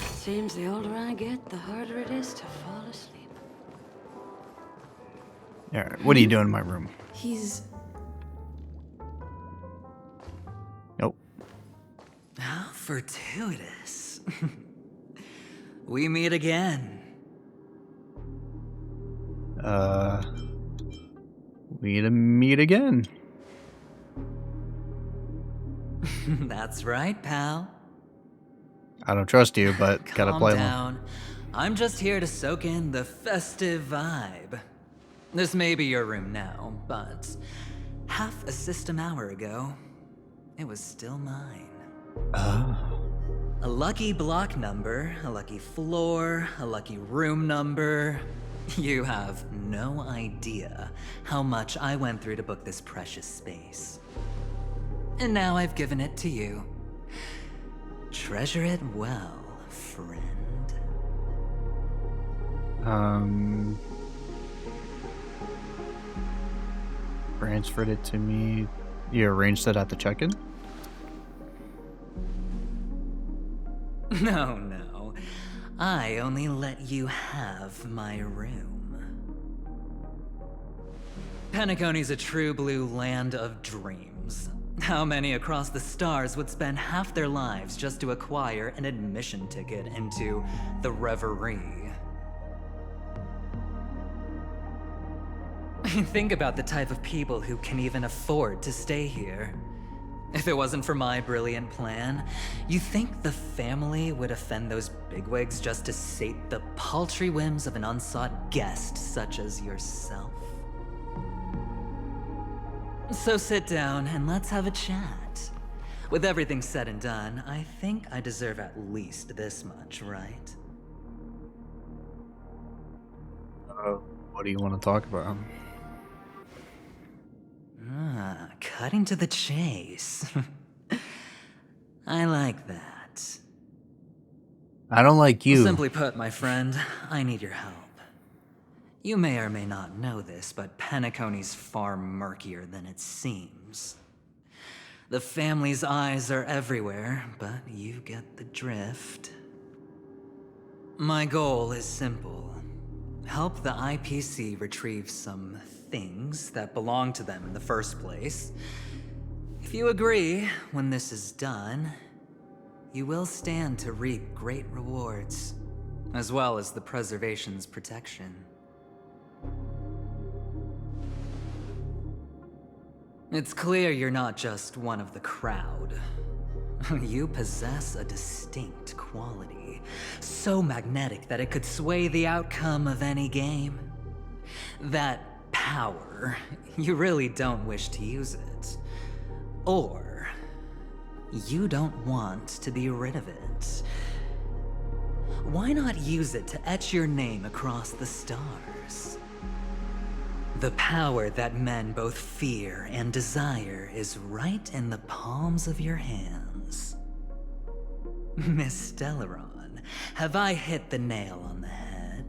Seems the older I get, the harder it is to fall asleep. Alright, what are you doing in my room? He's... Nope. How fortuitous. We meet again. We meet again. That's right, pal. I don't trust you, but gotta Calm play down. I'm just here to soak in the festive vibe. This may be your room now, but half a system hour ago, it was still mine. A lucky block number, a lucky floor, a lucky room number. You have no idea how much I went through to book this precious space. And now I've given it to you. Treasure it well, friend. Transferred it to me. You arranged it at the check-in? No. I only let you have my room. Penacony's a true blue land of dreams. How many across the stars would spend half their lives just to acquire an admission ticket into the Reverie? Think about the type of people who can even afford to stay here. If it wasn't for my brilliant plan, you think the family would offend those bigwigs just to sate the paltry whims of an unsought guest such as yourself? So sit down and let's have a chat. With everything said and done, I think I deserve at least this much, right? What do you want to talk about? Cutting to the chase. I like that. I don't like you. Simply put, my friend, I need your help. You may or may not know this, but Penacony's far murkier than it seems. The family's eyes are everywhere, but you get the drift. My goal is simple. Help the IPC retrieve some things that belong to them in the first place. If you agree, when this is done, you will stand to reap great rewards, as well as the preservation's protection. It's clear you're not just one of the crowd. You possess a distinct quality, so magnetic that it could sway the outcome of any game. That power, you really don't wish to use it. Or, you don't want to be rid of it. Why not use it to etch your name across the stars? The power that men both fear and desire is right in the palms of your hands. Miss Stellaron, have I hit the nail on the head?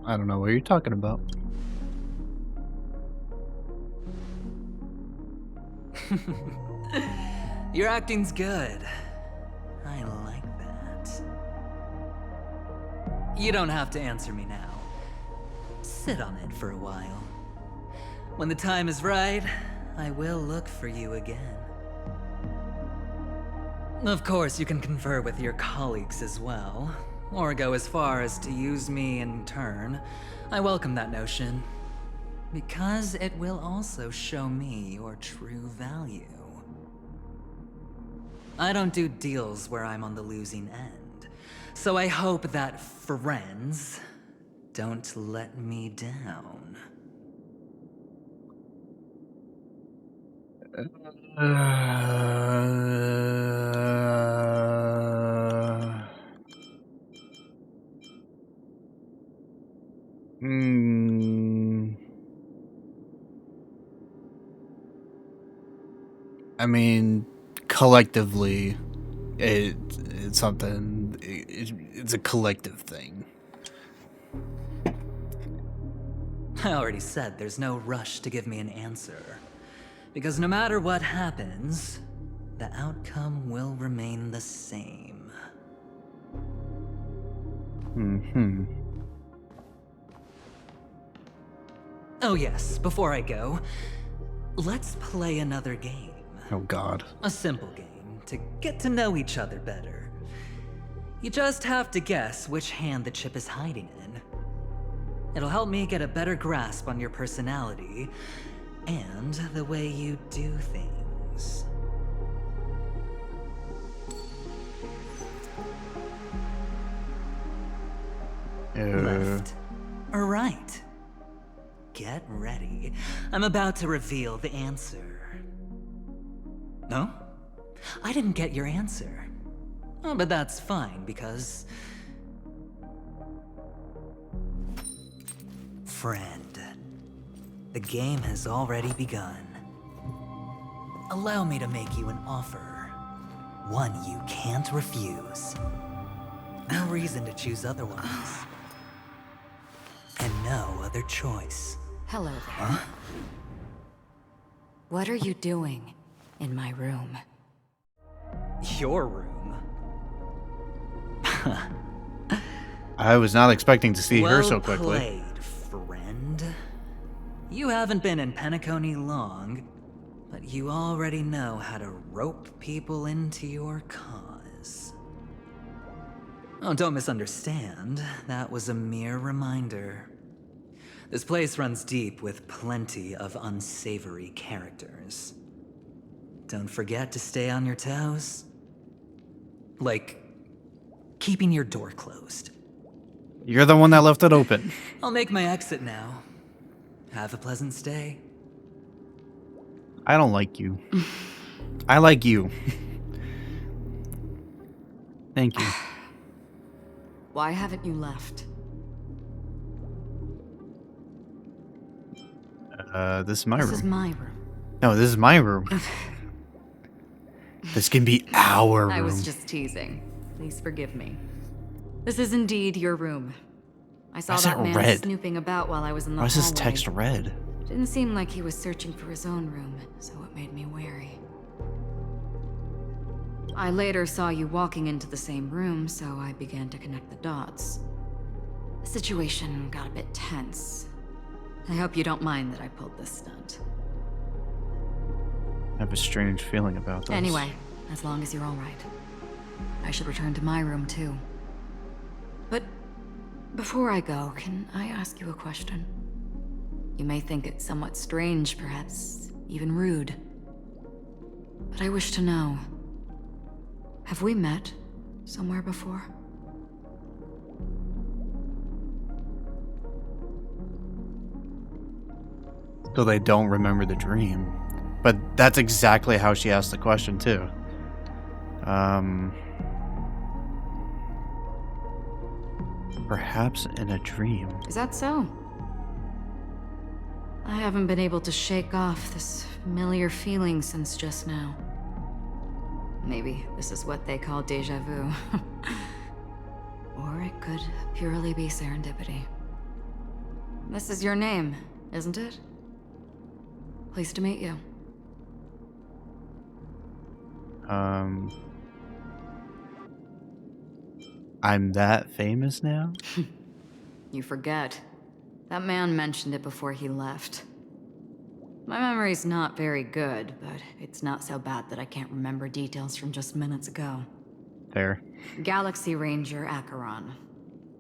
I don't know what you're talking about. Your acting's good. I like that. You don't have to answer me now. Sit on it for a while. When the time is right, I will look for you again. Of course, you can confer with your colleagues as well, or go as far as to use me in turn. I welcome that notion, because it will also show me your true value. I don't do deals where I'm on the losing end, so I hope that friends don't let me down. I mean, collectively, it's something. It's a collective thing. I already said there's no rush to give me an answer. Because no matter what happens, the outcome will remain the same. Oh yes, before I go, let's play another game. Oh God. A simple game to get to know each other better. You just have to guess which hand the chip is hiding in. It'll help me get a better grasp on your personality and the way you do things. Left or right? Get ready. I'm about to reveal the answer. No? I didn't get your answer. Oh, but that's fine, because... Friend, the game has already begun. Allow me to make you an offer. One you can't refuse. No reason to choose otherwise. And no other choice. Hello there. Huh? What are you doing in my room? Your room? I was not expecting to see her Well so quickly. played, friend. You haven't been in Penacony long, but you already know how to rope people into your cause. Oh, don't misunderstand. That was a mere reminder. This place runs deep with plenty of unsavory characters. Don't forget to stay on your toes. Like, keeping your door closed. You're the one that left it open. I'll make my exit now. Have a pleasant stay. I don't like you. I like you. Thank you. Why haven't you left? This is my room. This is my room. No, this is my room. This can be our room. I was just teasing. Please forgive me. This is indeed your room. I saw that man red? snooping about while I was in the Why is hallway. this text red? Didn't seem like he was searching for his own room, so it made me wary. I later saw you walking into the same room, so I began to connect the dots. The situation got a bit tense. I hope you don't mind that I pulled this stunt. I have a strange feeling about this. Anyway, as long as you're all right. I should return to my room too. But before I go, can I ask you a question? You may think it somewhat strange, perhaps even rude. But I wish to know, have we met somewhere before? So they don't remember the dream. But that's exactly how she asked the question, too. Perhaps in a dream. Is that so? I haven't been able to shake off this familiar feeling since just now. Maybe this is what they call deja vu. Or it could purely be serendipity. This is your name, isn't it? Pleased to meet you. I'm that famous now? You forget. That man mentioned it before he left. My memory's not very good, but it's not so bad that I can't remember details from just minutes ago. There. Galaxy Ranger Acheron.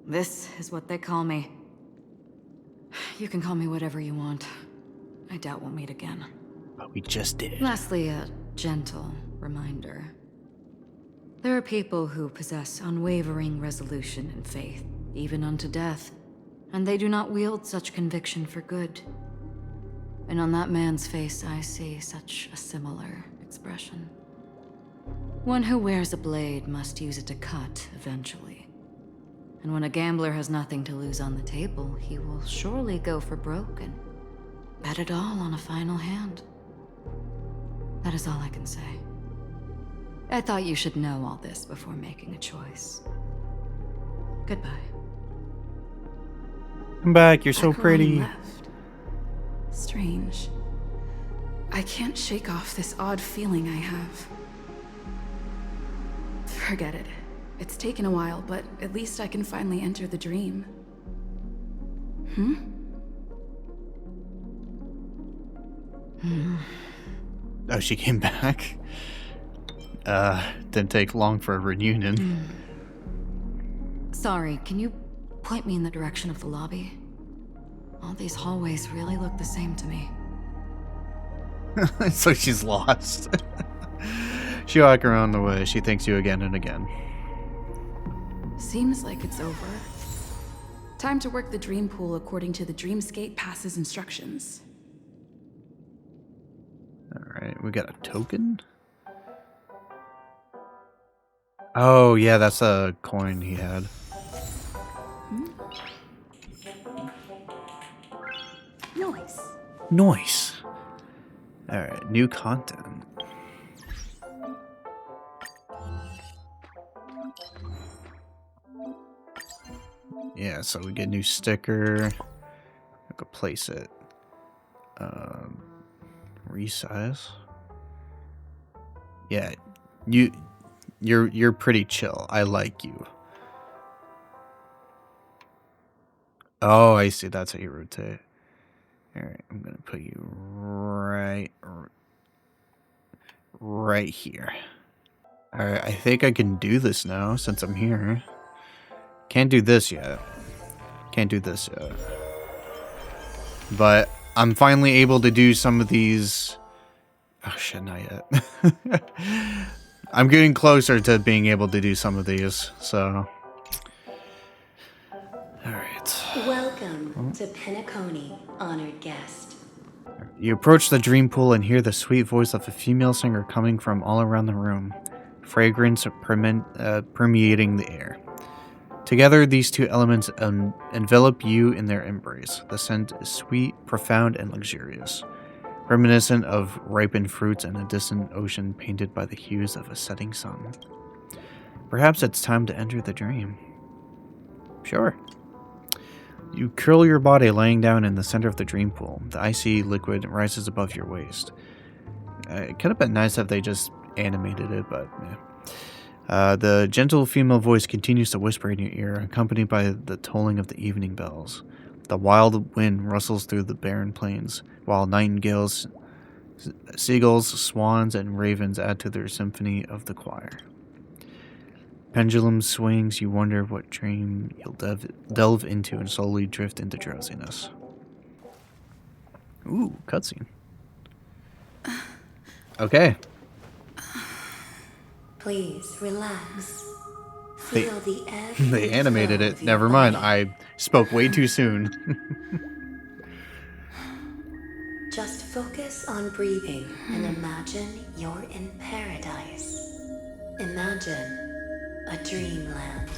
This is what they call me. You can call me whatever you want. I doubt we'll meet again. But we just did. Lastly, a gentle reminder. There are people who possess unwavering resolution and faith, even unto death, and they do not wield such conviction for good. And on that man's face I see such a similar expression. One who wears a blade must use it to cut eventually. And when a gambler has nothing to lose on the table, he will surely go for broke and bet it all on a final hand. That is all I can say. I thought you should know all this before making a choice. Goodbye. Come back, you're so Acheron pretty. left. Strange. I can't shake off this odd feeling I have. Forget it. It's taken a while, but at least I can finally enter the dream. Oh, she came back? Didn't take long for a reunion. Sorry, can you point me in the direction of the lobby? All these hallways really look the same to me. So she's lost. She'll walk around the way. She thanks you again and again. Seems like it's over. Time to work the dream pool according to the Dreamscape Pass's instructions. Alright, we got a token? Oh, yeah, that's a coin he had. Nice. Nice. Alright, new content. Yeah, so we get a new sticker. I could place it. Resize. Yeah, you're pretty chill. I like you. Oh, I see. That's how you rotate. All right, I'm gonna put you right here. All right, I think I can do this now since I'm here. Can't do this yet. Can't do this yet. But I'm finally able to do some of these. Oh shit, not yet. I'm getting closer to being able to do some of these, so. Alright. Welcome to Penacony, honored guest. You approach the dream pool and hear the sweet voice of a female singer coming from all around the room, fragrance permeating the air. Together, these two elements envelop you in their embrace. The scent is sweet, profound, and luxurious, reminiscent of ripened fruits and a distant ocean painted by the hues of a setting sun. Perhaps it's time to enter the dream. Sure. You curl your body laying down in the center of the dream pool. The icy liquid rises above your waist. It could have been nice if they just animated it, but yeah. The gentle female voice continues to whisper in your ear, accompanied by the tolling of the evening bells. The wild wind rustles through the barren plains, while nightingales, seagulls, swans, and ravens add to their symphony of the choir. Pendulum swings, you wonder what dream you'll delve into and slowly drift into drowsiness. Ooh, cutscene. Okay. Please relax. They, Feel the ebb they and animated flow it. of Never your mind. body. I spoke way too soon. Just focus on breathing and imagine you're in paradise. Imagine a dreamland.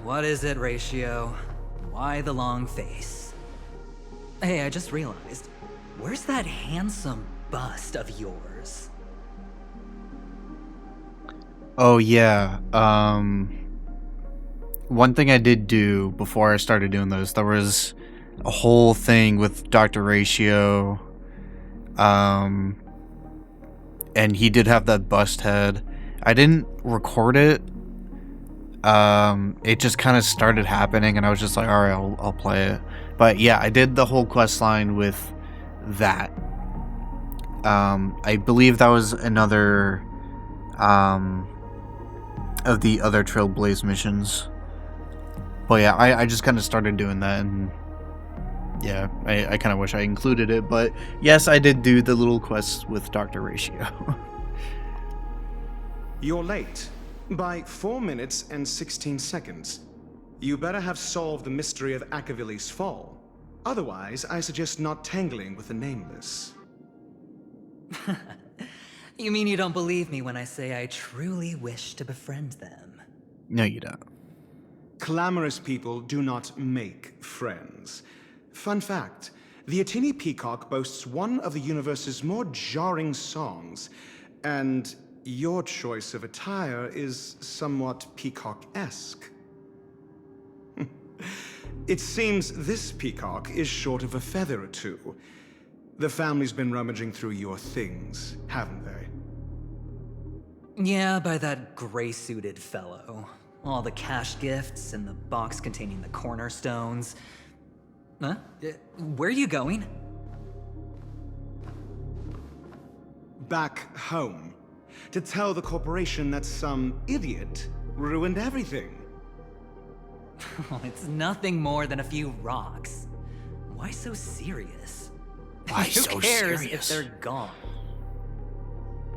What is it, Ratio? Why the long face? Hey, I just realized, where's that handsome bust of yours? Oh, yeah. One thing I did do before I started doing those, there was a whole thing with Dr. Ratio. And he did have that bust head. I didn't record it. It just kind of started happening, and I was just like, all right, I'll play it. But yeah, I did the whole quest line with that. I believe that was another of the other Trailblaze missions. But yeah, I just kind of started doing that, and yeah, I kind of wish I included it. But yes, I did do the little quests with Dr. Ratio. You're late. By 4 minutes and 16 seconds. You better have solved the mystery of Akavili's fall. Otherwise, I suggest not tangling with the Nameless. You mean you don't believe me when I say I truly wish to befriend them? No, you don't. Clamorous people do not make friends. Fun fact, the Atini Peacock boasts one of the universe's more jarring songs, and your choice of attire is somewhat peacock-esque. It seems this peacock is short of a feather or two. The family's been rummaging through your things, haven't they? Yeah, by that gray-suited fellow. All the cash gifts and the box containing the cornerstones. Huh? Where are you going? back home. To tell the corporation that some idiot ruined everything. It's nothing more than a few rocks. Why so serious? Who cares if they're gone?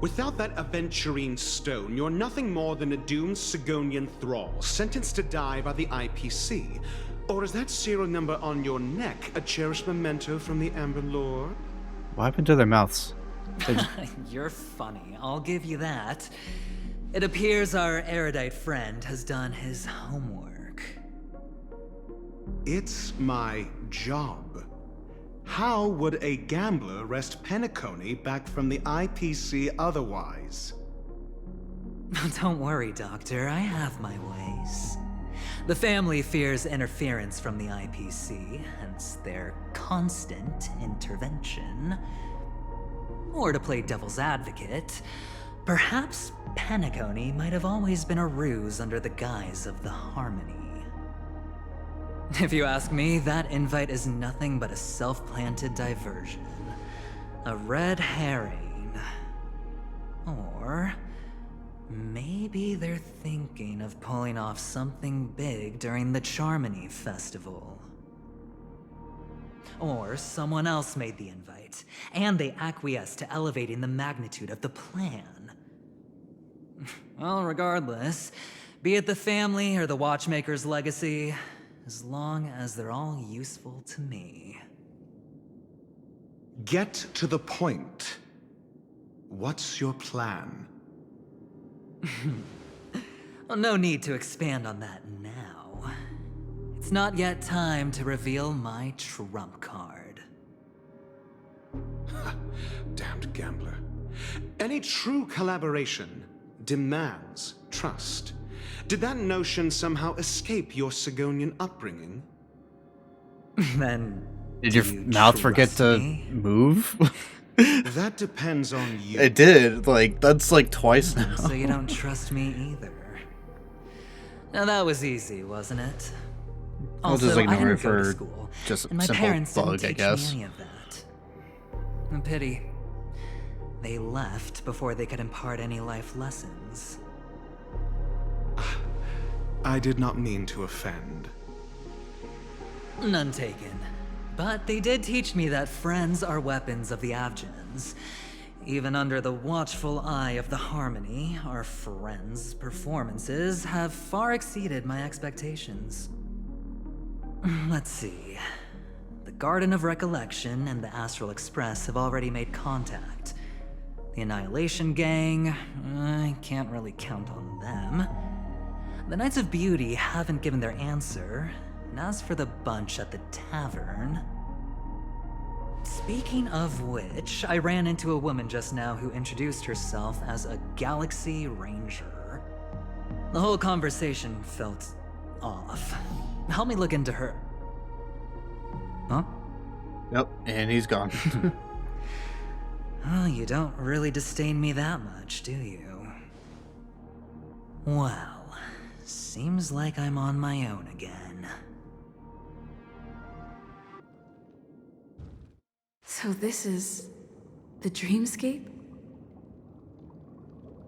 Without that aventurine stone, you're nothing more than a doomed Sigonian thrall, sentenced to die by the IPC. Or is that serial number on your neck a cherished memento from the Amber Lord? What happened to their mouths? You're funny, I'll give you that. It appears our erudite friend has done his homework. It's my job. How would a gambler wrest Penacony back from the IPC otherwise? Don't worry, Doctor, I have my ways. The family fears interference from the IPC, hence their constant intervention. Or to play devil's advocate, perhaps Penacony might have always been a ruse under the guise of the Harmony. If you ask me, that invite is nothing but a self-planted diversion. A red herring. Or maybe they're thinking of pulling off something big during the Charmony Festival. Or someone else made the invite, and they acquiesced to elevating the magnitude of the plan. Well, regardless, be it the family or the Watchmaker's legacy, as long as they're all useful to me. Get to the point. What's your plan? Well, no need to expand on that now. It's not yet time to reveal my trump card. Damned gambler. Any true collaboration demands trust. Did that notion somehow escape your Sigonian upbringing? Then did your mouth forget to move? That depends on you. It did. Like, that's like twice now. So you don't trust me either. Now that was easy, wasn't it? I'll just ignore it for just a and my simple parents bug, didn't I teach guess. me any of that. A pity. They left before they could impart any life lessons. I did not mean to offend. None taken. But they did teach me that friends are weapons of the Avgens. Even under the watchful eye of the Harmony, our friends' performances have far exceeded my expectations. Let's see. The Garden of Recollection and the Astral Express have already made contact. The Annihilation Gang, I can't really count on them. The Knights of Beauty haven't given their answer, and as for the bunch at the tavern... Speaking of which, I ran into a woman just now who introduced herself as a Galaxy Ranger. The whole conversation felt off. Help me look into her... Huh? Yep, and he's gone. Oh, you don't really disdain me that much, do you? Well, seems like I'm on my own again. So this is the dreamscape?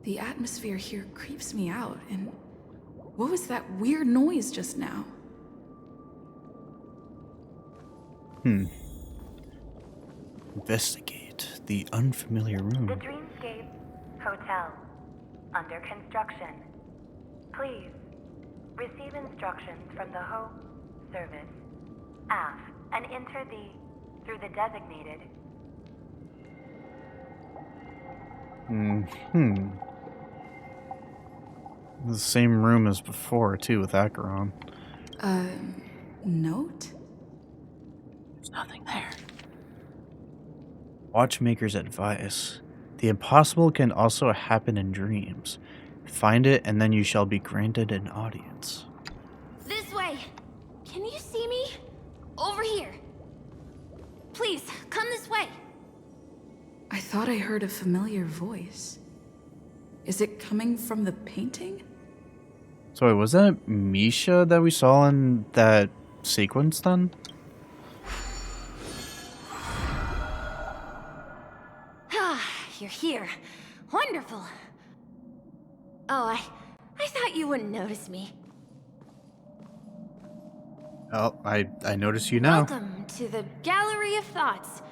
The atmosphere here creeps me out, and what was that weird noise just now? Investigate the unfamiliar room. The Dreamscape Hotel. Under construction. Please receive instructions from the Ho service, AF, and enter through the designated. The same room as before, too, with Acheron. Note? There's nothing there. Watchmaker's advice. The impossible can also happen in dreams. Find it, and then you shall be granted an audience. This way! Can you see me? Over here! Please, come this way! I thought I heard a familiar voice. Is it coming from the painting? So wait, was that Misha that we saw in that sequence then? you're here. Wonderful. Oh, I thought you wouldn't notice me. Oh, I notice you now. Welcome to the Gallery of Thoughts.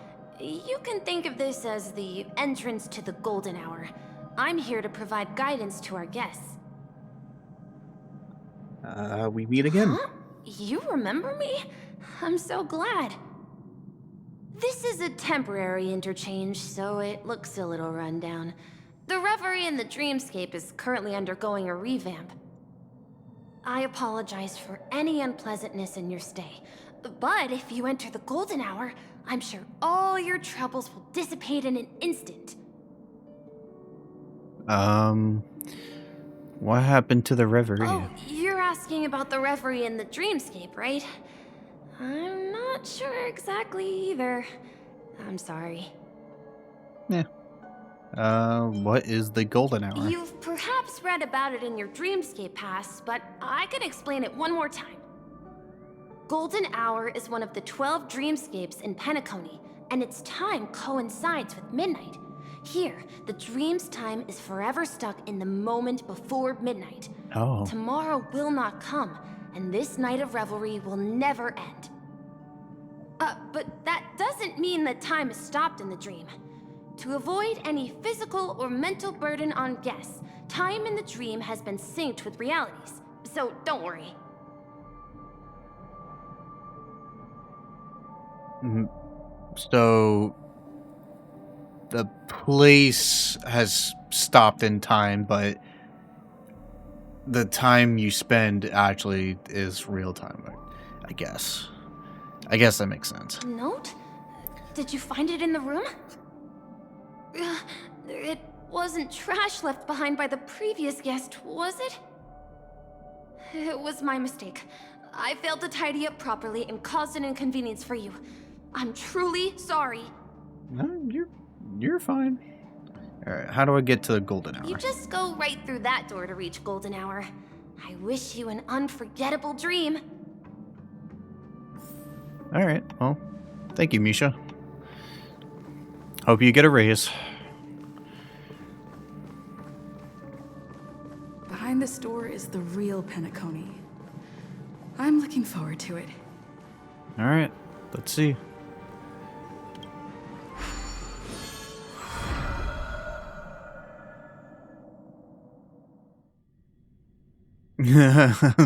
You can think of this as the entrance to the Golden Hour. I'm here to provide guidance to our guests. We meet again. Huh? You remember me? I'm so glad. This is a temporary interchange, so it looks a little rundown. The Reverie in the Dreamscape is currently undergoing a revamp. I apologize for any unpleasantness in your stay, but if you enter the Golden Hour, I'm sure all your troubles will dissipate in an instant. What happened to the Reverie? Oh, you're asking about the Reverie in the Dreamscape, right? I'm not sure exactly either. I'm sorry. Yeah. What is the Golden Hour? You've perhaps read about it in your Dreamscape Pass, but I can explain it one more time. Golden Hour is one of the 12 dreamscapes in Penacony, and its time coincides with midnight. Here, the dream's time is forever stuck in the moment before midnight. Oh. Tomorrow will not come, and this night of revelry will never end. But that doesn't mean that time is stopped in the dream. To avoid any physical or mental burden on guests, time in the dream has been synced with realities, so don't worry. So the place has stopped in time, but the time you spend actually is real time, I guess. I guess that makes sense. A note? Did you find it in the room? It wasn't trash left behind by the previous guest, was it? It was my mistake. I failed to tidy up properly and caused an inconvenience for you. I'm truly sorry. No, you're fine. Alright, how do I get to the Golden Hour? You just go right through that door to reach Golden Hour. I wish you an unforgettable dream. Alright, well, thank you, Misha. Hope you get a raise. Behind this door is the real Penacony. I'm looking forward to it. Alright, let's see.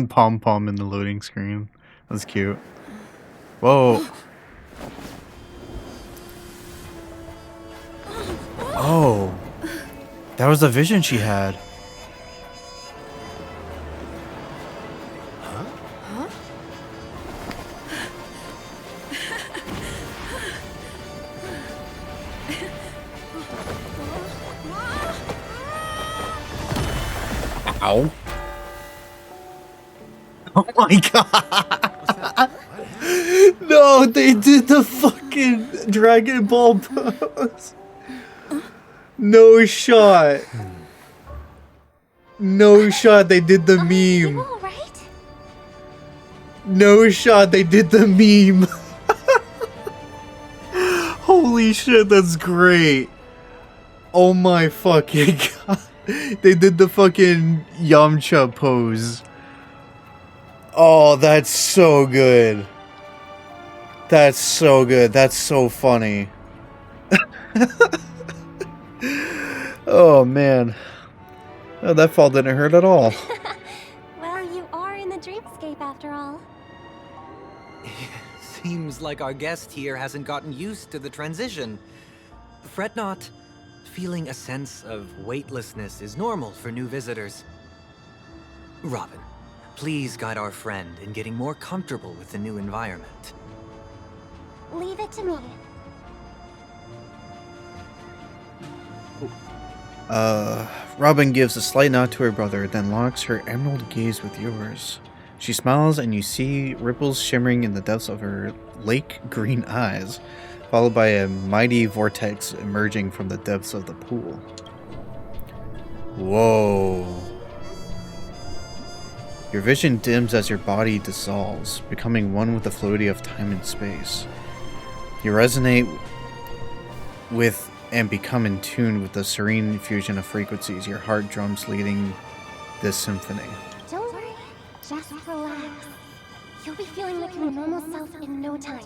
Pom-pom in the loading screen. That's cute. Whoa. Oh. That was the vision she had. Ow. Oh my god. No, they did the fucking Dragon Ball pose. No shot. No shot, they did the meme. No shot, they did the meme. Holy shit, that's great. Oh my fucking god. They did the fucking Yamcha pose. Oh, that's so good. That's so good. That's so funny. Oh, man. Oh, that fall didn't hurt at all. Well, you are in the dreamscape after all. Seems like our guest here hasn't gotten used to the transition. Fret not. Feeling a sense of weightlessness is normal for new visitors. Robin, please guide our friend in getting more comfortable with the new environment. Leave it to me. Robin gives a slight nod to her brother, then locks her emerald gaze with yours. She smiles and you see ripples shimmering in the depths of her lake green eyes, followed by a mighty vortex emerging from the depths of the pool. Whoa. Your vision dims as your body dissolves, becoming one with the fluidity of time and space. You resonate with and become in tune with the serene fusion of frequencies. Your heart drums leading this symphony. Don't worry, just relax. You'll be feeling like your normal self in no time.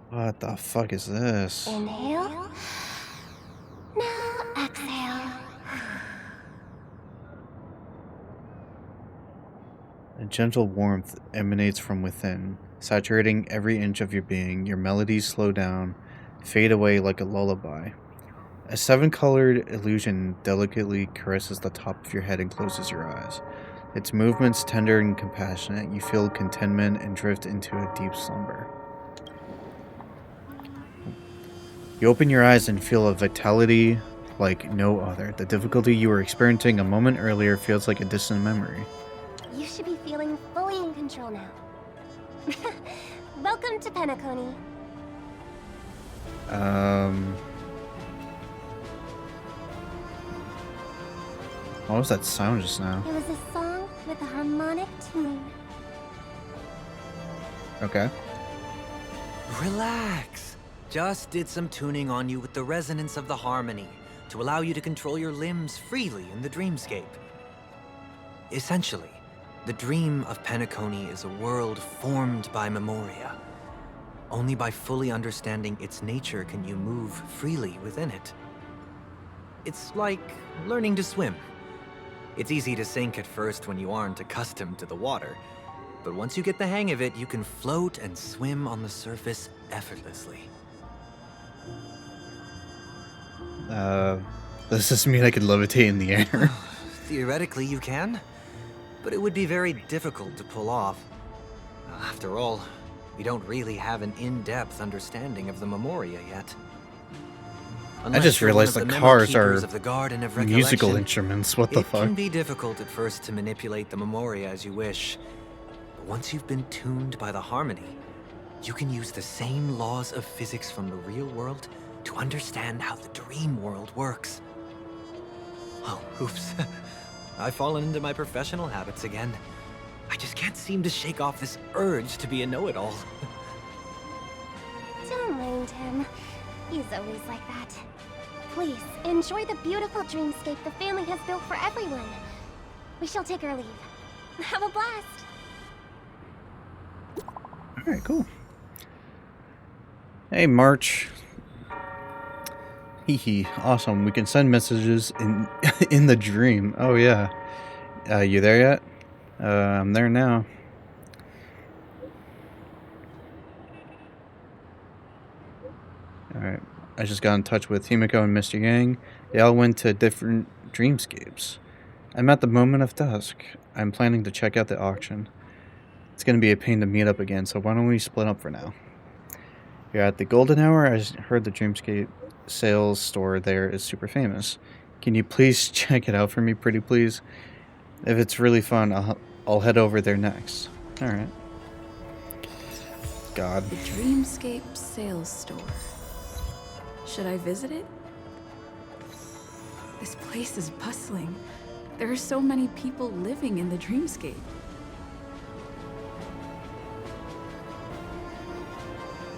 What the fuck is this? Inhale. Now exhale. A gentle warmth emanates from within, saturating every inch of your being. Your melodies slow down, fade away like a lullaby. A 7-colored illusion delicately caresses the top of your head and closes your eyes. Its movements tender and compassionate. You feel contentment and drift into a deep slumber. You open your eyes and feel a vitality like no other. The difficulty you were experiencing a moment earlier feels like a distant memory. You should be feeling fully in control now. Welcome to Penacony. What was that sound just now? It was a song with a harmonic tune. Okay. Relax. Just did some tuning on you with the resonance of the harmony to allow you to control your limbs freely in the dreamscape. Essentially, the dream of Penacony is a world formed by Memoria. Only by fully understanding its nature can you move freely within it. It's like learning to swim. It's easy to sink at first when you aren't accustomed to the water, but once you get the hang of it, you can float and swim on the surface effortlessly. Does this mean I could levitate in the air? Theoretically, you can, but it would be very difficult to pull off. After all, we don't really have an in-depth understanding of the Memoria yet. I just realized the cars are the musical instruments. What the fuck? It can be difficult at first to manipulate the Memoria as you wish, but once you've been tuned by the harmony, you can use the same laws of physics from the real world to understand how the dream world works. Oh, oops. I've fallen into my professional habits again. I just can't seem to shake off this urge to be a know-it-all. Don't mind him. He's always like that. Please, enjoy the beautiful dreamscape the family has built for everyone. We shall take our leave. Have a blast! Alright, cool. Hey, March. Hee awesome. We can send messages in in the dream. Oh, yeah. You there yet? I'm there now. Alright. I just got in touch with Himiko and Mr. Yang. They all went to different dreamscapes. I'm at the moment of dusk. I'm planning to check out the auction. It's going to be a pain to meet up again, so why don't we split up for now? You're at the golden hour. I heard the dreamscape sales store there is super famous. Can you please check it out for me, pretty please? If it's really fun, I'll head over there next. Alright. God. The Dreamscape sales store. Should I visit it? This place is bustling. There are so many people living in the Dreamscape.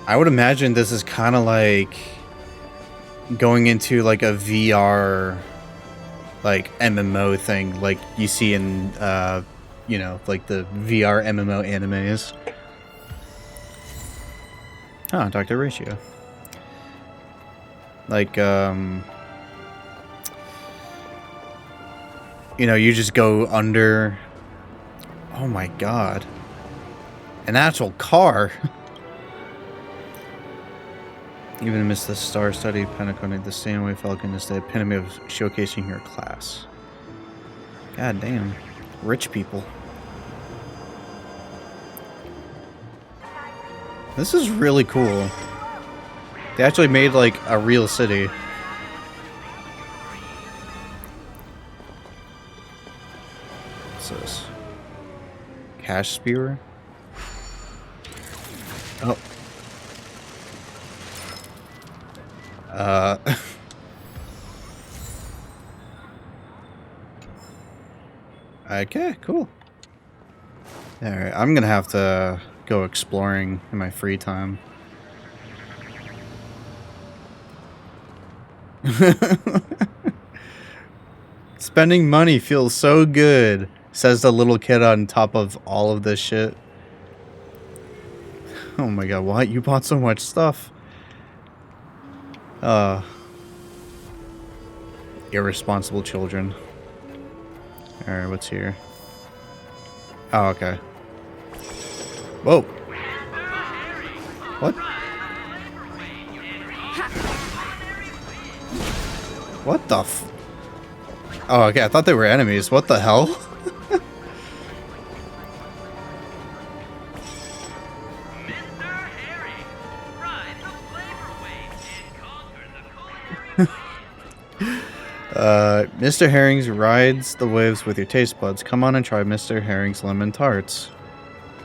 I would imagine this is kind of like going into like a VR like MMO thing like you see in you know, like the VR MMO animes. Oh, Dr. Ratio. Like you know, you just go under. Oh my god. An actual car. Even amidst the star-studded Penacony, the Stanway Falcon is the epitome of showcasing your class. God damn. Rich people. This is really cool. They actually made, like, a real city. What's this? Cash Spear? Oh. Okay, cool. Alright, I'm gonna have to go exploring in my free time. Spending money feels so good, says the little kid on top of all of this shit. Oh my god, what? You bought so much stuff. Irresponsible children. Alright, what's here? Oh, okay. Whoa. What? What the f... Oh, okay, I thought they were enemies. What the hell? Mr. Herring's rides the waves with your taste buds. Come on and try Mr. Herring's lemon tarts.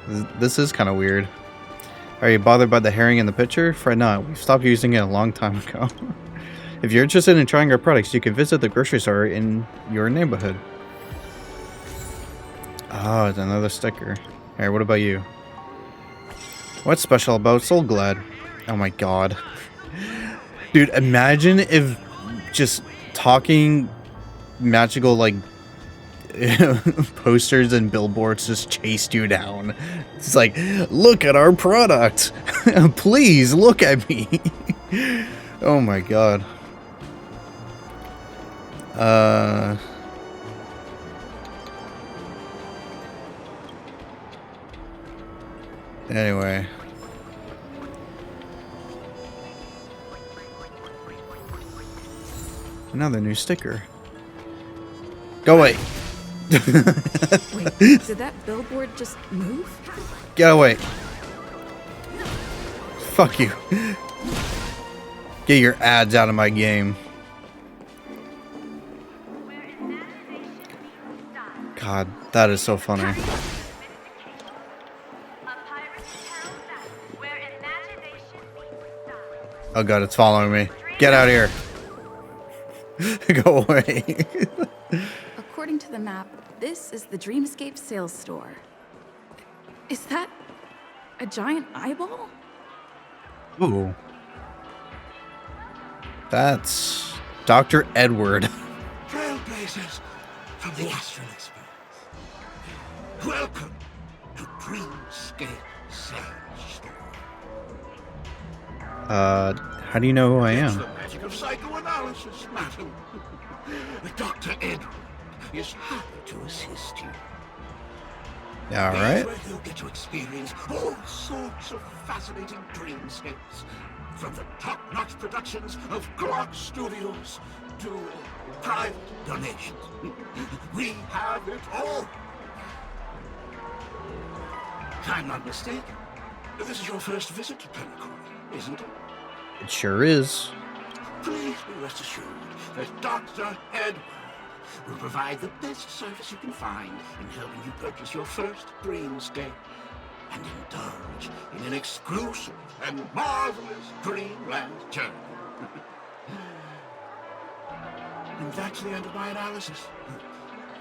This is kind of weird. Are you bothered by the herring in the picture? Fret not. We've stopped using it a long time ago. If you're interested in trying our products, you can visit the grocery store in your neighborhood. Oh, it's another sticker. Alright, what about you? What's special about Soul Glad? Oh my god. Dude, imagine if just talking magical, like, posters and billboards just chased you down. It's like, look at our product! Please, look at me! Oh my god. Anyway. Another new sticker. Go away. Wait, did that billboard just move? Get away. Fuck you. Get your ads out of my game. God, that is so funny. Oh god, it's following me. Get out of here. Go away. According to the map, this is the Dreamscape sales store. Is that a giant eyeball? Ooh. That's Dr. Edward. Trailblazers from the Astral Express. Welcome to Dreamscape Sales Store. How do you know who I am? It's the magic of psychoanalysis, madam. Dr. Edward is happy to assist you. Alright. Where you'll get to experience all sorts of fascinating dreamscapes. From the top-notch productions of Gallant Studios to private donations. We have it all. If I'm not mistaken, this is your first visit to Penacony, isn't it? It sure is. Please be rest assured that Dr. Edward will provide the best service you can find in helping you purchase your first dreamscape and indulge in an exclusive and marvelous dreamland journey. And that's the end of my analysis.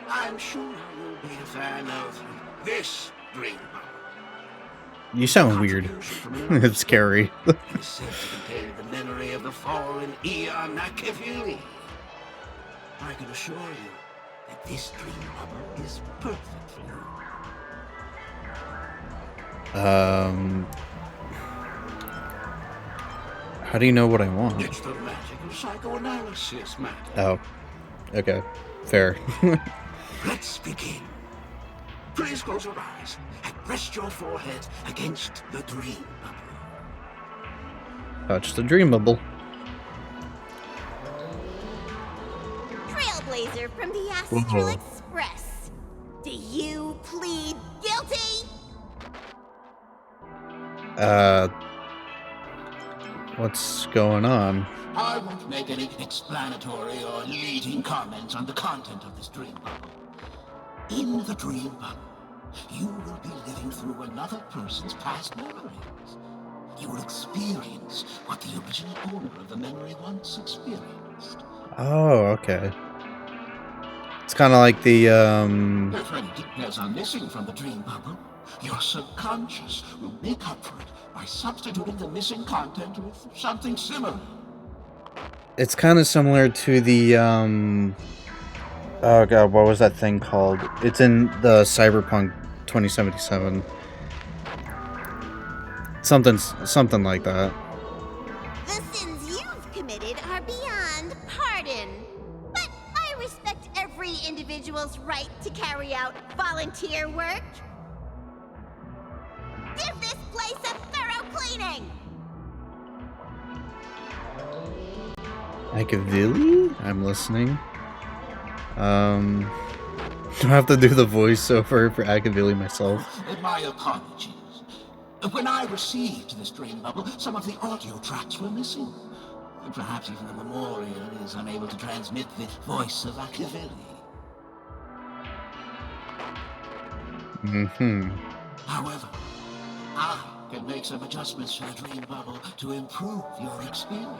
I'm sure you'll be a fan of this dream. You sound weird. It's scary. It's said to contain the memory of the fallen Eon Nakavili. I can assure you that this dream bubble is perfect for you. How do you know what I want? It's the magic of psychoanalysis, man. Oh. Okay. Fair. Let's begin. Please close your eyes and rest your forehead against the dream bubble. Touch the dream bubble. Trailblazer from the Astral Express. Do you plead guilty? What's going on? I won't make any explanatory or leading comments on the content of this dream bubble. In the dream bubble, you will be living through another person's past memories. You will experience what the original owner of the memory once experienced. Oh, okay. It's kind of like the, If any details are missing from the dream bubble, your subconscious will make up for it by substituting the missing content with something similar. It's kind of similar to the oh god, what was that thing called? It's in the Cyberpunk 2077. Something like that. The sins you've committed are beyond pardon. But I respect every individual's right to carry out volunteer work. Give this place a thorough cleaning! Machiavelli? I'm listening. Do I have to do the voiceover for Machiavelli myself? My apologies. When I received this dream bubble, some of the audio tracks were missing. Perhaps even the memorial is unable to transmit the voice of Machiavelli. Mm-hmm. However, I can make some adjustments to the dream bubble to improve your experience.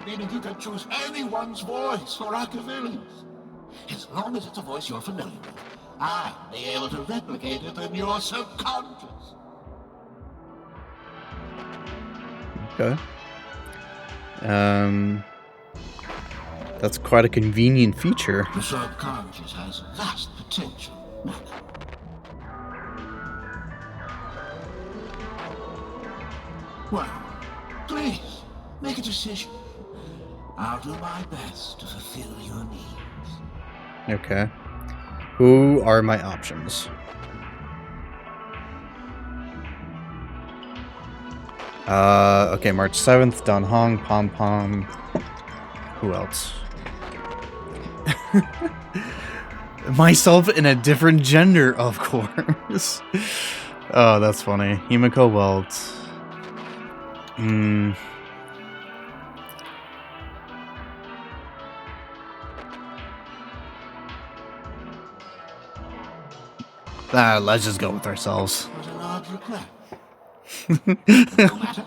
Meaning you can choose anyone's voice for Machiavelli's. As long as it's a voice you're familiar with, I'll be able to replicate it in your subconscious. Okay. That's quite a convenient feature. The subconscious has vast potential. Well, please, make a decision. I'll do my best to fulfill your needs. Okay. Who are my options? Okay, March 7th, Don Hong, Pom Pom. Who else? Myself in a different gender, of course. Oh, that's funny. Himiko Welt. Let's just go with ourselves. What a large regret. No matter.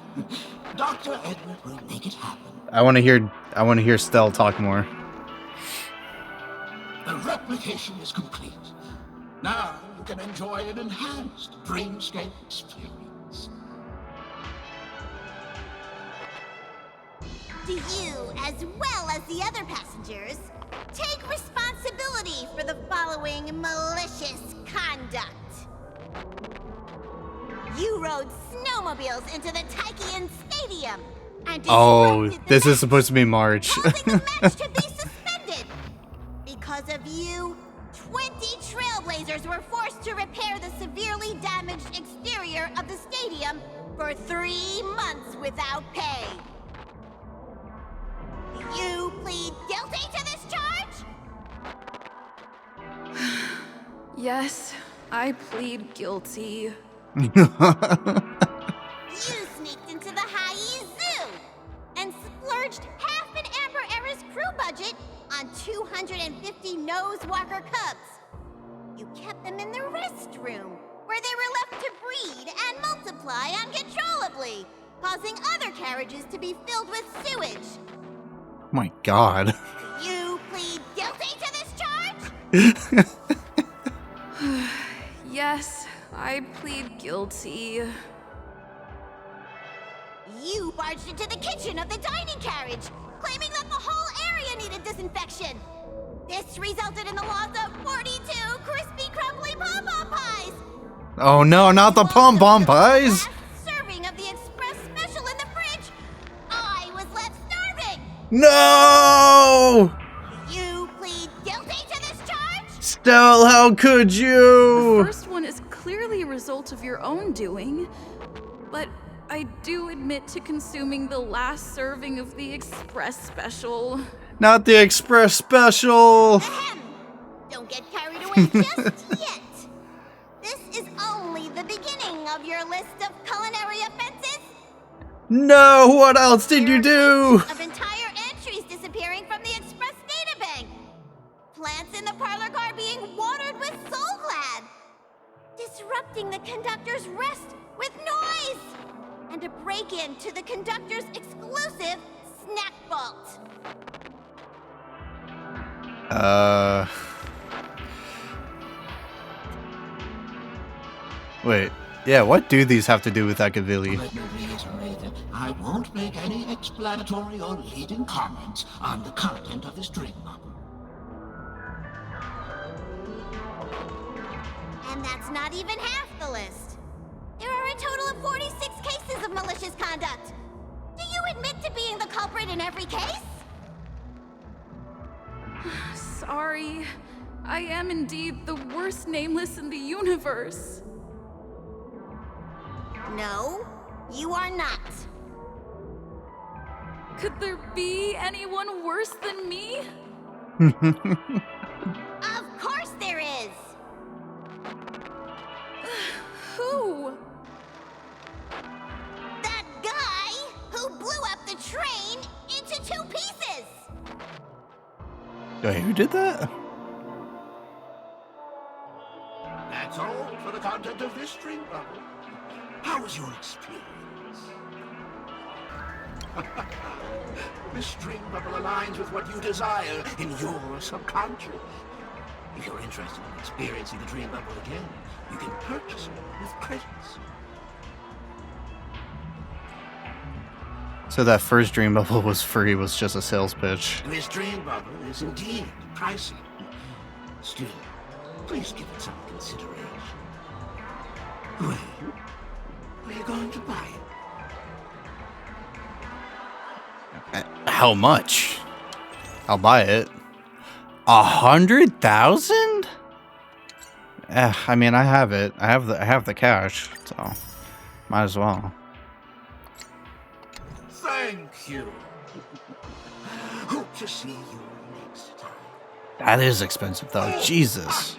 Dr. Edward will make it happen. I want to hear Stell talk more. The replication is complete. Now you can enjoy an enhanced dreamscape experience. Do you, as well as the other passengers, take responsibility for the following malicious conduct? You rode snowmobiles into the Taikian Stadium and This is supposed to be March. causing the match to be suspended. Because of you, 20 trailblazers were forced to repair the severely damaged exterior of the stadium for 3 months without pay. Do you plead guilty to this charge? Yes, I plead guilty. You sneaked into the High Zoo and splurged half an Amber Era's crew budget on 250 Nosewalker cubs. You kept them in the restroom, where they were left to breed and multiply uncontrollably, causing other carriages to be filled with sewage. My God. You plead guilty to this charge? Yes, I plead guilty. You barged into the kitchen of the dining carriage, claiming that the whole area needed disinfection. This resulted in the loss of 42 crispy, crumbly pom-pom pies. Oh no, not the Pom Pom pies! Serving of the express special in the fridge, I was left starving. No! You plead guilty to this charge? Stell, how could you? The first one is clearly a result of your own doing, but I do admit to consuming the last serving of the express special. Not the express special! Ahem. Don't get carried away just yet. This is only the beginning of your list of culinary offenses. No, what else did you do? Of entire entries disappearing from the express databank. Plants in the parlor car being watered with Soul Glad. Disrupting the conductor's rest with noise. And a break-in to the conductor's exclusive snack vault. Wait. Yeah, what do these have to do with Akavili? Let me reiterate that I won't make any explanatory or leading comments on the content of this dream bubble. And that's not even half the list. There are a total of 46 cases of malicious conduct. Do you admit to being the culprit in every case? Sorry. I am indeed the worst nameless in the universe. No, you are not. Could there be anyone worse than me? Of course there is! Who? That guy who blew up the train into 2 pieces! Wait, who did that? That's all for the content of this dream bubble. How was your experience? This dream bubble aligns with what you desire in your subconscious. If you're interested in experiencing the dream bubble again, you can purchase it with credits. So that first dream bubble was free, was just a sales pitch. This dream bubble is indeed pricey. Still, please give it some consideration. Well, are you going to buy it? How much? I'll buy it. 100,000? I mean, I have it. I have the cash, so might as well. Thank you. Hope to see you next time. That is expensive, though. Jesus.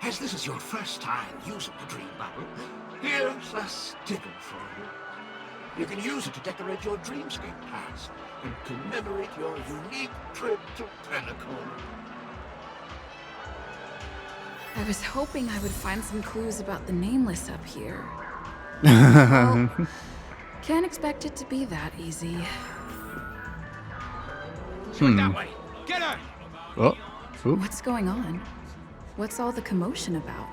As this is your first time using the dream bubble, here's a sticker for you. You can use it to decorate your dreamscape pass and commemorate your unique trip to Penacony. I was hoping I would find some clues about the nameless up here. Well, can't expect it to be that easy. That way. Get her! Oh. Ooh. What's going on? What's all the commotion about?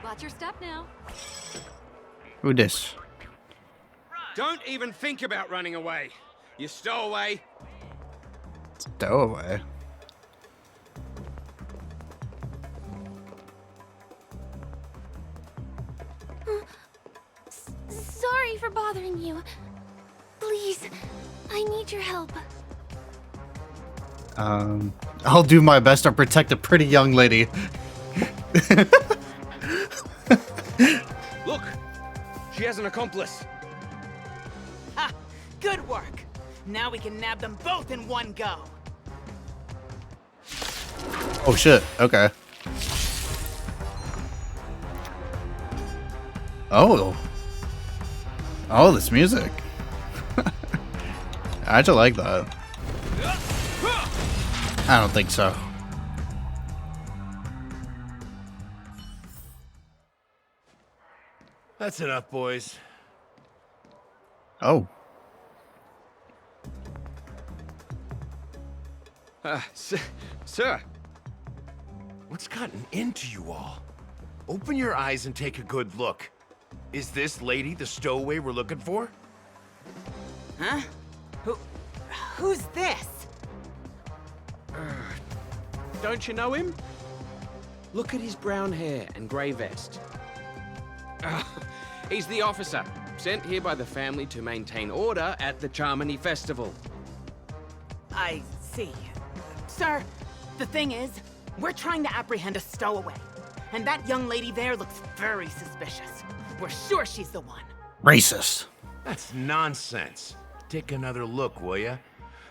Watch your step now. Who this? Don't even think about running away. You stowaway. Stowaway. Sorry for bothering you. Please, I need your help. I'll do my best to protect a pretty young lady. Look, she has an accomplice. Ha! Good work. Now we can nab them both in one go. Oh shit, okay. Oh. Oh, this music. I actually like that. I don't think so. That's enough, boys. Oh. Sir. What's gotten into you all? Open your eyes and take a good look. Is this lady the stowaway we're looking for? Huh? Who's this? Don't you know him? Look at his brown hair and grey vest. He's the officer, sent here by the family to maintain order at the Charmony Festival. I see. Sir, the thing is, we're trying to apprehend a stowaway. And that young lady there looks very suspicious. We're sure she's the one. Racist. That's nonsense. Take another look, will ya?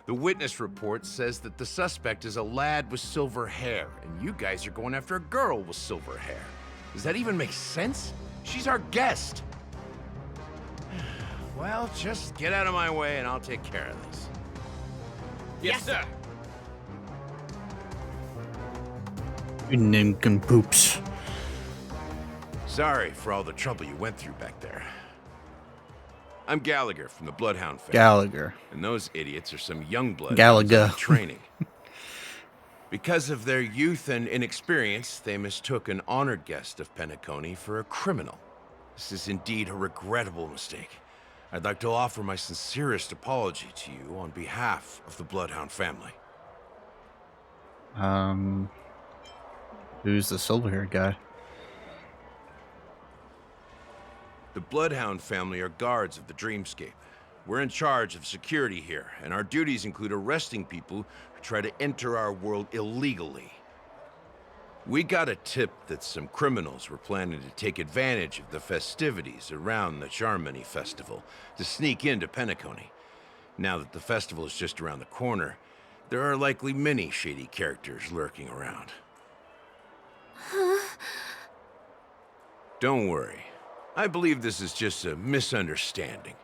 The witness report says that the suspect is a lad with silver hair, and you guys are going after a girl with silver hair. Does that even make sense? She's our guest. Well, just get out of my way and I'll take care of this. Yes, sir. You nincompoops. Sorry for all the trouble you went through back there. I'm Gallagher from the Bloodhound family. Gallagher. And those idiots are some young bloods Gallagher. in training. Because of their youth and inexperience, they mistook an honored guest of Penacony for a criminal. This is indeed a regrettable mistake. I'd like to offer my sincerest apology to you on behalf of the Bloodhound family. Who's the silver-haired guy? The Bloodhound family are guards of the Dreamscape. We're in charge of security here, and our duties include arresting people who try to enter our world illegally. We got a tip that some criminals were planning to take advantage of the festivities around the Charmony Festival to sneak into Penacony. Now that the festival is just around the corner, there are likely many shady characters lurking around. Don't worry. I believe this is just a misunderstanding.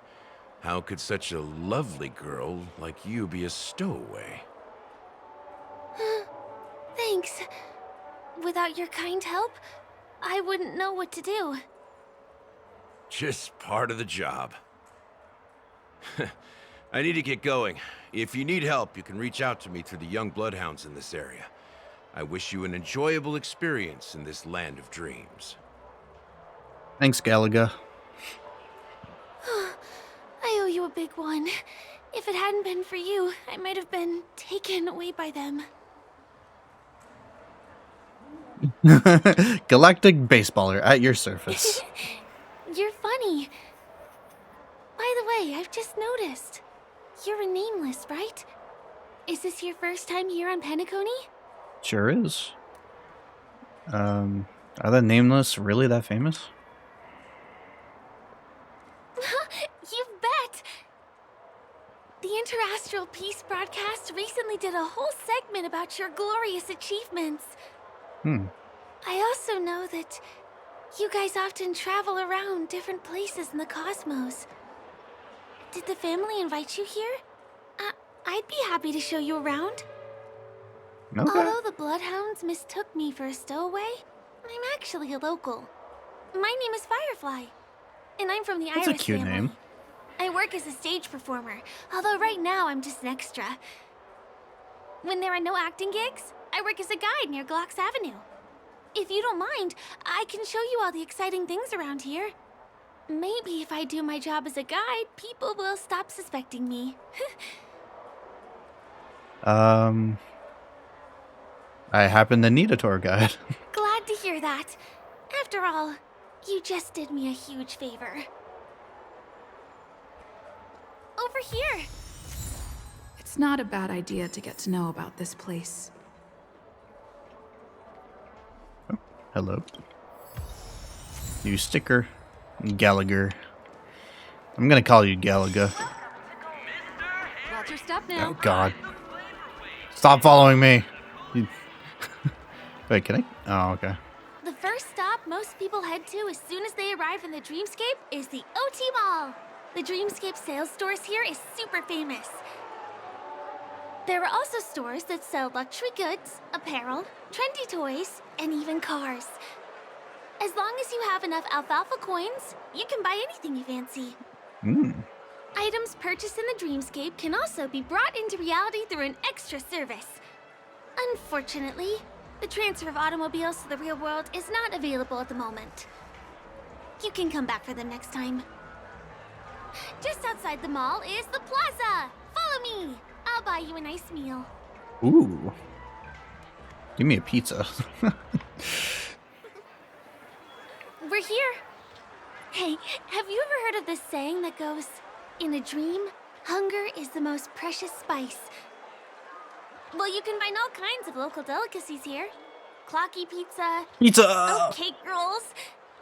How could such a lovely girl like you be a stowaway? Thanks. Without your kind help, I wouldn't know what to do. Just part of the job. I need to get going. If you need help, you can reach out to me through the young bloodhounds in this area. I wish you an enjoyable experience in this land of dreams. Thanks, Galaga. I owe you a big one. If it hadn't been for you, I might have been taken away by them. Galactic baseballer at your service. You're funny. By the way, I've just noticed. You're a nameless, right? Is this your first time here on Penacony? Sure is. Are the nameless really that famous? You bet! The Interastral Peace broadcast recently did a whole segment about your glorious achievements. I also know that you guys often travel around different places in the cosmos. Did the family invite you here? I'd be happy to show you around. Okay. Although the Bloodhounds mistook me for a stowaway, I'm actually a local. My name is Firefly, and I'm from the That's Iris a cute family. name. I work as a stage performer, although right now I'm just an extra. When there are no acting gigs, I work as a guide near Glocks Avenue. If you don't mind, I can show you all the exciting things around here. Maybe if I do my job as a guide, people will stop suspecting me. I happen to need a tour guide. Glad to hear that. After all, you just did me a huge favor. Over here! It's not a bad idea to get to know about this place. Hello. New sticker. Gallagher. I'm gonna call you Galaga. Watch your step now. Oh god. Stop following me. Wait, can I? Oh, okay. The first stop most people head to as soon as they arrive in the Dreamscape is the OT Mall. The Dreamscape sales stores here is super famous. There are also stores that sell luxury goods, apparel, trendy toys, and even cars. As long as you have enough alfalfa coins, you can buy anything you fancy. Items purchased in the Dreamscape can also be brought into reality through an extra service. Unfortunately, the transfer of automobiles to the real world is not available at the moment. You can come back for them next time. Just outside the mall is the plaza! Follow me! I'll buy you a nice meal. Ooh. Give me a pizza. We're here. Hey, have you ever heard of this saying that goes, in a dream, hunger is the most precious spice? Well, you can find all kinds of local delicacies here. Clocky pizza, oat cake rolls,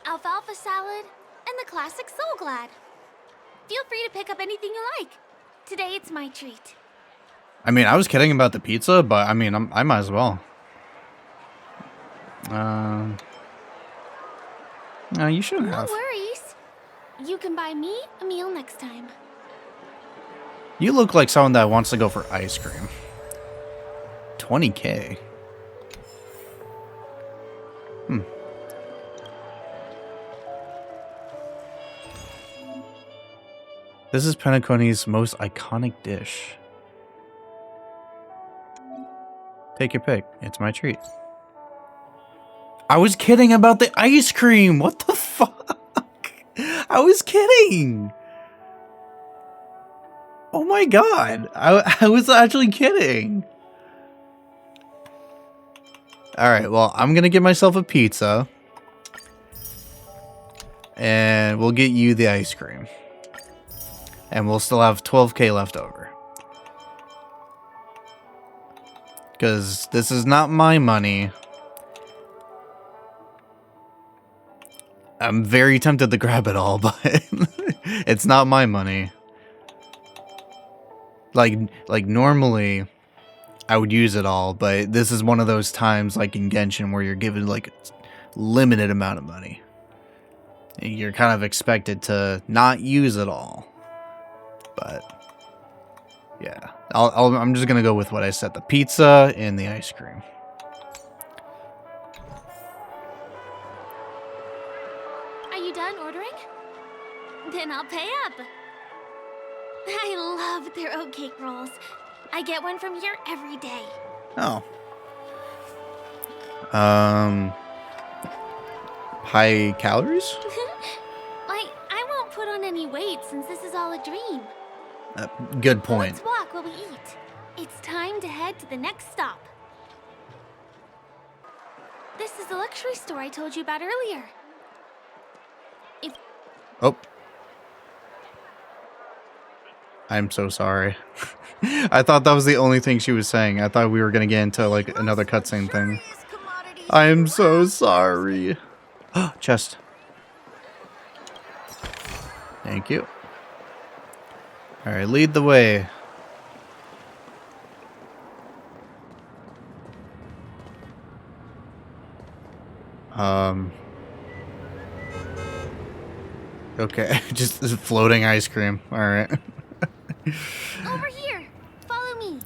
alfalfa salad, and the classic Soul Glad. Feel free to pick up anything you like. Today it's my treat. I mean, I was kidding about the pizza, but I mean, I might as well. No, you shouldn't No have. worries. You can buy me a meal next time. You look like someone that wants to go for ice cream. 20K. This is Penacony's most iconic dish. Take your pick. It's my treat. I was kidding about the ice cream. What the fuck? I was kidding. Oh my god. I was actually kidding. Alright, well, I'm gonna get myself a pizza. And we'll get you the ice cream. And we'll still have 12k left over. Because this is not my money. I'm very tempted to grab it all, but it's not my money. Like normally, I would use it all, but this is one of those times, like in Genshin, where you're given like a limited amount of money. You're kind of expected to not use it all. But yeah, I'm just gonna go with what I said: the pizza and the ice cream. Are you done ordering? Then I'll pay up. I love their oatcake rolls. I get one from here every day. Oh. High calories? I won't put on any weight since this is all a dream. Good point. Let's walk while we eat. It's time to head to the next stop. This is the luxury store I told you about earlier. Oh. I'm so sorry. I thought that was the only thing she was saying. I thought we were gonna get into like another cutscene thing. I'm so sorry. Chest. Thank you. Alright, lead the way. Okay, just floating ice cream. Alright. Over here. Follow me.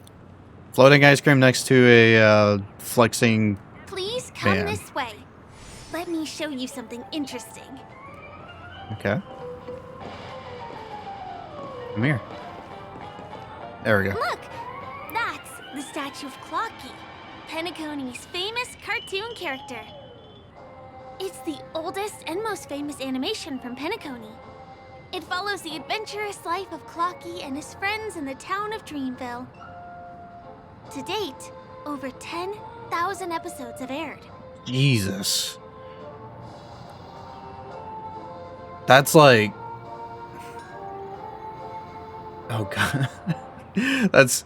Floating ice cream next to a flexing Please come man. this way. Let me show you something interesting. Okay. Come here. There we go. Look, that's the statue of Clocky, Penacony's famous cartoon character. It's the oldest and most famous animation from Penacony. It follows the adventurous life of Clocky and his friends in the town of Dreamville. To date, over 10,000 episodes have aired. Jesus. That's like... Oh god. That's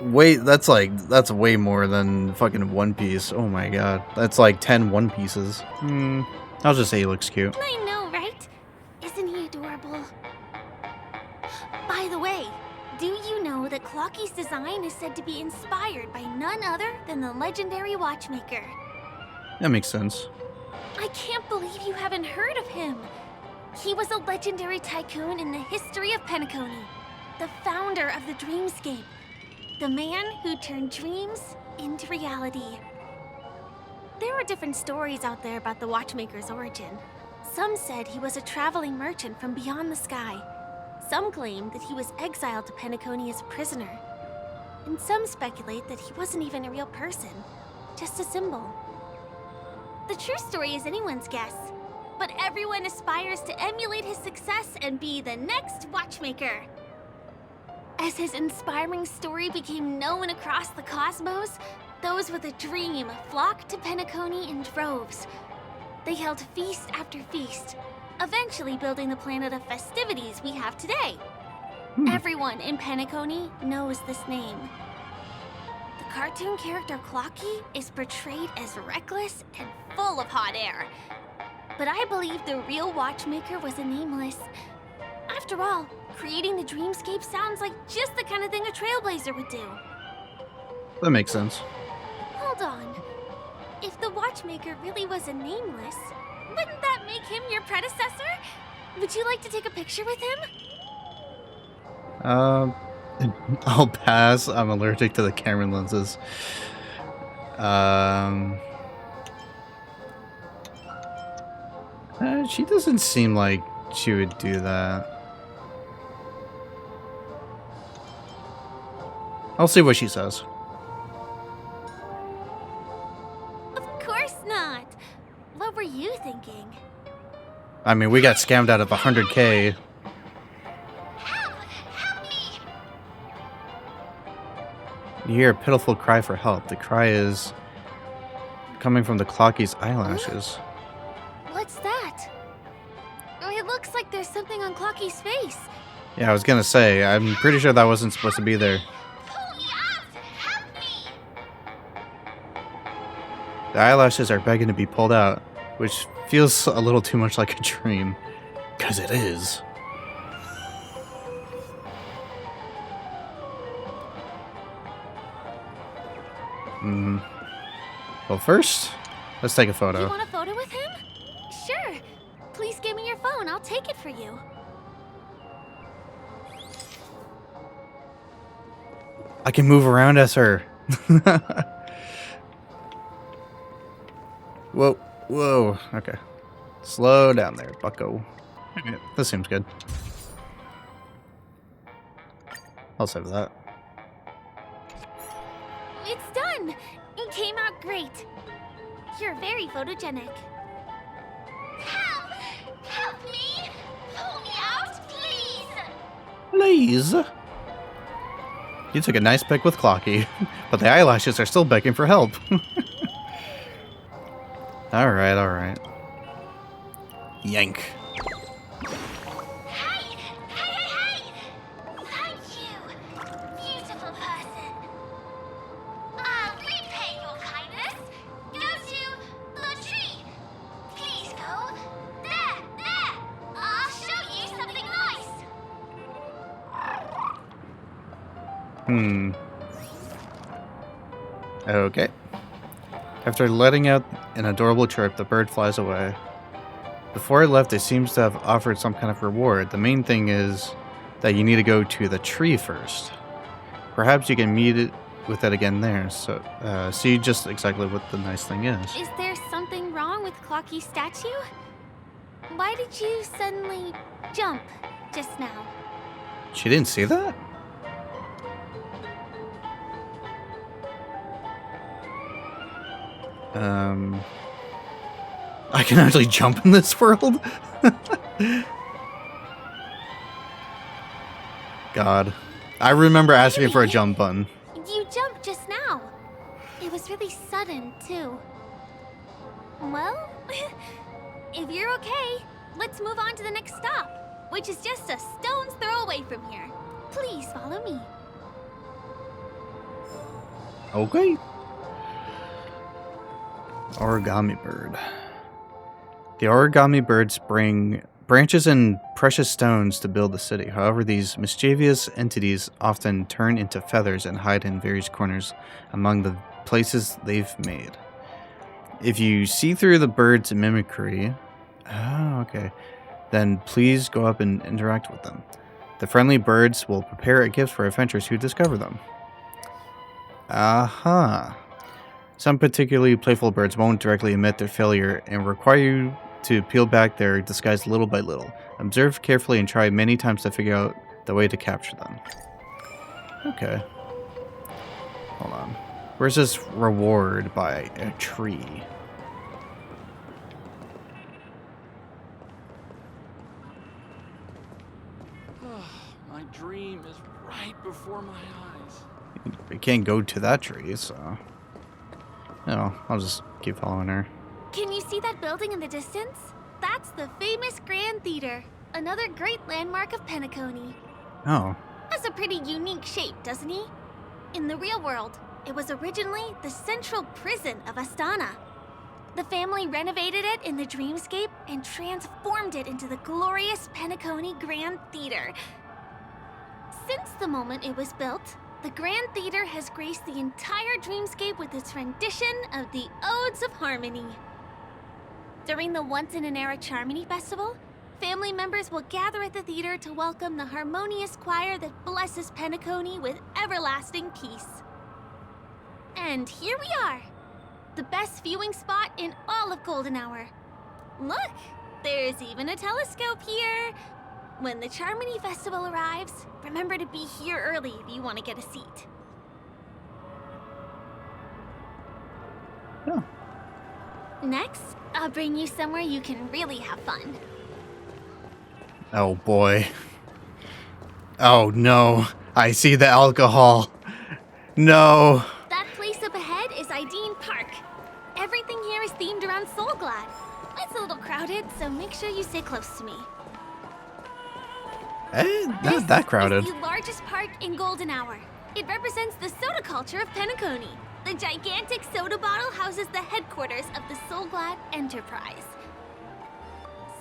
way more than fucking One Piece. Oh my god. That's like 10 One Pieces. I'll just say he looks cute. I know, right? Isn't he adorable? By the way, do you know that Clocky's design is said to be inspired by none other than the legendary watchmaker? That makes sense. I can't believe you haven't heard of him. He was a legendary tycoon in the history of Penacony, the founder of the dreamscape, the man who turned dreams into reality. There are different stories out there about the watchmaker's origin. Some said he was a traveling merchant from beyond the sky. Some claim that he was exiled to Penacony as a prisoner. And some speculate that he wasn't even a real person, just a symbol. The true story is anyone's guess, but everyone aspires to emulate his success and be the next watchmaker. As his inspiring story became known across the cosmos, those with a dream flocked to Penacony in droves. They held feast after feast, eventually building the planet of festivities we have today. Everyone in Penacony knows this name. The cartoon character Clocky is portrayed as reckless and full of hot air. But I believe the real watchmaker was a nameless. After all, creating the dreamscape sounds like just the kind of thing a trailblazer would do. That makes sense. Hold on. If the watchmaker really was a nameless, wouldn't that make him your predecessor? Would you like to take a picture with him? I'll pass. I'm allergic to the camera lenses. She doesn't seem like she would do that. I'll see what she says. course not. What were you thinking? I mean, we got scammed out of 100K. You hear a pitiful cry for help. The cry is coming from the Clocky's eyelashes. What's that? It looks like there's something on Clocky's face. Yeah, I was gonna say, I'm pretty sure that wasn't supposed to be there. The eyelashes are begging to be pulled out, which feels a little too much like a dream. 'Cause it is. Well, first, let's take a photo. You want a photo with him? Sure. Please give me your phone. I'll take it for you. I can move around as her. Whoa, whoa. Okay. Slow down there, bucko. Okay, this seems good. I'll save that. It's done. It came out great. You're very photogenic. Help me! Pull me out, please! Please. You took a nice pic with Clocky, but the eyelashes are still begging for help. Alright, alright. Yank. Hey! Thank you, beautiful person. I'll repay your kindness. Go to the tree. Please go. There! I'll show you something nice. Okay. After letting out an adorable chirp, the bird flies away. Before it left, it seems to have offered some kind of reward. The main thing is that you need to go to the tree first. Perhaps you can meet it with it again there. So, see just exactly what the nice thing is. Is there something wrong with Clocky's statue? Why did you suddenly jump just now? She didn't see that? I can actually jump in this world? God. I remember asking for a jump button. You jumped just now. It was really sudden, too. Well, if you're okay, let's move on to the next stop, which is just a stone's throw away from here. Please follow me. Okay. Origami bird. The origami birds bring branches and precious stones to build the city. However, these mischievous entities often turn into feathers and hide in various corners among the places they've made. If you see through the bird's mimicry, then please go up and interact with them. The friendly birds will prepare a gift for adventurers who discover them. Some particularly playful birds won't directly admit their failure and require you to peel back their disguise little by little. Observe carefully and try many times to figure out the way to capture them. Okay. Hold on. Where's this reward by a tree? My dream is right before my eyes. We can't go to that tree, so... No, I'll just keep following her. Can you see that building in the distance? That's the famous Grand Theater, another great landmark of Penacony. Oh. Has a pretty unique shape, doesn't he? In the real world, it was originally the central prison of Astana. The family renovated it in the dreamscape and transformed it into the glorious Penacony Grand Theater. Since the moment it was built, the Grand Theater has graced the entire dreamscape with its rendition of the Odes of Harmony. During the Once-in-an-Era Charmony Festival, family members will gather at the theater to welcome the harmonious choir that blesses Penacony with everlasting peace. And here we are, the best viewing spot in all of Golden Hour. Look, there's even a telescope here. When the Charmony Festival arrives, remember to be here early if you want to get a seat. Next, I'll bring you somewhere you can really have fun. Oh boy. Oh no. I see the alcohol. No. That place up ahead is Idean Park. Everything here is themed around Soulglad. It's a little crowded, so make sure you stay close to me. Not that crowded. This is the largest park in Golden Hour. It represents the soda culture of Penacony. The gigantic soda bottle houses the headquarters of the Soulglad Enterprise.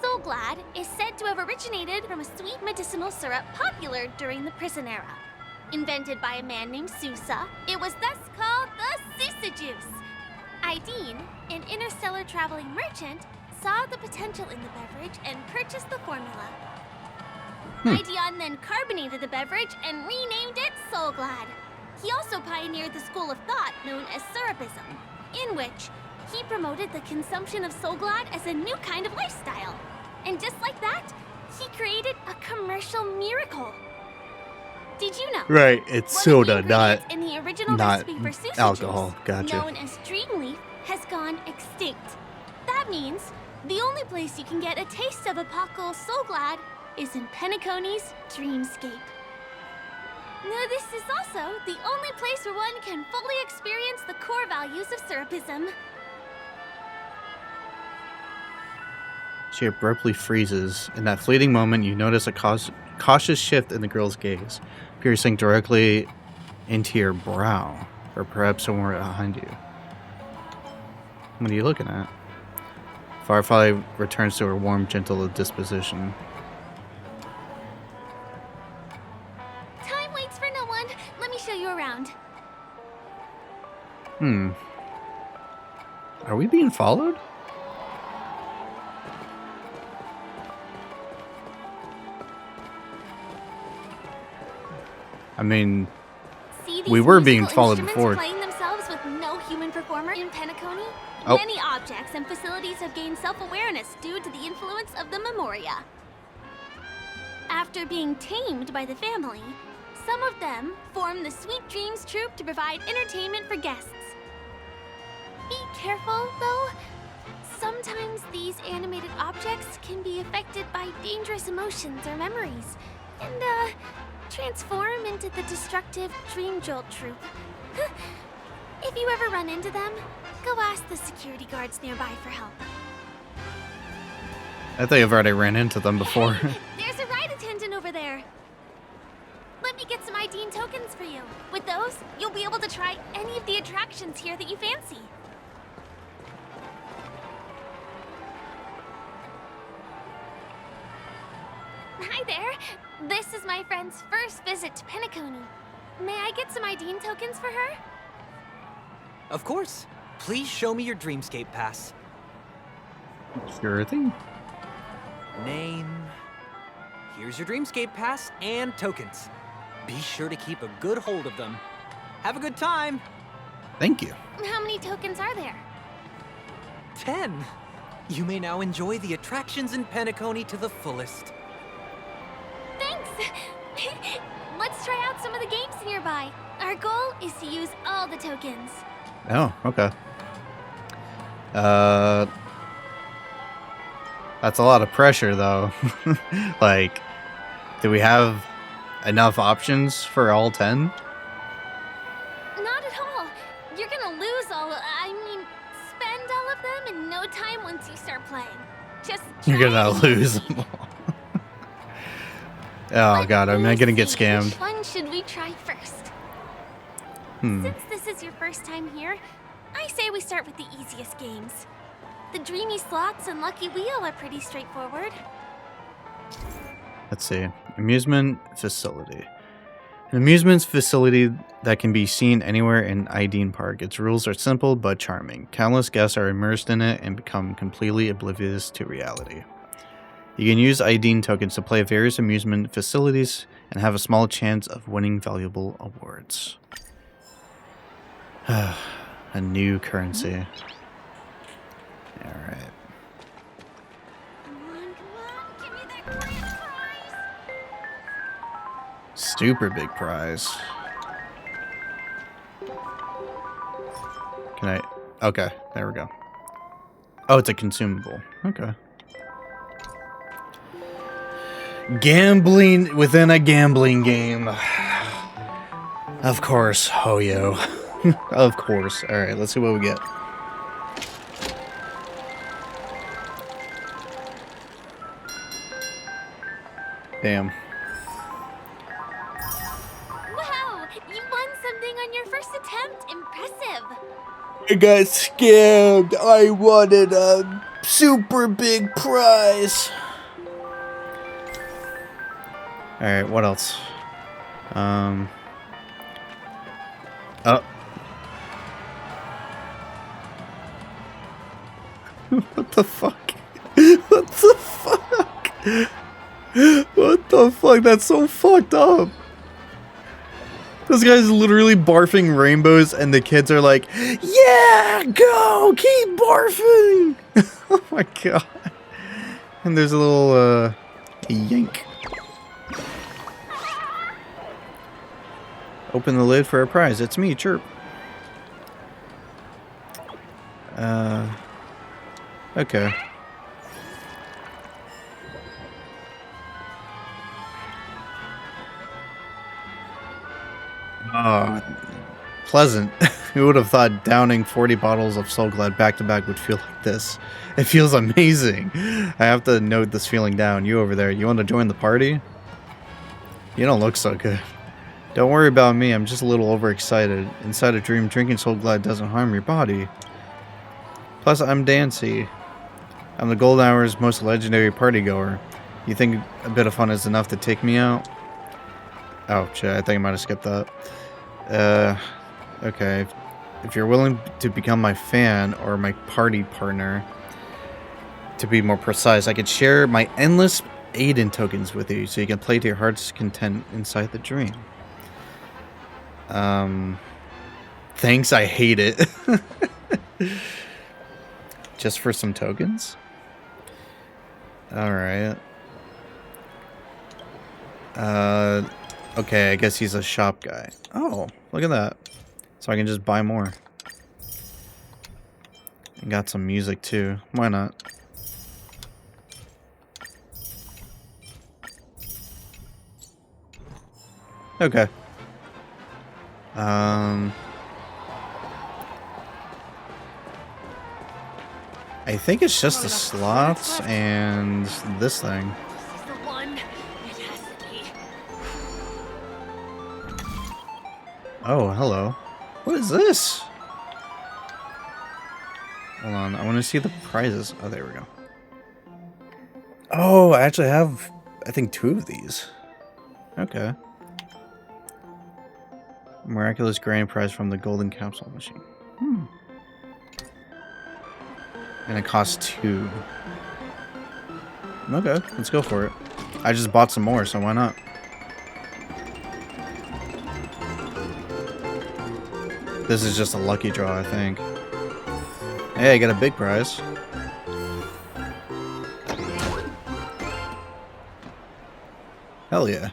Soulglad is said to have originated from a sweet medicinal syrup popular during the prison era. Invented by a man named Sousa, it was thus called the Sousa Juice. Ideen, an interstellar traveling merchant, saw the potential in the beverage and purchased the formula. Ideon then carbonated the beverage and renamed it Soulglad. He also pioneered the school of thought known as Syrupism, in which he promoted the consumption of Soulglad as a new kind of lifestyle. And just like that, he created a commercial miracle. Did you know? Right, it's soda, not in the original recipe for Sousa alcohol. Juice, Gotcha. known as Dreamleaf, has gone extinct. That means the only place you can get a taste of Apocal Soulglad is in Penacony's Dreamscape. Now, this is also the only place where one can fully experience the core values of Syrupism. She abruptly freezes. In that fleeting moment, you notice a cautious shift in the girl's gaze, piercing directly into your brow, or perhaps somewhere behind you. What are you looking at? Firefly returns to her warm, gentle disposition. Time waits for no one. Let me show you around. Are we being followed? I mean, we were being followed before. Playing themselves with no human performer in Penacony? Oh. Many objects and facilities have gained self-awareness due to the influence of the Memoria. After being tamed by the family, some of them form the Sweet Dreams Troupe to provide entertainment for guests. Be careful, though. Sometimes these animated objects can be affected by dangerous emotions or memories, and, transform into the destructive Dream Jolt Troupe. If you ever run into them, go ask the security guards nearby for help. I think I've already ran into them before. There's a ride attendant over there. Let me get some Ideen tokens for you. With those, you'll be able to try any of the attractions here that you fancy. Hi there. This is my friend's first visit to Penacony. May I get some Ideen tokens for her? Of course. Please show me your Dreamscape pass. Sure thing. Name. Here's your Dreamscape pass and tokens. Be sure to keep a good hold of them. Have a good time. Thank you. How many tokens are there? 10. You may now enjoy the attractions in Penacony to the fullest. Thanks! Let's try out some of the games nearby. Our goal is to use all the tokens. Oh, okay. That's a lot of pressure, though. Like, do we have enough options for all 10? Not at all. You're gonna lose spend all of them in no time once you start playing. Just You're gonna lose them all. Oh god, am I gonna get scammed? Which one should we try first? Since this is your first time here, I say we start with the easiest games. The Dreamy Slots and Lucky Wheel are pretty straightforward. Let's see. Amusement facility. An amusement facility that can be seen anywhere in Ideen Park. Its rules are simple but charming. Countless guests are immersed in it and become completely oblivious to reality. You can use Ideen tokens to play various amusement facilities and have a small chance of winning valuable awards. A new currency. Alright. Super big prize. Can I? Okay, there we go. Oh, it's a consumable. Okay. Gambling within a gambling game. Of course, Hoyo. Of course. Alright, let's see what we get. Damn. Wow! You won something on your first attempt. Impressive. I got scammed. I wanted a super big prize. Alright, what else? Oh. What the fuck? What the fuck? What the fuck? That's so fucked up. This guy's literally barfing rainbows and the kids are like, yeah, go, keep barfing. Oh my god. And there's a little, yank. Open the lid for a prize. It's me, Chirp. Okay. Oh, pleasant. Who would have thought downing 40 bottles of Soul Glad back to back would feel like this? It feels amazing. I have to note this feeling down. You over there, you want to join the party? You don't look so good. Don't worry about me, I'm just a little overexcited. Inside a dream, drinking Soul Glad doesn't harm your body. Plus, I'm Dancy. I'm the Gold Hour's most legendary party goer. You think a bit of fun is enough to take me out? Oh, shit, I think I might have skipped that. Okay. If you're willing to become my fan or my party partner, to be more precise, I could share my endless Aiden tokens with you so you can play to your heart's content inside the dream. Thanks, I hate it. Just for some tokens? Alright. Okay, I guess he's a shop guy. Oh, look at that. So I can just buy more. And got some music too. Why not? Okay. I think it's just the slots and this thing. Oh, hello. What is this? Hold on, I want to see the prizes. Oh, there we go. Oh, I actually have, I think, 2 of these. Okay. Miraculous grand prize from the golden capsule machine. And it costs 2. Okay, let's go for it. I just bought some more, so why not? This is just a lucky draw, I think. Hey, I got a big prize. Hell yeah.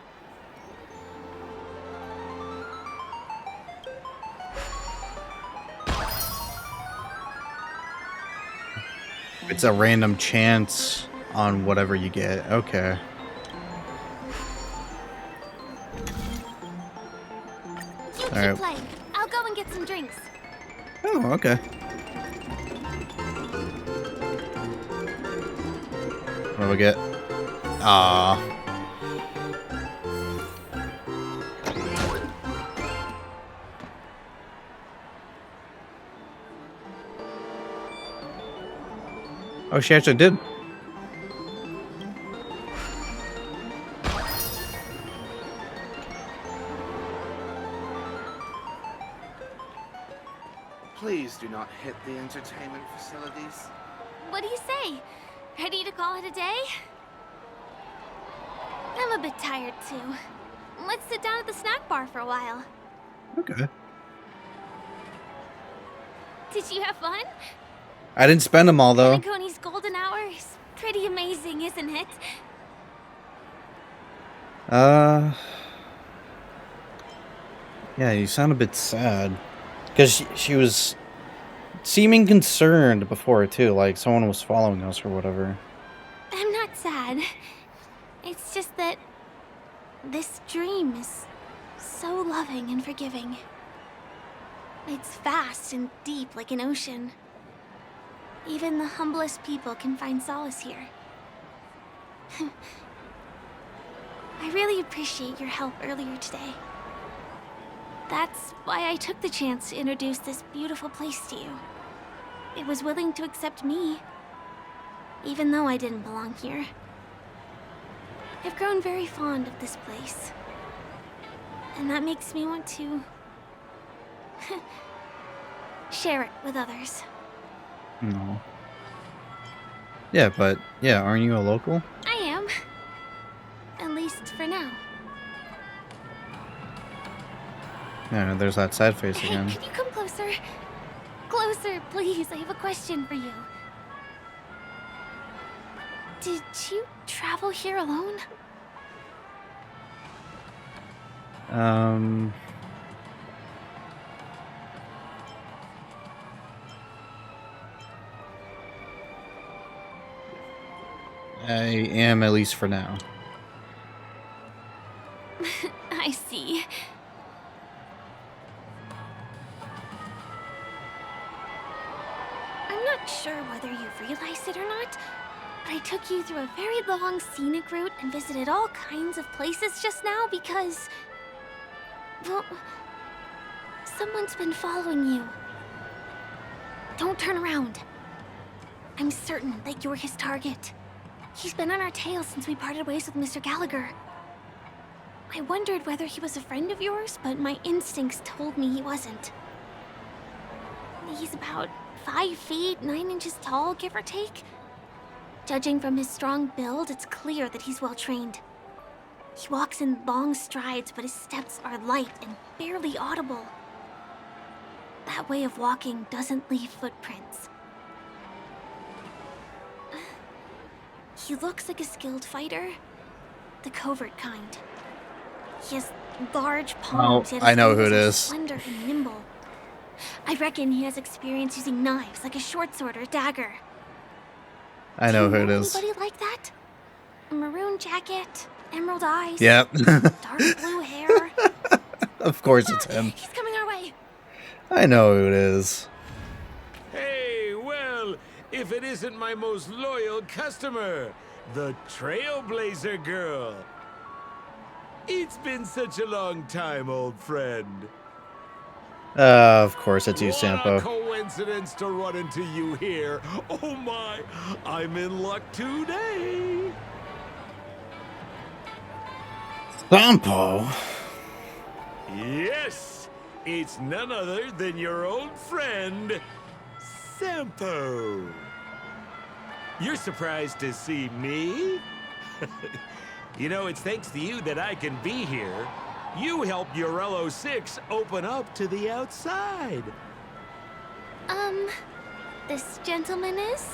It's a random chance on whatever you get. Okay. You keep playing. I'll go and get some drinks. Oh, okay. What do we get? Ah. Oh, she actually did. Please do not hit the entertainment facilities. What do you say? Ready to call it a day? I'm a bit tired too. Let's sit down at the snack bar for a while. Okay. Did you have fun? I didn't spend them all though. Penacony's golden hour is pretty amazing, isn't it? Yeah, you sound a bit sad. Because she was seeming concerned before too, like someone was following us or whatever. I'm not sad. It's just that this dream is so loving and forgiving. It's vast and deep like an ocean. Even the humblest people can find solace here. I really appreciate your help earlier today. That's why I took the chance to introduce this beautiful place to you. It was willing to accept me, even though I didn't belong here. I've grown very fond of this place, and that makes me want to share it with others. No. Yeah, but yeah, aren't you a local? I am. At least for now. Yeah, there's that sad face Hey, again. could you come closer? Closer, please. I have a question for you. Did you travel here alone? I am, at least for now. I see. I'm not sure whether you've realized it or not, but I took you through a very long scenic route and visited all kinds of places just now because, well, someone's been following you. Don't turn around. I'm certain that you're his target. He's been on our tail since we parted ways with Mr. Gallagher. I wondered whether he was a friend of yours, but my instincts told me he wasn't. He's about 5 feet, 9 inches tall, give or take. Judging from his strong build, it's clear that he's well trained. He walks in long strides, but his steps are light and barely audible. That way of walking doesn't leave footprints. He looks like a skilled fighter, the covert kind. He has large palms, yet his I know who fingers it are is. slender and nimble. I reckon he has experience using knives, like a short sword or a dagger. I know who it is. Anybody like that? A maroon jacket, emerald eyes. Yep. Dark blue hair. Of course it's him. He's coming our way. I know who it is. Hey, well, if it isn't my most loyal customer, the Trailblazer girl. It's been such a long time, old friend. Of course it's you, What a Sampo. coincidence to run into you here. Oh my, I'm in luck today. Sampo? Yes, it's none other than your old friend, Sampo. You're surprised to see me? You know, it's thanks to you that I can be here. You helped Urello 6 open up to the outside. This gentleman is?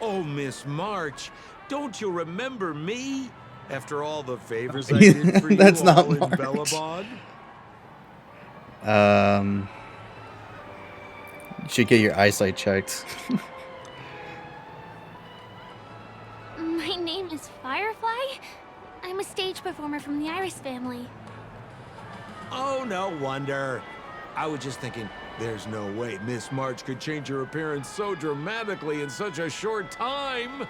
Oh, Miss March, don't you remember me? After all the favors I did for you That's not all in March. Bellabon? You should get your eyesight checked. My name is Firefly. I'm a stage performer from the Iris family. Oh, no wonder. I was just thinking, there's no way Miss March could change her appearance so dramatically in such a short time.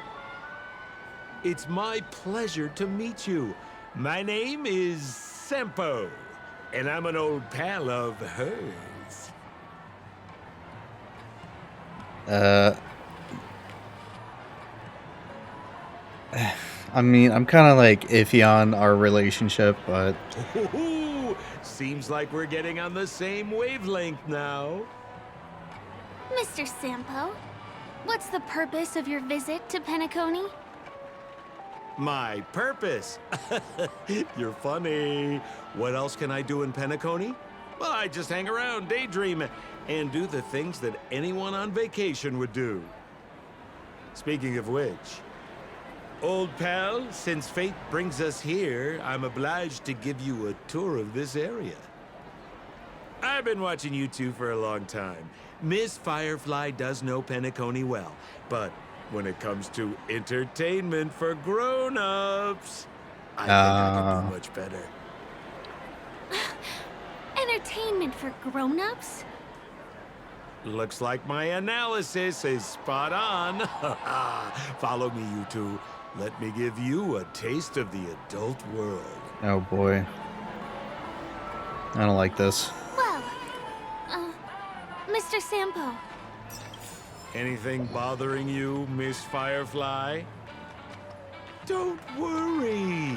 It's my pleasure to meet you. My name is Sampo, and I'm an old pal of hers. I mean, I'm kind of like iffy on our relationship, but Ooh, seems like we're getting on the same wavelength now. Mr. Sampo, what's the purpose of your visit to Penacony? My purpose? You're funny. What else can I do in Penacony? Well, I just hang around, daydream, and do the things that anyone on vacation would do. Speaking of which, old pal, since fate brings us here, I'm obliged to give you a tour of this area. I've been watching you two for a long time. Miss Firefly does know Penacony well, but when it comes to entertainment for grown-ups, I think I can do much better. Entertainment for grown-ups? Looks like my analysis is spot on. Follow me, you two. Let me give you a taste of the adult world. Oh boy. I don't like this. Well, Mr. Sampo. Anything bothering you, Miss Firefly? Don't worry.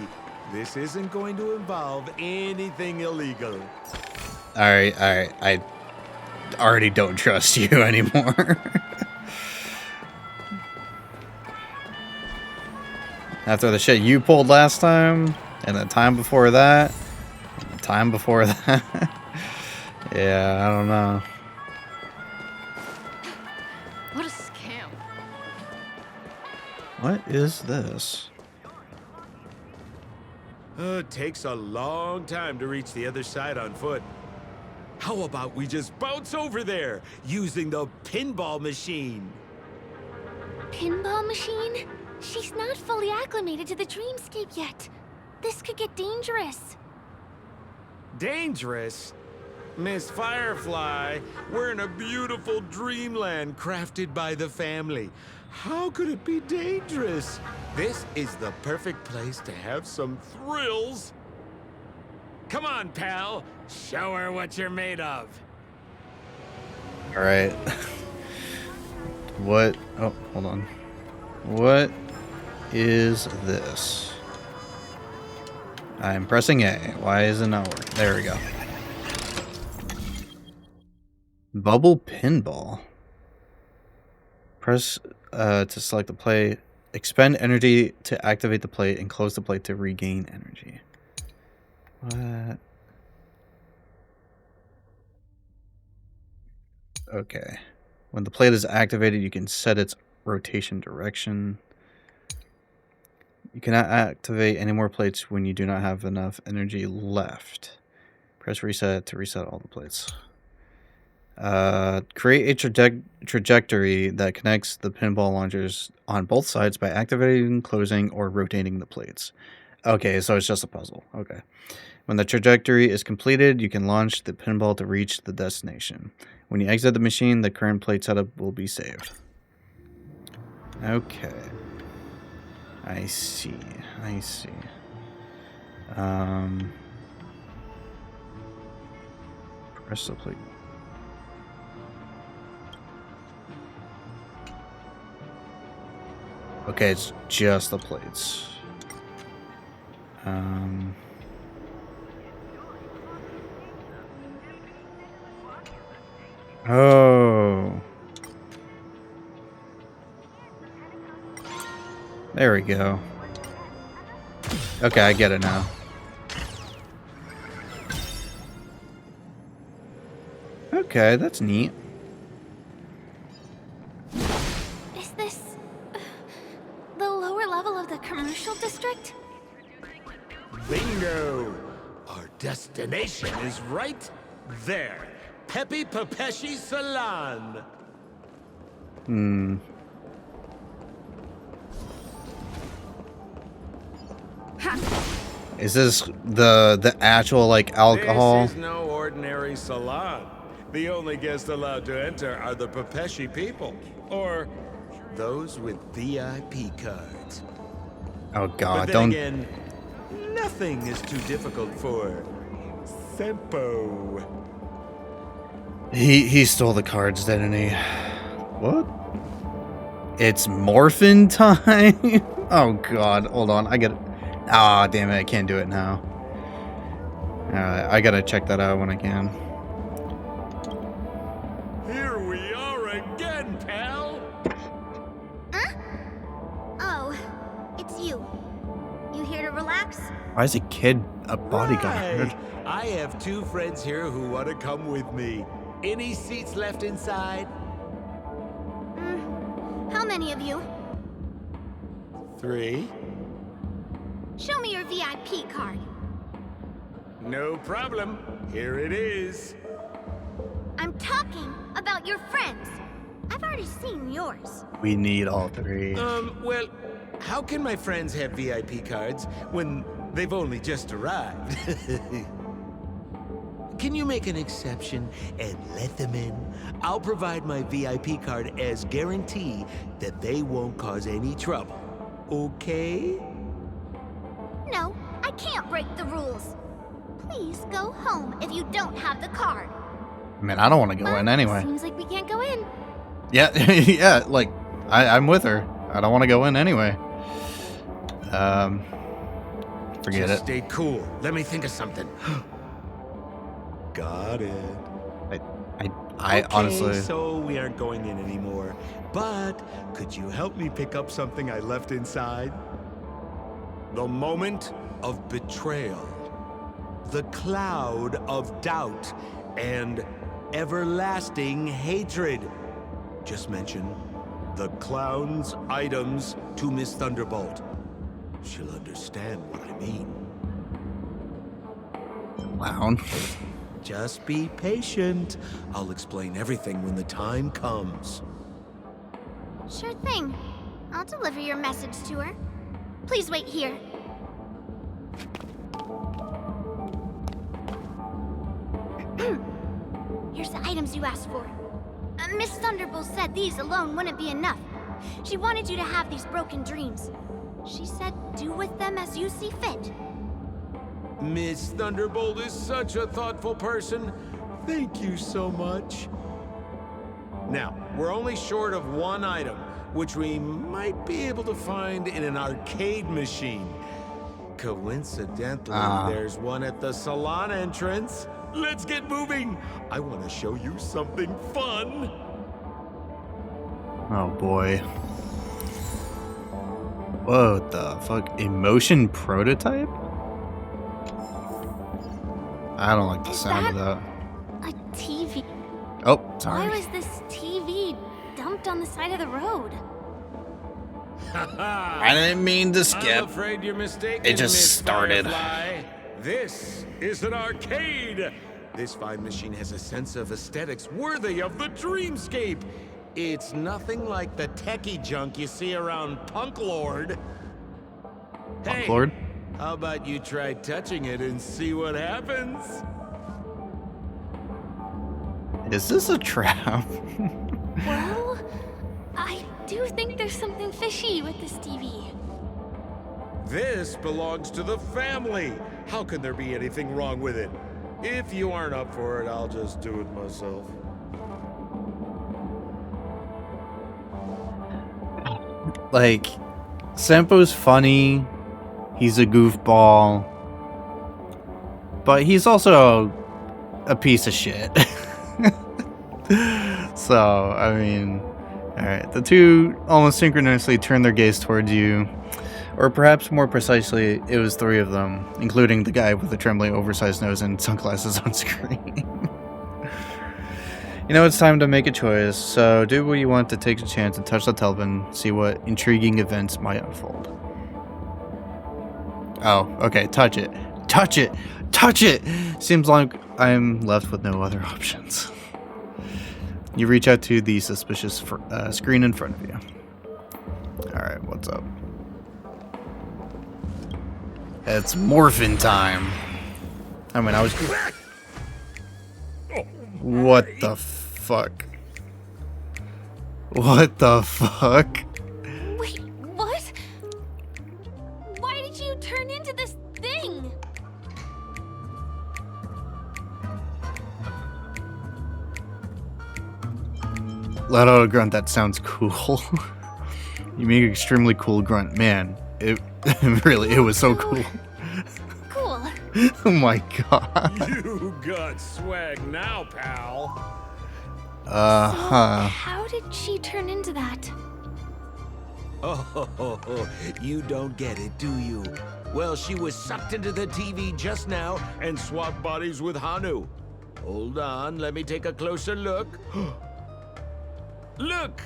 This isn't going to involve anything illegal. Alright. I already don't trust you anymore. After the shit you pulled last time, and the time before that, and the time before that. Yeah, I don't know. What a scam. What is this? It takes a long time to reach the other side on foot. How about we just bounce over there using the pinball machine? Pinball machine? She's not fully acclimated to the dreamscape yet. This could get dangerous. Dangerous? Miss Firefly, we're in a beautiful dreamland crafted by the family. How could it be dangerous? This is the perfect place to have some thrills. Come on, pal. Show her what you're made of. All right. What? Oh, hold on. What is this? I'm pressing A. Why is it not working? There we go. Bubble pinball. Press to select the plate. Expend energy to activate the plate and close the plate to regain energy. What? Okay. When the plate is activated, you can set its rotation direction. You cannot activate any more plates when you do not have enough energy left. Press reset to reset all the plates. Create a trajectory that connects the pinball launchers on both sides by activating, closing, or rotating the plates. Okay, so it's just a puzzle. Okay. When the trajectory is completed, you can launch the pinball to reach the destination. When you exit the machine, the current plate setup will be saved. Okay. I see. I see. Press the plate. Okay, it's just the plates. Oh. There we go. Okay, I get it now. Okay, that's neat. Is this the lower level of the commercial district? Bingo! Our destination is right there. Peppy Papeshi Salon. Hmm. Is this the actual like alcohol? This is no ordinary salon. The only guests allowed to enter are the Papeshi people, or those with VIP cards. Oh God! But then Don't. again, nothing is too difficult for Sempo. He stole the cards, didn't he? What? It's morphin time. Oh God! Hold on, I get it. Ah, damn it! I can't do it now. I gotta check that out when I can. Here we are again, pal. Huh? Oh, it's you. You here to relax? Why is a kid a bodyguard? Right. I have two friends here who want to come with me. Any seats left inside? How many of you? 3. Show me your VIP card. No problem. Here it is. I'm talking about your friends. I've already seen yours. We need all three. Well, how can my friends have VIP cards when they've only just arrived? Can you make an exception and let them in? I'll provide my VIP card as guarantee that they won't cause any trouble. Okay? No, I can't break the rules. Please go home if you don't have the card. Man, I don't want to go in anyway. Seems like we can't go in. Yeah, yeah, like, I'm with her. I don't want to go in anyway. Forget Just it. stay cool. Let me think of something. Got it. I Okay, honestly... so we aren't going in anymore. But could you help me pick up something I left inside? The moment of betrayal. The cloud of doubt and everlasting hatred. Just mention the clown's items to Miss Thunderbolt. She'll understand what I mean. Clown. Just be patient. I'll explain everything when the time comes. Sure thing. I'll deliver your message to her. Please wait here. Here's the items you asked for. Miss Thunderbolt said these alone wouldn't be enough. She wanted you to have these broken dreams. She said do with them as you see fit. Miss Thunderbolt is such a thoughtful person. Thank you so much. Now, we're only short of one item, which we might be able to find in an arcade machine. Coincidentally, there's one at the salon entrance. Let's get moving. I want to show you something fun. Oh boy. What the fuck? Emotion prototype? I don't like the sound of that. A TV. Oh, sorry. Why was this TV dumped on the side of the road? I didn't mean to skip. I'm afraid you're mistaken. It just Miss started. Firefly. This is an arcade. This fine machine has a sense of aesthetics worthy of the dreamscape. It's nothing like the techie junk you see around Punk Lord. Hey, Lord? how about you try touching it and see what happens? Is this a trap? Well, I do think there's something fishy with this TV. This belongs to the family. How can there be anything wrong with it? If you aren't up for it, I'll just do it myself. Like, Sampo's funny. He's a goofball. But he's also a piece of shit. So, I mean, alright. The two almost synchronously turn their gaze towards you. Or perhaps more precisely, it was three of them, including the guy with the trembling oversized nose and sunglasses on screen. You know, it's time to make a choice, so do what you want to take a chance and touch the television, see what intriguing events might unfold. Oh, okay, touch it. Touch it! Touch it! Seems like I'm left with no other options. You reach out to the suspicious screen in front of you. Alright, what's up? It's morphin' time. I mean, I was... What the fuck? What the fuck? Wait, what? Why did you turn into this thing? Let out a grunt that sounds cool. You make an extremely cool grunt. Man, it really, it was so cool. Cool. Oh my god. You got swag now, pal. How did she turn into that? Oh, you don't get it, do you? Well, she was sucked into the TV just now and swapped bodies with Hanu. Hold on, let me take a closer look. Look!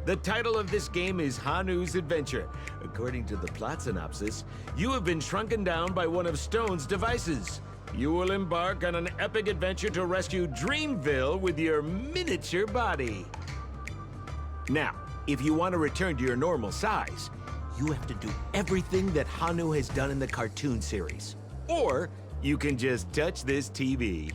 The title of this game is Hanu's Adventure. According to the plot synopsis, you have been shrunken down by one of Stone's devices. you will embark on an epic adventure to rescue Dreamville with your miniature body. Now, if you want to return to your normal size, you have to do everything that Hanu has done in the cartoon series. Or you can just touch this TV.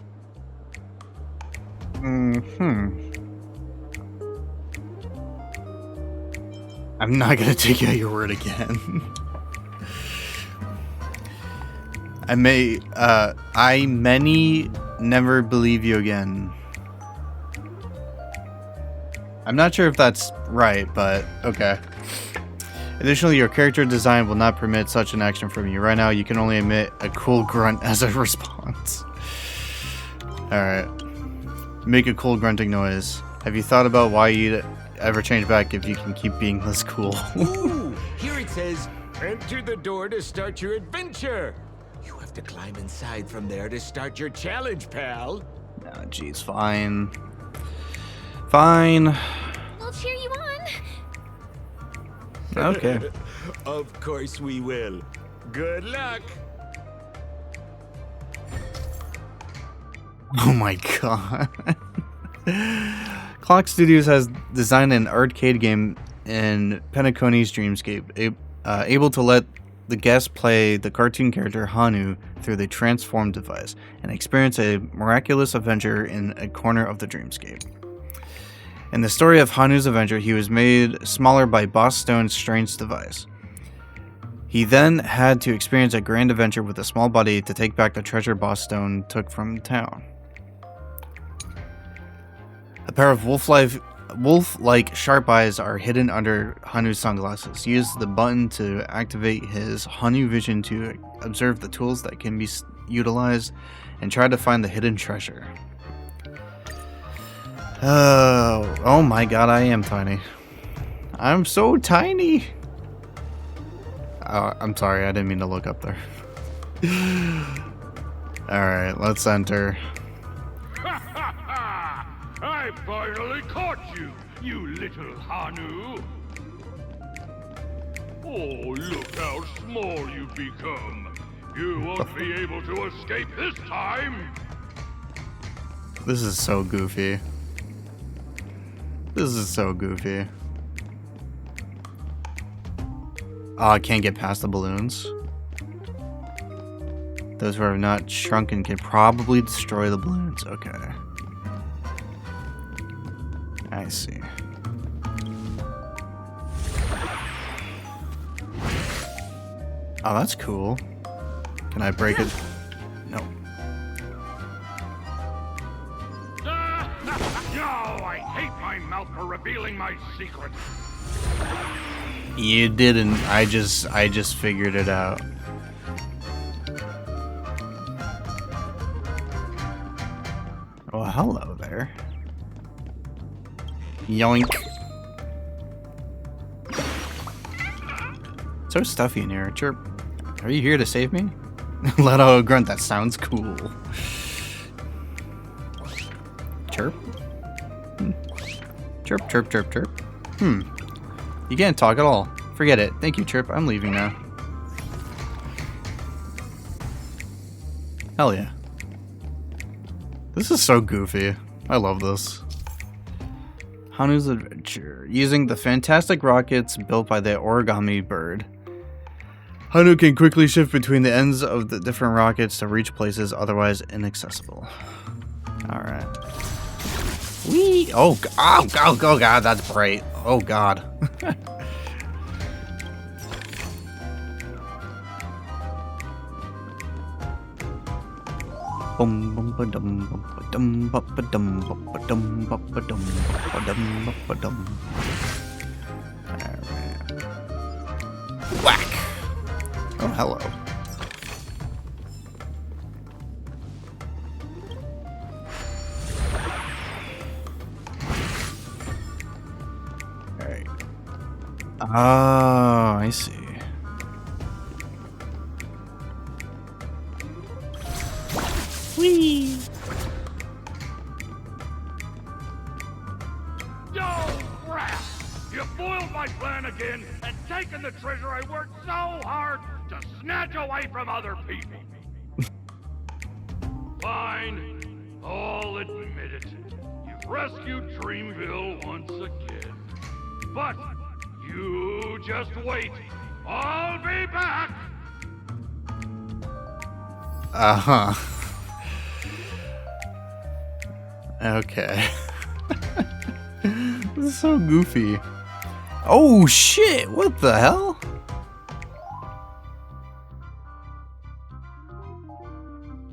I'm not gonna take you at your word again. I many never believe you again. I'm not sure if that's right, but okay. Additionally, your character design will not permit such an action from you. Right now, you can only emit a cool grunt as a response. Alright. Make a cool grunting noise. Have you thought about why you'd ever change back if you can keep being this cool? Ooh, here it says, enter the door to start your adventure. You have to climb inside from there to start your challenge, pal. Oh, jeez, fine. Fine. We'll cheer you on. Okay. Of course we will. Good luck. Oh my god. Clock Studios has designed an arcade game in Penacony's Dreamscape, able to let the guests play the cartoon character Hanu through the transformed device and experience a miraculous adventure in a corner of the dreamscape. In the story of Hanu's adventure, he was made smaller by Boss Stone's strange device. He then had to experience a grand adventure with a small body to take back the treasure Boss Stone took from town. A pair of wolf-like sharp eyes are hidden under Hanu's sunglasses. Use the button to activate his Hanu vision to observe the tools that can be utilized and try to find the hidden treasure. Oh my god, I am tiny. I'm so tiny. I'm sorry, I didn't mean to look up there. Alright, let's enter. I finally caught you, you little Hanu. Oh, look how small you've become. You won't be able to escape this time. This is so goofy. This is so goofy. Oh, I can't get past the balloons. Those who are not shrunken can probably destroy the balloons. Okay. I see. Oh, that's cool. Can I break it? No. No, I hate my mouth for revealing my secret. You didn't. I just figured it out. Oh, hello there. Yoink. So stuffy in here. Chirp. Are you here to save me? Let out a grunt. That sounds cool. Chirp. Chirp, chirp, chirp, chirp. You can't talk at all. Forget it. Thank you, Chirp. I'm leaving now. Hell yeah. This is so goofy. I love this. Hanu's adventure. Using the fantastic rockets built by the origami bird, Hanu can quickly shift between the ends of the different rockets to reach places otherwise inaccessible. Alright. Whee! Oh god, that's bright. Oh god. Bum bum ba dum bum ba dum ba ba dum ba ba dum ba ba dum ba dum ba ba dum. Alright. Whack! Oh, hello. Alright. Oh, I see. Whee! No, crap! You foiled my plan again and taken the treasure I worked so hard to snatch away from other people. Fine. I'll admit it. You've rescued Dreamville once again. But you just wait. I'll be back. Uh-huh. Okay. This is so goofy. Oh shit, what the hell?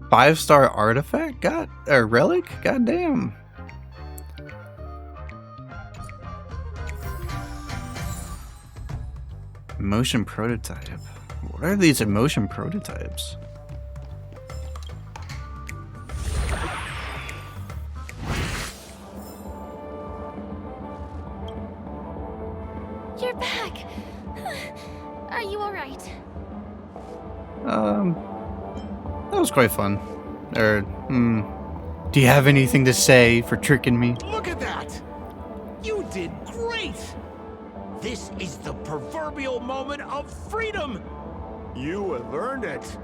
Five-star artifact? Relic? Goddamn. Emotion prototype. What are these emotion prototypes? You're back. Are you alright? That was quite fun. Do you have anything to say for tricking me? Look at that! You did great! This is the proverbial moment of freedom! You have earned it.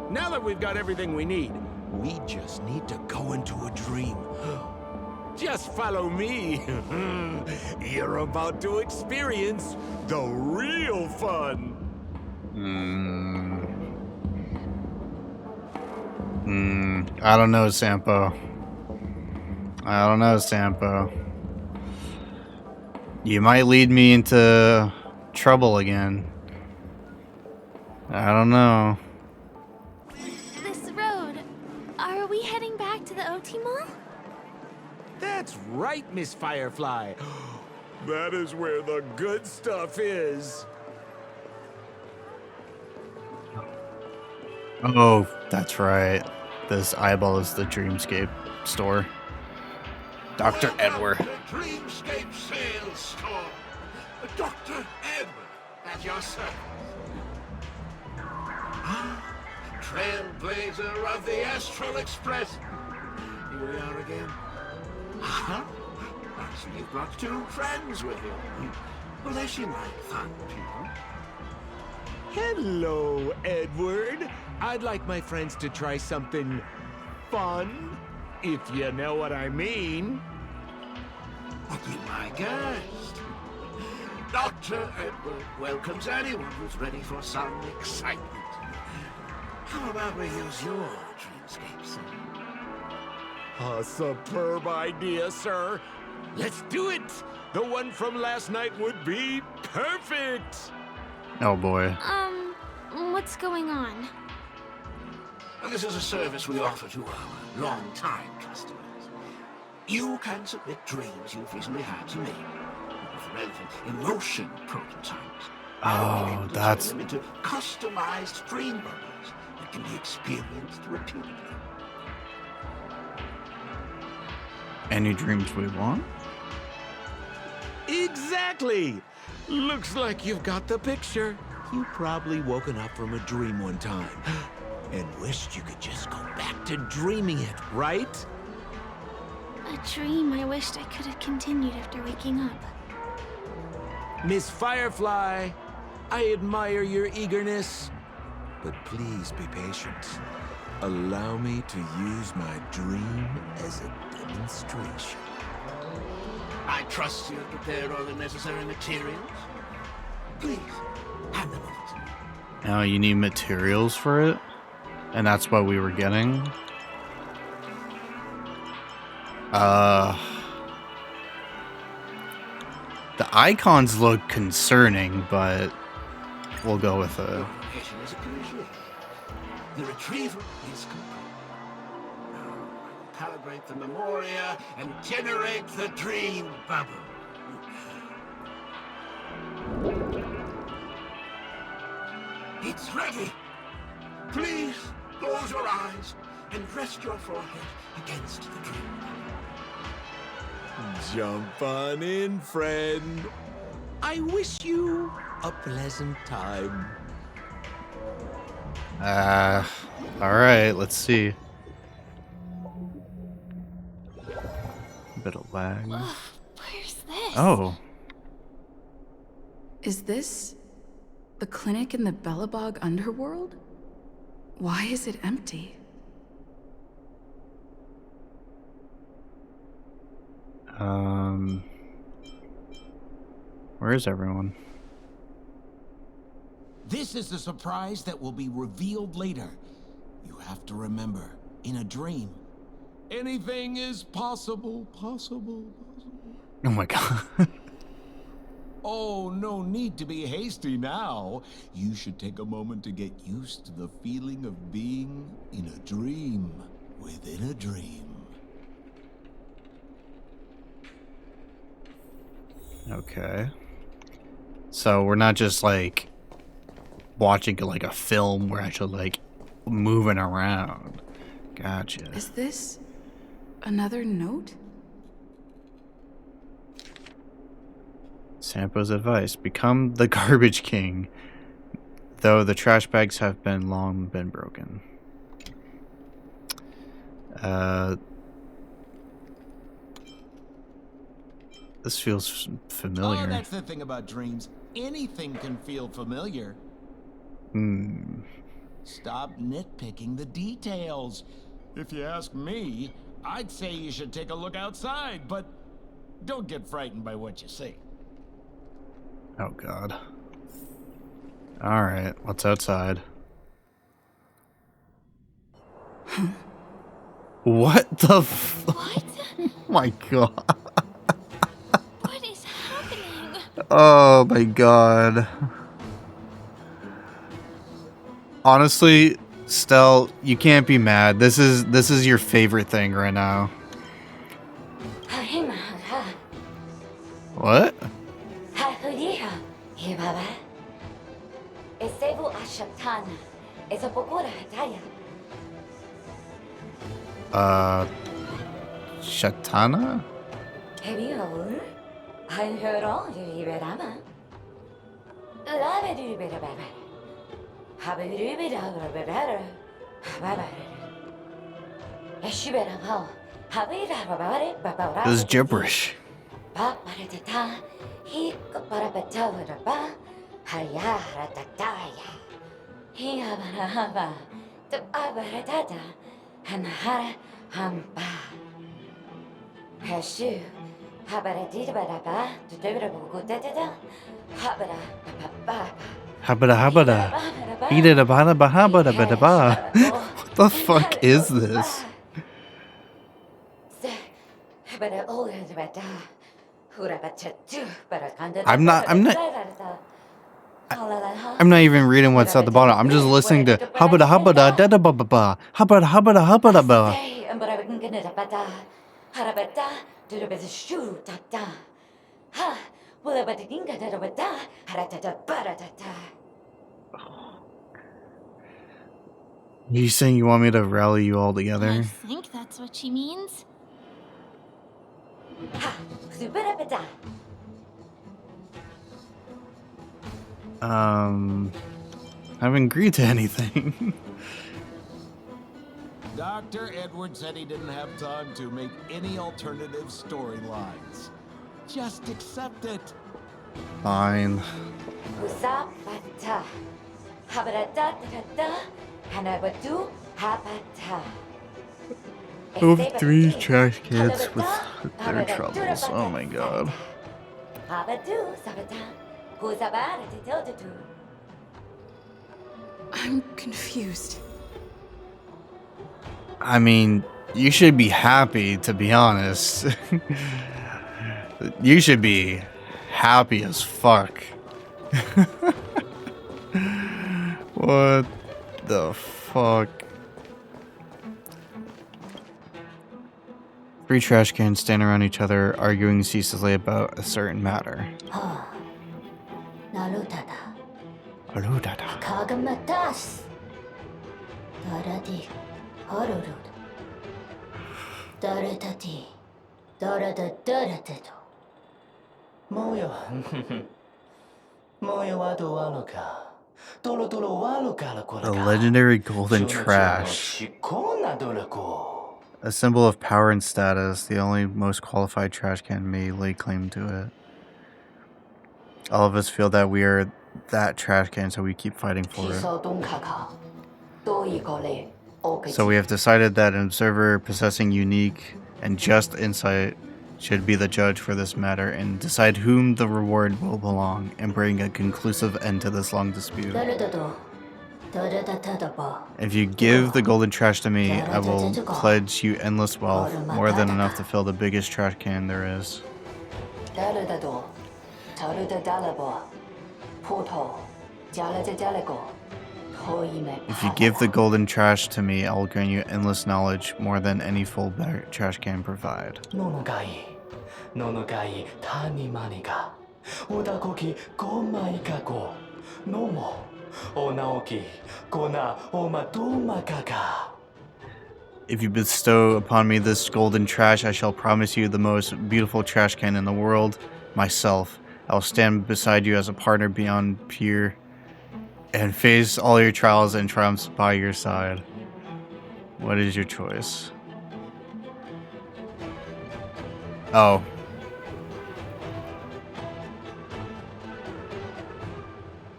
Now that we've got everything we need, we just need to go into a dream. Just follow me. You're about to experience the real fun. I don't know, Sampo. I don't know, Sampo. You might lead me into trouble again. I don't know. This road. Are we heading back to the OT Mall? That's right, Miss Firefly. That is where the good stuff is. Oh, that's right. This eyeball is the Dreamscape store. Dr. Edward. Dreamscape Sales Store. Dr. Edward at your service. Trailblazer of the Astral Express. Here we are again. So you've brought two friends with you. Well, they seem like fun people. Hello, Edward. I'd like my friends to try something fun, if you know what I mean. Be my guest. Dr. Edward welcomes anyone who's ready for some excitement. How about we use your dreamscape, sir? A superb idea, sir. Let's do it. The one from last night would be perfect. Oh boy. What's going on? Well, this is a service we offer to our long-time customers. You can submit dreams you've recently had to me, with relevant emotion prototypes. Oh, that's... them into customized dream bubbles that can be experienced repeatedly. Any dreams we want? Exactly. Looks like you've got the picture. You've probably woken up from a dream one time and wished you could just go back to dreaming it, right? A dream I wished I could have continued after waking up. Miss Firefly, I admire your eagerness, but please be patient. Allow me to use my dream as a demonstration. I trust you have prepared all the necessary materials. Please, hand them over to me. Now you need materials for it? And that's what we were getting? The icons look concerning, but we'll go with it. Location is appreciated. The retrieval is complete. Now, I will calibrate the memoria and generate the dream bubble. It's ready. Please close your eyes and rest your forehead against the dream bubble. Jump on in, friend. I wish you a pleasant time. Alright, let's see. A bit of lag. Where's this? Oh. Is this the clinic in the Bellabog underworld? Why is it empty? Where is everyone? This is the surprise that will be revealed later. You have to remember, in a dream, anything is possible. Oh my god. Oh, no need to be hasty now. You should take a moment to get used to the feeling of being in a dream within a dream. Okay. So we're not just like watching like a film, we're actually like moving around. Gotcha. Is this another note? Sampo's advice: become the garbage king, though the trash bags have long been broken. This feels familiar. Oh, that's the thing about dreams. Anything can feel familiar. Stop nitpicking the details. If you ask me, I'd say you should take a look outside, but don't get frightened by what you see. Oh god. Alright, what's outside? What the What? Oh my god. What is happening? Oh my god. Honestly, Stell, you can't be mad. This is your favorite thing right now. What? Shatana? This is gibberish. Habada. What the fuck is this? I'm not even reading what's at the bottom. I'm just listening to habada habada da da ba ba ba. Habada habada habada ba. You saying you want me to rally you all together? I think that's what she means. I haven't agreed to anything. Dr. Edward said he didn't have time to make any alternative storylines. Just accept it. Fine. Of 3 trash cans with their troubles. Oh my god. I'm confused. I mean, you should be happy, to be honest. You should be happy as fuck. What the fuck? 3 trash cans stand around each other, arguing ceaselessly about a certain matter. The legendary golden trash. A symbol of power and status, the only most qualified trash can may lay claim to it. All of us feel that we are that trash can, so we keep fighting for it. So we have decided that an observer possessing unique and just insight should be the judge for this matter and decide whom the reward will belong and bring a conclusive end to this long dispute. If you give the golden trash to me, I will pledge you endless wealth, more than enough to fill the biggest trash can there is. If you give the golden trash to me, I will grant you endless knowledge, more than any full trash can provide. If you bestow upon me this golden trash, I shall promise you the most beautiful trash can in the world, myself. I will stand beside you as a partner beyond peer, and face all your trials and triumphs by your side. What is your choice? Oh.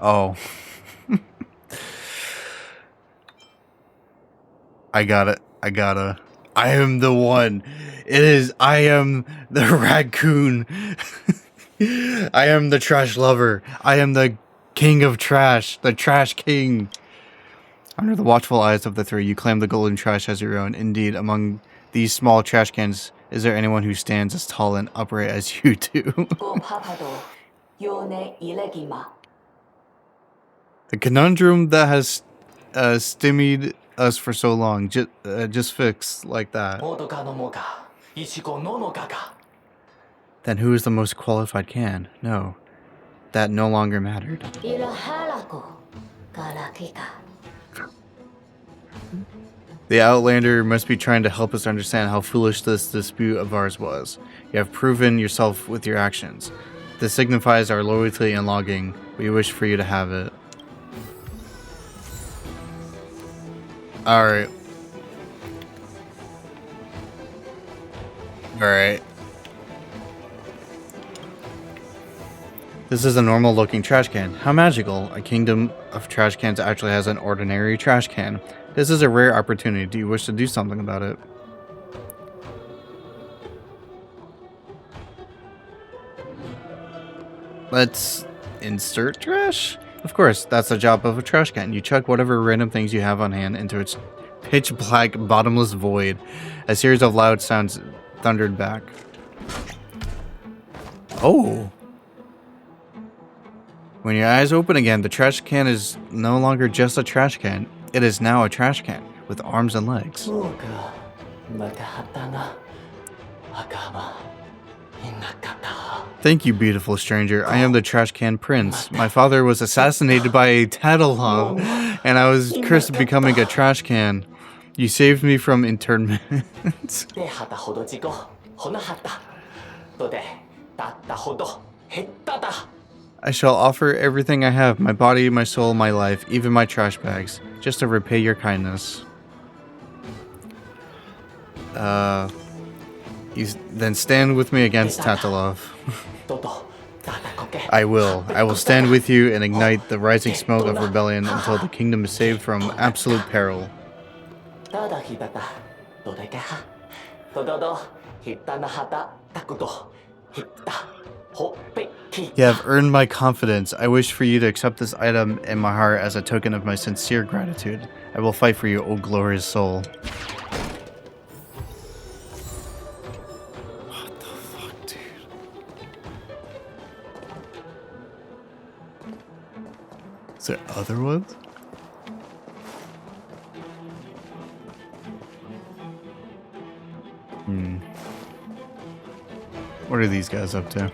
Oh. I got it. I am the one. I am the raccoon. I am the trash lover. I am the king of trash, the trash king. Under the watchful eyes of the three, you claim the golden trash as your own. Indeed, among these small trash cans, is there anyone who stands as tall and upright as you do? The conundrum that has stymied us for so long, just fixed like that. Then who is the most qualified can? No. That no longer mattered. The Outlander must be trying to help us understand how foolish this dispute of ours was. You have proven yourself with your actions. This signifies our loyalty and longing. We wish for you to have it. Alright. Alright. This is a normal looking trash can. How magical. A kingdom of trash cans actually has an ordinary trash can. This is a rare opportunity. Do you wish to do something about it? Let's insert trash? Of course, that's the job of a trash can. You chuck whatever random things you have on hand into its pitch black, bottomless void. A series of loud sounds thundered back. Oh! When your eyes open again, the trash can is no longer just a trash can. It is now a trash can with arms and legs. Thank you, beautiful stranger. I am the trash can prince. My father was assassinated by a Tattletop, and I was cursed with becoming a trash can. You saved me from internment. I shall offer everything I have, my body, my soul, my life, even my trash bags, just to repay your kindness. You then stand with me against Tattletop. I will. I will stand with you and ignite the rising smoke of rebellion until the kingdom is saved from absolute peril. You have earned my confidence. I wish for you to accept this item in my heart as a token of my sincere gratitude. I will fight for you, O glorious soul. What the fuck, dude? Is there other ones? What are these guys up to?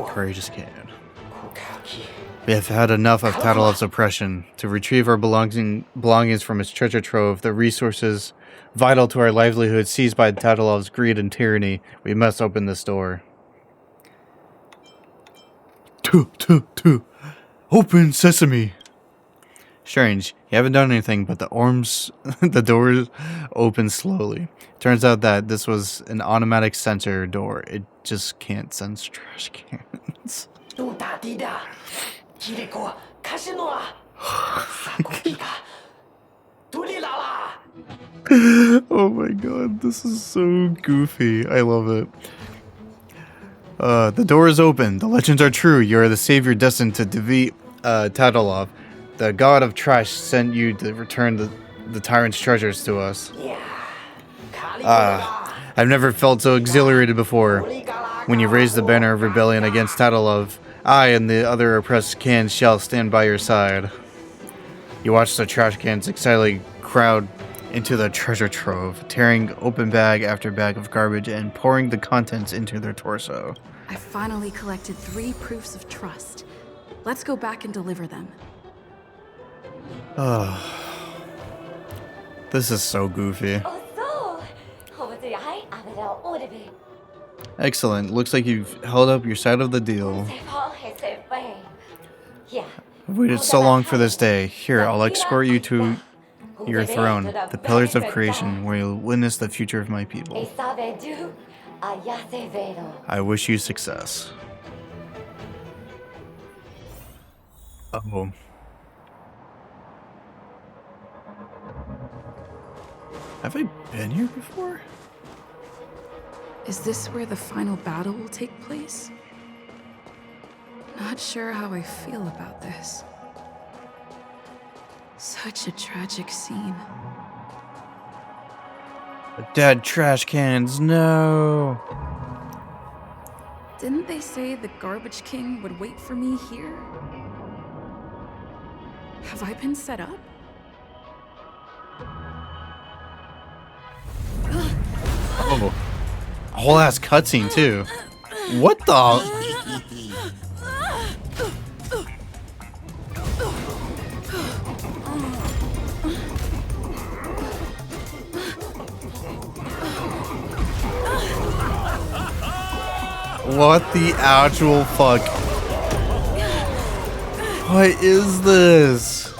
Courageous can. We have had enough of Tattletov's oppression. To retrieve our belongings from its treasure trove, the resources vital to our livelihood seized by Tattletov's greed and tyranny, we must open this door. Open sesame! Strange, you haven't done anything, but the doors open slowly. Turns out that this was an automatic sensor door. It just can't sense trash cans. Oh my god, this is so goofy. I love it. The door is open. The legends are true. You are the savior destined to defeat Tatalov. The god of trash sent you to return the tyrant's treasures to us. I've never felt so exhilarated before. When you raise the banner of rebellion against Tatalov, I and the other oppressed cans shall stand by your side. You watch the trash cans excitedly crowd into the treasure trove, tearing open bag after bag of garbage and pouring the contents into their torso. I finally collected 3 proofs of trust. Let's go back and deliver them. This is so goofy. Excellent. Looks like you've held up your side of the deal. I've waited so long for this day. Here, I'll escort you to your throne, the pillars of creation, where you'll witness the future of my people. I wish you success. Uh-oh. Have I been here before? Is this where the final battle will take place? Not sure how I feel about this. Such a tragic scene. Dead trash cans, no! Didn't they say the Garbage King would wait for me here? Have I been set up? Oh. A whole ass cutscene, too. What the? What the actual fuck? What is this?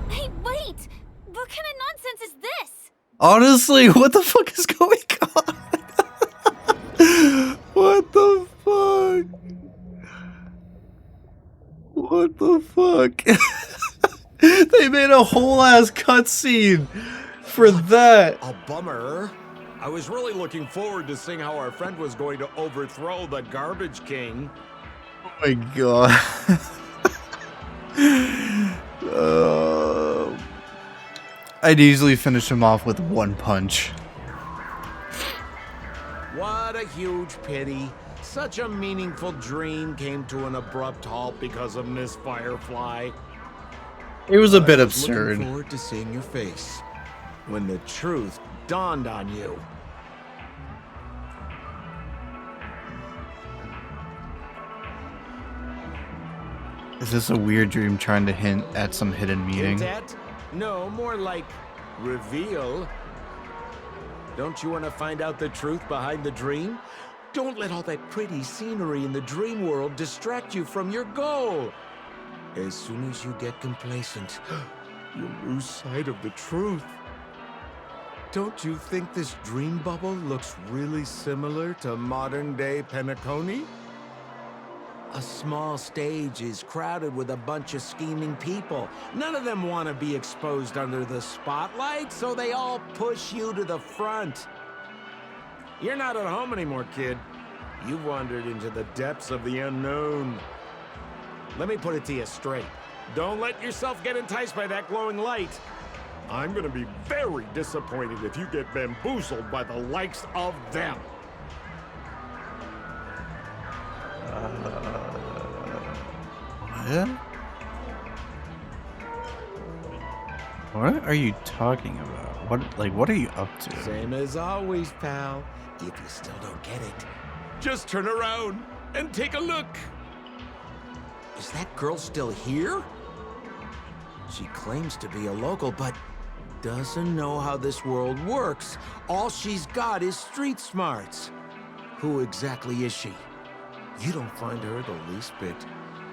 Hey, wait! What kind of nonsense is this? Honestly, what the fuck is going on? What the fuck? What the fuck? They made a whole ass cutscene for that. A bummer. I was really looking forward to seeing how our friend was going to overthrow the Garbage King. Oh my god. I'd easily finish him off with one punch. What a huge pity. Such a meaningful dream came to an abrupt halt because of Miss Firefly. It was a bit I was absurd. looking forward to seeing your face when the truth dawned on you. Is this a weird dream trying to hint at some hidden meaning? Hint at? No, more like reveal. Don't you want to find out the truth behind the dream? Don't let all that pretty scenery in the dream world distract you from your goal. As soon as you get complacent, you'll lose sight of the truth. Don't you think this dream bubble looks really similar to modern-day Penacony? A small stage is crowded with a bunch of scheming people. None of them want to be exposed under the spotlight, so they all push you to the front. You're not at home anymore, kid. You've wandered into the depths of the unknown. Let me put it to you straight. Don't let yourself get enticed by that glowing light. I'm gonna be very disappointed if you get bamboozled by the likes of them. What? What are you talking about? What are you up to? Same as always, pal. If you still don't get it, just turn around and take a look. Is that girl still here? She claims to be a local, but doesn't know how this world works. All she's got is street smarts. Who exactly is she? You don't find her the least bit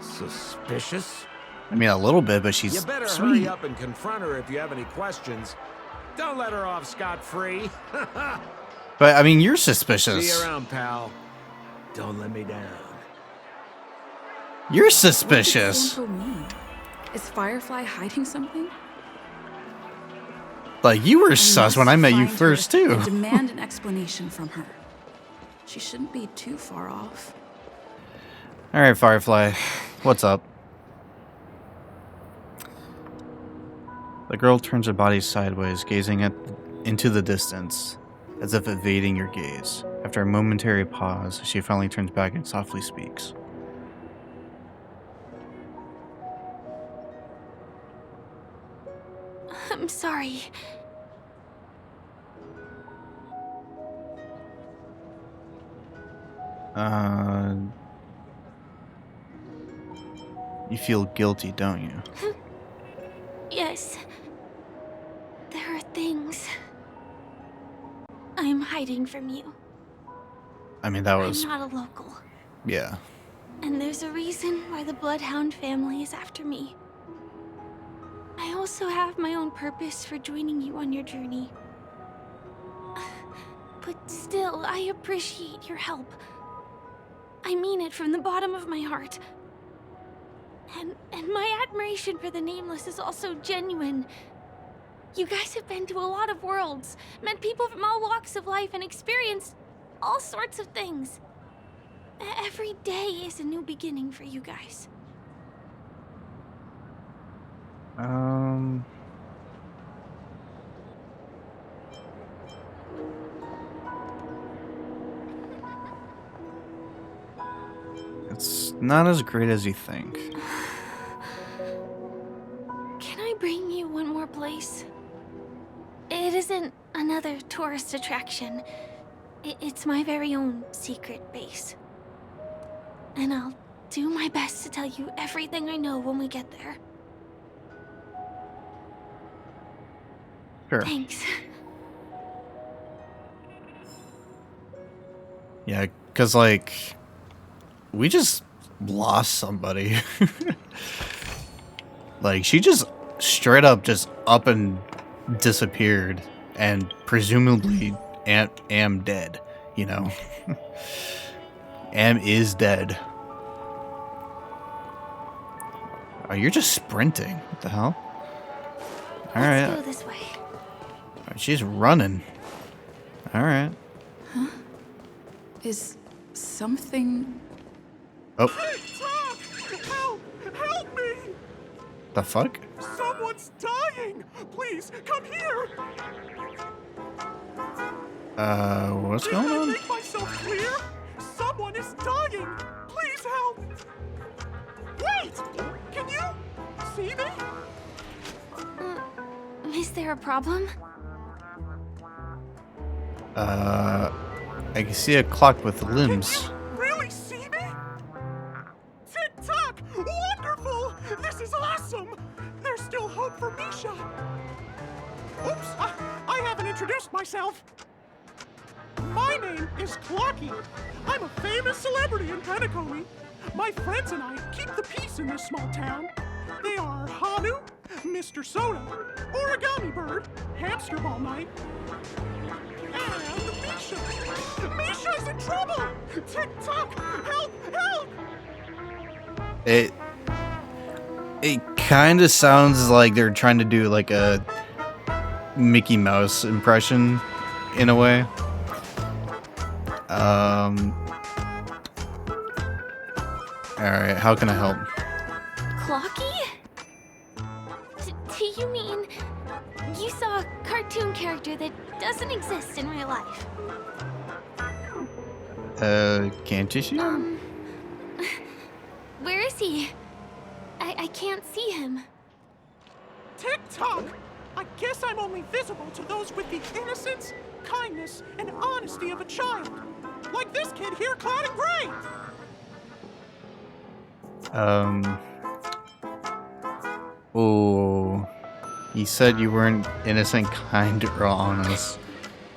suspicious? I mean, a little bit, but she's You better sweet. hurry up and confront her if you have any questions. Don't let her off scot-free. But I mean, you're See suspicious. you around, pal. Don't let me down. You're suspicious. What does Sample mean? Is Firefly hiding something? Like, you were sus when I met you Find first, her too. and demand an explanation from her. She shouldn't be too far off. All right, Firefly. What's up? The girl turns her body sideways, gazing into the distance, as if evading your gaze. After a momentary pause, she finally turns back and softly speaks. I'm sorry. You feel guilty, don't you? Yes. There are things I'm hiding from you. I mean, that was... I'm not a local. Yeah. And there's a reason why the Bloodhound family is after me. I also have my own purpose for joining you on your journey. But still, I appreciate your help. I mean it from the bottom of my heart. And my admiration for the Nameless is also genuine. You guys have been to a lot of worlds, met people from all walks of life, and experienced all sorts of things. Every day is a new beginning for you guys. It's not as great as you think. Can I bring you one more place? It isn't another tourist attraction. It's my very own secret base. And I'll do my best to tell you everything I know when we get there. Sure. Thanks. Yeah, because, like, we just lost somebody. Like, she just straight up just up and disappeared, and presumably Am dead, you know? Am is dead. Oh, you're just sprinting. What the hell? Alright. Let's go this way. She's running. Alright. Huh? Is something... Oh. Help! Help me! The fuck? Someone's dying! Please, come here! What's going Did I on? make myself clear? Someone is dying! Please help! Wait! Can you see me? Is there a problem? I can see a clock with limbs. Really see me? Tick-tock! Wonderful! This is awesome! There's still hope for Misha! Oops, I haven't introduced myself. My name is Clocky. I'm a famous celebrity in Penacony. My friends and I keep the peace in this small town. They are Hanu, Mr. Soda, Origami Bird, Hamster Ball Night, and Misha. Misha's in trouble! Tick-tock! Help! Help! It kind of sounds like they're trying to do like a Mickey Mouse impression in a way. Alright, how can I help? Clocky? Do you mean you saw a cartoon character that doesn't exist in real life? Can't you see him? Where is he? I can't see him. Tick-tock! I guess I'm only visible to those with the innocence, kindness, and honesty of a child. Like this kid here clad in gray! Oh, you said you weren't innocent, kind, or honest.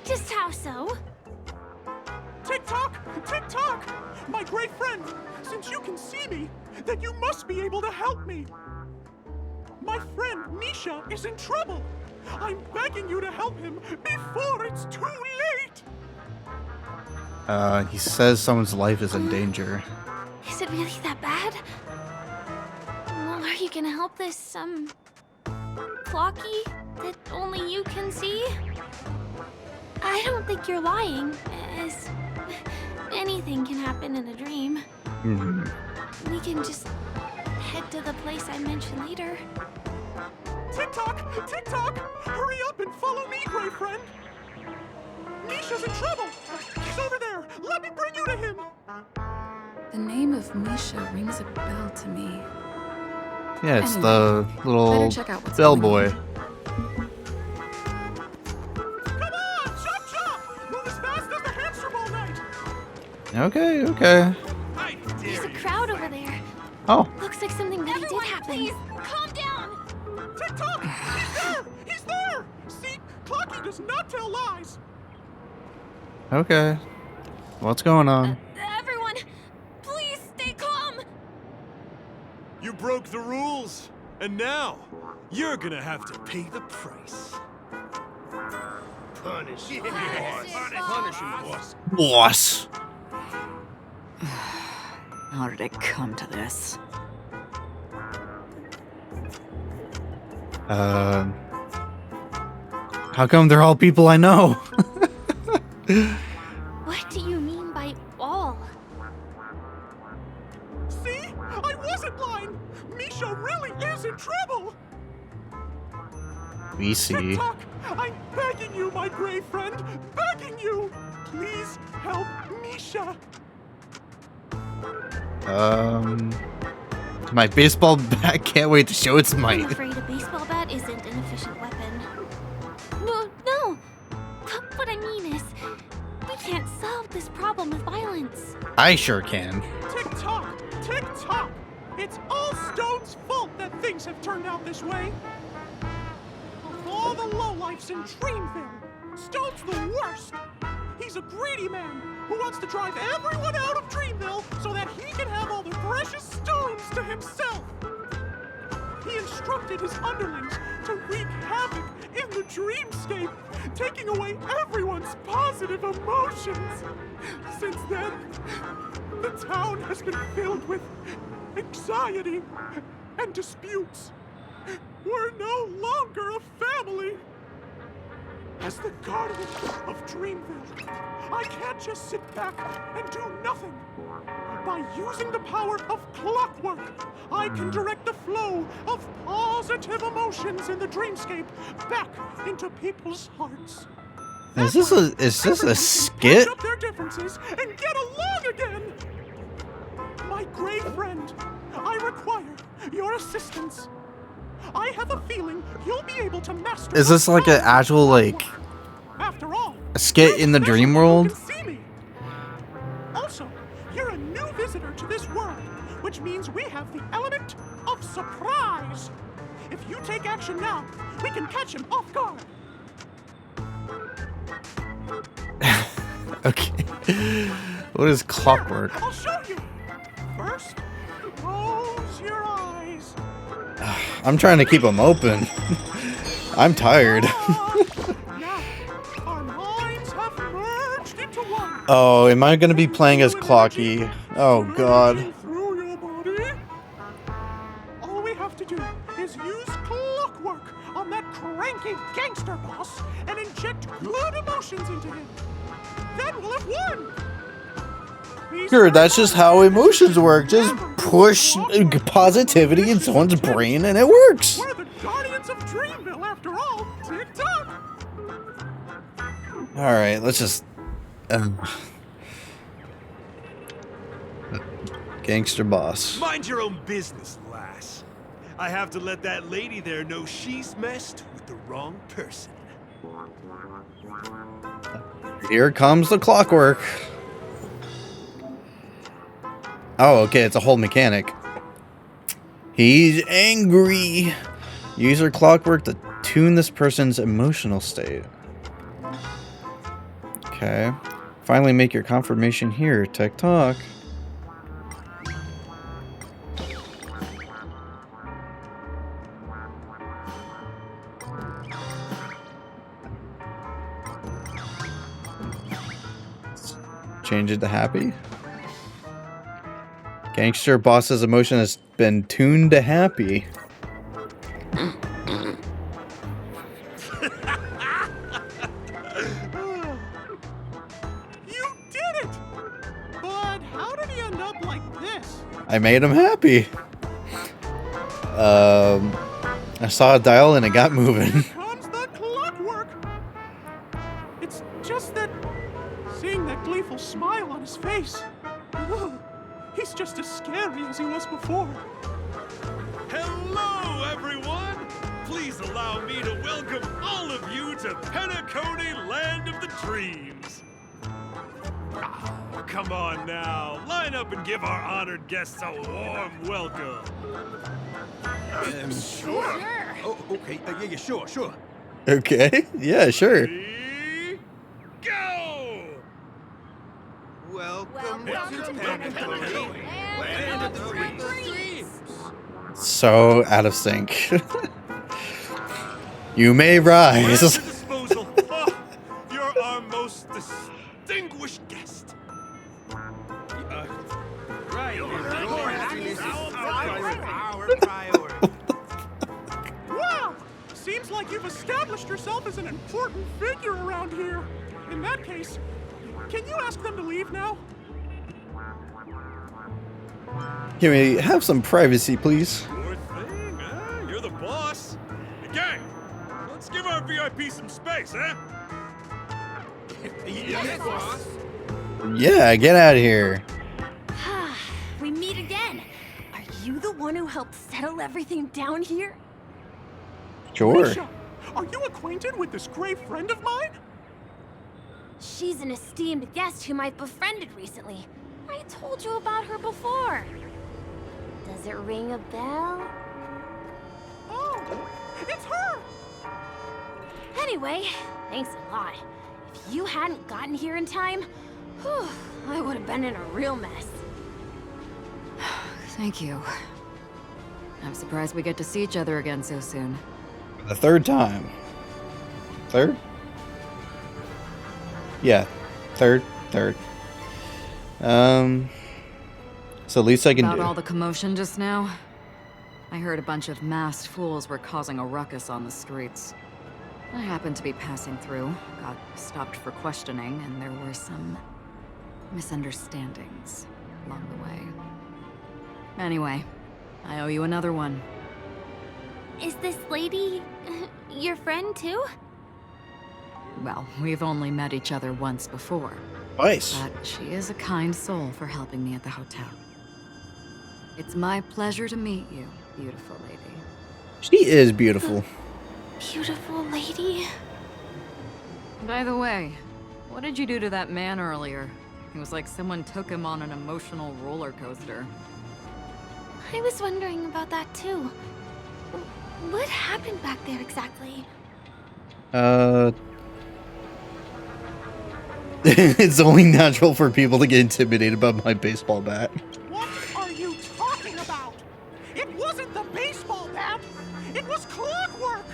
Just how so? Tick-tock! Tick-tock! My great friend, since you can see me, then you must be able to help me. My friend Misha is in trouble. I'm begging you to help him before it's too late. He says someone's life is in danger. Is it really that bad? Well, are you gonna help this, Clocky that only you can see? I don't think you're lying, as anything can happen in a dream. We can just head to the place I mentioned later. Tick-tock! Tick-tock! Hurry up and follow me, Gray Friend! Misha's in trouble! He's over there! Let me bring you to him! The name of Misha rings a bell to me. Yeah, it's Anyway, the little better check out what's bellboy. going Come on! Chop chop! Move as fast as the hamster ball night! Okay, okay. There's a crowd over there. Oh. Looks like something really did happen. Please, calm down! Tick-tock! He's there! He's there! See? Clocky does not tell lies! Okay. What's going on? Everyone, please stay calm. You broke the rules, and now you're gonna have to pay the price. Punish him, boss. Punish him, boss. Boss. How did it come to this? How come they're all people I know? What do you mean by all? See? I wasn't lying! Misha really is in trouble! We see. Tick-tock! I'm begging you, my Gray Friend! Begging you! Please help Misha! My baseball bat can't wait to show its I'm might. afraid a baseball bat isn't an efficient weapon. No. What I mean is, we can't solve this problem with violence. I sure can. Tick-tock! Tick-tock! It's all Stone's fault that things have turned out this way! Of all the lowlifes in Dreamville, Stone's the worst! He's a greedy man who wants to drive everyone out of Dreamville so that he can have all the precious stones to himself! He instructed his underlings to wreak havoc in the dreamscape, taking away everyone's positive emotions. Since then, the town has been filled with anxiety and disputes. We're no longer a family. As the guardian of Dreamville, I can't just sit back and do nothing. By using the power of clockwork, I can direct the flow of positive emotions in the dreamscape back into people's hearts. Is this a skit? Patch up their differences and get along again. My Gray Friend, I require your assistance. I have a feeling you'll be able to master. Is this like an actual After all, a skit in the dream world? see me. Also, you're a new visitor to this world, which means we have the element of surprise. If you take action now, we can catch him off guard. Okay. What is clockwork? I'll show you. First, close your eyes. I'm trying to keep them open. I'm tired. Our minds have merged into one. Oh, am I gonna be playing as Clocky? Oh god. Through your body. All we have to do is use clockwork on that cranky gangster boss and inject good emotions into him. Then we'll have won. Sure, that's just how emotions work. Just push positivity in someone's brain and it works. We're the guardians of Dreamville after all. Tick-tock. Alright, let's just... Gangster boss. Mind your own business, lass. I have to let that lady there know she's messed with the wrong person. Here comes the clockwork. Oh, okay, it's a whole mechanic. He's angry. Use your clockwork to tune this person's emotional state. Okay. Finally make your confirmation here, TikTok. Change it to happy. Gangster boss's emotion has been tuned to happy. You did it! But how did he end up like this? I made him happy. I saw a dial and it got moving. Comes the clockwork! It's just that seeing that gleeful smile on his face. Ugh, he's just as scary as he was before. Hello, everyone! Please allow me to welcome all of you to Penacony, Land of the Dreams. Oh, come on now. Line up and give our honored guests a warm welcome. Sure. Oh, okay. Yeah, sure. Okay. Yeah, sure. Go! Welcome to Penacony, Land of the Dreams. So out of sync. You may rise. Disposal. Oh, you're our most distinguished guest. Right. Our priority. Wow! Seems like you've established yourself as an important figure around here. In that case, can you ask them to leave now? Can we have some privacy, please? Sure thing, huh? You're the boss. Hey, gang, let's give our VIP some space, huh? Yes, boss. Yeah, get out of here. We meet again. Are you the one who helped settle everything down here? Sure. Misha, are you acquainted with this grave friend of mine? She's an esteemed guest whom I've befriended recently. I told you about her before. Does it ring a bell? Oh, it's her! Anyway, thanks a lot. If you hadn't gotten here in time, whew, I would have been in a real mess. Thank you. I'm surprised we get to see each other again so soon. The third time. Third? Yeah. Third. So least I can About do. all the commotion just now, I heard a bunch of masked fools were causing a ruckus on the streets. I happened to be passing through, got stopped for questioning, and there were some misunderstandings along the way. Anyway, I owe you another one. Is this lady your friend too? Well, we've only met each other once before. Nice. But she is a kind soul for helping me at the hotel. It's my pleasure to meet you, beautiful lady. She is beautiful. Beautiful lady. By the way, what did you do to that man earlier? It was like someone took him on an emotional roller coaster. I was wondering about that too. What happened back there exactly? It's only natural for people to get intimidated by my baseball bat. What are you talking about? It wasn't the baseball bat. It was clockwork.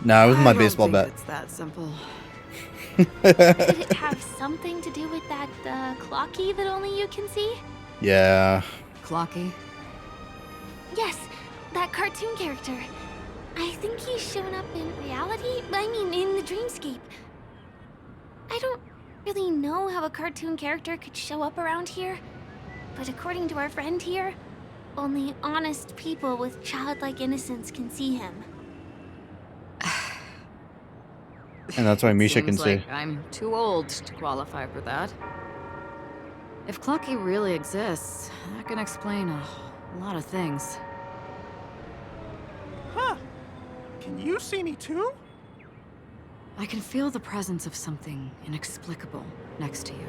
Nah, it was my I don't baseball think bat. It's that simple. Did it have something to do with that clocky that only you can see? Yeah. Clocky? Yes, that cartoon character. I think he's shown up in reality. I mean, in the dreamscape. I don't really know how a cartoon character could show up around here, but according to our friend here, only honest people with childlike innocence can see him. And that's why Misha can Seems see. like I'm too old to qualify for that. If Clocky really exists, that can explain a lot of things. Huh. Can you see me too? I can feel the presence of something inexplicable next to you.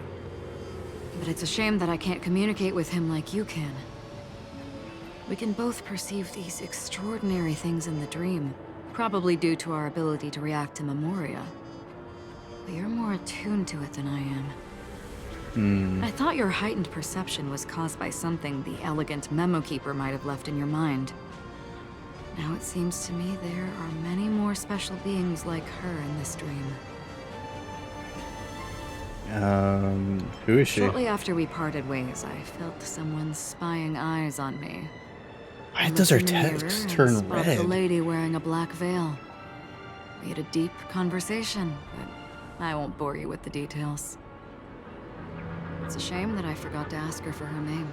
But it's a shame that I can't communicate with him like you can. We can both perceive these extraordinary things in the dream, probably due to our ability to react to Memoria. But you're more attuned to it than I am. I thought your heightened perception was caused by something the elegant memo keeper might have left in your mind. Now it seems to me there are many more special beings like her in this dream. Who is she? Shortly after we parted ways, I felt someone's spying eyes on me. Why does her text turn red? The lady wearing a black veil. We had a deep conversation, but I won't bore you with the details. It's a shame that I forgot to ask her for her name.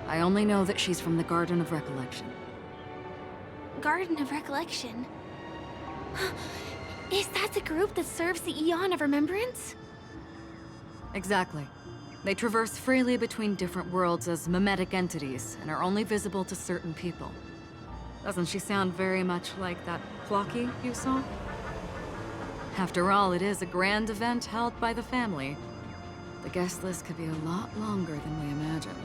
I only know that she's from the Garden of Recollection. Garden of Recollection? Is that the group that serves the Eon of Remembrance? Exactly. They traverse freely between different worlds as mimetic entities and are only visible to certain people. Doesn't she sound very much like that Clocky you saw? After all, it is a grand event held by the family. The guest list could be a lot longer than we imagine.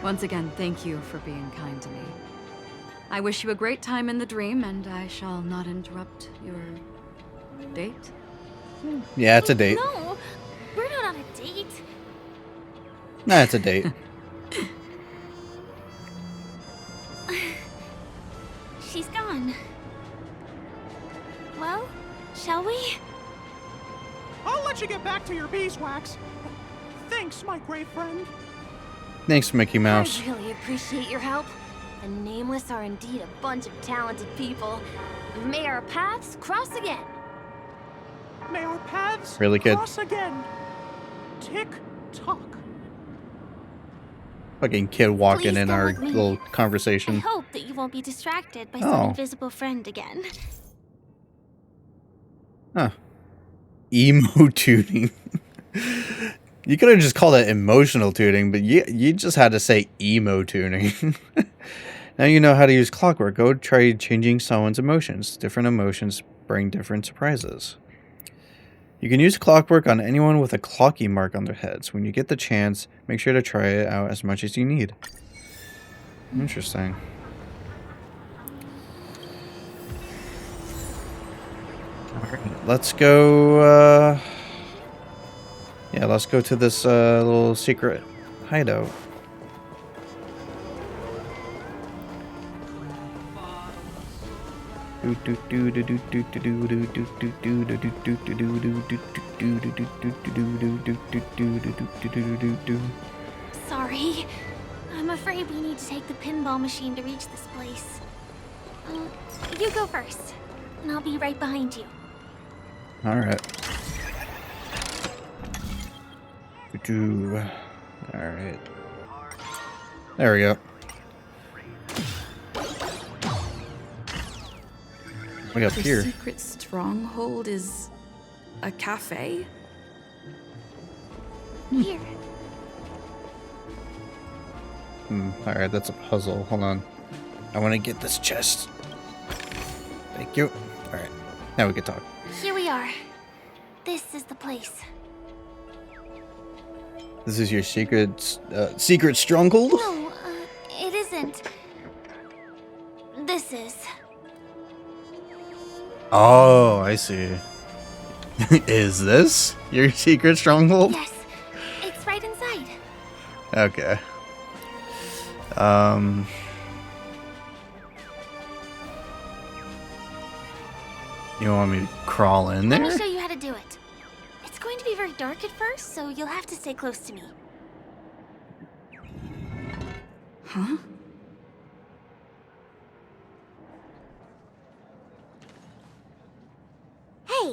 Once again, thank you for being kind to me. I wish you a great time in the dream, and I shall not interrupt your date. Yeah, it's a date. No, we're not on a date. Nah, it's a date. She's gone. Well, shall we? I'll let you get back to your beeswax. Thanks, my great friend. Thanks, Mickey Mouse. I really appreciate your help. The Nameless are indeed a bunch of talented people. May our paths cross again. May our paths Really, kid? cross again. Tick tock. Fucking kid walking Please in come our with me. little conversation. I hope that you won't be distracted by Oh. some invisible friend again. Huh. Emo tuning. You could have just called it emotional tuning, but you just had to say emo tuning. Now you know how to use clockwork. Go try changing someone's emotions. Different emotions bring different surprises. You can use clockwork on anyone with a clocky mark on their heads. When you get the chance, make sure to try it out as much as you need. Interesting. Alright, let's go, yeah, let's go to this, little secret hideout. Sorry. I'm afraid we need to take the pinball machine to reach this place. You go first, and I'll be right behind you. Alright. Alright. There we go. What up The here? secret stronghold is a cafe? Here. Alright, that's a puzzle. Hold on. I want to get this chest. Thank you. Alright. Now we can talk. Here we are. This is the place. This is your secret stronghold? No, it isn't. This is. Oh, I see. Is this your secret stronghold? Yes, it's right inside. Okay. You want me to crawl in Let there? me show you how to do it. It's going to be very dark at first, so you'll have to stay close to me. Huh? Hey,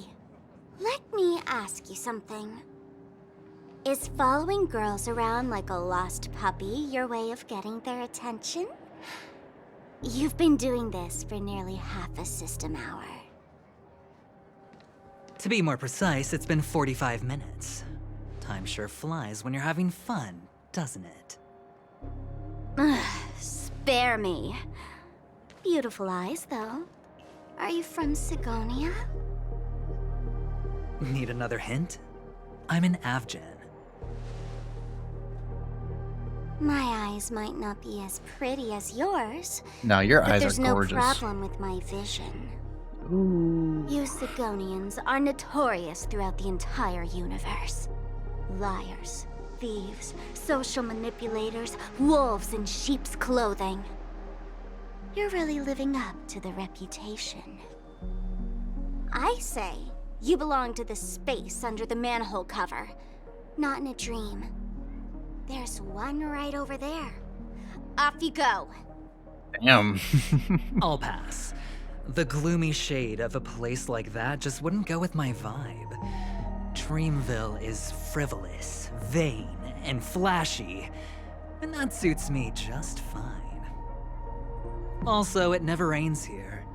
let me ask you something. Is following girls around like a lost puppy your way of getting their attention? You've been doing this for nearly half a system hour. To be more precise, it's been 45 minutes. Time sure flies when you're having fun, doesn't it? Spare me. Beautiful eyes, though. Are you from Sigonia? Need another hint? I'm an Avgen. My eyes might not be as pretty as yours. No, your but eyes there's are gorgeous. no problem with my vision. Ooh. You Sigonians are notorious throughout the entire universe. Liars, thieves, social manipulators, wolves in sheep's clothing. You're really living up to the reputation. I say You belong to the space under the manhole cover, not in a dream. There's one right over there. Off you go. Damn. I'll pass. The gloomy shade of a place like that just wouldn't go with my vibe. Dreamville is frivolous, vain, and flashy, and that suits me just fine. Also, it never rains here.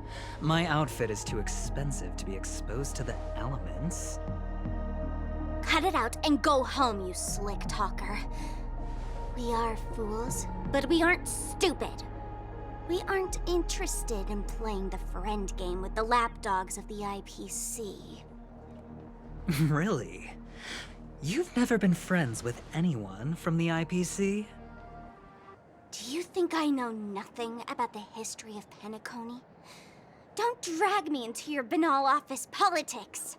My outfit is too expensive to be exposed to the elements. Cut it out and go home, you slick talker. We are fools, but we aren't stupid. We aren't interested in playing the friend game with the lapdogs of the IPC. Really? You've never been friends with anyone from the IPC? Do you think I know nothing about the history of Penacony? Don't drag me into your banal office politics.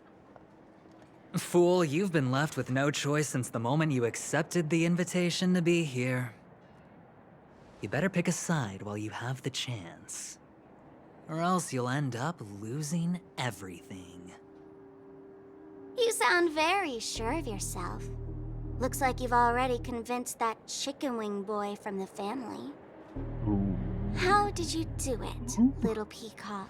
Fool, you've been left with no choice since the moment you accepted the invitation to be here. You better pick a side while you have the chance. Or else you'll end up losing everything. You sound very sure of yourself. Looks like you've already convinced that chicken wing boy from the family. How did you do it, little peacock?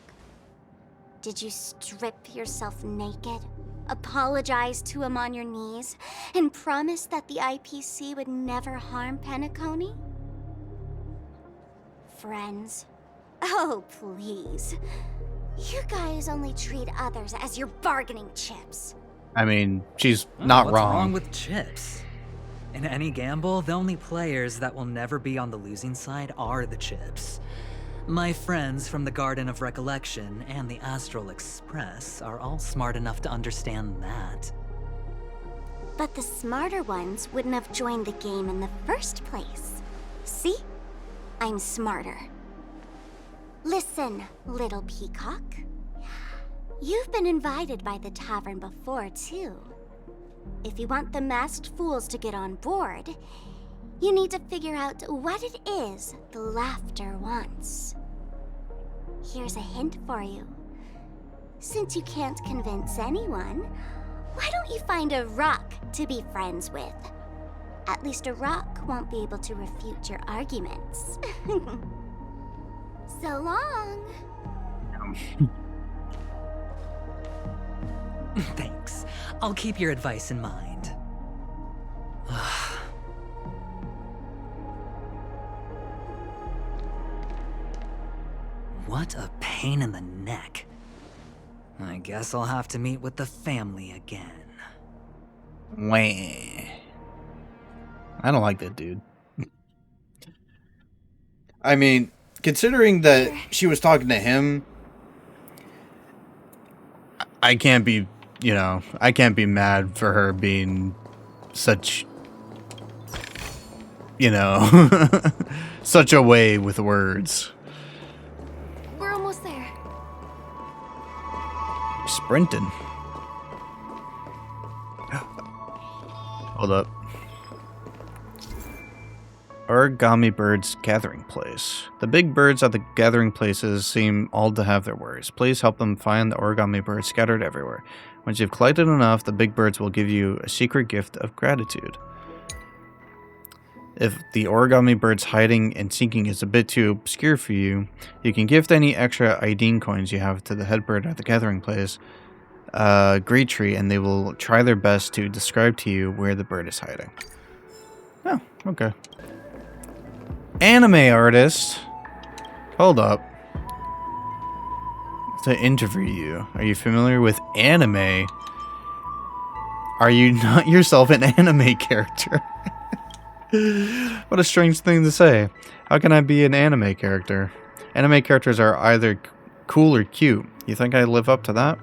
Did you strip yourself naked, apologize to him on your knees, and promise that the IPC would never harm Penacony? Friends? Oh, please. You guys only treat others as your bargaining chips. I mean, she's not What's wrong. wrong with chips? In any gamble, the only players that will never be on the losing side are the chips. My friends from the Garden of Recollection and the Astral Express are all smart enough to understand that. But the smarter ones wouldn't have joined the game in the first place. See? I'm smarter. Listen, little peacock. You've been invited by the tavern before, too. If you want the masked fools to get on board, you need to figure out what it is the laughter wants. Here's a hint for you. Since you can't convince anyone, why don't you find a rock to be friends with? At least a rock won't be able to refute your arguments. So long. Thanks. I'll keep your advice in mind. What a pain in the neck. I guess I'll have to meet with the family again. Wait. I don't like that dude. I mean, considering that she was talking to him, I can't be, I can't be mad for her being such, such a way with words. We're almost there. Sprinting. Hold up. Origami Bird's Gathering Place. The big birds at the gathering places seem all to have their worries. Please help them find the origami birds scattered everywhere. Once you've collected enough, the big birds will give you a secret gift of gratitude. If the origami bird's hiding and seeking is a bit too obscure for you, you can gift any extra Ideen coins you have to the head bird at the gathering place, Great Tree, and they will try their best to describe to you where the bird is hiding. Oh, okay. Anime artist. Hold up. To interview you. Are you familiar with anime? Are you not yourself an anime character? What a strange thing to say. How can I be an anime character? Anime characters are either cool or cute. You think I live up to that?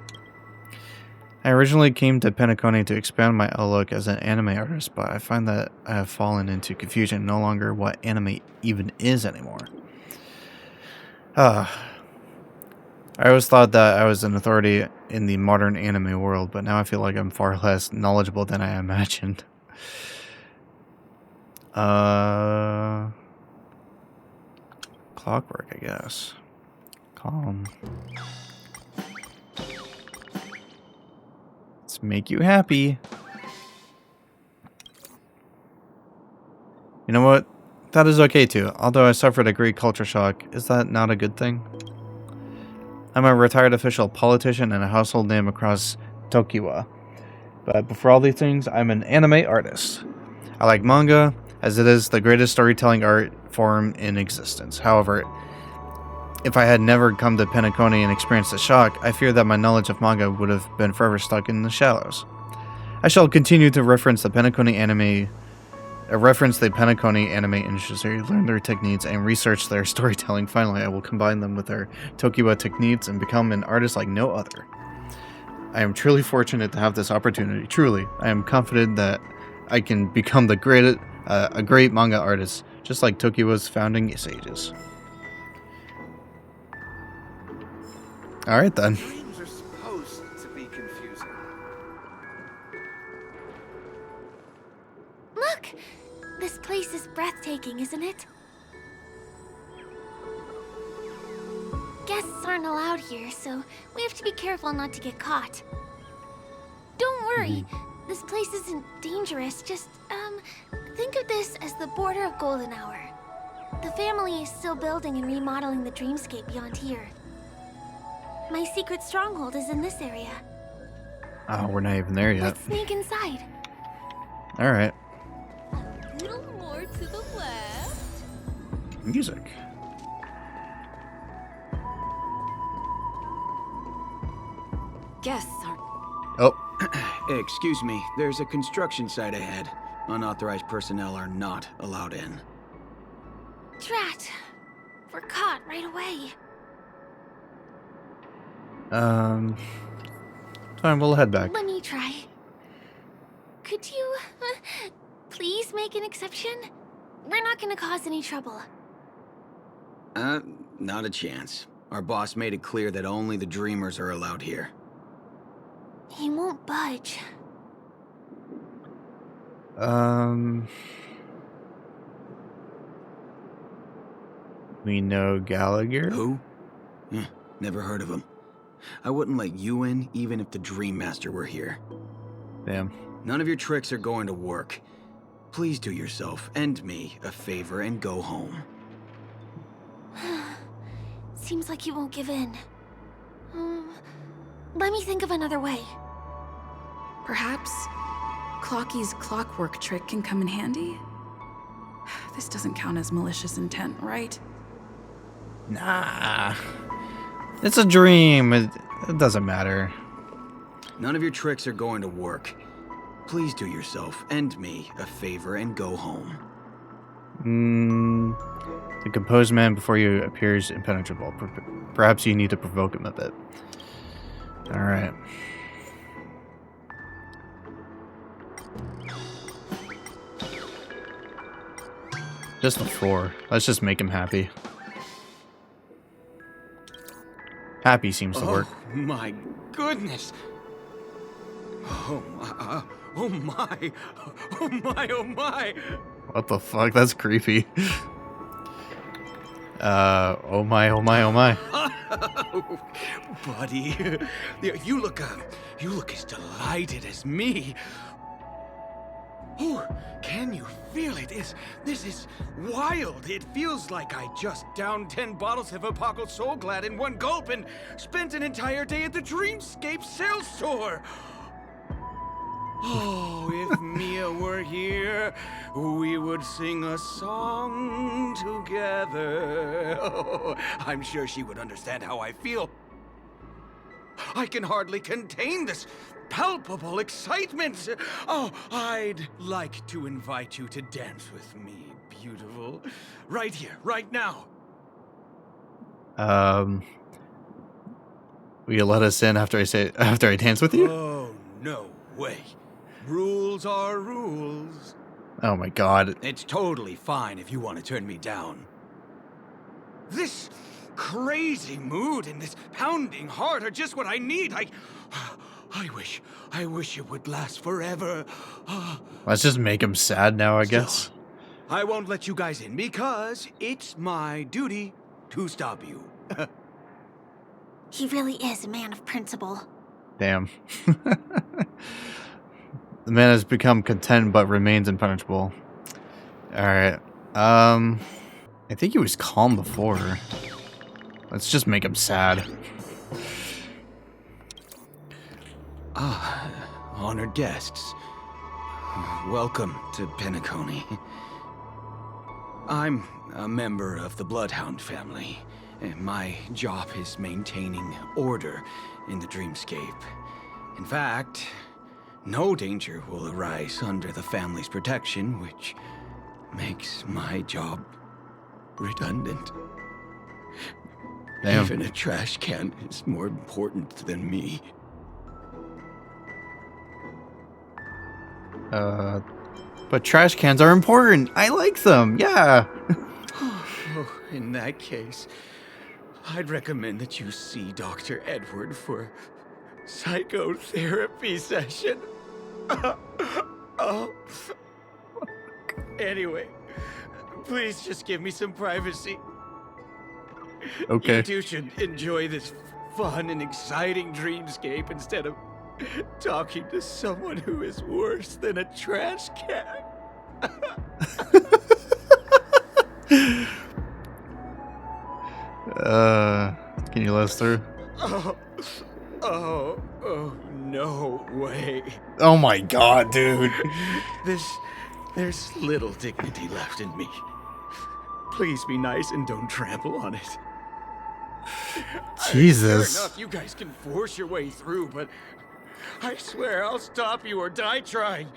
I originally came to Penacony to expand my outlook as an anime artist, but I find that I have fallen into confusion, no longer what anime even is anymore. I always thought that I was an authority in the modern anime world, but now I feel like I'm far less knowledgeable than I imagined. Clockwork, I guess. Calm. Let's make you happy. You know what? That is okay too. Although I suffered a great culture shock, is that not a good thing? I'm a retired official politician and a household name across Tokiwa. But before all these things, I'm an anime artist. I like manga, as it is the greatest storytelling art form in existence. However, if I had never come to Penacony and experienced the shock, I fear that my knowledge of manga would have been forever stuck in the shallows. I shall continue to reference the Penacony anime industry, learn their techniques, and research their storytelling. Finally, I will combine them with their Tokiwa techniques and become an artist like no other. I am truly fortunate to have this opportunity. Truly, I am confident that I can become a great manga artist, just like Tokiwa's founding sages. All right then. Dreams are supposed to be confusing. Look! This place is breathtaking, isn't it? Guests aren't allowed here, so we have to be careful not to get caught. Don't worry, this place isn't dangerous, just, think of this as the border of Golden Hour. The family is still building and remodeling the dreamscape beyond here. My secret stronghold is in this area. Oh, we're not even there yet. Let's sneak inside. Alright. A little more to the left. Music. Guests aren't. Oh. Excuse me, there's a construction site ahead. Unauthorized personnel are not allowed in. Drat. We're caught right away. Fine, we'll head back. Let me try. Could you, please make an exception? We're not gonna cause any trouble. Not a chance. Our boss made it clear that only the dreamers are allowed here. He won't budge. We know Gallagher? Who? Never heard of him. I wouldn't let you in, even if the Dream Master were here. Damn. None of your tricks are going to work. Please do yourself and me a favor and go home. Seems like you won't give in. Let me think of another way. Perhaps Clocky's clockwork trick can come in handy? This doesn't count as malicious intent, right? Nah. It's a dream. It doesn't matter. None of your tricks are going to work. Please do yourself and me a favor and go home. The composed man before you appears impenetrable. Perhaps you need to provoke him a bit. Alright. Just the 4. Let's just make him happy. Happy seems to work. Oh my goodness! Oh my, oh my, oh my, oh my! What the fuck? That's creepy. Oh my, oh my, oh my. Oh, buddy, you look as delighted as me. Oh, can you feel it? This is wild. It feels like I just downed 10 bottles of Apocalypse Soul Glad in one gulp and spent an entire day at the Dreamscape sales store. Oh, if Mia were here, we would sing a song together. Oh, I'm sure she would understand how I feel. I can hardly contain this palpable excitement. Oh, I'd like to invite you to dance with me, beautiful. Right here, right now. Will you let us in after I dance with you? Oh, no way. Rules are rules. Oh my god. It's totally fine if you want to turn me down. This crazy mood and this pounding heart are just what I need. I wish it would last forever. Let's just make him sad now, I guess. I won't let you guys in because it's my duty to stop you. He really is a man of principle. Damn. The man has become content but remains impenetrable. Alright. I think he was calm before. Let's just make him sad. Ah, honored guests. Welcome to Penacony. I'm a member of the Bloodhound family, and my job is maintaining order in the dreamscape. In fact, no danger will arise under the family's protection, which makes my job redundant. Damn. Even a trash can is more important than me. But trash cans are important. I like them. Yeah. Oh, in that case, I'd recommend that you see Dr. Edward for a psychotherapy session. Oh. Anyway, please just give me some privacy. Okay. You two should enjoy this fun and exciting dreamscape instead of talking to someone who is worse than a trash can. Can you let us through? Oh, no way. Oh my god, dude. There's little dignity left in me. Please be nice and don't trample on it. Jesus. Fair enough, you guys can force your way through, but I swear I'll stop you or die trying.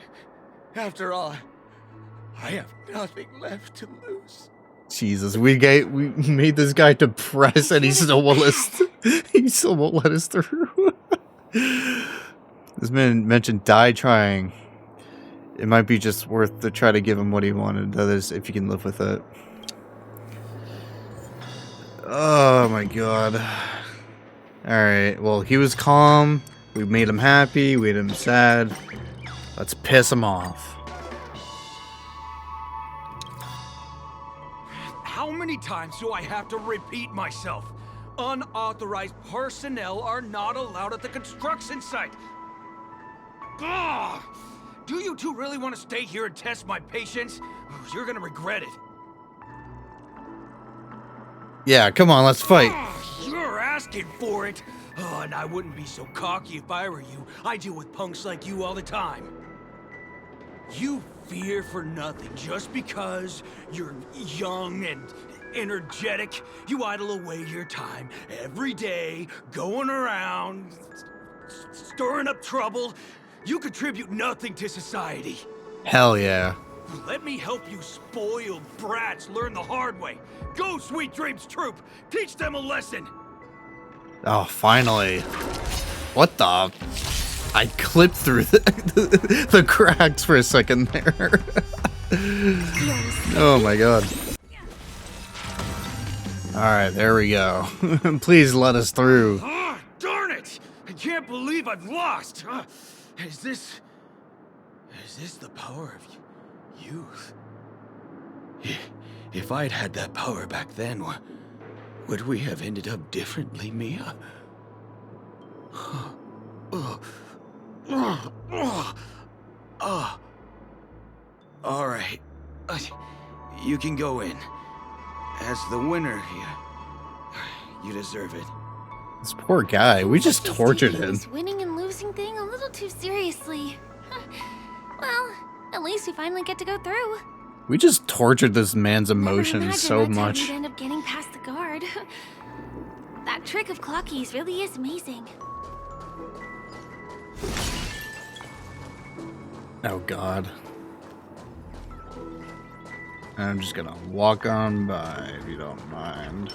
After all, I have nothing left to lose. Jesus, we made this guy depressed and he still won't let us through. This man mentioned die trying. It might be just worth to try to give him what he wanted. That is, if you can live with it. Oh my god. Alright, well, he was calm. We made him happy. We made him sad. Let's piss him off. How many times do I have to repeat myself? Unauthorized personnel are not allowed at the construction site. Ugh! Do you two really want to stay here and test my patience? You're gonna regret it. Yeah, come on, let's fight. You're asking for it. Oh, and I wouldn't be so cocky if I were you. I deal with punks like you all the time. You fear for nothing just because you're young and energetic. You idle away your time every day, going around, stirring up trouble. You contribute nothing to society. Hell yeah. Let me help you spoiled brats learn the hard way. Go, Sweet Dreams Troop! Teach them a lesson! Oh, finally. What the? I clipped through the cracks for a second there. Oh my god. Alright, there we go. Please let us through. Ah, darn it! I can't believe I've lost! Is this the power of youth? If I'd had that power back then, would we have ended up differently, Mia? All right. You can go in. As the winner, you deserve it. This poor guy, we just tortured him. This winning and losing thing a little too seriously. Well, at least we finally get to go through. We just tortured this man's emotions so much. We'd end up getting past the guard. That trick of Clocky's really is amazing. Oh god. I'm just gonna walk on by if you don't mind.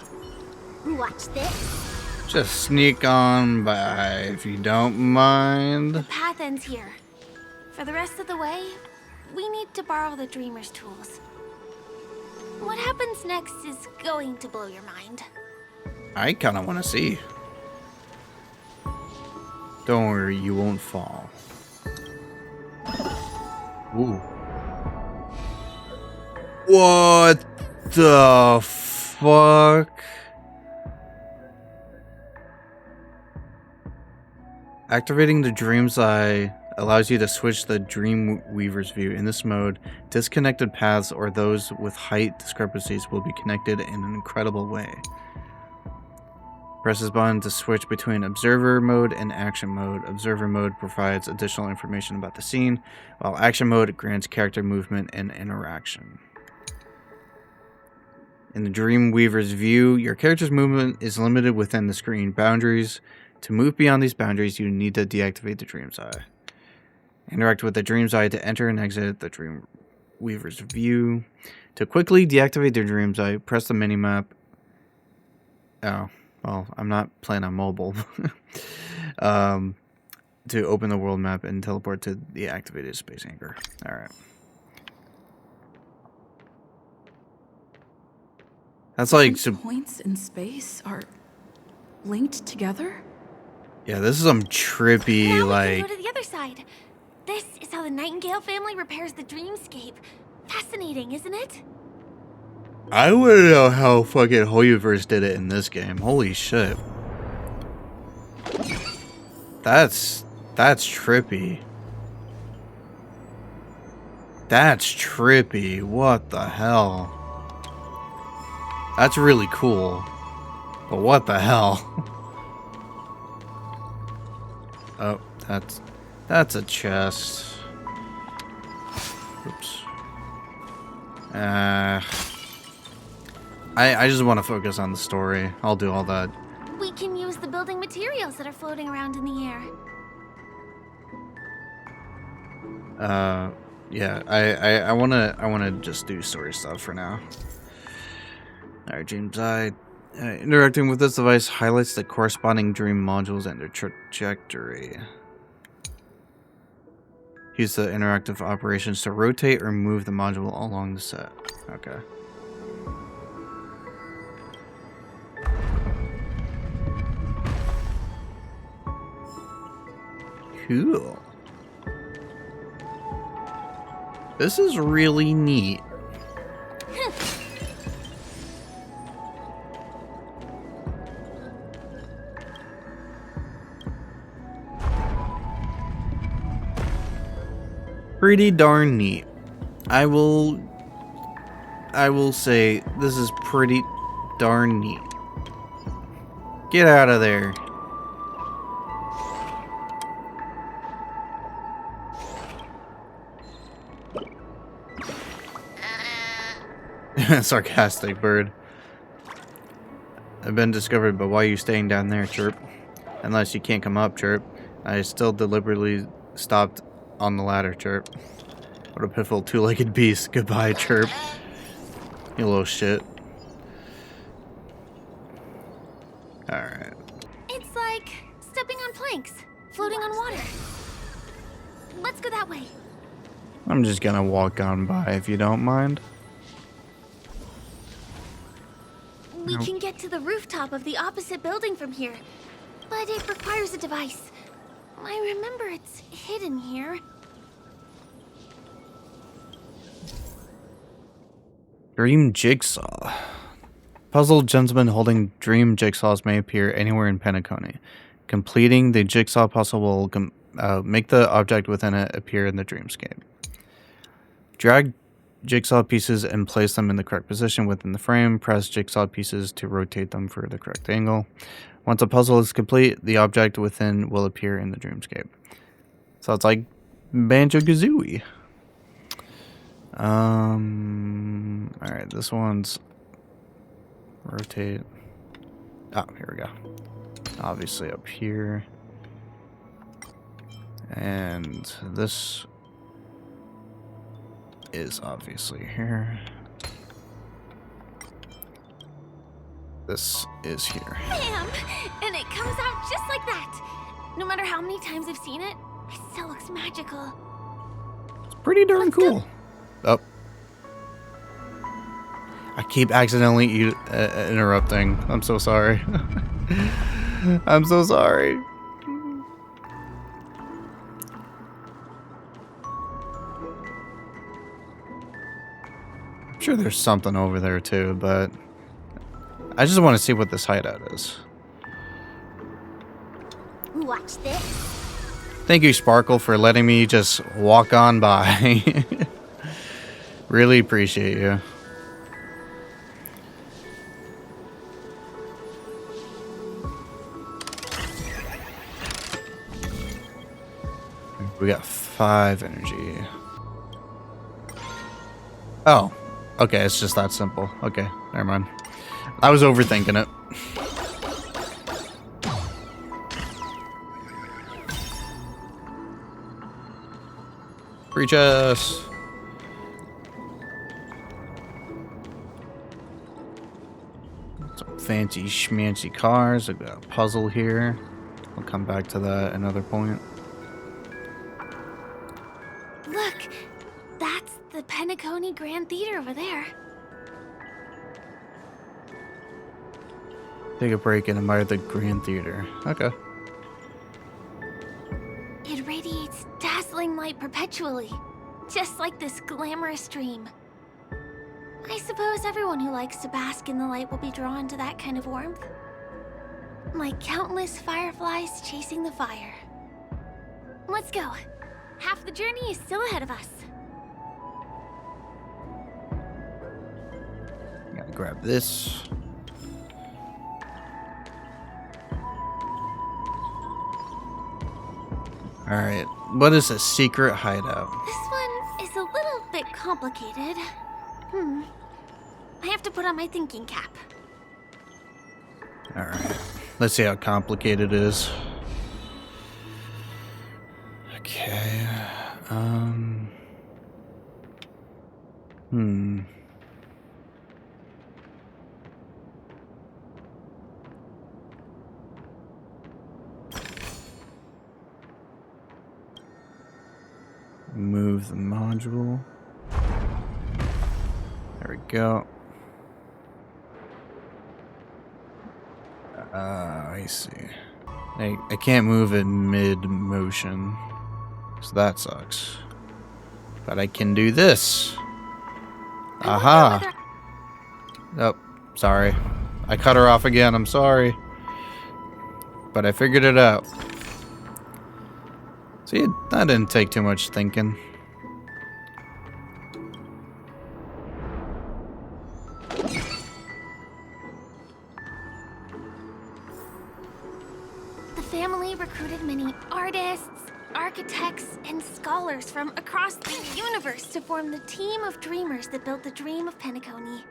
Watch this. Just sneak on by if you don't mind. The path ends here. For the rest of the way, we need to borrow the Dreamer's tools. What happens next is going to blow your mind. I kinda wanna see. Don't worry, you won't fall. Ooh. What the fuck? Activating the Dream's Eye allows you to switch the Dreamweaver's view. In this mode, disconnected paths or those with height discrepancies will be connected in an incredible way. Press this button to switch between Observer mode and Action mode. Observer mode provides additional information about the scene, while Action mode grants character movement and interaction. In the Dreamweaver's view, your character's movement is limited within the screen boundaries. To move beyond these boundaries, you need to deactivate the Dream's Eye. Interact with the Dream's Eye to enter and exit the Dreamweaver's view. To quickly deactivate the Dream's Eye, press the minimap. Oh, well, I'm not playing on mobile. To open the world map and teleport to the activated space anchor. Alright. That's like some points in space are linked together? Yeah, this is some trippy, now like... we can go to the other side. This is how the Nightingale family repairs the dreamscape. Fascinating, isn't it? I want to know how fucking Hoyoverse did it in this game. Holy shit. That's trippy. That's trippy. What the hell? That's really cool. But what the hell? Oh, that's a chest. Oops. I just want to focus on the story. I'll do all that. We can use the building materials that are floating around in the air. Yeah, I wanna just do story stuff for now. Alright, Dream's Eye. Interacting with this device highlights the corresponding dream modules and their trajectory. Use the interactive operations to rotate or move the module along the set. Okay. Cool. This is really neat. Pretty darn neat. I will say this is pretty darn neat. Get out of there. Sarcastic bird. I've been discovered, but why are you staying down there, Chirp? Unless you can't come up, Chirp. I still deliberately stopped on the ladder, Chirp. What a pitiful two-legged beast. Goodbye, Chirp. You little shit. Alright. It's like stepping on planks, floating on water. Let's go that way. I'm just gonna walk on by if you don't mind. We can get to the rooftop of the opposite building from here, but it requires a device. I remember it's hidden here. Dream Jigsaw. Puzzled gentlemen holding dream jigsaws may appear anywhere in Penacony. Completing the jigsaw puzzle will make the object within it appear in the dreamscape. Drag jigsaw pieces and place them in the correct position within the frame. Press jigsaw pieces to rotate them for the correct angle. Once a puzzle is complete, the object within will appear in the dreamscape. So it's like Banjo-Kazooie. Alright, this one's rotate. Oh, here we go. Obviously up here. And this is obviously here. This is here. Bam! And it comes out just like that. No matter how many times I've seen it, it still looks magical. It's pretty darn cool. Oh. I keep accidentally interrupting. I'm so sorry. I'm so sorry. I'm sure there's something over there too, but I just want to see what this hideout is. Watch this. Thank you, Sparkle, for letting me just walk on by. Really appreciate you. We got 5 energy. Oh, okay, it's just that simple. Okay, never mind. I was overthinking it. Reach us. Some fancy schmancy cars. I've got a puzzle here. I'll come back to that at another point. Look, that's the Penacony Grand Theater over there. Take a break and admire the Grand Theater. Okay. It radiates dazzling light perpetually, just like this glamorous dream. I suppose everyone who likes to bask in the light will be drawn to that kind of warmth. Like countless fireflies chasing the fire. Let's go. Half the journey is still ahead of us. Gotta grab this. Alright, what is a secret hideout? This one is a little bit complicated. I have to put on my thinking cap. Alright, let's see how complicated it is. Okay, Move the module. There we go. I see. I can't move it mid-motion, so that sucks. But I can do this. Aha! Oh, sorry. I cut her off again, I'm sorry. But I figured it out. See, that didn't take too much thinking. The family recruited many artists, architects, and scholars from across the universe to form the team of dreamers that built the dream of Penacony.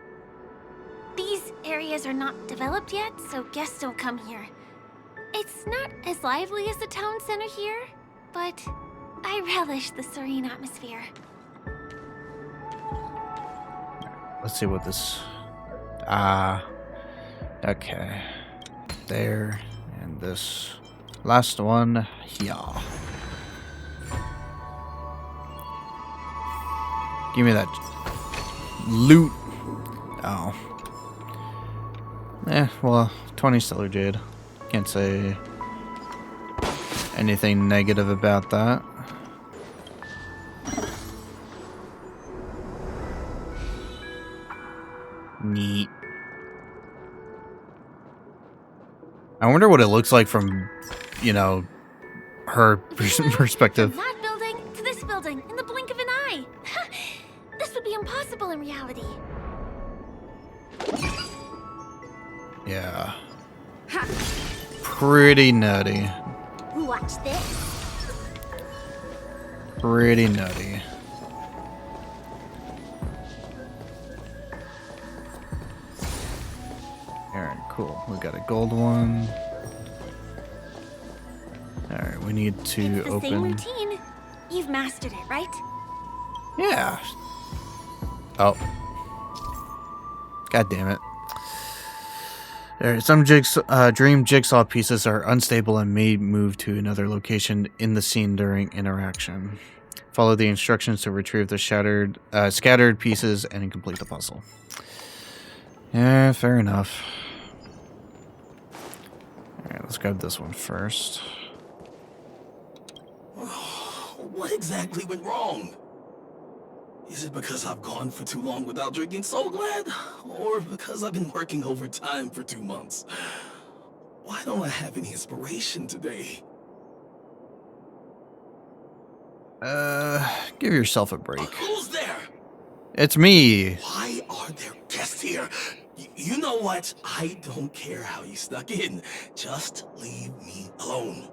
These areas are not developed yet, so guests don't come here. It's not as lively as the town center here, but I relish the serene atmosphere. Let's see what this... okay. There, and this last one here. Give me that loot. Oh. Well, 20 stellar jade. Can't say anything negative about that. Neat. I wonder what it looks like from, you know, her perspective. From that building to this building in the blink of an eye. This would be impossible in reality. Yeah. Pretty nutty. Watch this. Pretty nutty. Alright, cool. We got a gold one. Alright, we need to It's the open... same routine. You've mastered it, right? Yeah. Oh. God damn it. There, some dream jigsaw pieces are unstable and may move to another location in the scene during interaction. Follow the instructions to retrieve the scattered pieces and complete the puzzle. Yeah, fair enough. Alright, let's grab this one first. What exactly went wrong? Is it because I've gone for too long without drinking So Glad? Or because I've been working overtime for 2 months? Why don't I have any inspiration today? Give yourself a break. Who's there? It's me. Why are there guests here? You know what? I don't care how you snuck in. Just leave me alone.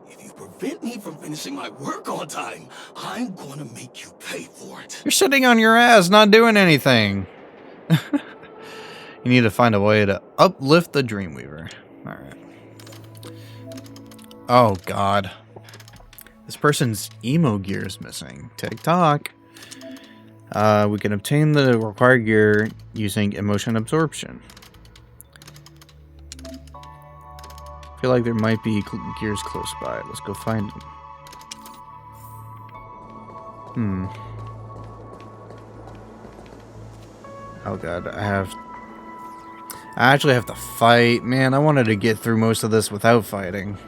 If you prevent me from finishing my work on time, I'm gonna make you pay for it. You're sitting on your ass, not doing anything. You need to find a way to uplift the Dreamweaver. Alright. Oh, God. This person's emo gear is missing. TikTok. We can obtain the required gear using emotion absorption. I feel like there might be gears close by. Let's go find them. Oh god, I actually have to fight. Man, I wanted to get through most of this without fighting.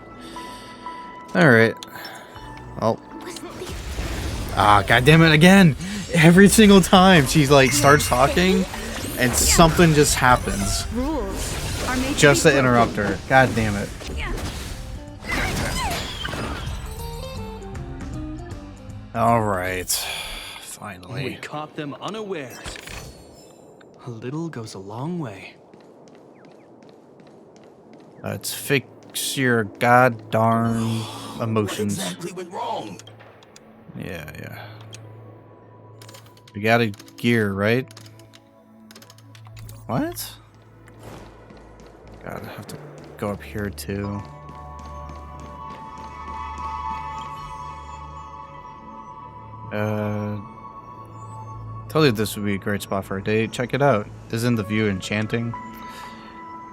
Alright. Well. Ah, goddammit again! Every single time she like starts talking and something just happens. Just to interrupt her. God damn it. Alright. Finally. We caught them unawares. A little goes a long way. Let's fix your goddarn emotions. What exactly went wrong? Yeah. We got a gear, right? What? God, I have to go up here too. Told you this would be a great spot for a date. Check it out. Isn't the view enchanting?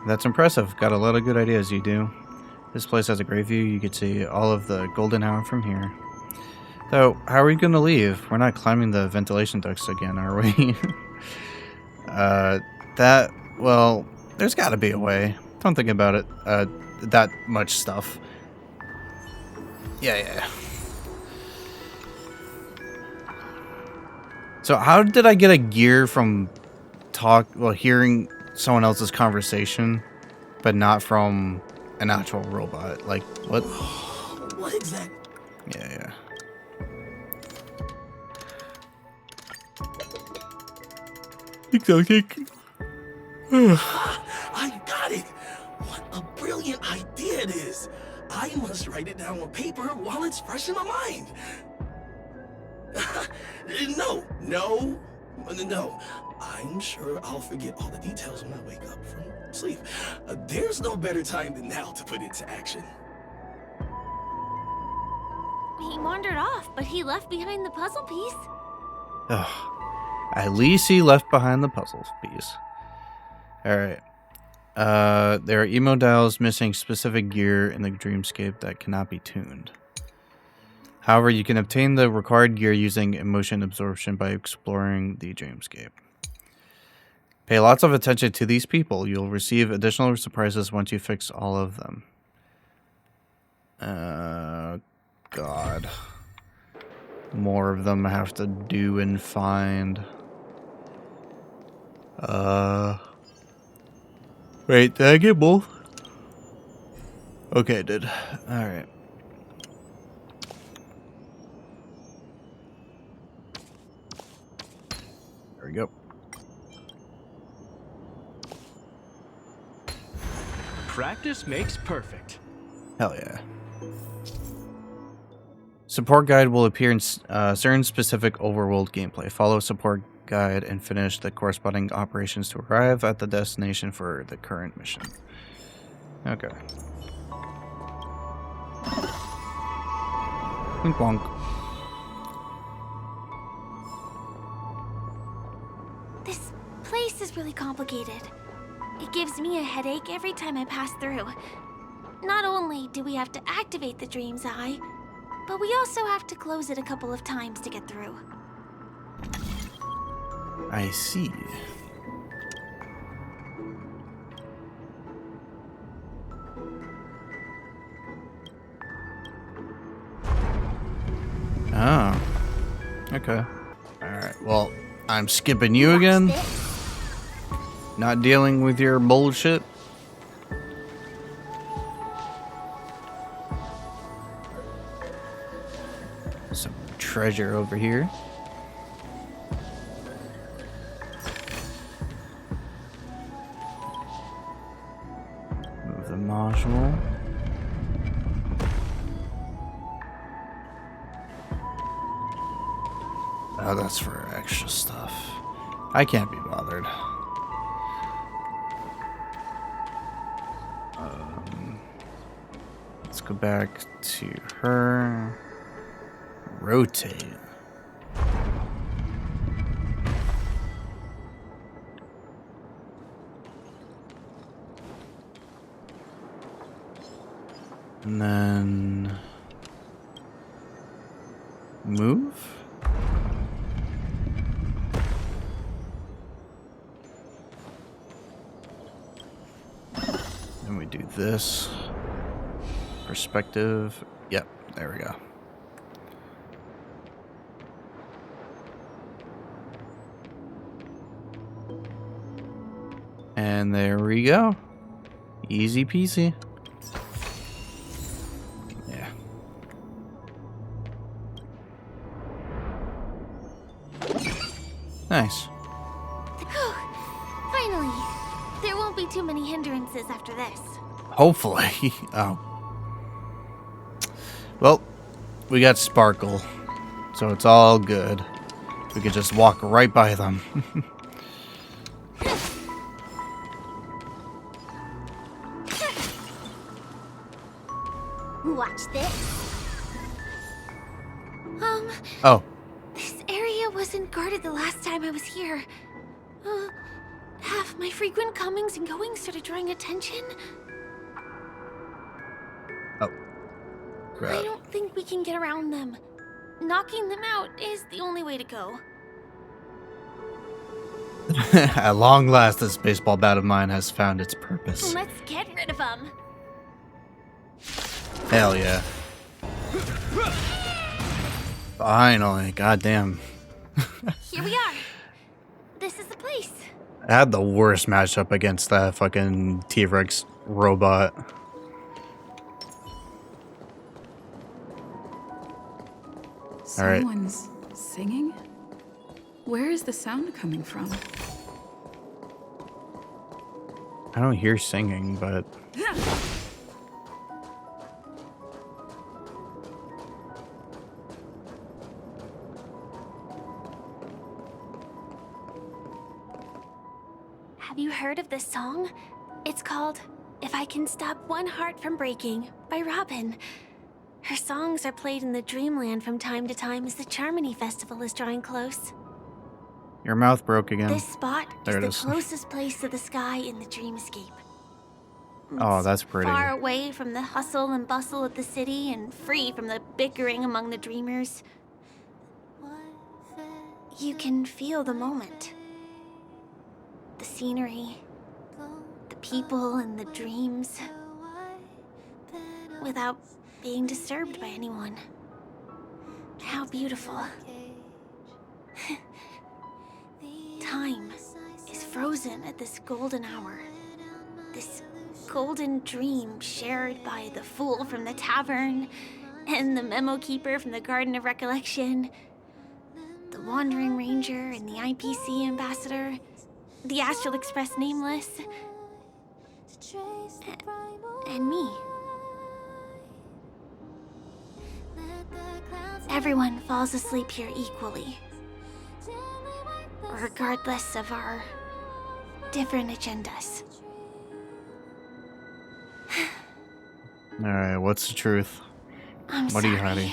That's impressive. Got a lot of good ideas, you do. This place has a great view. You could see all of the golden hour from here. So, how are we gonna leave? We're not climbing the ventilation ducts again, are we? Well, there's gotta be a way. Don't think about it. That much stuff. Yeah. So how did I get a gear from hearing someone else's conversation, but not from an actual robot? Like, what? What exactly? Yeah. I got it! What a brilliant idea it is! I must write it down on paper while it's fresh in my mind. No. I'm sure I'll forget all the details when I wake up from sleep. There's no better time than now to put it to action. He wandered off, but he left behind the puzzle piece. At least he left behind the puzzle piece. Alright. There are emo dials missing specific gear in the dreamscape that cannot be tuned. However, you can obtain the required gear using emotion absorption by exploring the dreamscape. Pay lots of attention to these people. You'll receive additional surprises once you fix all of them. God. More of them I have to do and find. Wait, did I get both? Okay, I did. Alright. There we go. Practice makes perfect. Hell yeah. Support guide will appear in certain specific overworld gameplay. Follow support guide and finish the corresponding operations to arrive at the destination for the current mission. Okay. Wink wonk. This place is really complicated. It gives me a headache every time I pass through. Not only do we have to activate the Dream's Eye, but we also have to close it a couple of times to get through. I see. Oh. Okay. Alright, well, I'm skipping you again. Not dealing with your bullshit. Some treasure over here. Move the module. Oh, that's for extra stuff. I can't be bothered. Let's go back to her. Rotate. And then move. Then we do this. Perspective. Yep, there we go. And there we go. Easy peasy. Yeah. Nice. Finally. There won't be too many hindrances after this. Hopefully. Oh. Well, we got Sparkle, so it's all good. We could just walk right by them. Watch this. Oh. This area wasn't guarded the last time I was here. Have my frequent comings and goings started drawing attention? Oh. I don't think we can get around them. Knocking them out is the only way to go. At long last, this baseball bat of mine has found its purpose. Let's get rid of them. Hell yeah. Finally, goddamn. Here we are. This is the place. I had the worst matchup against that fucking T-Rex robot. Someone's singing? Where is the sound coming from? I don't hear singing, but... Have you heard of this song? It's called If I Can Stop One Heart From Breaking by Robin. Her songs are played in the Dreamland from time to time as the Charmony Festival is drawing close. Your mouth broke again. This spot There it is is. the closest place to the sky in the dreamscape. Oh, that's pretty. Far away from the hustle and bustle of the city and free from the bickering among the dreamers. You can feel the moment. The scenery, the people and the dreams, without being disturbed by anyone. How beautiful. Time is frozen at this golden hour. This golden dream shared by the fool from the tavern and the memo keeper from the Garden of Recollection, the Wandering Ranger and the IPC ambassador, the Astral Express Nameless, and me. Everyone falls asleep here equally, regardless of our different agendas. Alright, what's the truth? I'm What are you sorry. hiding?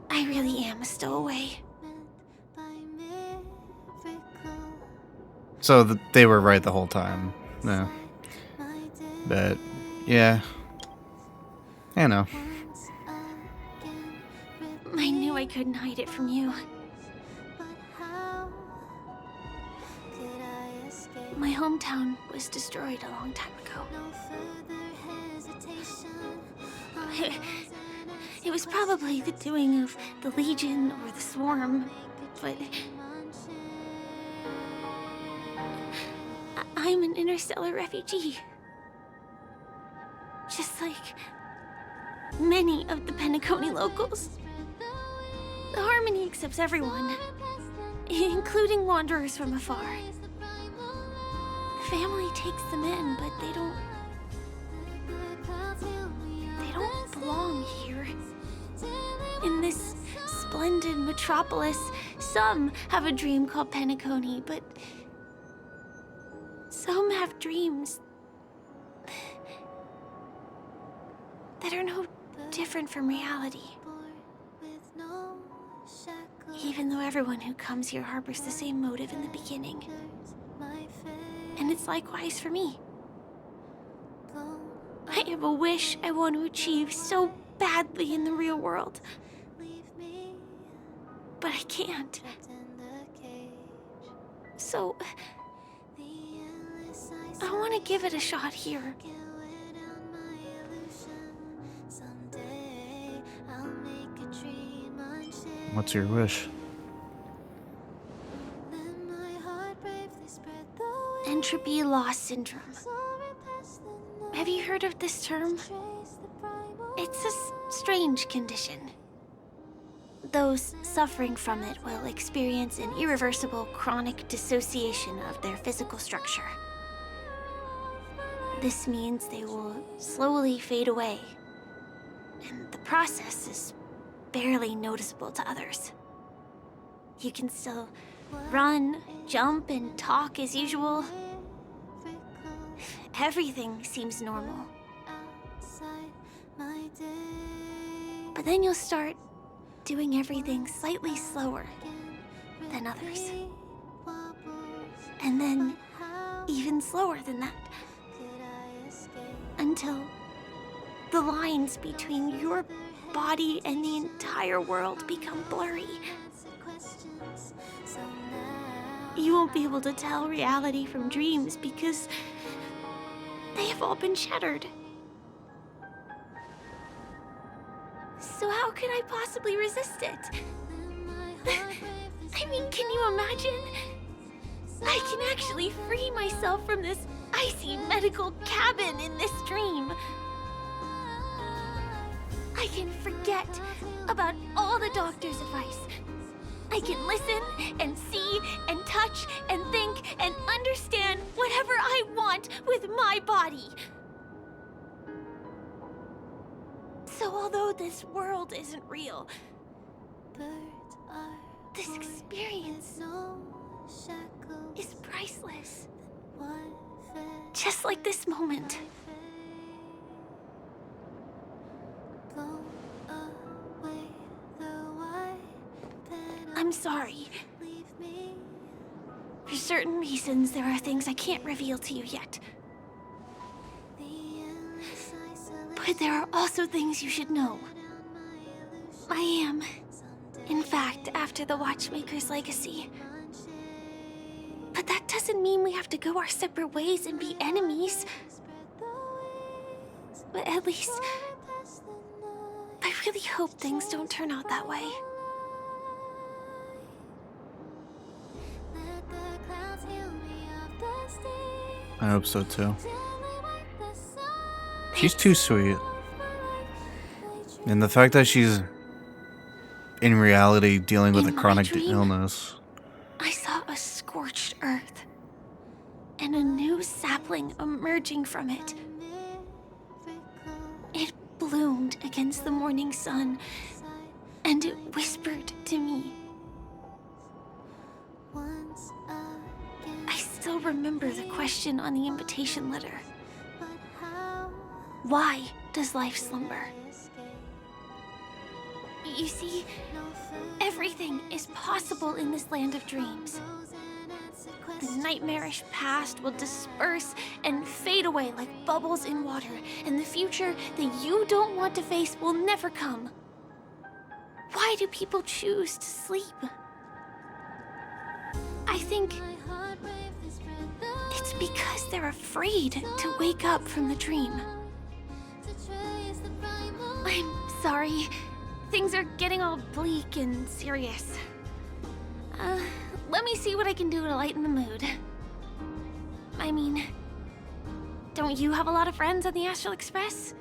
I really am a stowaway. So they were right the whole time. No. But, yeah. I know. I knew I couldn't hide it from you. My hometown was destroyed a long time ago. It was probably the doing of the Legion or the Swarm, but I'm an interstellar refugee. Just like many of the Penacony locals. The Harmony accepts everyone, including wanderers from afar. The family takes them in, but they don't belong here. In this splendid metropolis, some have a dream called Penacony, but some have dreams that are no different from reality. Even though everyone who comes here harbors the same motive in the beginning. And it's likewise for me. I have a wish I want to achieve so badly in the real world. But I can't. So, I want to give it a shot here. What's your wish? Entropy loss syndrome. Have you heard of this term? It's a strange condition. Those suffering from it will experience an irreversible chronic dissociation of their physical structure. This means they will slowly fade away, and the process is barely noticeable to others. You can still run, jump, and talk as usual. Everything seems normal. But then you'll start doing everything slightly slower than others. And then even slower than that. Until the lines between your body and the entire world become blurry. You won't be able to tell reality from dreams because they have all been shattered. So how could I possibly resist it? I mean, can you imagine? I can actually free myself from this icy medical cabin in this dream. I can forget about all the doctor's advice. I can listen and see and touch and think and understand whatever I want with my body. So although this world isn't real, this experience is priceless. Just like this moment. I'm sorry. For certain reasons, there are things I can't reveal to you yet. But there are also things you should know. I am, in fact, after the Watchmaker's legacy. But that doesn't mean we have to go our separate ways and be enemies. But at least, I really hope things don't turn out that way. I hope so too. She's too sweet. And the fact that she's in reality dealing with a chronic illness. I saw a scorched earth and a new sapling emerging from it. It bloomed against the morning sun, and it whispered to me. I still remember the question on the invitation letter. Why does life slumber? You see, everything is possible in this land of dreams. The nightmarish past will disperse and fade away like bubbles in water, and the future that you don't want to face will never come. Why do people choose to sleep? I think it's because they're afraid to wake up from the dream. I'm sorry. Things are getting all bleak and serious. Let me see what I can do to lighten the mood. I mean, don't you have a lot of friends on the Astral Express?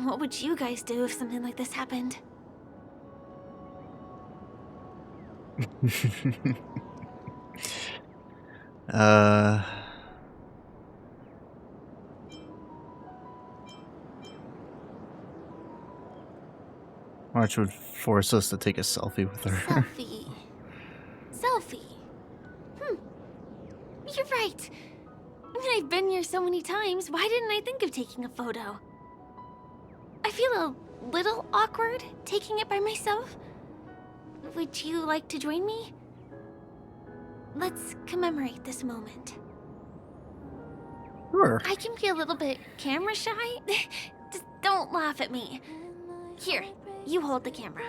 What would you guys do if something like this happened? March would force us to take a selfie with her. Selfie. Selfie. You're right. I mean, I've been here so many times. Why didn't I think of taking a photo? I feel a little awkward taking it by myself. Would you like to join me? Let's commemorate this moment. Sure. I can be a little bit camera shy. Just don't laugh at me. Here, you hold the camera.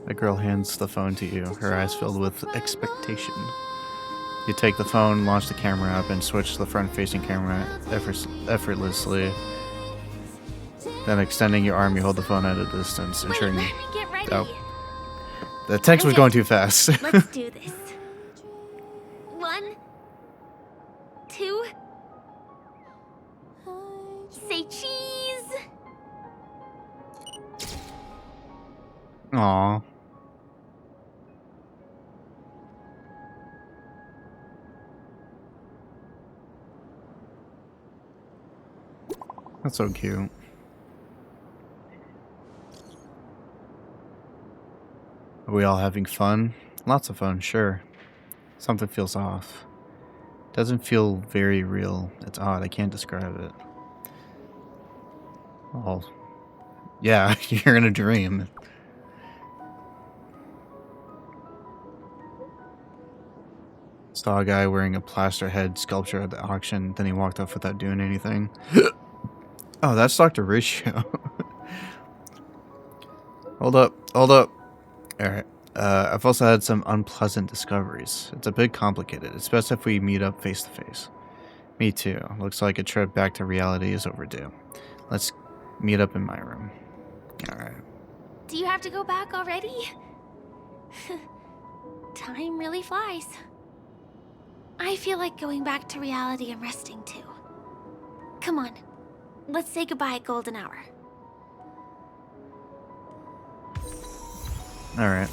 The girl hands the phone to you, her eyes filled with expectation. You take the phone, launch the camera app, and switch to the front-facing camera effortlessly. Then extending your arm, you hold the phone at a distance, ensuring... Wait, let me get ready. Oh. The text was going too fast. Let's do this. 1, 2... Say cheese! Aww. That's so cute. Are we all having fun? Lots of fun, sure. Something feels off. Doesn't feel very real. It's odd. I can't describe it. Oh. Yeah, you're in a dream. Saw a guy wearing a plaster head sculpture at the auction, then he walked off without doing anything. Oh, that's Dr. Ratio. Hold up. Alright. I've also had some unpleasant discoveries. It's a bit complicated. It's best if we meet up face to face. Me too. Looks like a trip back to reality is overdue. Let's meet up in my room. Alright. Do you have to go back already? Time really flies. I feel like going back to reality and resting too. Come on, let's say goodbye at golden hour. Alright.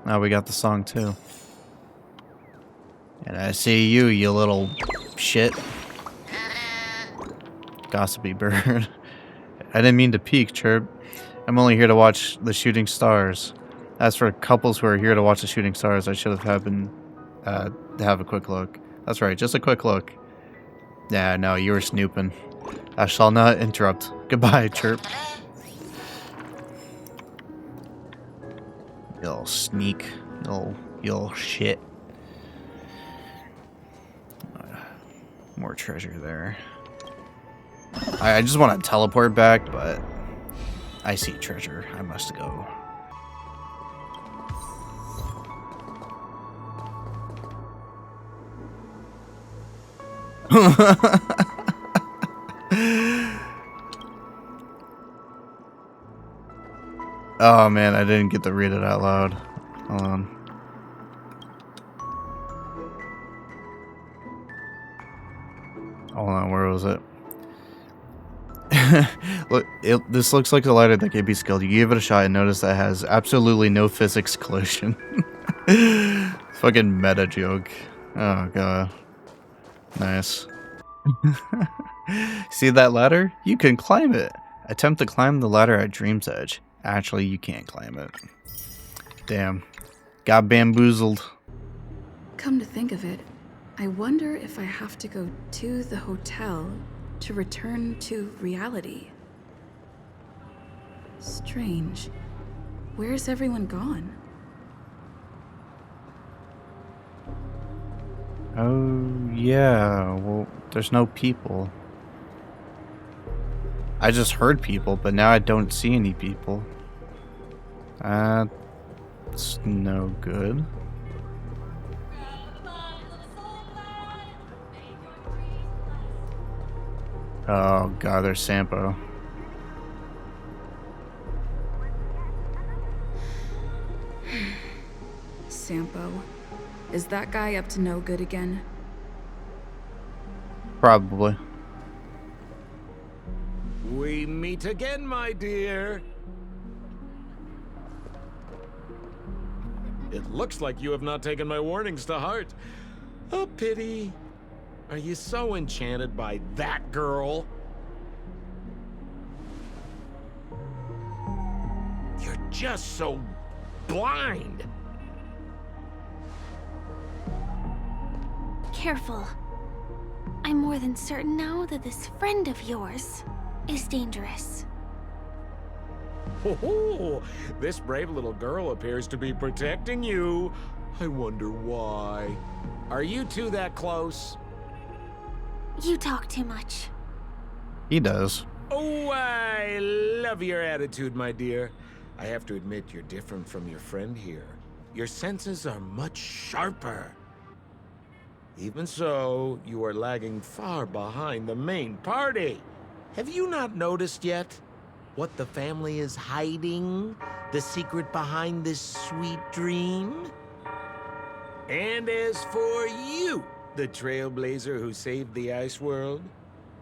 Now we got the song too. And I see you, you little shit. Gossipy bird. I didn't mean to peek, Chirp. I'm only here to watch the shooting stars. As for couples who are here to watch the shooting stars, I should have happened to have a quick look. That's right, just a quick look. Yeah, no, you were snooping. I shall not interrupt. Goodbye, Chirp. You little sneak. You little shit. More treasure there. I just want to teleport back, but I see treasure. I must go. Oh man, I didn't get to read it out loud. Hold on. Hold on, where was it? Look, this looks like a lighter that can be skilled. You give it a shot and notice that it has absolutely no physics collision. Fucking meta joke. Oh god. Nice. See that ladder? You can climb it. Attempt to climb the ladder at Dream's Edge. Actually, you can't climb it. Damn. Got bamboozled. Come to think of it, I wonder if I have to go to the hotel to return to reality. Strange. Where's everyone gone? Oh, yeah. Well, there's no people. I just heard people, but now I don't see any people. That's no good. Oh god, there's Sampo. Sampo. Is that guy up to no good again? Probably. We meet again, my dear. It looks like you have not taken my warnings to heart. A pity. Are you so enchanted by that girl? You're just so blind. Careful. I'm more than certain now that this friend of yours is dangerous. Oh, this brave little girl appears to be protecting you. I wonder why. Are you two that close? You talk too much. He does. Oh, I love your attitude, my dear. I have to admit you're different from your friend here. Your senses are much sharper. Even so, you are lagging far behind the main party. Have you not noticed yet what the family is hiding? The secret behind this sweet dream? And as for you, the trailblazer who saved the ice world,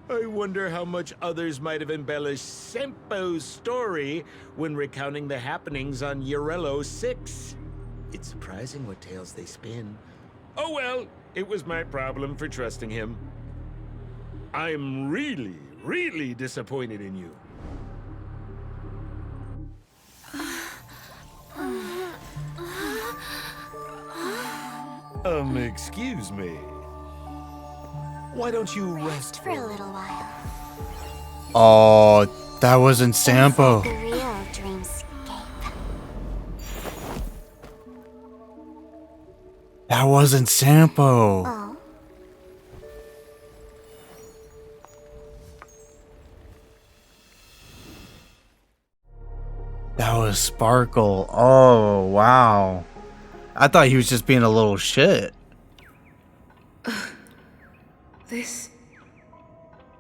I wonder how much others might have embellished Sempo's story when recounting the happenings on Yarello 6. It's surprising what tales they spin. Oh well, it was my problem for trusting him. I'm really, really disappointed in you. Excuse me. Why don't you rest for a little while? Oh, that wasn't Sampo. The real dreamscape. That wasn't Sampo. Oh. That was Sparkle. Oh, wow. I thought he was just being a little shit.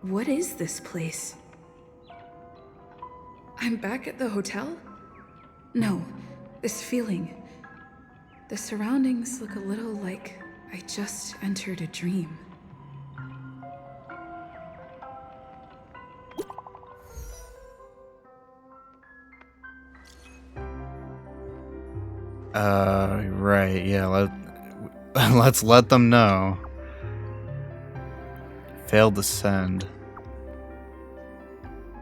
What is this place? I'm back at the hotel? No, this feeling. The surroundings look a little like I just entered a dream. Right, yeah, let's let them know. Failed to send.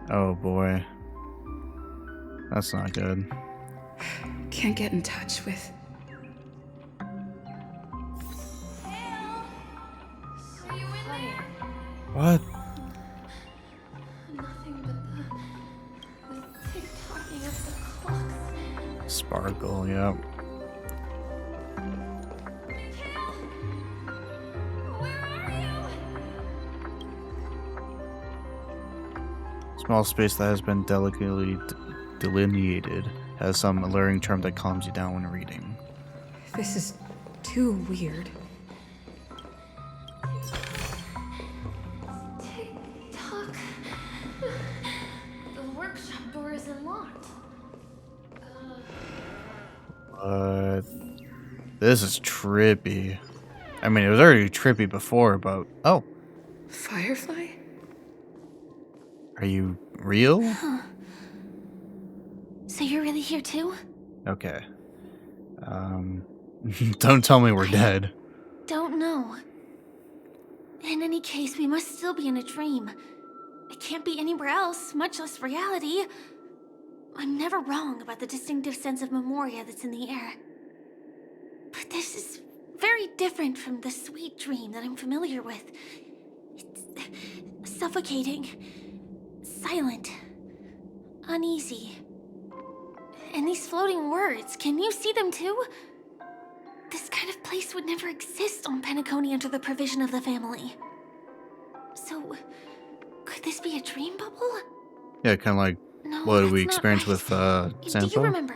Oh boy. That's not good. Can't get in touch with... What? Nothing but the tick-tocking of the clocks. Sparkle, yep. Small space that has been delicately delineated has some alluring charm that calms you down when reading. This is too weird. Tick-tock. The workshop door is unlocked. This is trippy. I mean, it was already trippy before, but... Oh. Firefly? Are you real? Huh. So you're really here too? Okay. Don't tell me we're dead. Don't know. In any case, we must still be in a dream. It can't be anywhere else, much less reality. I'm never wrong about the distinctive sense of memoria that's in the air. But this is very different from the sweet dream that I'm familiar with. It's suffocating, silent, uneasy. And these floating words, can you see them too? This kind of place would never exist on Penacony under the provision of the family. So, could this be a dream bubble? Yeah, kind of like No, what that's we not experienced right. with Do you Sampo. remember,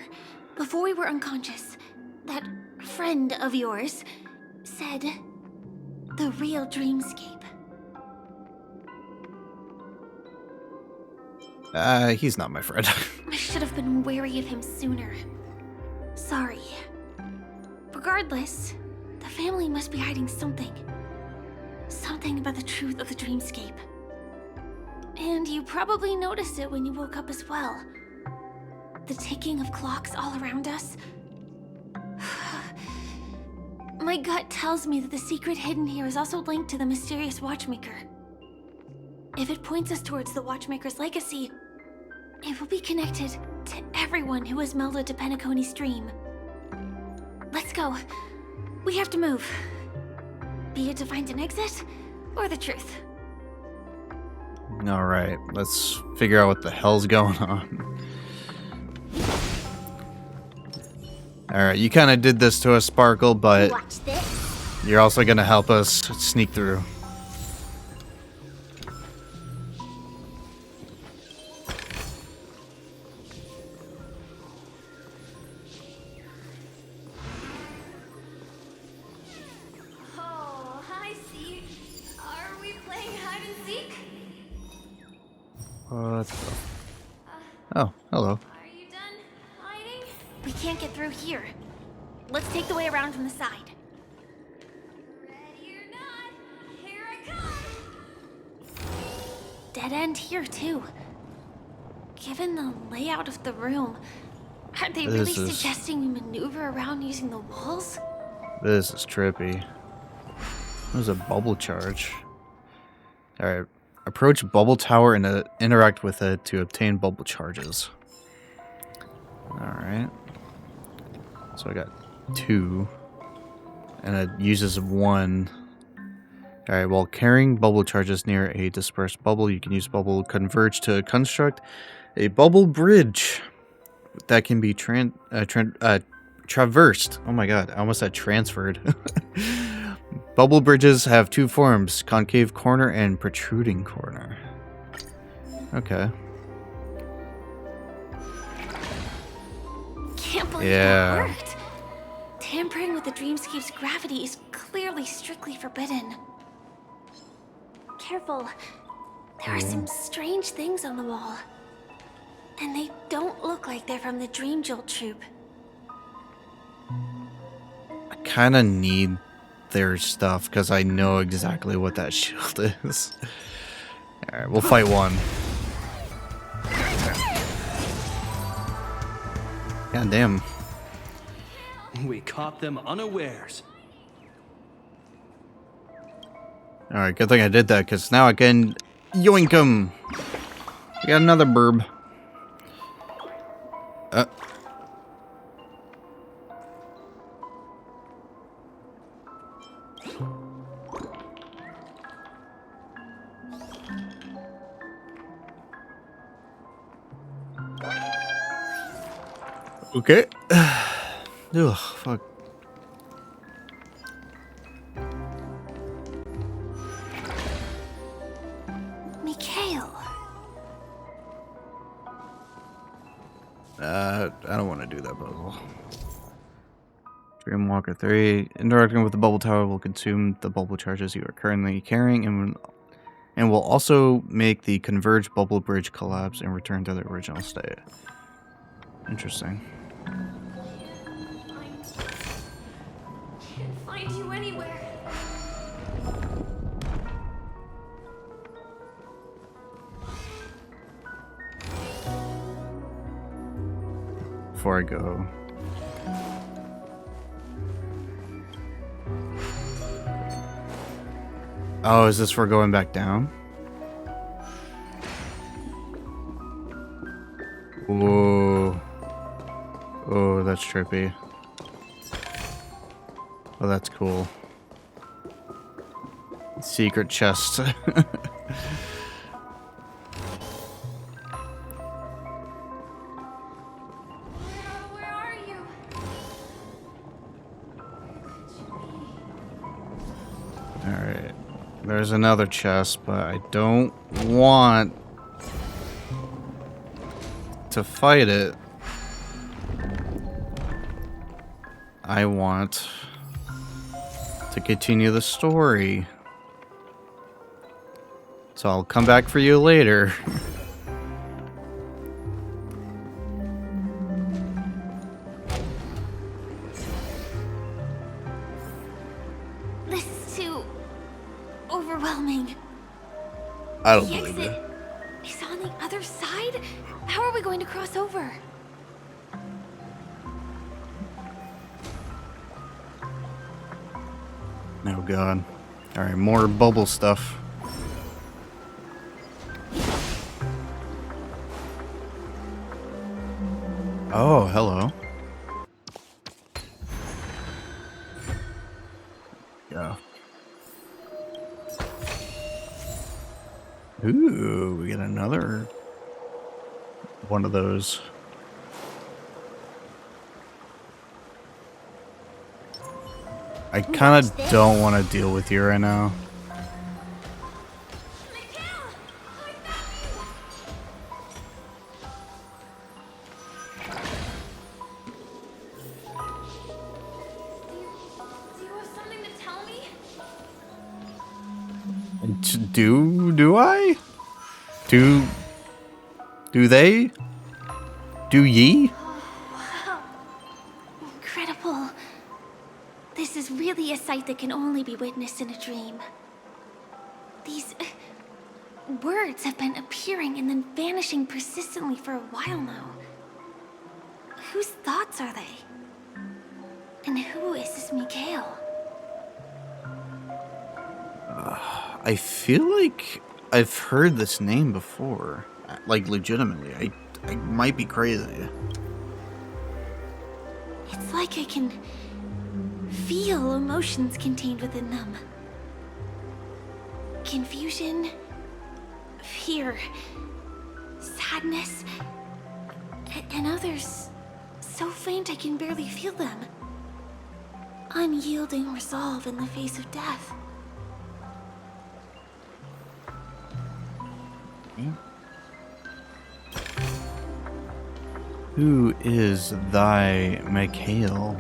before we were unconscious, that friend of yours said the real dreamscape? He's not my friend. I should have been wary of him sooner. Sorry. Regardless, the family must be hiding something. Something about the truth of the dreamscape. And you probably noticed it when you woke up as well. The ticking of clocks all around us. My gut tells me that the secret hidden here is also linked to the mysterious Watchmaker. If it points us towards the Watchmaker's legacy, it will be connected to everyone who has melded to Penacony's dream. Let's go. We have to move. Be it to find an exit, or the truth. Alright, let's figure out what the hell's going on. Alright, you kind of did this to us, Sparkle, but Watch this. you're also going to help us sneak through. Oh, hi, Seek. Are we playing hide and seek? What the... Oh, hello. Are you done hiding? We can't get through here. Let's take the way around from the side. Ready or not, here I come. Dead end here, too. Given the layout of the room, are they really This is- suggesting we maneuver around using the walls? This is trippy. There's a bubble charge. Alright. Approach bubble tower and interact with it to obtain bubble charges. Alright. So I got 2. And it uses 1. Alright, while carrying bubble charges near a dispersed bubble, you can use bubble converge to construct a bubble bridge that can be traversed. Oh my god, I almost said transferred. Bubble bridges have 2 forms, concave corner and protruding corner. Okay. Can't believe Yeah. that worked. Tampering with the dreamscape's gravity is clearly strictly forbidden. Careful. There are some strange things on the wall. And they don't look like they're from the Dream Jolt troupe. I kind of need their stuff because I know exactly what that shield is. Alright, we'll fight one. God damn. We caught them unawares. Alright, good thing I did that because now I can yoink him. We got another burb. Okay. Ugh, fuck. Mikhail. I don't want to do that puzzle. Dreamwalker 3. Interacting with the bubble tower will consume the bubble charges you are currently carrying and will also make the converged bubble bridge collapse and return to the original state. Interesting. Can't find you anywhere. Before I go. Oh, is this for going back down? Whoa. Oh, that's trippy. Oh, that's cool. Secret chest. Where are you? Alright. There's another chest, but I don't want to fight it. I want to continue the story. So I'll come back for you later. This is too overwhelming. I don't The believe exit it. is on the other side? How are we going to cross over? Oh god. Alright, more bubble stuff. Oh, hello. Yeah. Ooh, we get another one of those. I kind of don't want to deal with you right now. Do I? Do they? Do ye? Wow. Incredible. This is really a sight that can only be witnessed in a dream. These words have been appearing and then vanishing persistently for a while now. Whose thoughts are they? And who is this Mikhail? I feel like I've heard this name before. Like, legitimately. I might be crazy. It's like I can feel emotions contained within them. Confusion, fear, sadness, and others so faint I can barely feel them. Unyielding resolve in the face of death. Who is thy Mikhail,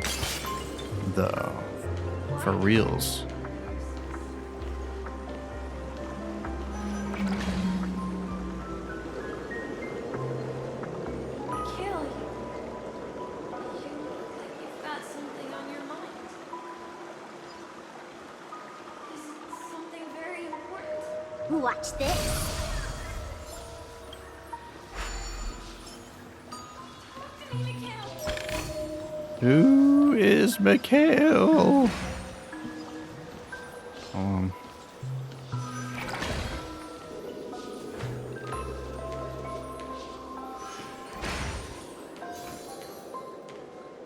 though? For reals. Mikhail, you look like you've got something on your mind. Is it something very important? Watch this. Who is Mikhail?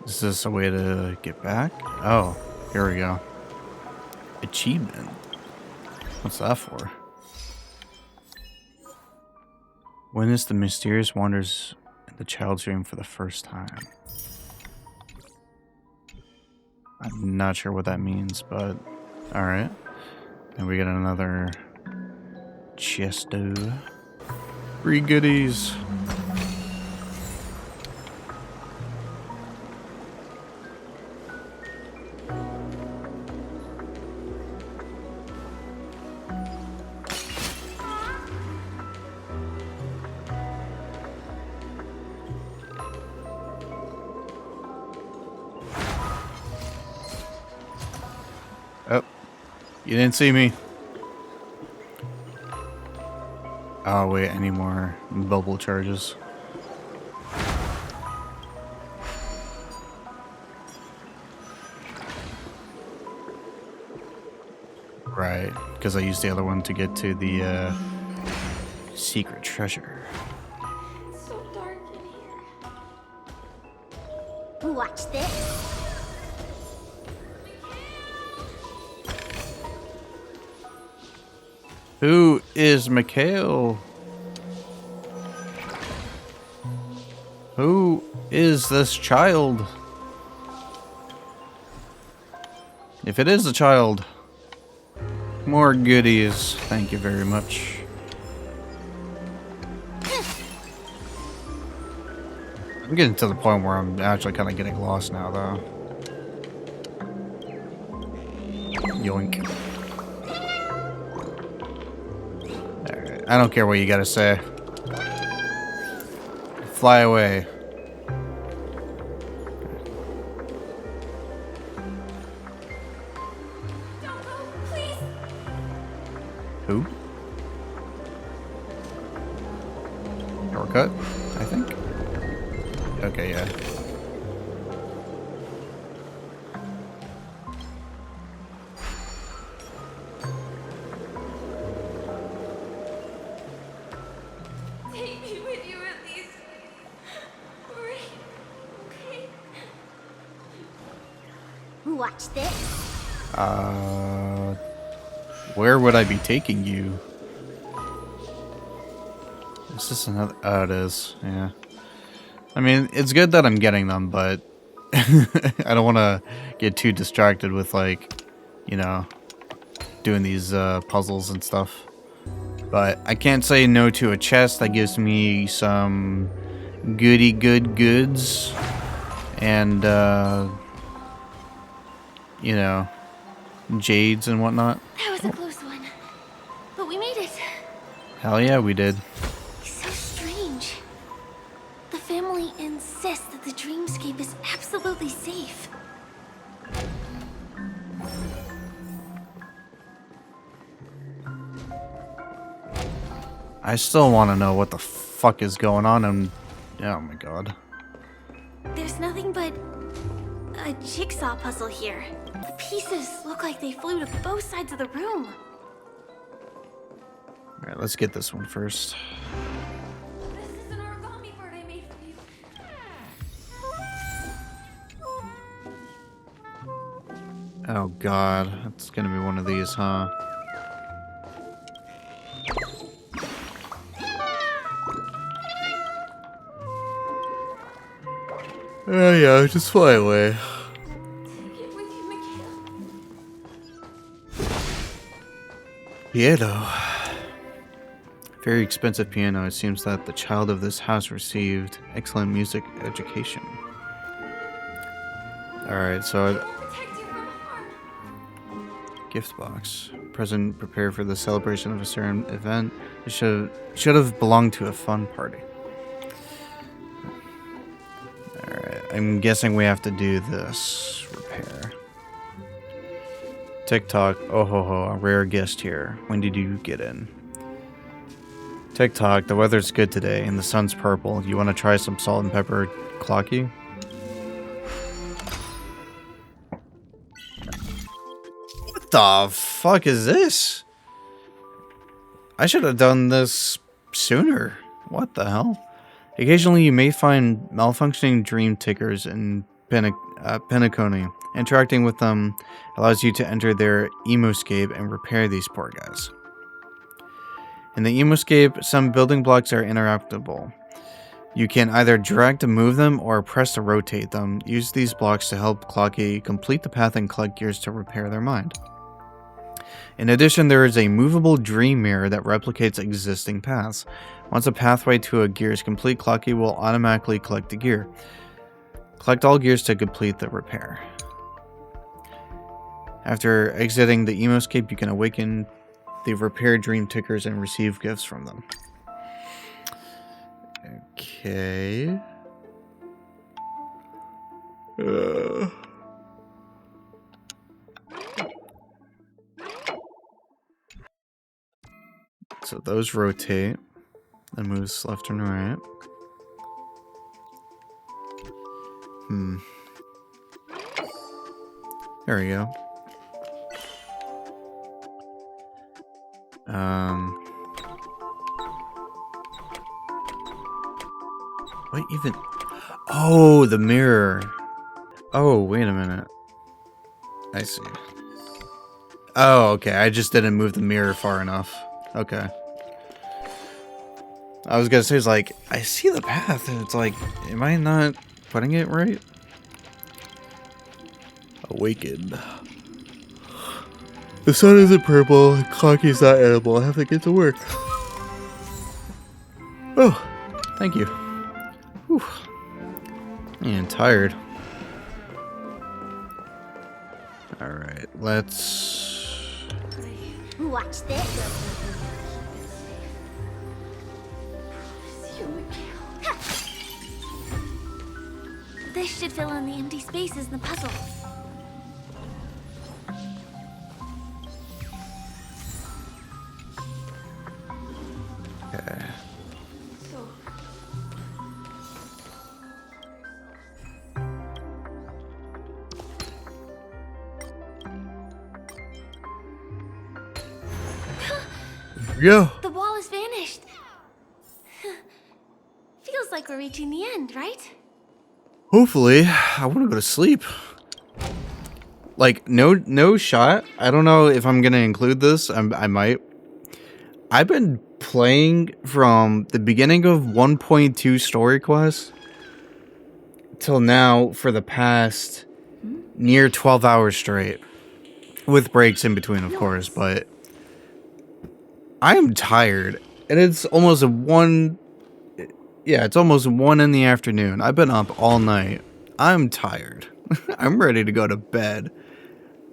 Is this a way to get back? Oh, here we go. Achievement. What's that for? Witness the mysterious wonders in the child's dream for the first time. I'm not sure what that means, but alright. And we got another chesto. Free goodies. You didn't see me. Oh wait, any more bubble charges? Right, because I used the other one to get to the secret treasure. It's so dark in here. Watch this. Who is Mikhail? Who is this child? If it is a child, more goodies. Thank you very much. I'm getting to the point where I'm actually kind of getting lost now, though. Yoink. Alright, I don't care what you gotta say. Fly away. Who? Shortcut, I think. Okay, yeah. Watch this. Where would I be taking you? Is this another? Oh, it is. Yeah. I mean, it's good that I'm getting them, but I don't want to get too distracted with, like, you know, doing these puzzles and stuff. But I can't say no to a chest that gives me some goods and, you know, jades and whatnot. That was a close one. But we made it. Hell yeah, we did. So strange. The family insists that the dreamscape is absolutely safe. I still want to know what the fuck is going on and... Oh my god. There's nothing but a jigsaw puzzle here. The pieces look like they flew to both sides of the room. Alright, let's get this one first. This is an origami bird I made for you. Oh god, it's gonna be one of these, huh? Oh yeah, just fly away. Piano. Very expensive piano. It seems that the child of this house received excellent music education. Alright, so... Gift box. Present prepared for the celebration of a certain event. It should have belonged to a fun party. Alright, I'm guessing we have to do this repair. TikTok, oh ho ho, a rare guest here. When did you get in? TikTok, the weather's good today and the sun's purple. You want to try some salt and pepper clocky? What the fuck is this? I should have done this sooner. What the hell? Occasionally you may find malfunctioning dream tickers in Penacony. Interacting with them allows you to enter their emoscape and repair these poor guys. In the emoscape, some building blocks are interactable. You can either drag to move them or press to rotate them. Use these blocks to help Clocky complete the path and collect gears to repair their mind. In addition, there is a movable dream mirror that replicates existing paths. Once a pathway to a gear is complete, Clocky will automatically collect the gear. Collect all gears to complete the repair. After exiting the emoscape, you can awaken the repaired dream tickers and receive gifts from them. Okay. So those rotate and moves left and right. There we go. What even? Oh, the mirror. Oh, wait a minute. I see. Oh, okay. I just didn't move the mirror far enough. Okay. I was gonna say, it's like, I see the path, and it's like, am I not putting it right? Awaken. The sun isn't purple, Clocky's not edible, I have to get to work. Oh, thank you. Whew. Man, tired. Alright, let's... Watch this. This should fill in the empty spaces in the puzzle. Okay. Yeah. The wall has vanished. Feels like we're reaching the end, right? Hopefully. I want to go to sleep. Like, no shot. I don't know if I'm gonna include this. I might. I've been playing from the beginning of 1.2 story quest till now for the past near 12 hours straight, with breaks in between, of course. But I am tired, and it's almost it's almost 1 in the afternoon. I've been up all night. I'm tired. I'm ready to go to bed.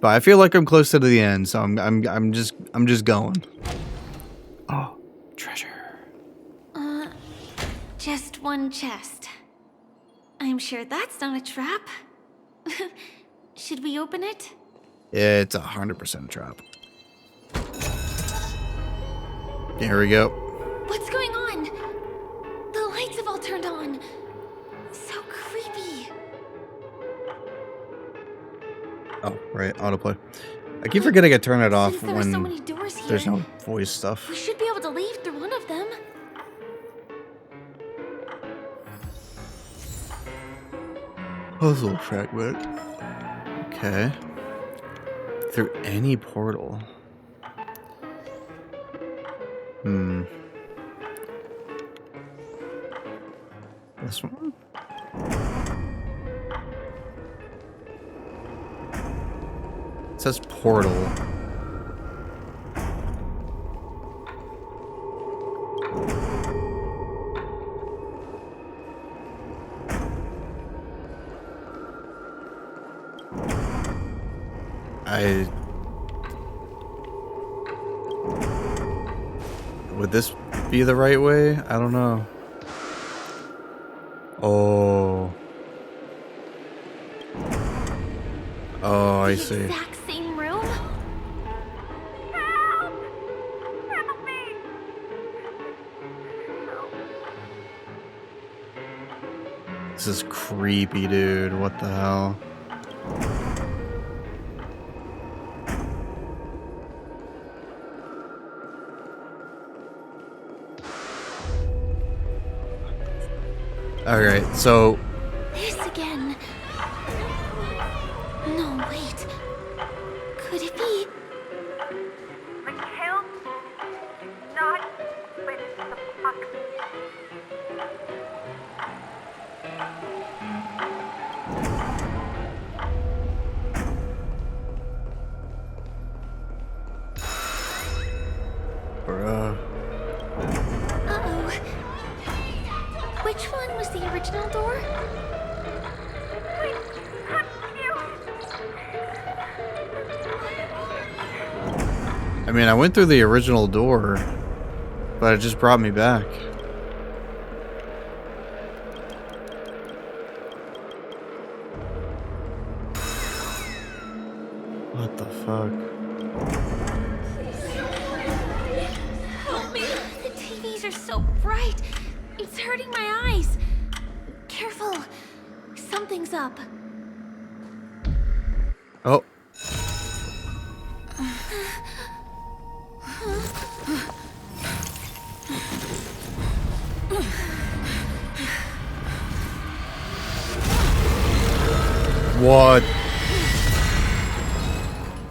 But I feel like I'm close to the end, so I'm just going. Oh, treasure. Just one chest. I'm sure that's not a trap. Should we open it? It's 100% a trap. Here we go. What's going on? The lights have all turned on. So creepy. Oh, right, autoplay. I keep forgetting to turn it off Since there are when so many doors here, there's no voice stuff. we should be able to leave through one of them. Puzzle fragment. Okay. Through any portal. This one? It says portal. Would this be the right way? I don't know. Oh. Oh, I see. Exact same room? This is creepy, dude. What the hell? Alright, so... This again. No, wait. Could it be? Mikhail, not with the fuck. Bruh. Uh-oh. Which one was the original door? I mean, I went through the original door, but it just brought me back. What the fuck? Help me! The TVs are so bright. It's hurting my eyes. Careful. Something's up. Oh. What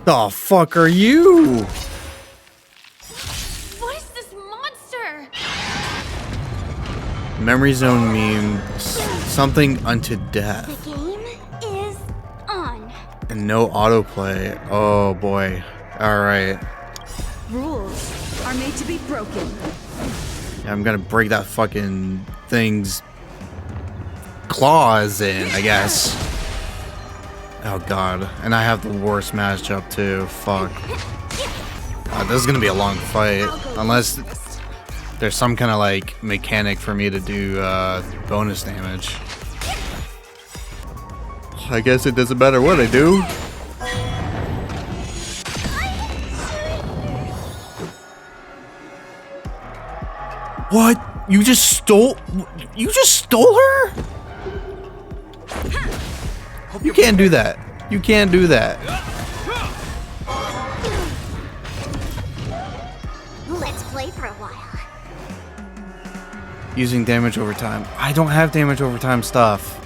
the fuck are you? What is this monster? Memory zone means something unto death. The game is on. And no autoplay. Oh boy. Alright. Rules are made to be broken. Yeah, I'm gonna break that fucking thing's claws in, I guess. Oh god. And I have the worst matchup too. Fuck. This is gonna be a long fight. Unless there's some kind of like mechanic for me to do bonus damage. I guess it doesn't matter what I do. What? You just stole her? You can't do that. You can't do that. Let's play for a while. Using damage over time. I don't have damage over time stuff.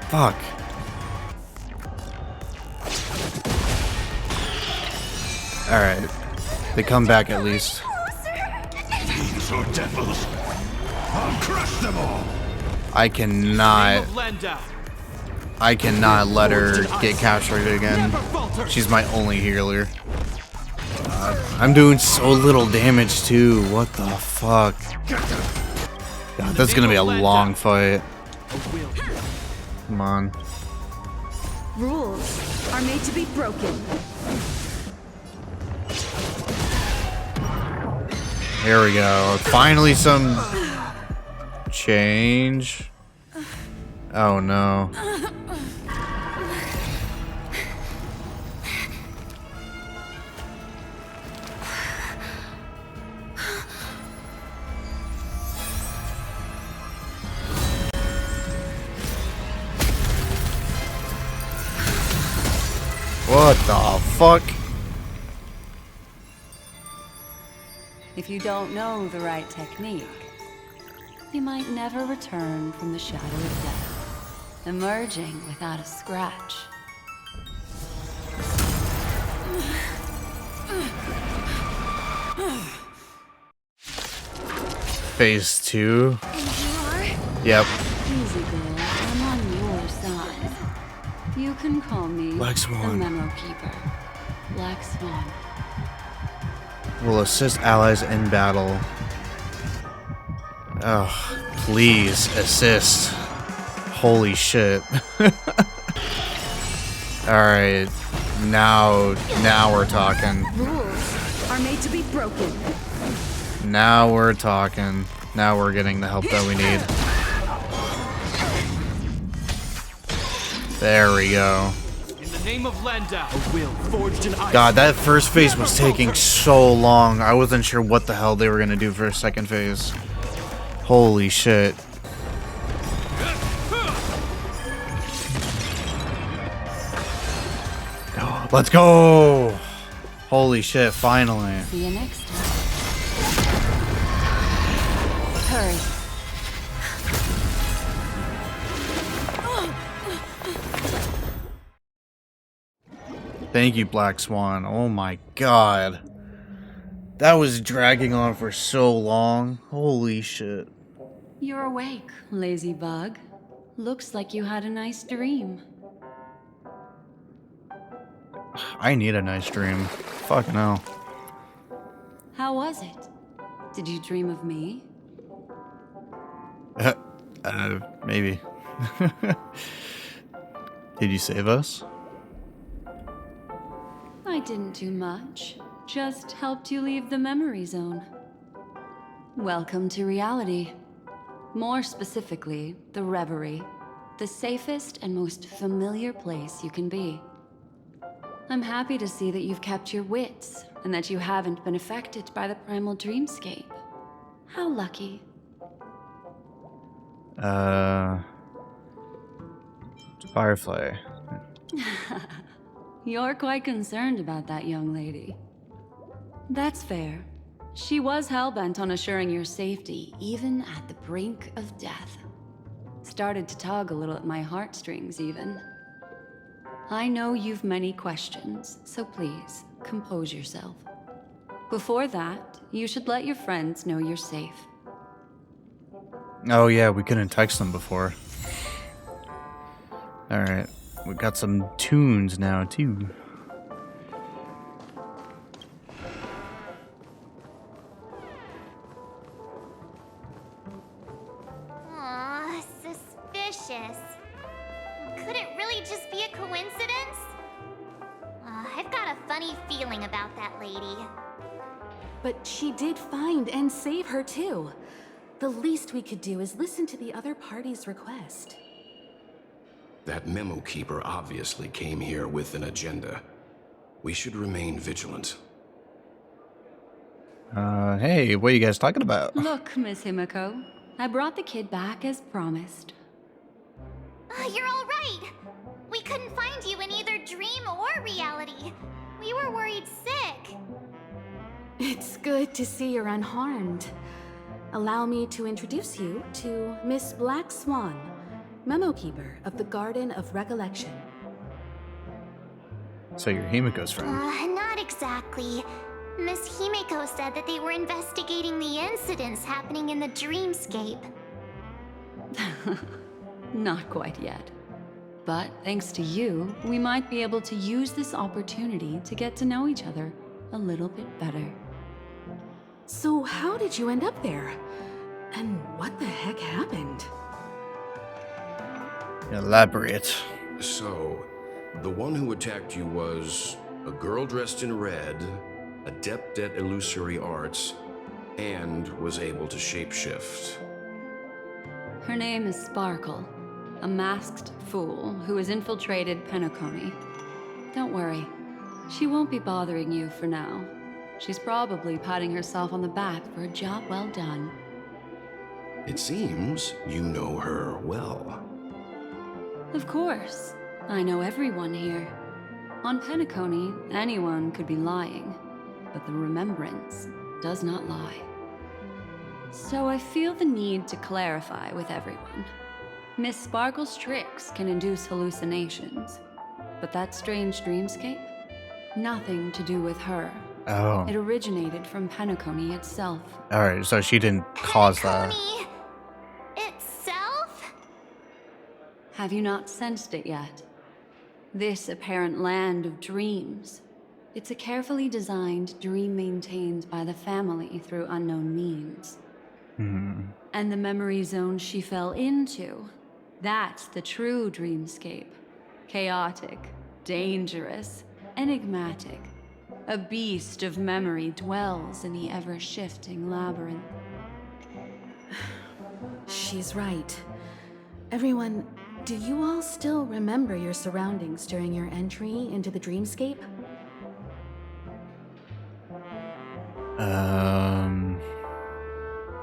Fuck. Alright. They come back at least. Fiends or devils, I'll crush them all. I cannot let her get captured again. She's my only healer. I'm doing so little damage too. What the fuck? God, that's gonna be a long fight. Come on. Rules are made to be broken. Here we go. Finally some change. Oh no. What the fuck? If you don't know the right technique, you might never return from the shadow of death, emerging without a scratch. Phase 2. Yep. Easy girl, I'm on your side. You can call me Black the Swan. Memo Keeper. Black Swan. Will assist allies in battle. Oh, please assist. Holy shit. Alright. Now we're talking. Rules are made to be broken. Now we're talking. Now we're getting the help that we need. There we go. In the name of Landau, a will forged in ice. God, that first phase was taking so long. I wasn't sure what the hell they were gonna do for a second phase. Holy shit. Let's go! Holy shit, finally. See you next time. Hurry. Thank you, Black Swan. Oh my god. That was dragging on for so long. Holy shit. You're awake, lazy bug. Looks like you had a nice dream. I need a nice dream. Fuck no. How was it? Did you dream of me? Maybe. Did you save us? I didn't do much. Just helped you leave the memory zone. Welcome to reality. More specifically, the Reverie. The safest and most familiar place you can be. I'm happy to see that you've kept your wits, and that you haven't been affected by the primal dreamscape. How lucky. Firefly. You're quite concerned about that young lady. That's fair. She was hell-bent on assuring your safety, even at the brink of death. Started to tug a little at my heartstrings, even. I know you've many questions, so please, compose yourself. Before that, you should let your friends know you're safe. Oh yeah, we couldn't text them before. Alright, we got some tunes now too. Aw, suspicious. Could it really just be a coincidence? I've got a funny feeling about that lady. But she did find and save her too. The least we could do is listen to the other party's request. That memo keeper obviously came here with an agenda. We should remain vigilant. Hey, what are you guys talking about? Look, Miss Himiko, I brought the kid back as promised. You're all right. We couldn't find you in either dream or reality. We were worried sick. It's good to see you're unharmed. Allow me to introduce you to Miss Black Swan, Memo Keeper of the Garden of Recollection. So you're Himiko's friend. Not exactly. Miss Himiko said that they were investigating the incidents happening in the dreamscape. Not quite yet. But thanks to you, we might be able to use this opportunity to get to know each other a little bit better. So how did you end up there? And what the heck happened? Elaborate. So, the one who attacked you was a girl dressed in red, adept at illusory arts, and was able to shapeshift. Her name is Sparkle, a masked fool who has infiltrated Penacony. Don't worry, she won't be bothering you for now. She's probably patting herself on the back for a job well done. It seems you know her well. Of course, I know everyone here. On Penacony, anyone could be lying, but the remembrance does not lie. So I feel the need to clarify with everyone. Miss Sparkle's tricks can induce hallucinations, but that strange dreamscape? Nothing to do with her. Oh. It originated from Penacony itself. Alright, so she didn't cause that. Itself? Have you not sensed it yet? This apparent land of dreams. It's a carefully designed dream maintained by the family through unknown means. And the memory zone she fell into, that's the true dreamscape. Chaotic, dangerous, enigmatic. A beast of memory dwells in the ever-shifting labyrinth. She's right. Everyone, do you all still remember your surroundings during your entry into the dreamscape?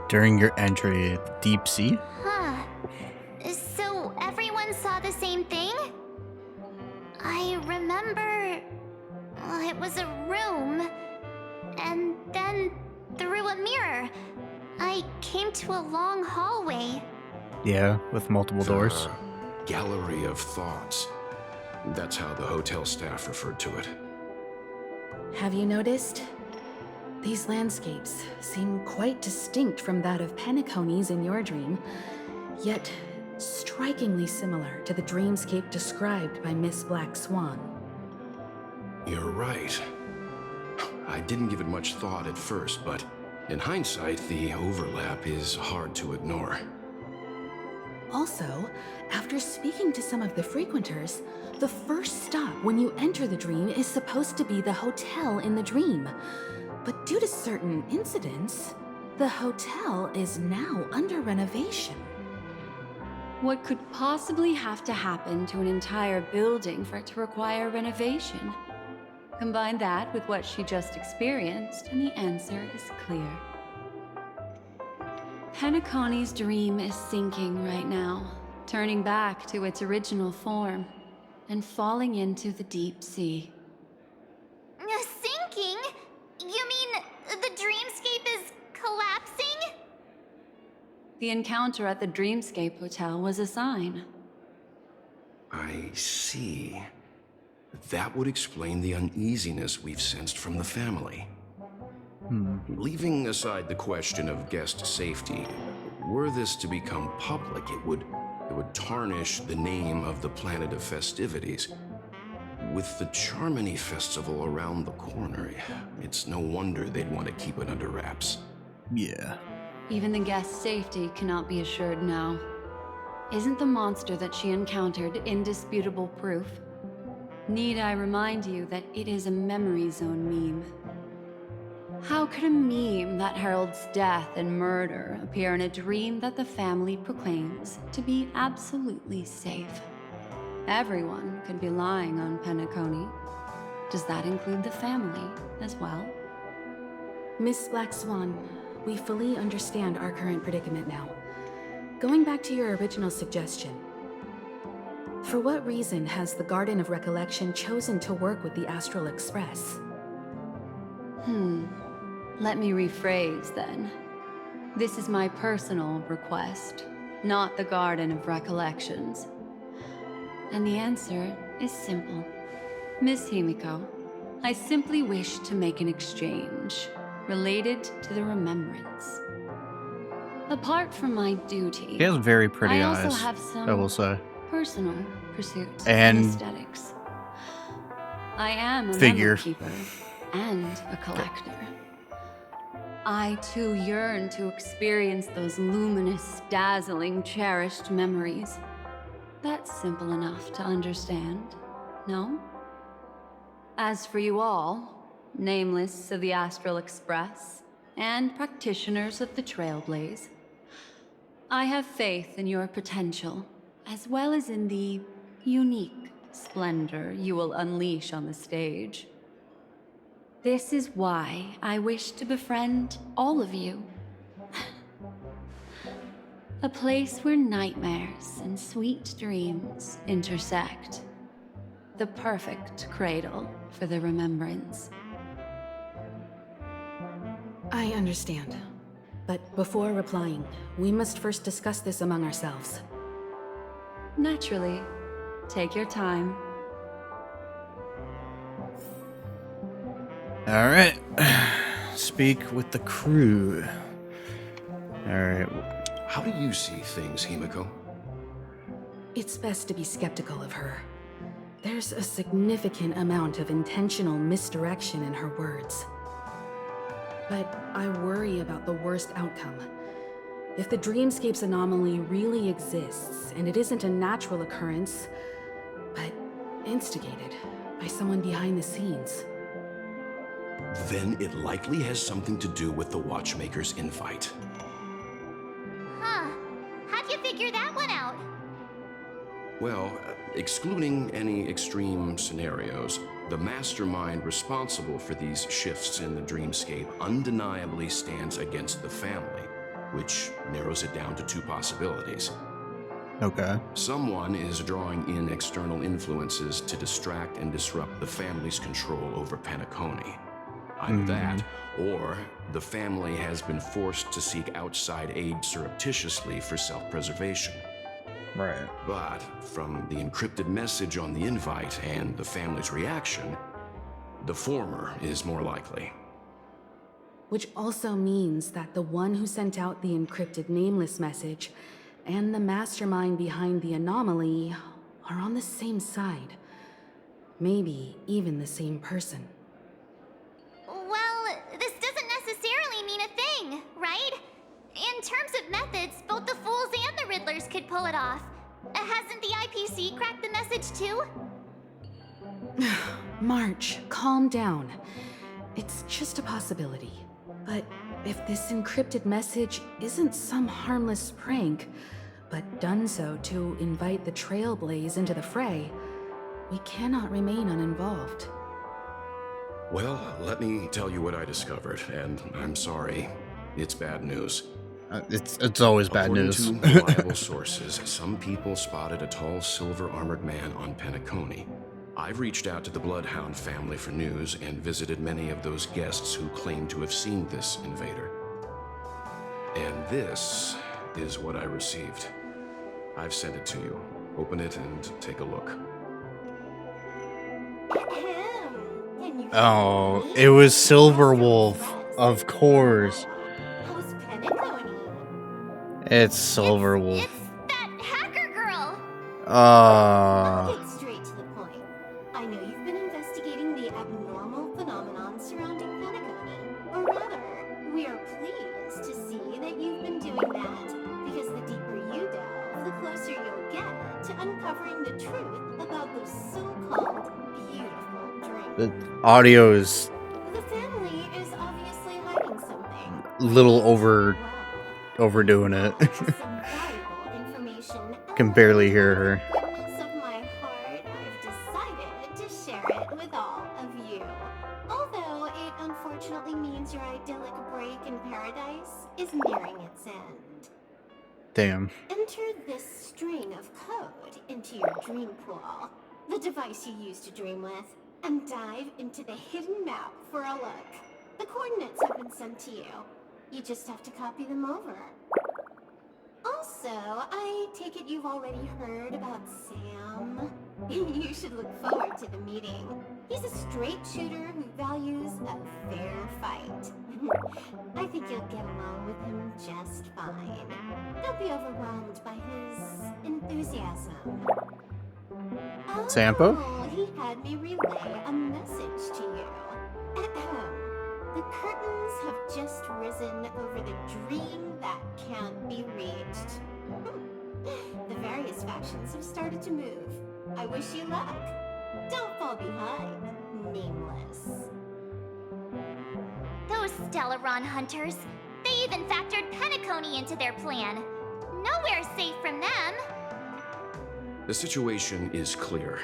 During your entry, the deep sea? Huh. So everyone saw the same thing? I remember... it was a room. And then, through a mirror, I came to a long hallway. Yeah, with multiple doors. Gallery of thoughts. That's how the hotel staff referred to it. Have you noticed? These landscapes seem quite distinct from that of Penacony's in your dream, yet strikingly similar to the dreamscape described by Miss Black Swan. You're right. I didn't give it much thought at first, but in hindsight, the overlap is hard to ignore. Also, after speaking to some of the frequenters, the first stop when you enter the dream is supposed to be the hotel in the dream. But due to certain incidents, the hotel is now under renovation. What could possibly have to happen to an entire building for it to require renovation? Combine that with what she just experienced, and the answer is clear. Penacony's dream is sinking right now, turning back to its original form, and falling into the deep sea. Sinking? You mean the dreamscape is collapsing? The encounter at the Dreamscape Hotel was a sign. I see. That would explain the uneasiness we've sensed from the family. Leaving aside the question of guest safety, were this to become public, it would tarnish the name of the planet of festivities. With the Charmony Festival around the corner, it's no wonder they'd want to keep it under wraps. Yeah. Even the guest's safety cannot be assured now. Isn't the monster that she encountered indisputable proof? Need I remind you that it is a memory zone meme? How could a meme that heralds death and murder appear in a dream that the family proclaims to be absolutely safe? Everyone could be lying on Penacony. Does that include the family as well? Miss Black Swan, we fully understand our current predicament now. Going back to your original suggestion, for what reason has the Garden of Recollection chosen to work with the Astral Express? Let me rephrase then. This is my personal request, not the Garden of Recollections. And the answer is simple. Miss Himiko, I simply wish to make an exchange related to the remembrance. Apart from my duty, He has very pretty I eyes, also have some I will say. personal pursuits And and aesthetics. I am a figure. memory keeper and a collector. I too yearn to experience those luminous, dazzling, cherished memories. That's simple enough to understand, no? As for you all, nameless of the Astral Express and practitioners of the Trailblaze, I have faith in your potential, as well as in the unique splendor you will unleash on the stage. This is why I wish to befriend all of you. A place where nightmares and sweet dreams intersect. The perfect cradle for the remembrance. I understand. But before replying, we must first discuss this among ourselves. Naturally. Take your time. Alright. Speak with the crew. Alright. How do you see things, Himiko? It's best to be skeptical of her. There's a significant amount of intentional misdirection in her words. But I worry about the worst outcome. If the dreamscape's anomaly really exists, and it isn't a natural occurrence, but instigated by someone behind the scenes, then it likely has something to do with the Watchmaker's invite. Huh. How'd you figure that one out? Well, excluding any extreme scenarios, the mastermind responsible for these shifts in the dreamscape undeniably stands against the family, which narrows it down to two possibilities. Okay. Someone is drawing in external influences to distract and disrupt the family's control over Penacony. Either that, or the family has been forced to seek outside aid surreptitiously for self-preservation. Right. But from the encrypted message on the invite and the family's reaction, the former is more likely. which also means that the one who sent out the encrypted nameless message and the mastermind behind the anomaly are on the same side. Maybe even the same person. Well, this doesn't necessarily mean a thing, right? In terms of methods, both the Fools and the Riddlers could pull it off. Hasn't the IPC cracked the message too? March, calm down. It's just a possibility. But if this encrypted message isn't some harmless prank, but done so to invite the Trailblaze into the fray, we cannot remain uninvolved. Well, let me tell you what I discovered, and I'm sorry. It's bad news. It's always bad news. According to reliable sources, some people spotted a tall silver-armored man on Penacony. I've reached out to the Bloodhound family for news and visited many of those guests who claim to have seen this invader. And this is what I received. I've sent it to you. Open it and take a look. Oh, it was Silverwolf, of course. It's Silverwolf. That hacker girl! I'll get straight to the point. I know you've been investigating the abnormal phenomenon surrounding Penacony. Or rather, we are pleased to see that you've been doing that, because the deeper you delve, the closer you'll get to uncovering the truth about those so-called beautiful dreams. The audio is The family is obviously hiding something. little overdoing it. Can barely hear her. Goodness of my heart, I've decided to share it with all of you. Although it unfortunately means your idyllic break in paradise is nearing its end. Damn. Enter this string of code into your dream pool, the device you use to dream with, and dive into the hidden map for a look. The coordinates have been sent to you. You just have to copy them over. Also, I take it you've already heard about Sam? You should look forward to the meeting. He's a straight shooter who values a fair fight. I think you'll get along with him just fine. Don't be overwhelmed by his enthusiasm. Sampo? Oh, he had me relay a message to you. The curtains have just risen over the dream that can't be reached. The various factions have started to move. I wish you luck. Don't fall behind, nameless. Those Stellaron hunters. They even factored Penacony into their plan. Nowhere's safe from them. The situation is clear.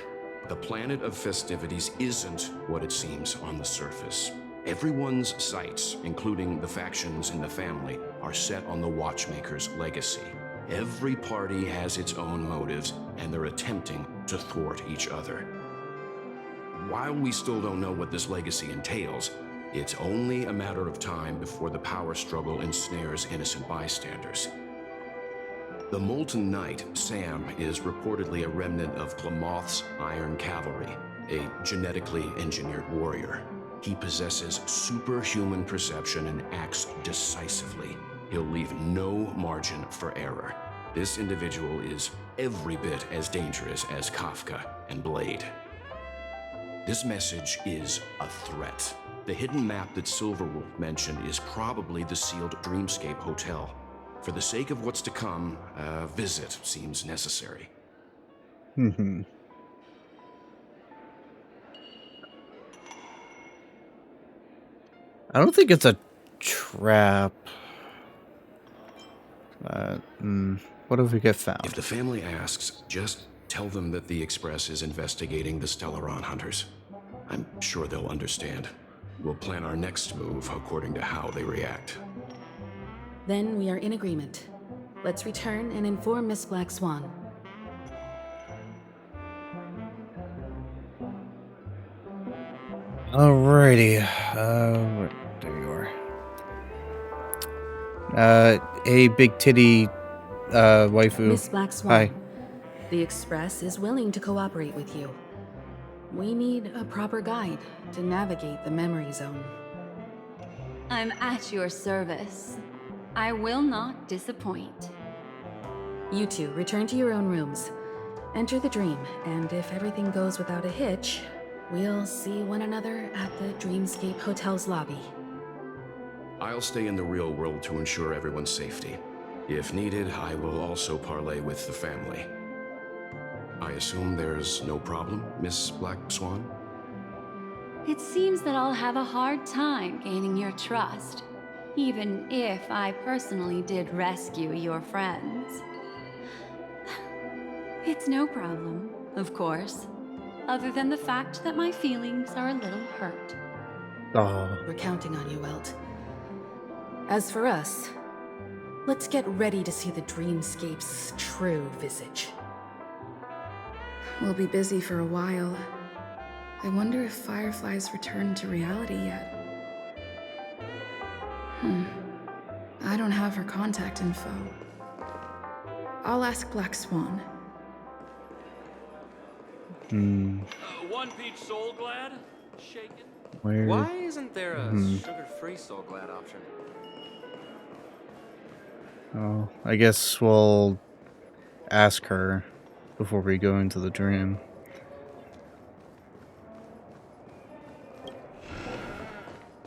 The planet of festivities isn't what it seems on the surface. Everyone's sights, including the factions in the family, are set on the Watchmaker's legacy. Every party has its own motives, and they're attempting to thwart each other. While we still don't know what this legacy entails, it's only a matter of time before the power struggle ensnares innocent bystanders. The Molten Knight, Sam, is reportedly a remnant of Glamoth's Iron Cavalry, a genetically engineered warrior. He possesses superhuman perception and acts decisively. He'll leave no margin for error. This individual is every bit as dangerous as Kafka and Blade. This message is a threat. The hidden map that Silverwolf mentioned is probably the sealed Dreamscape Hotel. For the sake of what's to come, a visit seems necessary. I don't think it's a trap. What if we get found? If the family asks, just tell them that the Express is investigating the Stellaron hunters. I'm sure they'll understand. We'll plan our next move according to how they react. Then we are in agreement. Let's return and inform Miss Black Swan. Alrighty. There you are. Hey, big titty, waifu. Miss Black Swan. Hi. The Express is willing to cooperate with you. We need a proper guide to navigate the memory zone. I'm at your service. I will not disappoint. You two return to your own rooms. Enter the dream, and if everything goes without a hitch, we'll see one another at the Dreamscape Hotel's lobby. I'll stay in the real world to ensure everyone's safety. If needed, I will also parley with the family. I assume there's no problem, Miss Black Swan? It seems that I'll have a hard time gaining your trust, even if I personally did rescue your friends. It's no problem, of course, other than the fact that my feelings are a little hurt. Oh. We're counting on you, Welt. As for us, let's get ready to see the Dreamscape's true visage. We'll be busy for a while. I wonder if Firefly's returned to reality yet. I don't have her contact info. I'll ask Black Swan. One peach soul glad? Shaken? Where? Why isn't there a sugar-free soul glad option? Oh, I guess we'll ask her before we go into the dream.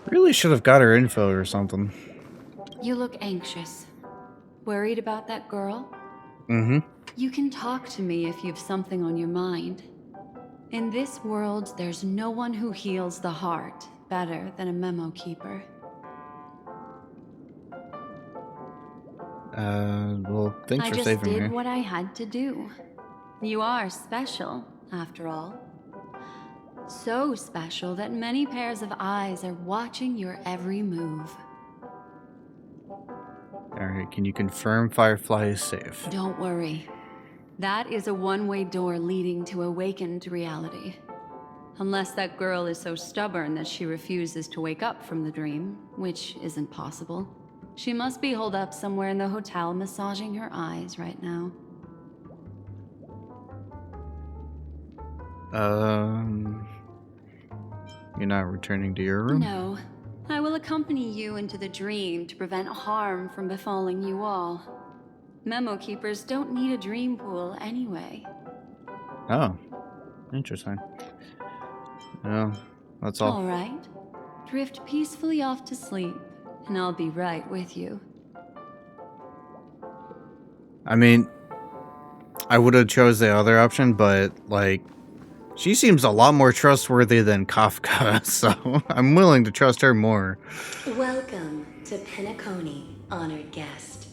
Really should have got her info or something. You look anxious. Worried about that girl? Mm-hmm. You can talk to me if you've something on your mind. In this world, there's no one who heals the heart better than a memo keeper. Well, thanks for saving me. I just did what I had to do. You are special, after all. So special that many pairs of eyes are watching your every move. Alright, can you confirm Firefly is safe? Don't worry. That is a one-way door leading to awakened reality. Unless that girl is so stubborn that she refuses to wake up from the dream, which isn't possible. She must be holed up somewhere in the hotel massaging her eyes right now. You're not returning to your room? No. I will accompany you into the dream to prevent harm from befalling you all. Memo keepers don't need a dream pool anyway. Oh, interesting. Well, that's all. All right. Drift peacefully off to sleep, and I'll be right with you. I mean, I would have chose the other option, but, like, she seems a lot more trustworthy than Kafka, so I'm willing to trust her more. Welcome to Penacony, honored guest.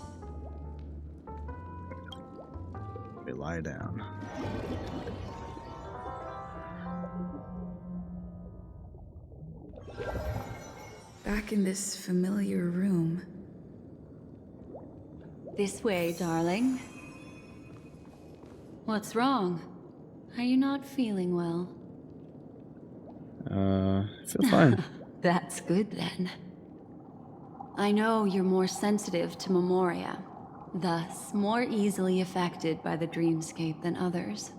We lie down. Back in this familiar room. This way, darling. What's wrong? Are you not feeling well? I feel fine. That's good then. I know you're more sensitive to Memoria, thus more easily affected by the dreamscape than others.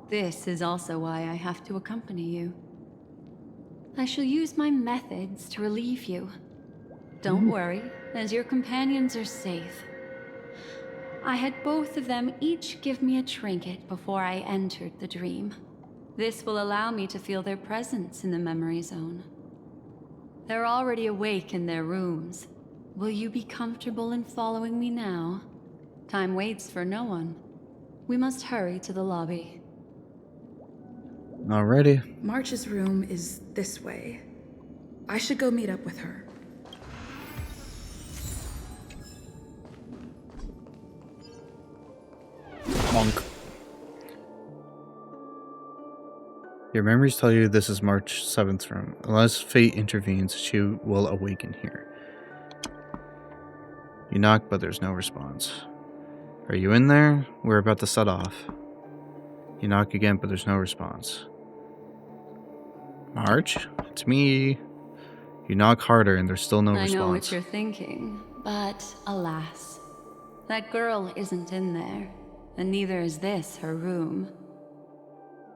This is also why I have to accompany you. I shall use my methods to relieve you. Don't worry, as your companions are safe. I had both of them each give me a trinket before I entered the dream. This will allow me to feel their presence in the memory zone. They're already awake in their rooms. Will you be comfortable in following me now? Time waits for no one. We must hurry to the lobby. Alrighty. March's room is this way. I should go meet up with her. Monk. Your memories tell you this is March 7th room. Unless fate intervenes, she will awaken here. You knock, but there's no response. Are you in there? We're about to set off. You knock again, but there's no response. March? It's me. You knock harder, and there's still no response. I know what you're thinking, but alas. That girl isn't in there, and neither is this her room.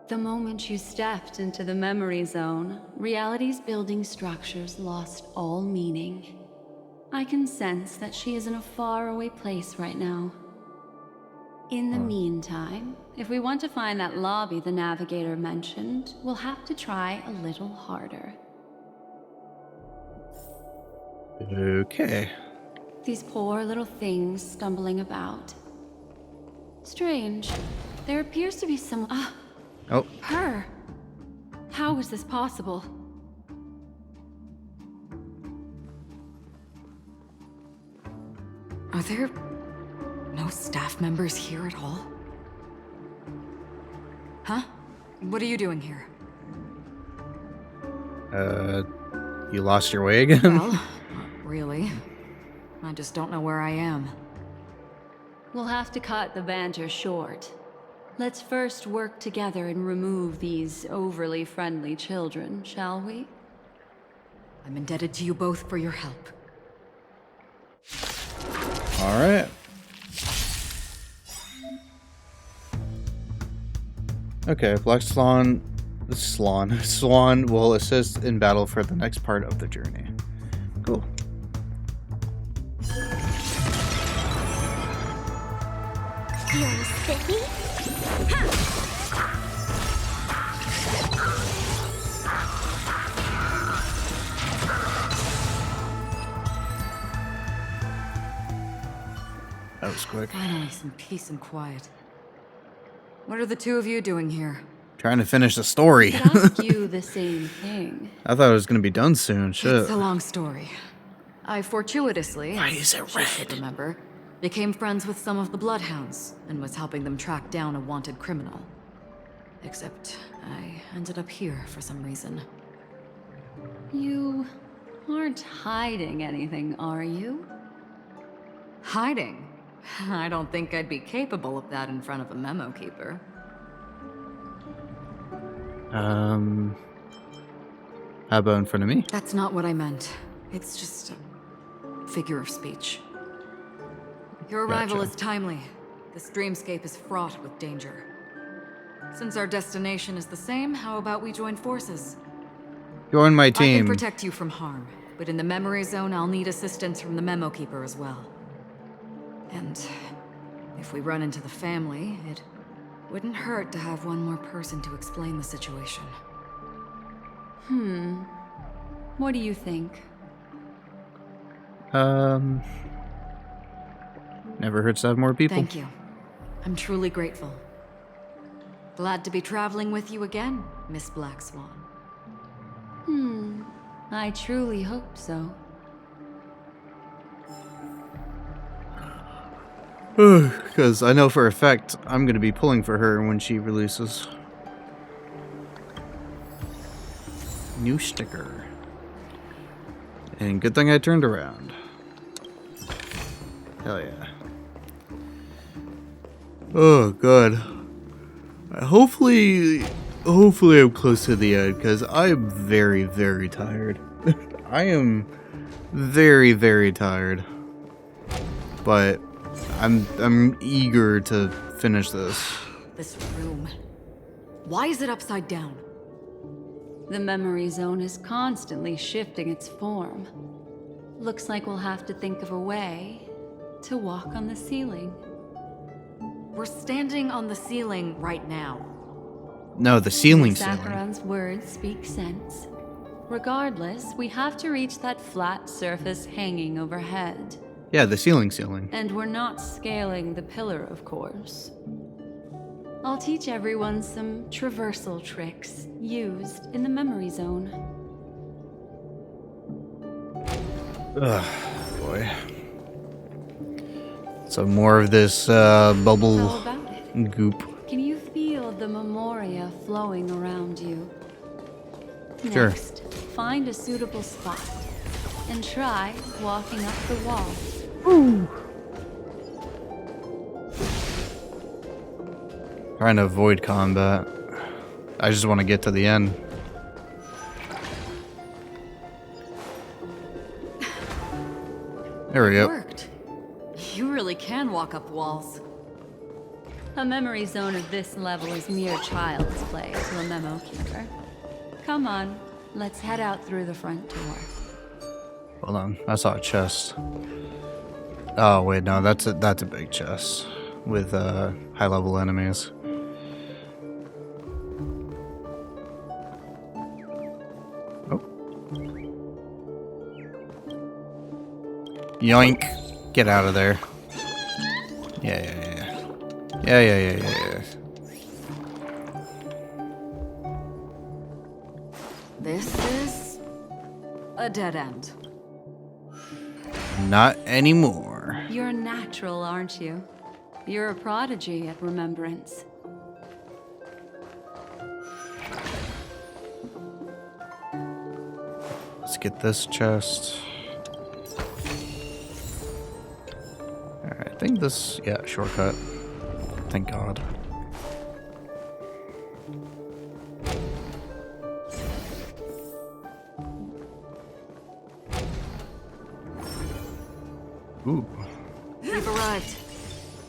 The moment you stepped into the memory zone, reality's building structures lost all meaning. I can sense that she is in a faraway place right now. In the meantime, if we want to find that lobby the navigator mentioned, we'll have to try a little harder. Okay. These poor little things stumbling about. Strange. There appears to be some... Oh. Her. How is this possible? Are there no staff members here at all? Huh? What are you doing here? You lost your way again? Well, not really. I just don't know where I am. We'll have to cut the banter short. Let's first work together and remove these overly friendly children, shall we? I'm indebted to you both for your help. Alright. Okay, Black Swan will assist in battle for the next part of the journey. Cool. You're sticky? That was quick. Finally, some peace and quiet. What are the two of you doing here? Trying to finish the story. I'd ask you the same thing. I thought it was going to be done soon. Shit. It's a long story. I fortuitously, Why is it she should remember, became friends with some of the Bloodhounds and was helping them track down a wanted criminal. Except I ended up here for some reason. You aren't hiding anything, are you? Hiding? I don't think I'd be capable of that in front of a memo keeper. How about in front of me? That's not what I meant. It's just a figure of speech. Your arrival Gotcha. is timely. This dreamscape is fraught with danger. Since our destination is the same, how about we join forces? Join my I can team. protect you from harm, but in the memory zone, I'll need assistance from the Memo Keeper as well. And if we run into the family, it wouldn't hurt to have one more person to explain the situation. What do you think? Never hurts to have more people. Thank you. I'm truly grateful. Glad to be traveling with you again, Miss Black Swan. I truly hope so. Because I know for a fact I'm going to be pulling for her when she releases. New sticker. And good thing I turned around. Hell yeah. Oh, God. Hopefully I'm close to the end, because I'm very, very tired. I am very, very tired. But I'm eager to finish this. This room. Why is it upside down? The memory zone is constantly shifting its form. Looks like we'll have to think of a way to walk on the ceiling. We're standing on the ceiling right now. No, the ceiling. Sakharon's words speak sense. Regardless, we have to reach that flat surface hanging overhead. Yeah, the ceiling. And we're not scaling the pillar, of course. I'll teach everyone some traversal tricks used in the memory zone. Ugh, boy. So more of this bubble How about it? goop. Can you feel the memoria flowing around you? Sure. Next, find a suitable spot and try walking up the wall. Ooh. Trying to avoid combat. I just want to get to the end. There we go. Worked. You really can walk up walls. A memory zone of this level is mere child's play to a memo keeper. Come on, let's head out through the front door. Hold on, I saw a chest. Oh wait, no, that's a big chest with high-level enemies. Oh. Yoink! Get out of there. Yeah. This is a dead end. Not anymore. You're natural, aren't you? You're a prodigy at remembrance. Let's get this chest. Alright, I think this, yeah, shortcut. Thank God. Ooh. We've arrived.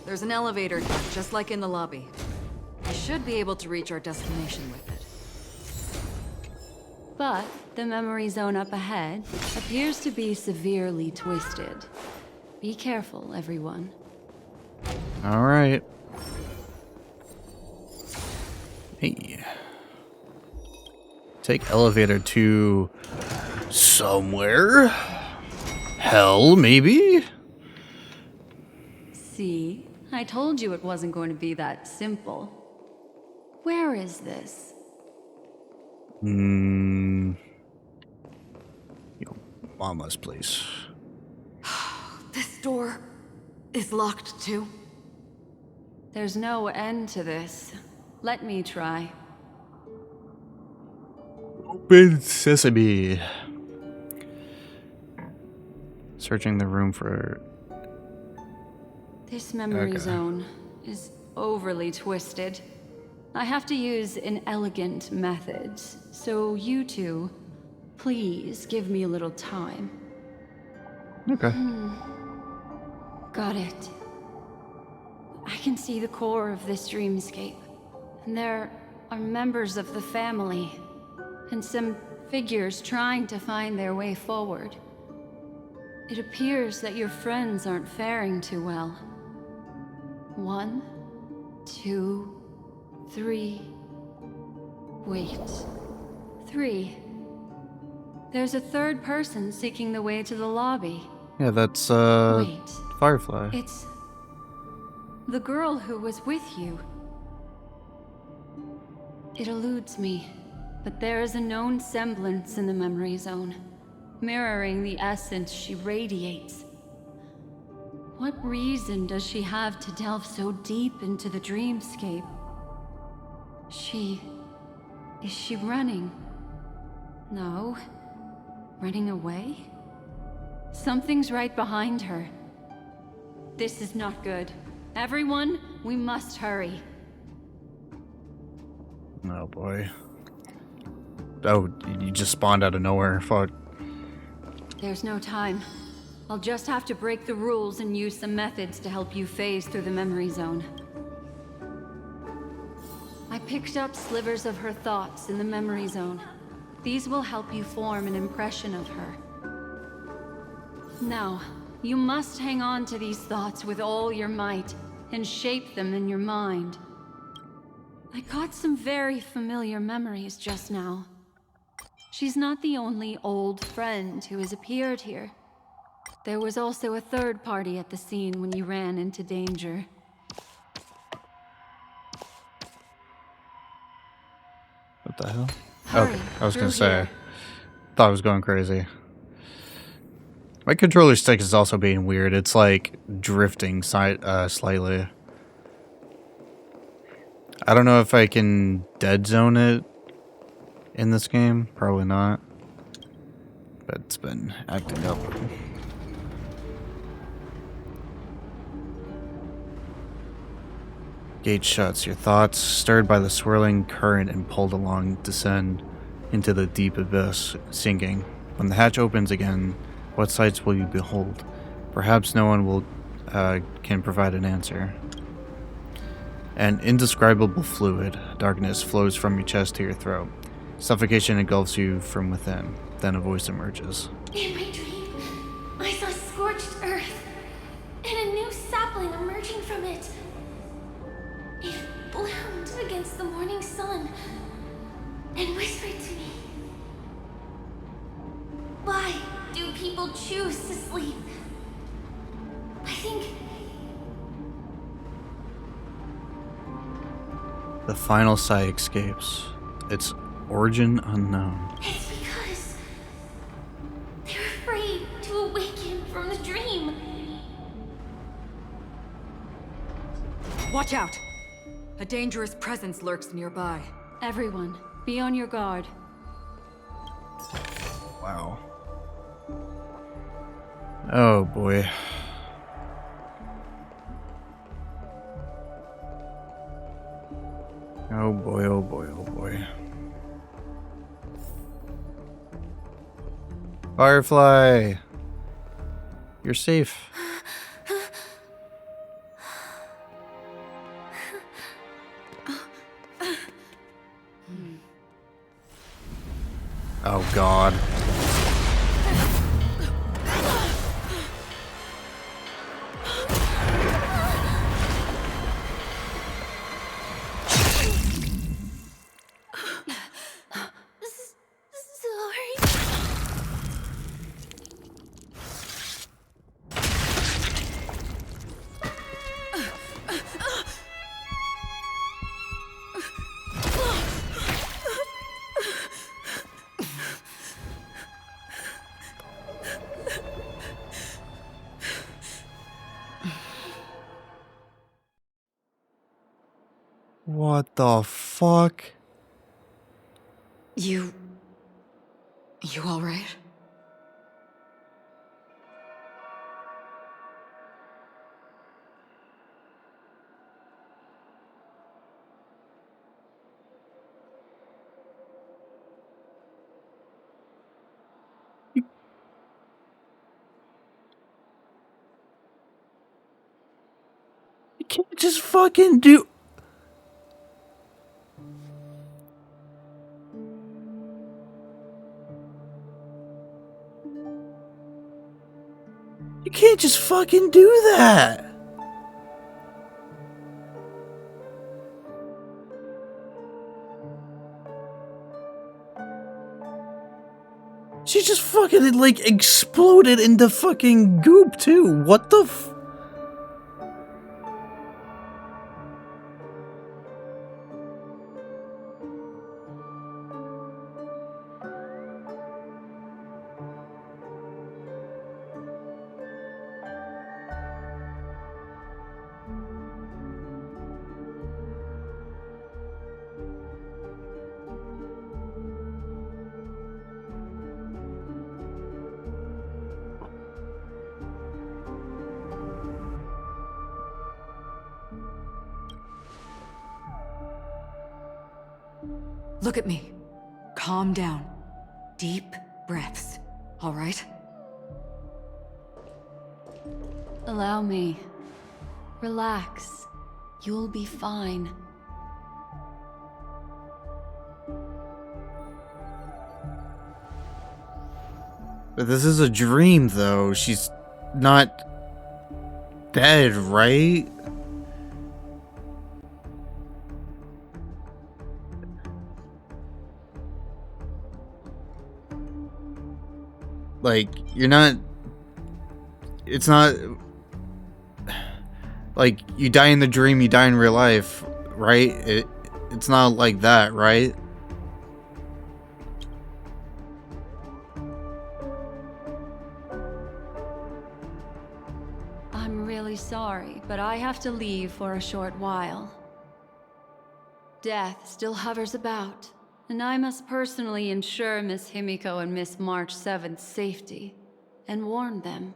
There's an elevator here, just like in the lobby. We should be able to reach our destination with it. But the memory zone up ahead appears to be severely twisted. Be careful, everyone. Alright. Hey. Take elevator to somewhere. Hell, maybe? See? I told you it wasn't going to be that simple. Where is this? Your mama's place. This door is locked too. There's no end to this. Let me try. Open sesame. Searching the room for... This memory Okay. zone is overly twisted. I have to use an elegant method, so you two, please give me a little time. Okay. Got it. I can see the core of this dreamscape. And there are members of the family, and some figures trying to find their way forward. It appears that your friends aren't faring too well. 1, 2, 3. Wait. 3. There's a third person seeking the way to the lobby. Yeah, that's, Wait. Firefly. It's the girl who was with you. It eludes me, but there is a known semblance in the memory zone, mirroring the essence she radiates. What reason does she have to delve so deep into the dreamscape? Is she running? No. Running away? Something's right behind her. This is not good. Everyone, we must hurry. Oh boy. Oh, you just spawned out of nowhere. Fuck. There's no time. I'll just have to break the rules and use some methods to help you phase through the memory zone. I picked up slivers of her thoughts in the memory zone. These will help you form an impression of her. Now, you must hang on to these thoughts with all your might and shape them in your mind. I got some very familiar memories just now. She's not the only old friend who has appeared here. There was also a third party at the scene when you ran into danger. What the hell? Hurry, Okay, I was gonna through say. here. Thought I was going crazy. My controller stick is also being weird. It's like drifting slightly. I don't know if I can dead zone it in this game. Probably not. But it's been acting up. Gate shuts. Your thoughts, stirred by the swirling current and pulled along, descend into the deep abyss, sinking. When the hatch opens again, what sights will you behold? Perhaps no one can provide an answer. An indescribable fluid, darkness, flows from your chest to your throat. Suffocation engulfs you from within. Then a voice emerges. In my dream, I saw scorched earth and a new sapling emerging from it. It bloomed against the morning sun and whispered to me, "Why do people choose to sleep?" I think The final sigh escapes. Its origin unknown. it's because they're afraid to awaken from the dream. Watch out! A dangerous presence lurks nearby. Everyone, be on your guard. Wow. Oh boy. Oh boy, oh boy, oh boy. Firefly! You're safe. Oh god. Sorry. What the fuck? You alright? You can't just fucking do... just fucking do that? She just fucking, like, exploded into fucking goop, too. What the f... Look at me. Calm down. Deep breaths, all right? Allow me. Relax. You'll be fine. But this is a dream, though. She's not dead, right? Like, you're not... It's not... Like, you die in the dream, you die in real life, right? It's not like that, right? I'm really sorry, but I have to leave for a short while. Death still hovers about, and I must personally ensure Miss Himiko and Miss March 7th's safety, and warn them.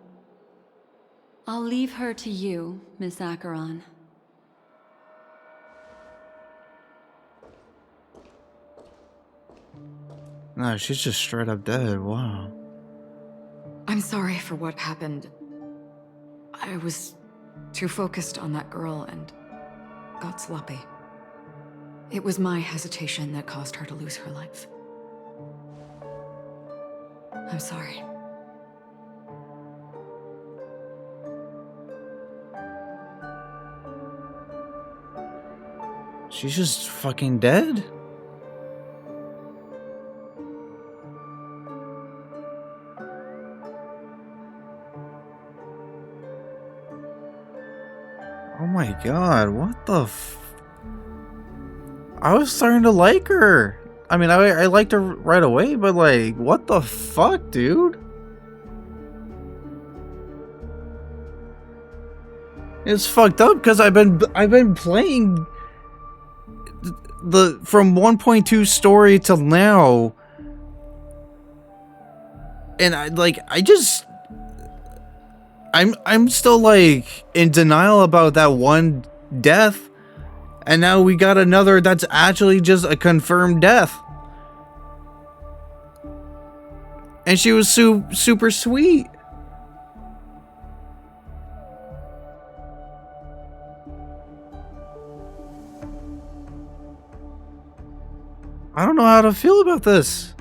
I'll leave her to you, Miss Acheron. No, she's just straight up dead. Wow. I'm sorry for what happened. I was too focused on that girl and got sloppy. It was my hesitation that caused her to lose her life. I'm sorry. She's just fucking dead? Oh my god, what the f... I was starting to like her. I mean, I liked her right away, but like, what the fuck, dude? It's fucked up because I've been playing the from 1.2 story till now, and I'm still like in denial about that one death, and now we got another that's actually just a confirmed death, and she was super sweet. I don't know how to feel about this.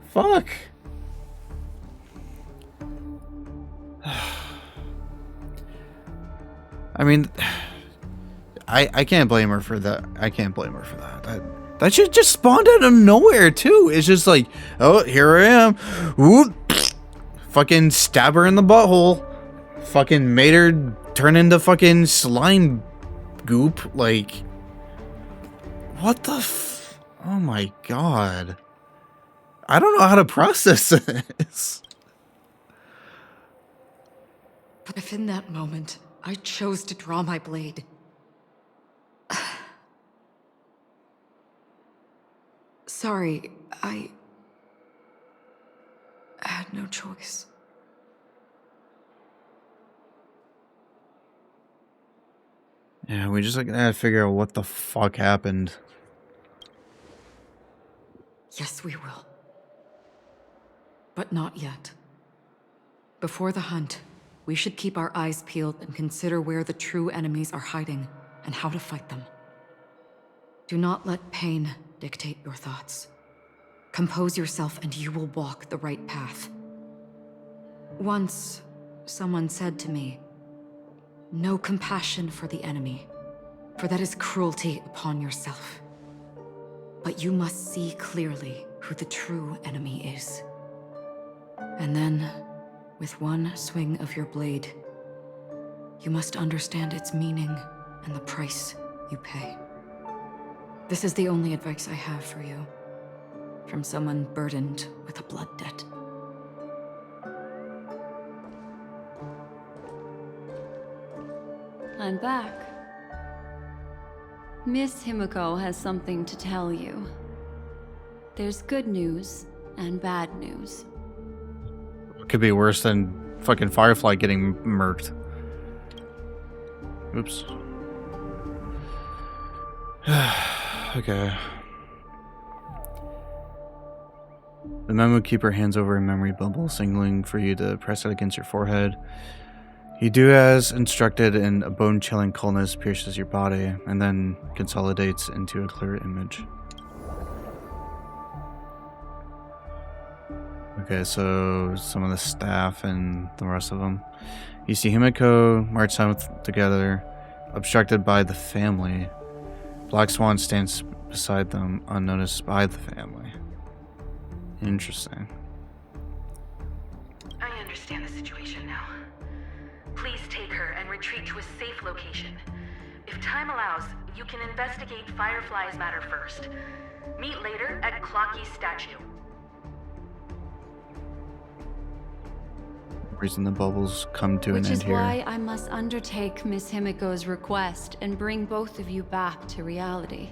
Fuck. I mean, I can't blame her for that. I can't blame her for that. That shit just spawned out of nowhere too. It's just like, oh, here I am. Whoop. Fucking stab her in the butthole. Fucking made her turn into fucking slime goop. Like, what the oh my god. I don't know how to process this. But if in that moment I chose to draw my blade, sorry, I had no choice. Yeah, we just gotta figure out what the fuck happened. Yes, we will. But not yet. Before the hunt, we should keep our eyes peeled and consider where the true enemies are hiding and how to fight them. Do not let pain dictate your thoughts. Compose yourself and you will walk the right path. Once someone said to me, "No compassion for the enemy, for that is cruelty upon yourself. But you must see clearly who the true enemy is. And then, with one swing of your blade, you must understand its meaning and the price you pay." This is the only advice I have for you, from someone burdened with a blood debt. I'm back. Miss Himiko has something to tell you. There's good news and bad news. It could be worse than fucking Firefly getting murked. Oops. Okay. The memo keeper hands over a memory bubble, signaling for you to press it against your forehead. You do as instructed, and a bone-chilling coldness pierces your body, and then consolidates into a clear image. Okay, so some of the staff and the rest of them. You see Himiko march down together, obstructed by the family. Black Swan stands beside them, unnoticed by the family. Interesting. I understand the situation now. Please take her and retreat to a safe location. If time allows, you can investigate Firefly's matter first. Meet later at Clocky's statue. Reason the bubbles come to Which an end is here. why I must undertake Miss Himiko's request and bring both of you back to reality.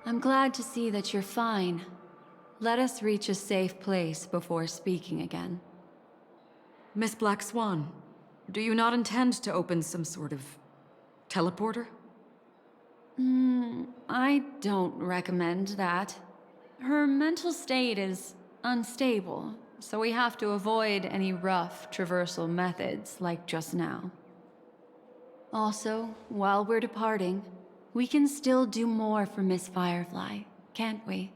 I'm glad to see that you're fine. Let us reach a safe place before speaking again. Miss Black Swan, do you not intend to open some sort of teleporter? I don't recommend that. Her mental state is unstable, so we have to avoid any rough traversal methods like just now. Also, while we're departing, we can still do more for Miss Firefly, can't we?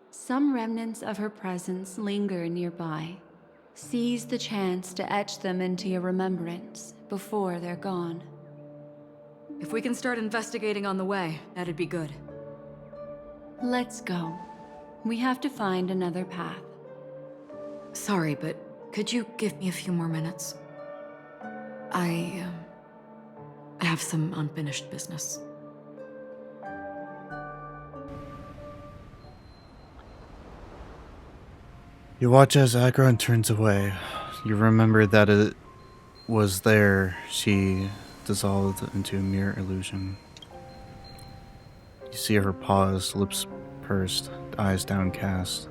Some remnants of her presence linger nearby. Seize the chance to etch them into your remembrance before they're gone. If we can start investigating on the way, that'd be good. Let's go. We have to find another path. Sorry, but could you give me a few more minutes? I have some unfinished business. You watch as Akron turns away. You remember that it was there she dissolved into a mere illusion. You see her pause, lips pursed, eyes downcast.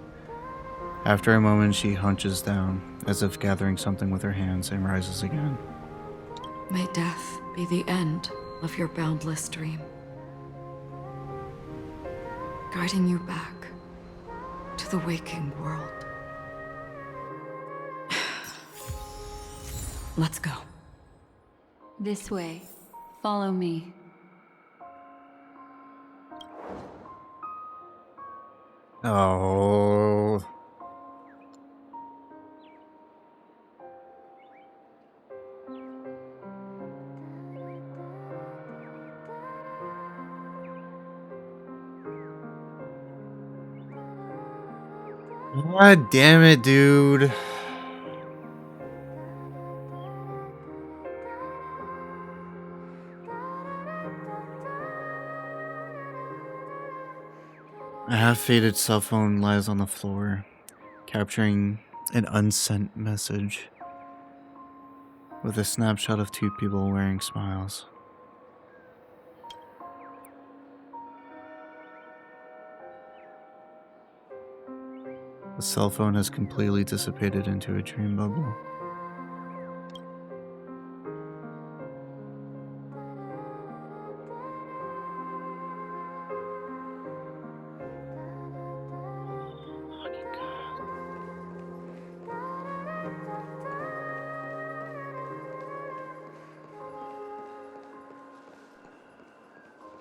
After a moment, she hunches down, as if gathering something with her hands, and rises again. May death be the end of your boundless dream, guiding you back to the waking world. Let's go. This way. Follow me. Oh. God damn it, dude. A half-faded cell phone lies on the floor, capturing an unsent message with a snapshot of two people wearing smiles. The cell phone has completely dissipated into a dream bubble.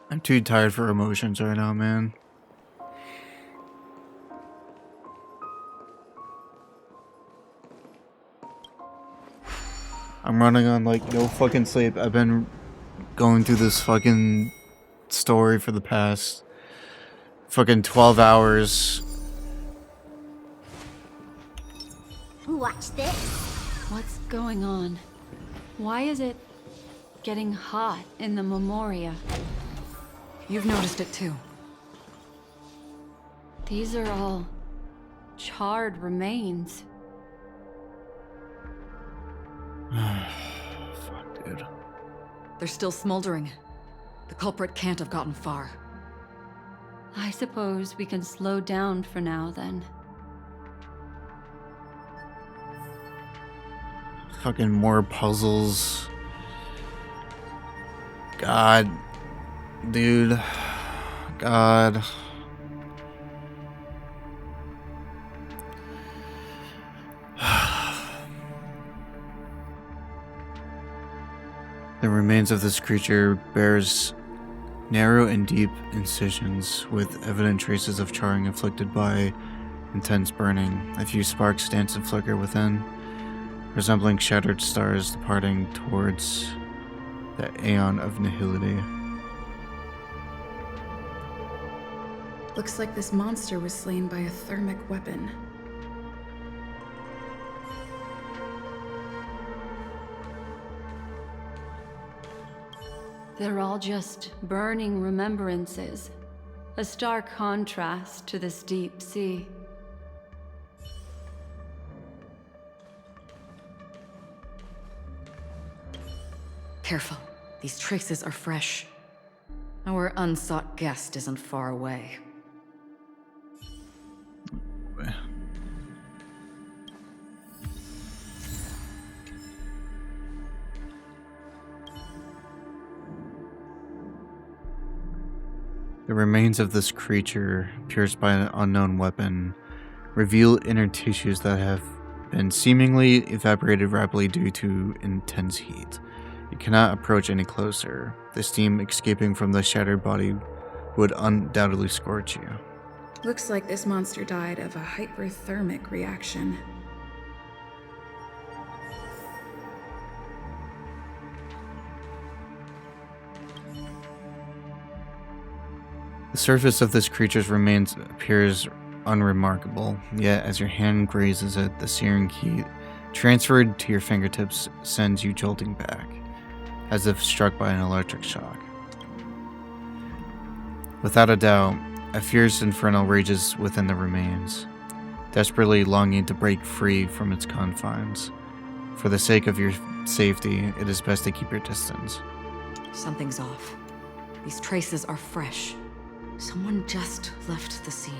I'm too tired for emotions right now, man. I'm running on like no fucking sleep. I've been going through this fucking story for the past fucking 12 hours. Watch this. What's going on? Why is it getting hot in the Memoria? You've noticed it too. These are all charred remains. Fuck, dude. They're still smoldering. The culprit can't have gotten far. I suppose we can slow down for now, then. Fucking more puzzles. God. Dude. God. The remains of this creature bears narrow and deep incisions with evident traces of charring inflicted by intense burning. A few sparks dance and flicker within, resembling shattered stars departing towards the aeon of nihility. Looks like this monster was slain by a thermic weapon. They're all just burning remembrances. A stark contrast to this deep sea. Careful. These traces are fresh. Our unsought guest isn't far away. The remains of this creature, pierced by an unknown weapon, reveal inner tissues that have been seemingly evaporated rapidly due to intense heat. You cannot approach any closer. The steam escaping from the shattered body would undoubtedly scorch you. Looks like this monster died of a hyperthermic reaction. The surface of this creature's remains appears unremarkable, yet as your hand grazes it, the searing heat transferred to your fingertips sends you jolting back, as if struck by an electric shock. Without a doubt, a fierce inferno rages within the remains, desperately longing to break free from its confines. For the sake of your safety, it is best to keep your distance. Something's off. These traces are fresh. Someone just left the scene.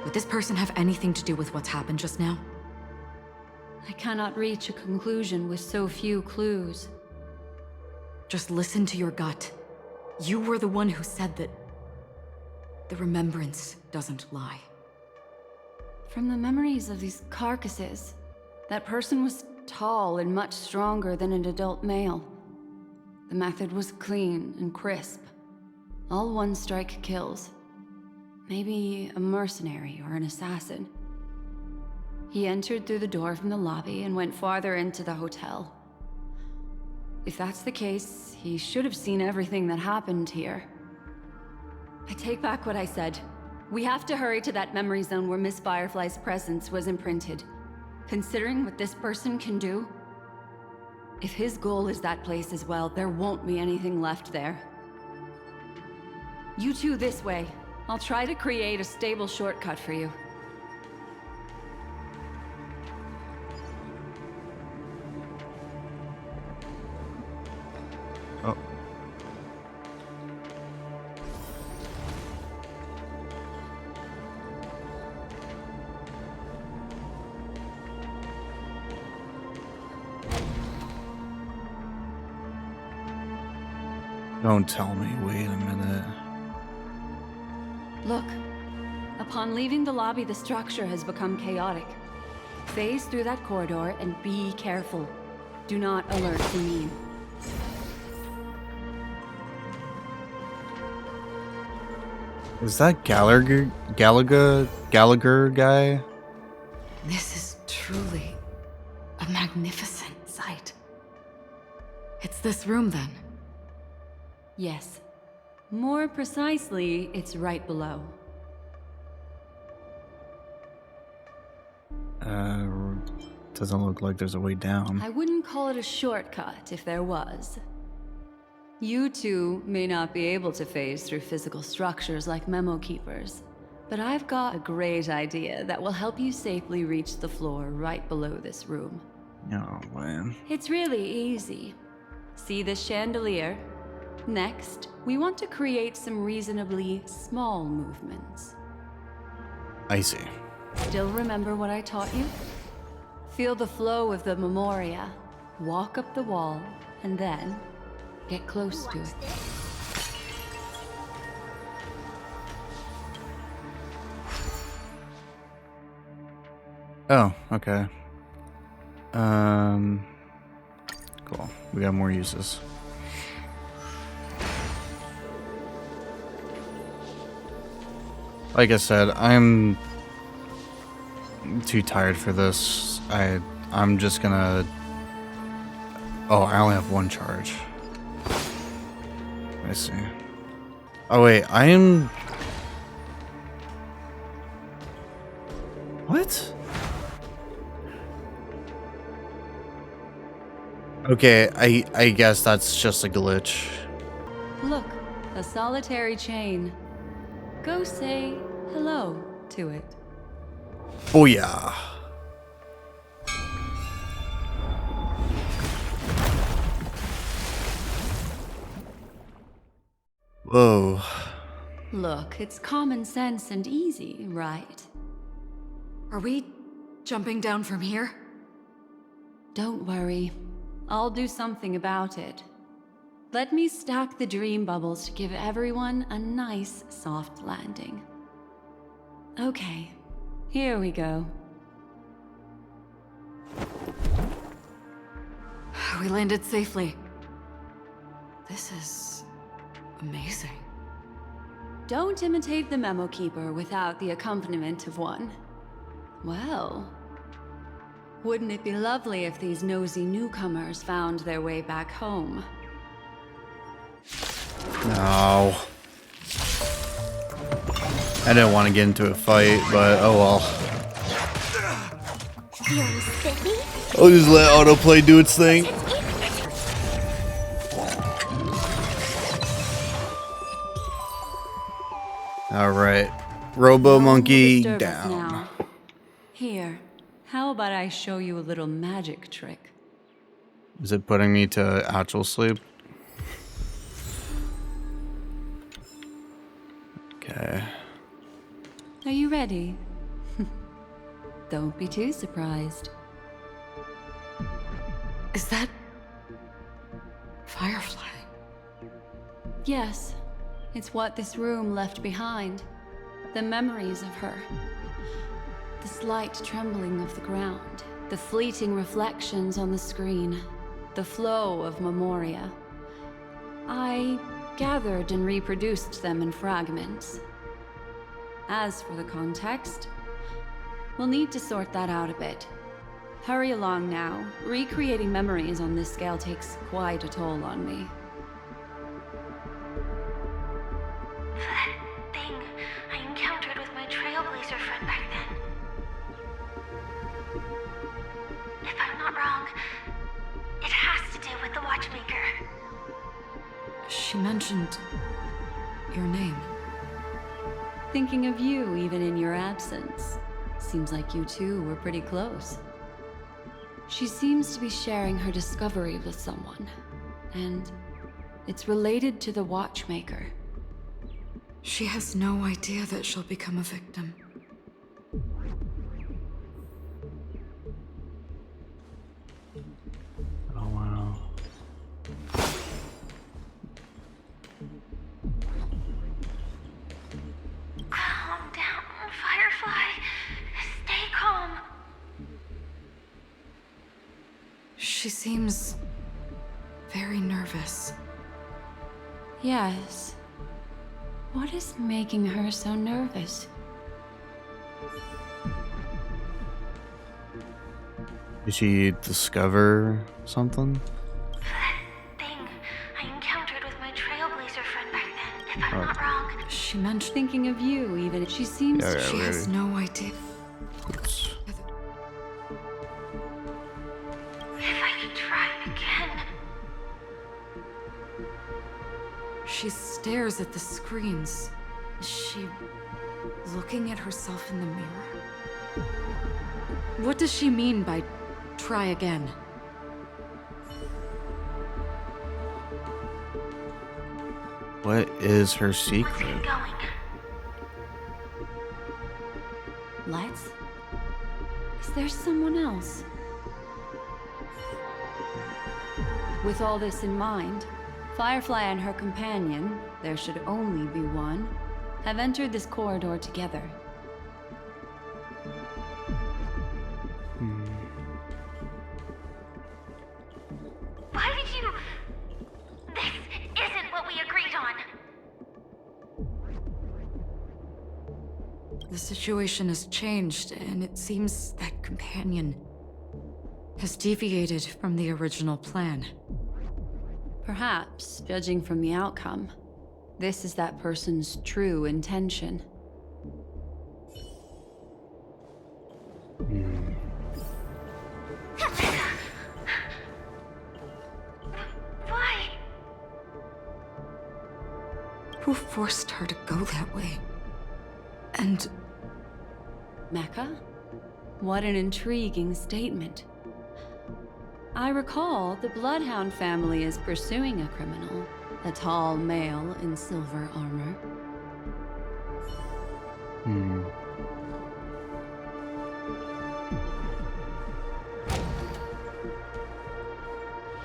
Would this person have anything to do with what's happened just now? I cannot reach a conclusion with so few clues. Just listen to your gut. You were the one who said that the remembrance doesn't lie. From the memories of these carcasses, that person was tall and much stronger than an adult male. The method was clean and crisp. All one-strike kills. Maybe a mercenary or an assassin. He entered through the door from the lobby and went farther into the hotel. If that's the case, he should have seen everything that happened here. I take back what I said. We have to hurry to that memory zone where Miss Firefly's presence was imprinted. Considering what this person can do, if his goal is that place as well, there won't be anything left there. You two this way. I'll try to create a stable shortcut for you. Oh. Don't tell me. Wait a minute. Look. Upon leaving the lobby, the structure has become chaotic. Phase through that corridor and be careful. Do not alert the meme. Is that Gallagher guy? This is truly A magnificent sight. It's this room, then? Yes. More precisely, it's right below. Doesn't look like there's a way down. I wouldn't call it a shortcut if there was. You two may not be able to phase through physical structures like memo keepers, but I've got a great idea that will help you safely reach the floor right below this room. Oh, man. It's really easy. See this chandelier? Next, we want to create some reasonably small movements. I see. Still remember what I taught you? Feel the flow of the Memoria, walk up the wall, and then get close to it. Oh, okay. Cool. We got more uses. Like I said, I'm too tired for this. I'm just gonna... Oh, I only have one charge. I see. Oh wait, I am... What? Okay, I guess that's just a glitch. Look, a solitary chain. Go say hello to it. Booyah. Whoa. Look, it's common sense and easy, right? Are we jumping down from here? Don't worry. I'll do something about it. Let me stack the dream bubbles to give everyone a nice, soft landing. Okay, here we go. We landed safely. This is amazing. Don't imitate the memo keeper without the accompaniment of one. Well, wouldn't it be lovely if these nosy newcomers found their way back home? No. I didn't want to get into a fight, but oh well. Feeling spiffy? I'll just let autoplay do its thing. Alright. Robo Monkey down. Now. Here, how about I show you a little magic trick? Is it putting me to actual sleep? Okay. Are you ready? Don't be too surprised. Is that... Firefly? Yes, it's what this room left behind. The memories of her. The slight trembling of the ground. The fleeting reflections on the screen. The flow of memoria. I gathered and reproduced them in fragments. As for the context, we'll need to sort that out a bit. Hurry along now. Recreating memories on this scale takes quite a toll on me. That thing I encountered with my trailblazer friend back then. If I'm not wrong, it has to do with the Watchmaker. She mentioned your name. Thinking of you even in your absence. Seems like you two were pretty close. She seems to be sharing her discovery with someone, and it's related to the Watchmaker. She has no idea that she'll become a victim. Oh wow. Calm down, Firefly. Stay calm. She seems very nervous. Yes. What is making her so nervous? Did she discover something? Thing I encountered with my trailblazer friend back then, if I'm not wrong. She mentioned thinking of you, even if she seems Yeah, she has really. no idea. Oops. If I could try again. She stares at the screens. Is she looking at herself in the mirror? What does she mean by try again? What is her secret? Going. Lights? Is there someone else? With all this in mind, Firefly and her companion, there should only be one, have entered this corridor together. Why did you... This isn't what we agreed on. The situation has changed, and it seems that companion has deviated from the original plan. Perhaps, judging from the outcome, this is that person's true intention. Why? Who forced her to go that way? And Mecca? What an intriguing statement. I recall the Bloodhound family is pursuing a criminal, a tall male in silver armor.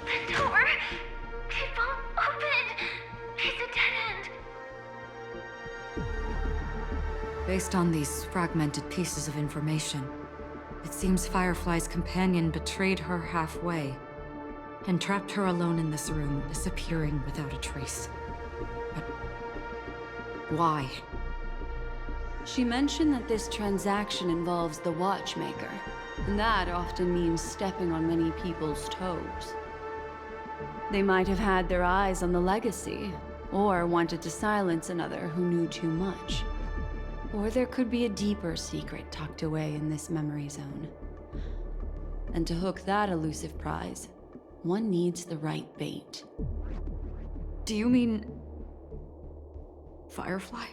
The door! It won't open! It's a dead end! based on these fragmented pieces of information, it seems Firefly's companion betrayed her halfway and trapped her alone in this room, disappearing without a trace. But why? She mentioned that this transaction involves the Watchmaker, and that often means stepping on many people's toes. They might have had their eyes on the legacy, or wanted to silence another who knew too much. Or there could be a deeper secret tucked away in this memory zone. And to hook that elusive prize, one needs the right bait. Do you mean Firefly?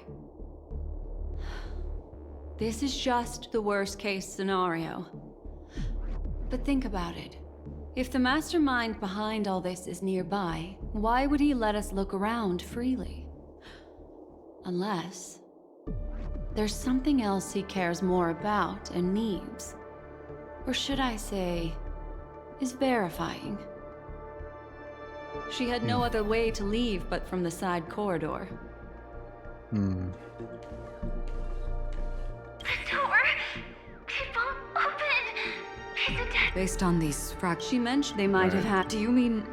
This is just the worst-case scenario. But think about it. If the mastermind behind all this is nearby, why would he let us look around freely? Unless there's something else he cares more about and needs. Or should I say, is verifying. She had no other way to leave but from the side corridor. The door! It won't open! It's a dead... Based on these She mentioned they might have had... Do you mean...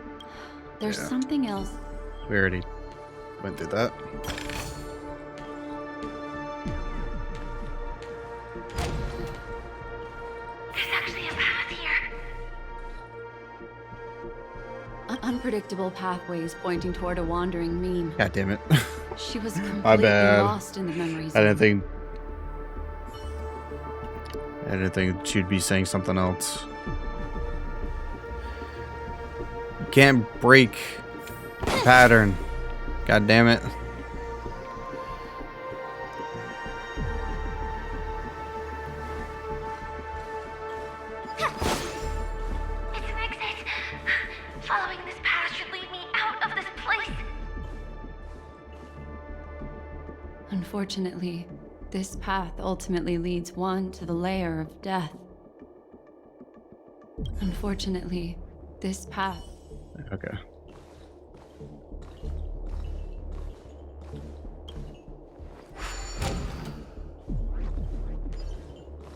There's something else. We already went through that. There's actually a path here. Unpredictable pathways pointing toward a wandering meme. God damn it. She was completely My bad. lost in the memories. I didn't think she'd be saying something else. You can't break the pattern. God damn it. It's an exit. Following this path should lead me out of this place. Unfortunately, this path ultimately leads one to the lair of death. Unfortunately, this path... Okay.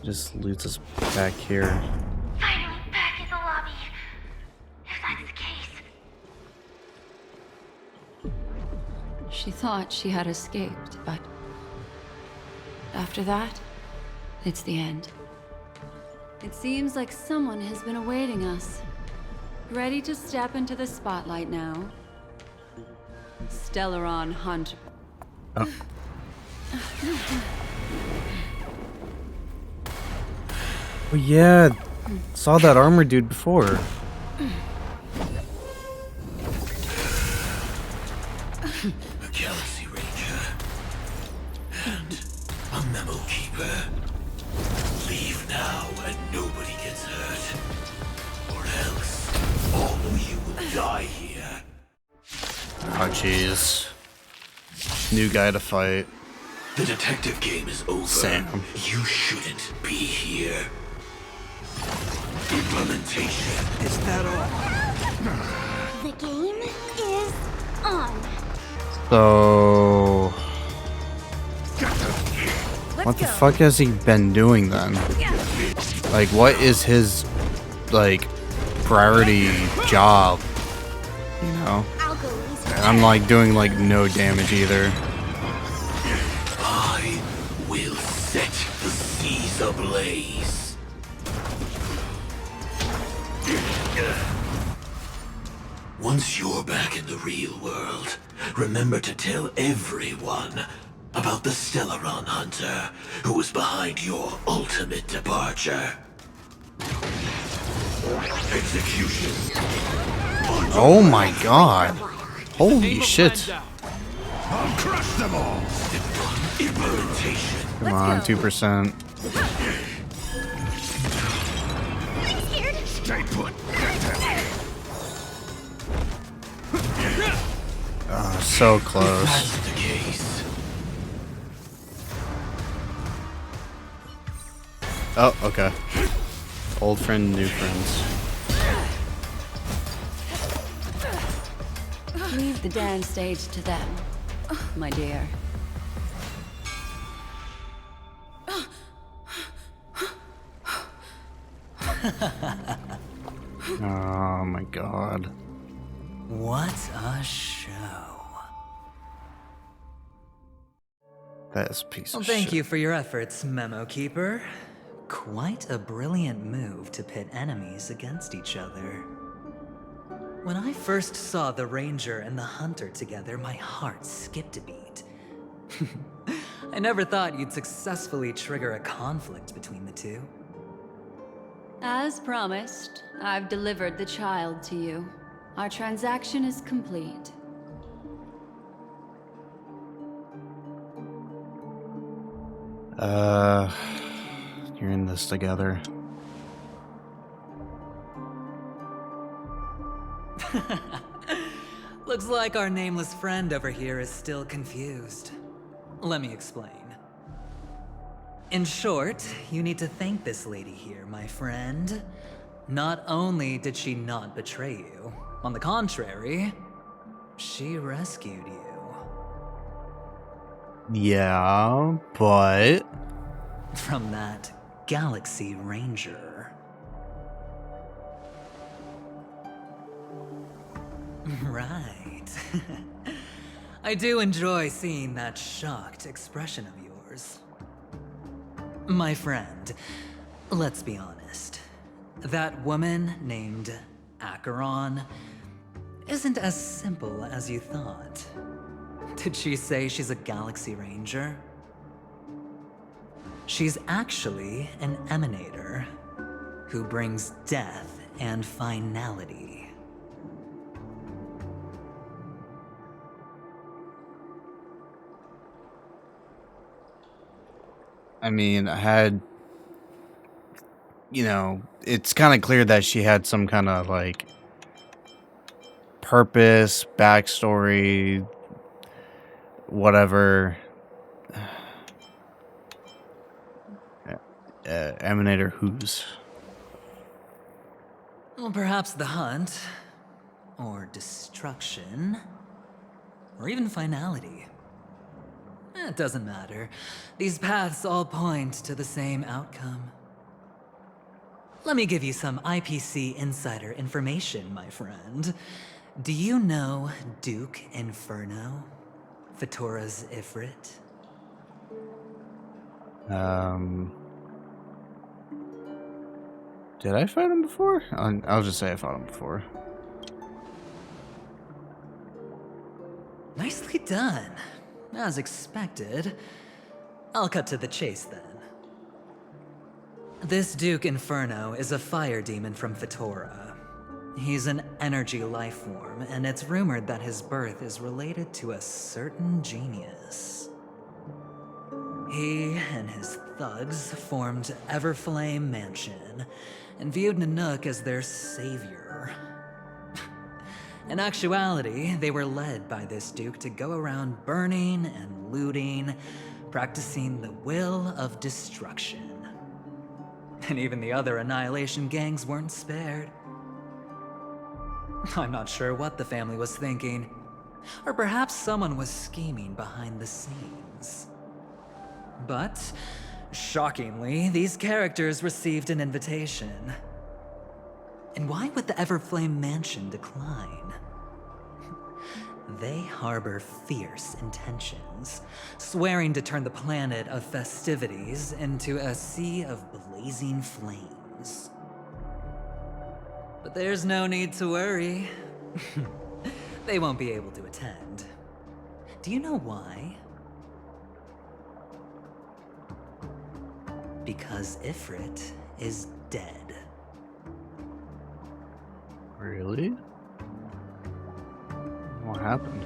Just leads us back here. Finally back in the lobby. If that's the case. She thought she had escaped, but... after that, it's the end. It seems like someone has been awaiting us. Ready to step into the spotlight now. Stellaron Hunt. Oh. Oh yeah, saw that armor dude before. A Galaxy Ranger and a Memo Keeper. Leave now and nobody gets hurt, or else all of you will die here. Oh jeez. New guy to fight. The detective game is over. Sam. You shouldn't be here. Implementation. Is that all? The game is on. So what the fuck has he been doing then? Like, what is his, like, priority job? You know? And I'm, like, doing, like, no damage either. I will set the seas ablaze. Once you're back in the real world, remember to tell everyone about the Stellaron Hunter who was behind your ultimate departure. Execution. Oh my god. Holy shit. I'll crush them all. Implementation. Come on, 2%. Stay put. So close. That's the case. Oh, okay. Old friend, new friends. Leave the dance stage to them, my dear. Oh my god. What a show. That is a piece Well, of thank shit. you for your efforts, Memo Keeper. Quite a brilliant move to pit enemies against each other. When I first saw the Ranger and the Hunter together, my heart skipped a beat. I never thought you'd successfully trigger a conflict between the two. As promised, I've delivered the child to you. Our transaction is complete. You're in this together. Looks like our nameless friend over here is still confused. Let me explain. In short, you need to thank this lady here, my friend. Not only did she not betray you, on the contrary, she rescued you. Yeah, but... From that Galaxy Ranger. Right. I do enjoy seeing that shocked expression of yours. My friend, let's be honest. That woman named Acheron isn't as simple as you thought. Did she say she's a Galaxy Ranger? She's actually an emanator who brings death and finality. I mean, I had... You know, it's kind of clear that she had some kind of, like... purpose, backstory... whatever... Emanator who's? Well, perhaps the hunt, or destruction, or even finality. It doesn't matter. These paths all point to the same outcome. Let me give you some IPC insider information, my friend. Do you know Duke Inferno? Fatora's Ifrit? Did I fight him before? I'll just say I fought him before. Nicely done. As expected. I'll cut to the chase then. This Duke Inferno is a fire demon from Fatora. He's an energy life form, and it's rumored that his birth is related to a certain genius. He and his thugs formed Everflame Mansion, and viewed Nanook as their savior. In actuality, they were led by this Duke to go around burning and looting, practicing the will of destruction. And even the other Annihilation gangs weren't spared. I'm not sure what the family was thinking, or perhaps someone was scheming behind the scenes. But, shockingly, these characters received an invitation. And why would the Everflame Mansion decline? They harbor fierce intentions, swearing to turn the planet of festivities into a sea of blazing flames. But there's no need to worry. They won't be able to attend. Do you know why? Because Ifrit is dead. Really? What happened?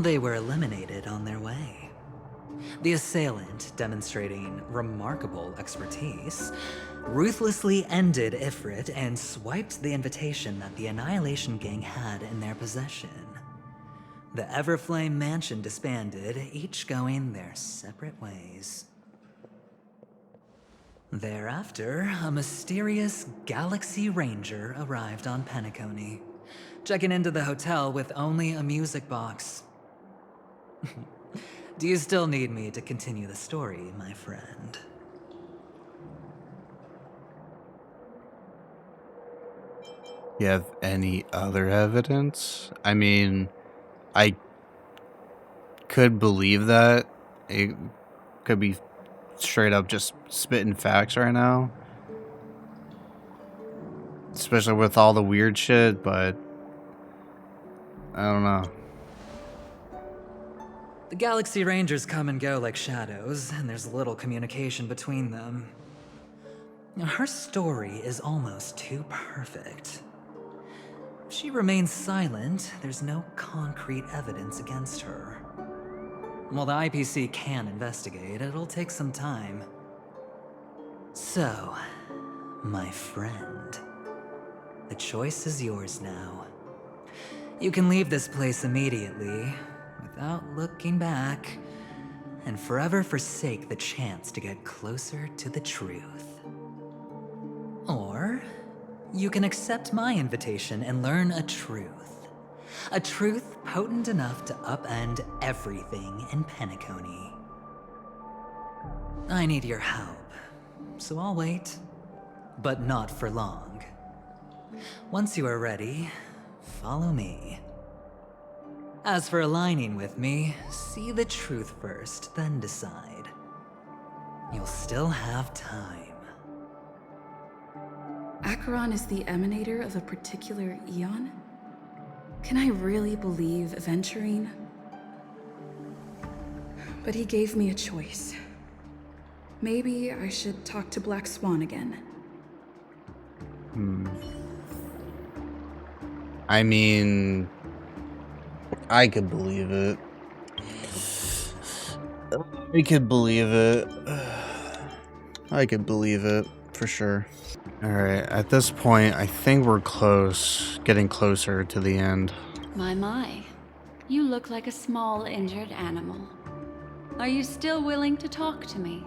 They were eliminated on their way. The assailant, demonstrating remarkable expertise, ruthlessly ended Ifrit and swiped the invitation that the Annihilation Gang had in their possession. The Everflame Mansion disbanded, each going their separate ways. Thereafter, a mysterious Galaxy Ranger arrived on Penacony, checking into the hotel with only a music box. Do you still need me to continue the story, my friend? You have any other evidence? I mean, I could believe that. It could be straight up just spitting facts right now. Especially with all the weird shit, but I don't know. The Galaxy Rangers come and go like shadows, and there's little communication between them. Now, her story is almost too perfect. If she remains silent, there's no concrete evidence against her. While the IPC can investigate, it'll take some time. So, my friend, the choice is yours now. You can leave this place immediately, without looking back, and forever forsake the chance to get closer to the truth. Or, you can accept my invitation and learn a truth. A truth potent enough to upend everything in Penacony. I need your help, so I'll wait, but not for long. Once you are ready, follow me. As for aligning with me, see the truth first, then decide. You'll still have time. Acheron is the emanator of a particular eon? Can I really believe Venturine? But he gave me a choice. Maybe I should talk to Black Swan again. I mean, I could believe it. I could believe it. I could believe it, for sure. Alright, at this point, I think we're close. Getting closer to the end. My. You look like a small injured animal. Are you still willing to talk to me?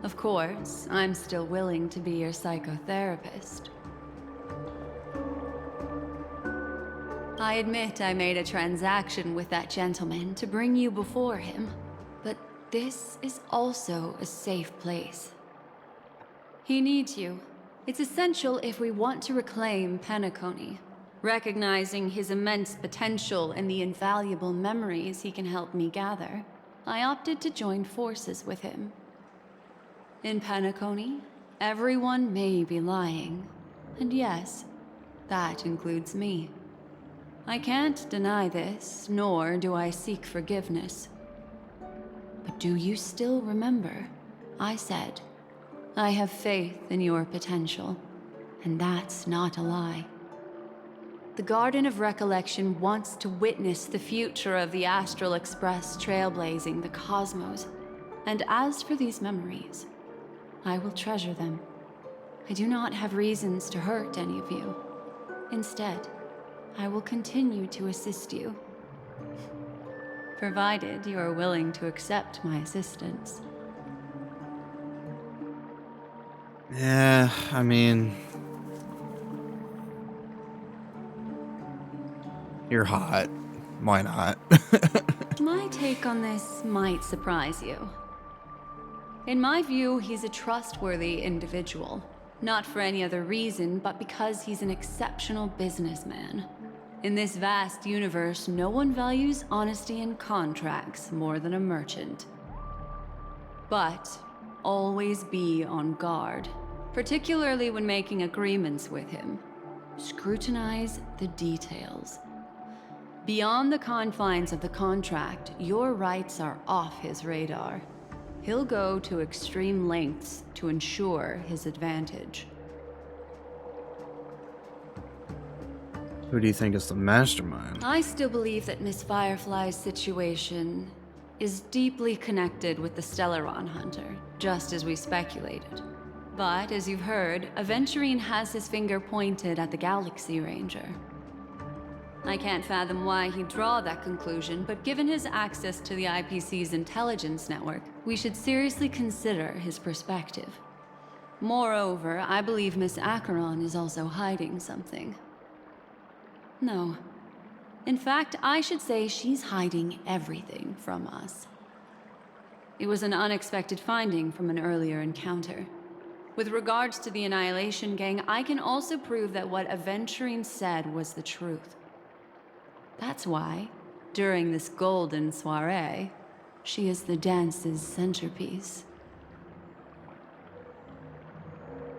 Of course, I'm still willing to be your psychotherapist. I admit I made a transaction with that gentleman to bring you before him, but this is also a safe place. He needs you. It's essential if we want to reclaim Penacony. Recognizing his immense potential and the invaluable memories he can help me gather, I opted to join forces with him. In Penacony, Everyone may be lying. And yes, that includes me. I can't deny this, nor do I seek forgiveness. But do you still remember? I said, I have faith in your potential, and that's not a lie. The Garden of Recollection wants to witness the future of the Astral Express trailblazing the cosmos. And as for these memories, I will treasure them. I do not have reasons to hurt any of you. Instead, I will continue to assist you. Provided you are willing to accept my assistance. Yeah, I mean, you're hot. Why not? My take on this might surprise you. In my view, he's a trustworthy individual. Not for any other reason, but because he's an exceptional businessman. In this vast universe, no one values honesty in contracts more than a merchant. But always be on guard, particularly when making agreements with him. Scrutinize the details. Beyond the confines of the contract, your rights are off his radar. He'll go to extreme lengths to ensure his advantage. Who do you think is the mastermind? I still believe that Miss Firefly's situation is deeply connected with the Stellaron Hunter, just as we speculated. But, as you've heard, Aventurine has his finger pointed at the Galaxy Ranger. I can't fathom why he'd draw that conclusion, but given his access to the IPC's intelligence network, we should seriously consider his perspective. Moreover, I believe Miss Acheron is also hiding something. No. In fact, I should say she's hiding everything from us. It was an unexpected finding from an earlier encounter. With regards to the Annihilation Gang, I can also prove that what Aventurine said was the truth. That's why, during this golden soiree, she is the dance's centerpiece.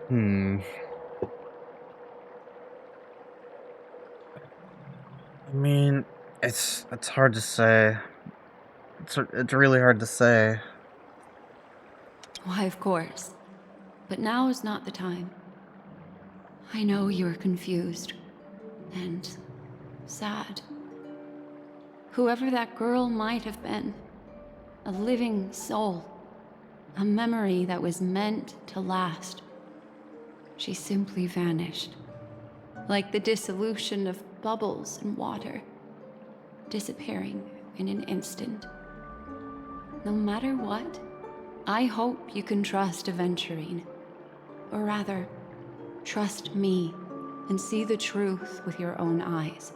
I mean, it's hard to say. It's really hard to say. Why, of course. But now is not the time. I know you're confused and sad. Whoever that girl might have been, a living soul, a memory that was meant to last. She simply vanished, like the dissolution of bubbles in water, disappearing in an instant. No matter what, I hope you can trust Aventurine. Or rather, trust me and see the truth with your own eyes.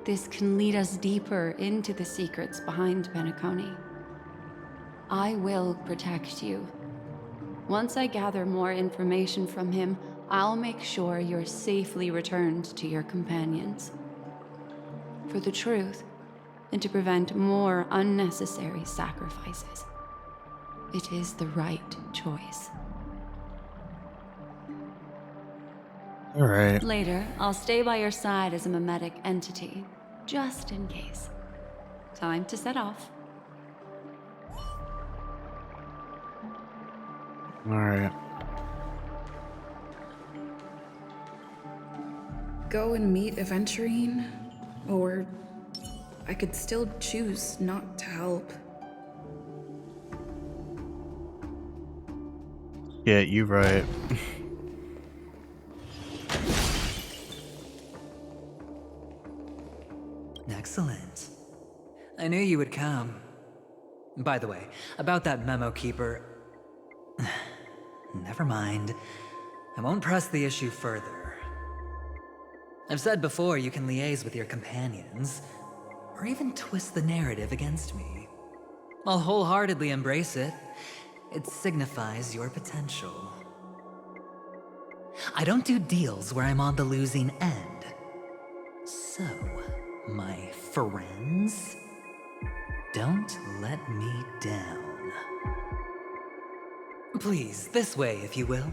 This can lead us deeper into the secrets behind Penacony. I will protect you. Once I gather more information from him, I'll make sure you're safely returned to your companions. For the truth, and to prevent more unnecessary sacrifices. It is the right choice. All right. Later, I'll stay by your side as a mimetic entity, just in case. Time to set off. All right. Go and meet Aventurine, or I could still choose not to help. Yeah, you're right. Excellent. I knew you would come. By the way, about that memo keeper... Never mind. I won't press the issue further. I've said before you can liaise with your companions, or even twist the narrative against me. I'll wholeheartedly embrace it. It signifies your potential. I don't do deals where I'm on the losing end. So, my friends, don't let me down. Please, this way, if you will.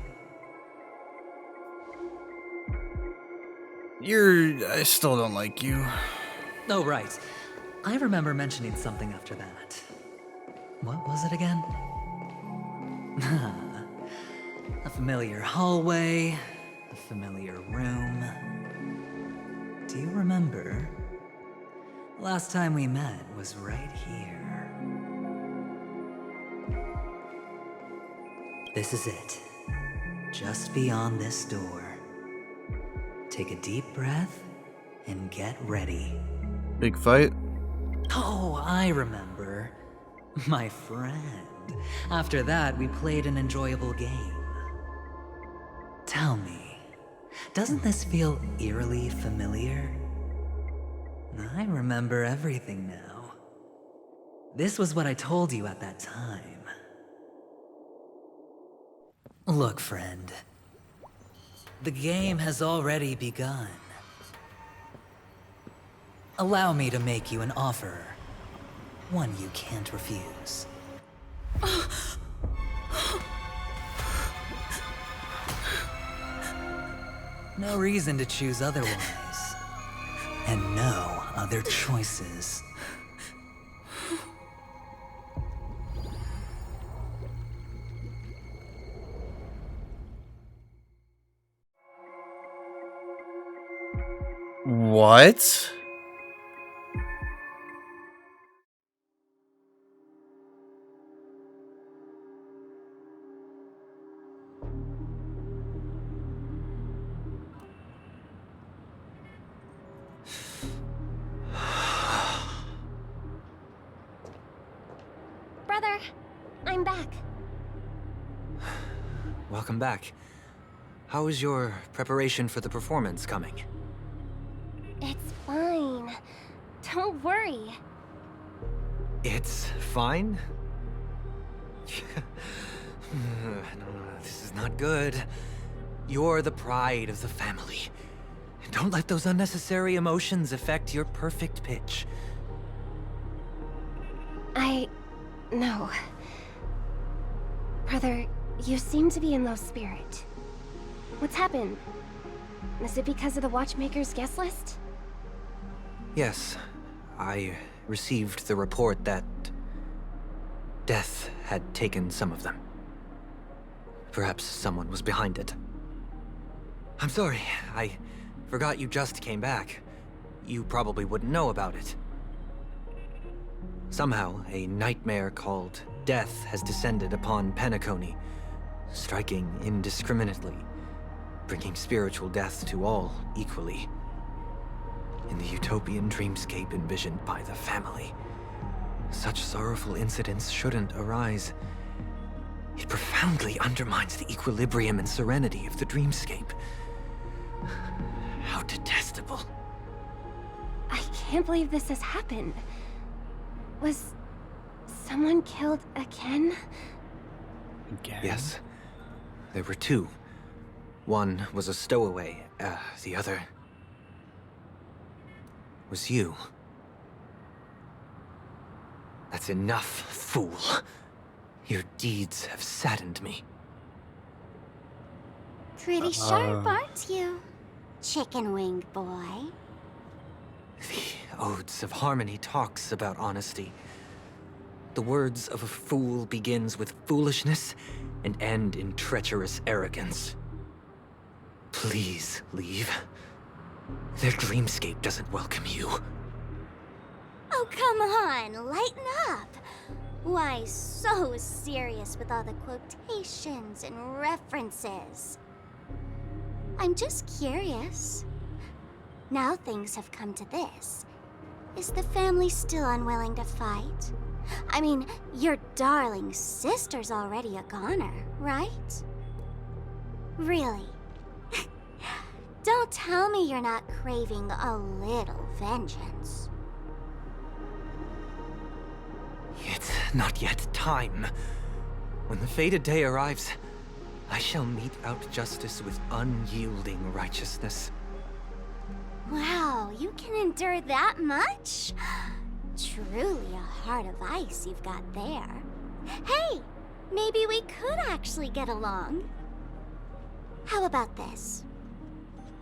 I still don't like you. Oh, right. I remember mentioning something after that. What was it again? A familiar hallway, a familiar room. Do you remember? Last time we met was right here. This is it. Just beyond this door. Take a deep breath and get ready. Big fight? Oh, I remember. My friend. After that, we played an enjoyable game. Tell me, doesn't this feel eerily familiar? I remember everything now. This was what I told you at that time. Look, friend. The game has already begun. Allow me to make you an offer. One you can't refuse. No reason to choose otherwise. And no other choices. What? Brother, I'm back. Welcome back. How is your preparation for the performance coming? It's fine. Don't worry. It's fine? No, this is not good. You're the pride of the family. Don't let those unnecessary emotions affect your perfect pitch. No. Brother, you seem to be in low spirit. What's happened? Is it because of the Watchmaker's guest list? Yes, I received the report that death had taken some of them. Perhaps someone was behind it. I'm sorry, I forgot you just came back. You probably wouldn't know about it. Somehow, a nightmare called Death has descended upon Penacony, striking indiscriminately, bringing spiritual death to all equally. In the utopian dreamscape envisioned by the family, such sorrowful incidents shouldn't arise. It profoundly undermines the equilibrium and serenity of the dreamscape. How detestable. I can't believe this has happened. Was someone killed again? Yes. There were two. One was a stowaway, the other was you. That's enough, fool. Your deeds have saddened me. Pretty sharp, aren't you, chicken-winged boy? The Odes of Harmony talks about honesty. The words of a fool begins with foolishness and end in treacherous arrogance. Please leave. Their dreamscape doesn't welcome you. Oh, come on, lighten up. Why so serious with all the quotations and references? I'm just curious. Now things have come to this. Is the family still unwilling to fight? I mean, your darling sister's already a goner, right? Really? Don't tell me you're not craving a little vengeance. It's not yet time. When the fated day arrives, I shall mete out justice with unyielding righteousness. Wow, you can endure that much? Truly a heart of ice you've got there. Hey, maybe we could actually get along. How about this?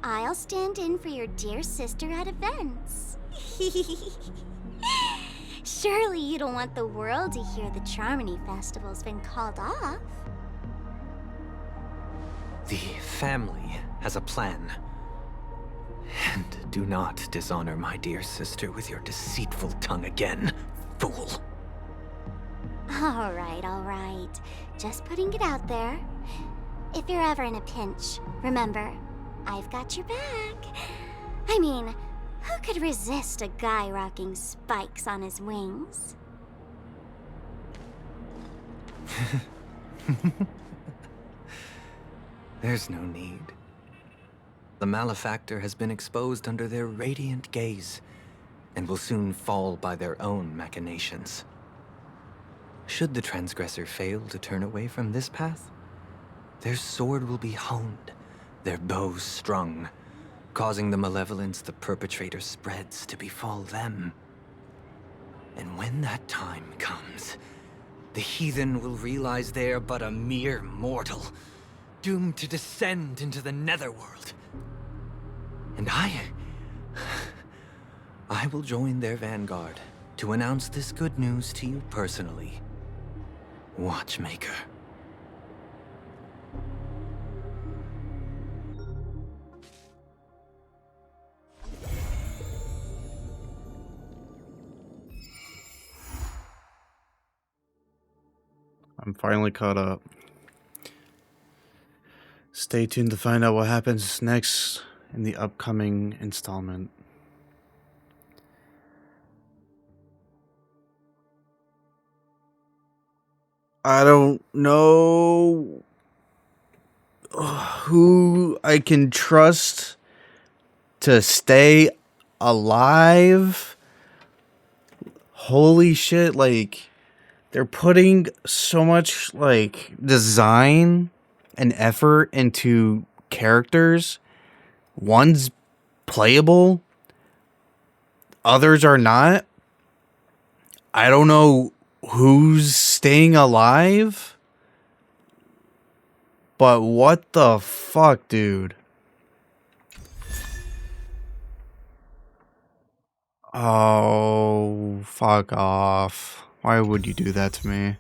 I'll stand in for your dear sister at events. Surely you don't want the world to hear the Charmony Festival's been called off. The family has a plan. And do not dishonor my dear sister with your deceitful tongue again, fool. All right. Just putting it out there. If you're ever in a pinch, remember, I've got your back. I mean, who could resist a guy rocking spikes on his wings? There's no need. The malefactor has been exposed under their radiant gaze, and will soon fall by their own machinations. Should the transgressor fail to turn away from this path, their sword will be honed, their bows strung, causing the malevolence the perpetrator spreads to befall them. And when that time comes, the heathen will realize they are but a mere mortal, doomed to descend into the netherworld. And I will join their vanguard to announce this good news to you personally, Watchmaker. I'm finally caught up. Stay tuned to find out what happens next in the upcoming installment. I don't know who I can trust to stay alive. Holy shit, like, they're putting so much, like, design and effort into characters. One's playable, others are not. I don't know who's staying alive, but what the fuck, dude? Oh, fuck off. Why would you do that to me?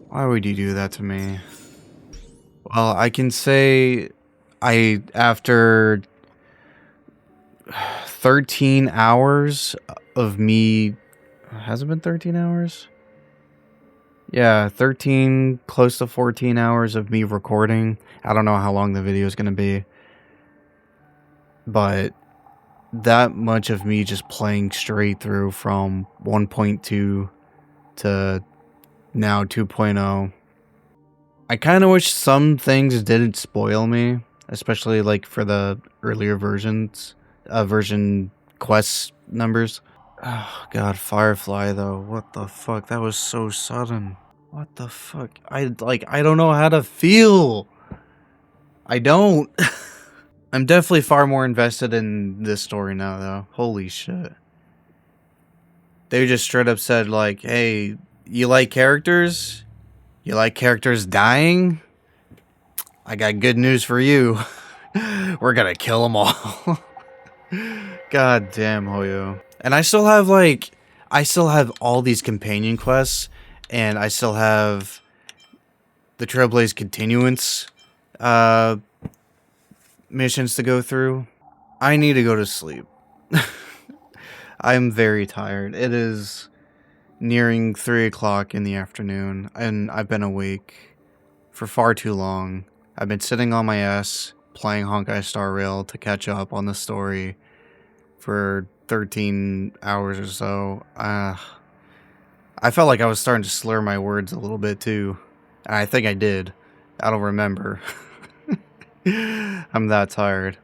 Why would you do that to me? Well, I can say after 13 hours of me, has it been 13 hours? Yeah, 13, close to 14 hours of me recording. I don't know how long the video is going to be, but that much of me just playing straight through from 1.2 to now 2.0. I kind of wish some things didn't spoil me, especially like for the earlier versions, version quest numbers. Oh god, Firefly though, what the fuck? That was so sudden. What the fuck? I don't know how to feel. I don't. I'm definitely far more invested in this story now though. Holy shit. They just straight up said like, hey, you like characters? You like characters dying? I got good news for you. We're gonna kill them all. God damn, Hoyo. And I still have all these companion quests, and I still have the Trailblaze Continuance missions to go through. I need to go to sleep. I'm very tired. It is nearing 3 o'clock in the afternoon, and I've been awake for far too long. I've been sitting on my ass playing Honkai Star Rail to catch up on the story for 13 hours or so. I felt like I was starting to slur my words a little bit too, and I think I did. I don't remember. I'm that tired.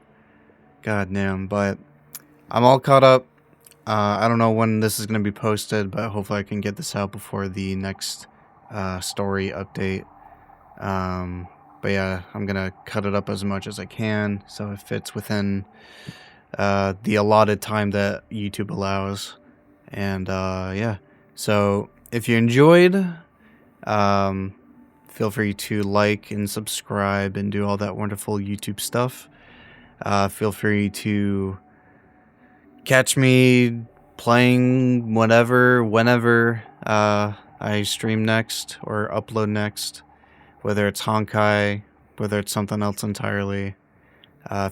God damn, but I'm all caught up. I don't know when this is going to be posted, but hopefully I can get this out before the next story update. But yeah, I'm going to cut it up as much as I can so it fits within the allotted time that YouTube allows. And yeah, so if you enjoyed, feel free to like and subscribe and do all that wonderful YouTube stuff. Feel free to catch me playing whatever, whenever I stream next or upload next, whether it's Honkai, whether it's something else entirely.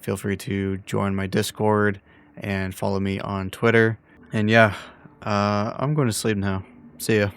Feel free to join my Discord and follow me on Twitter. And yeah, I'm going to sleep now. See ya.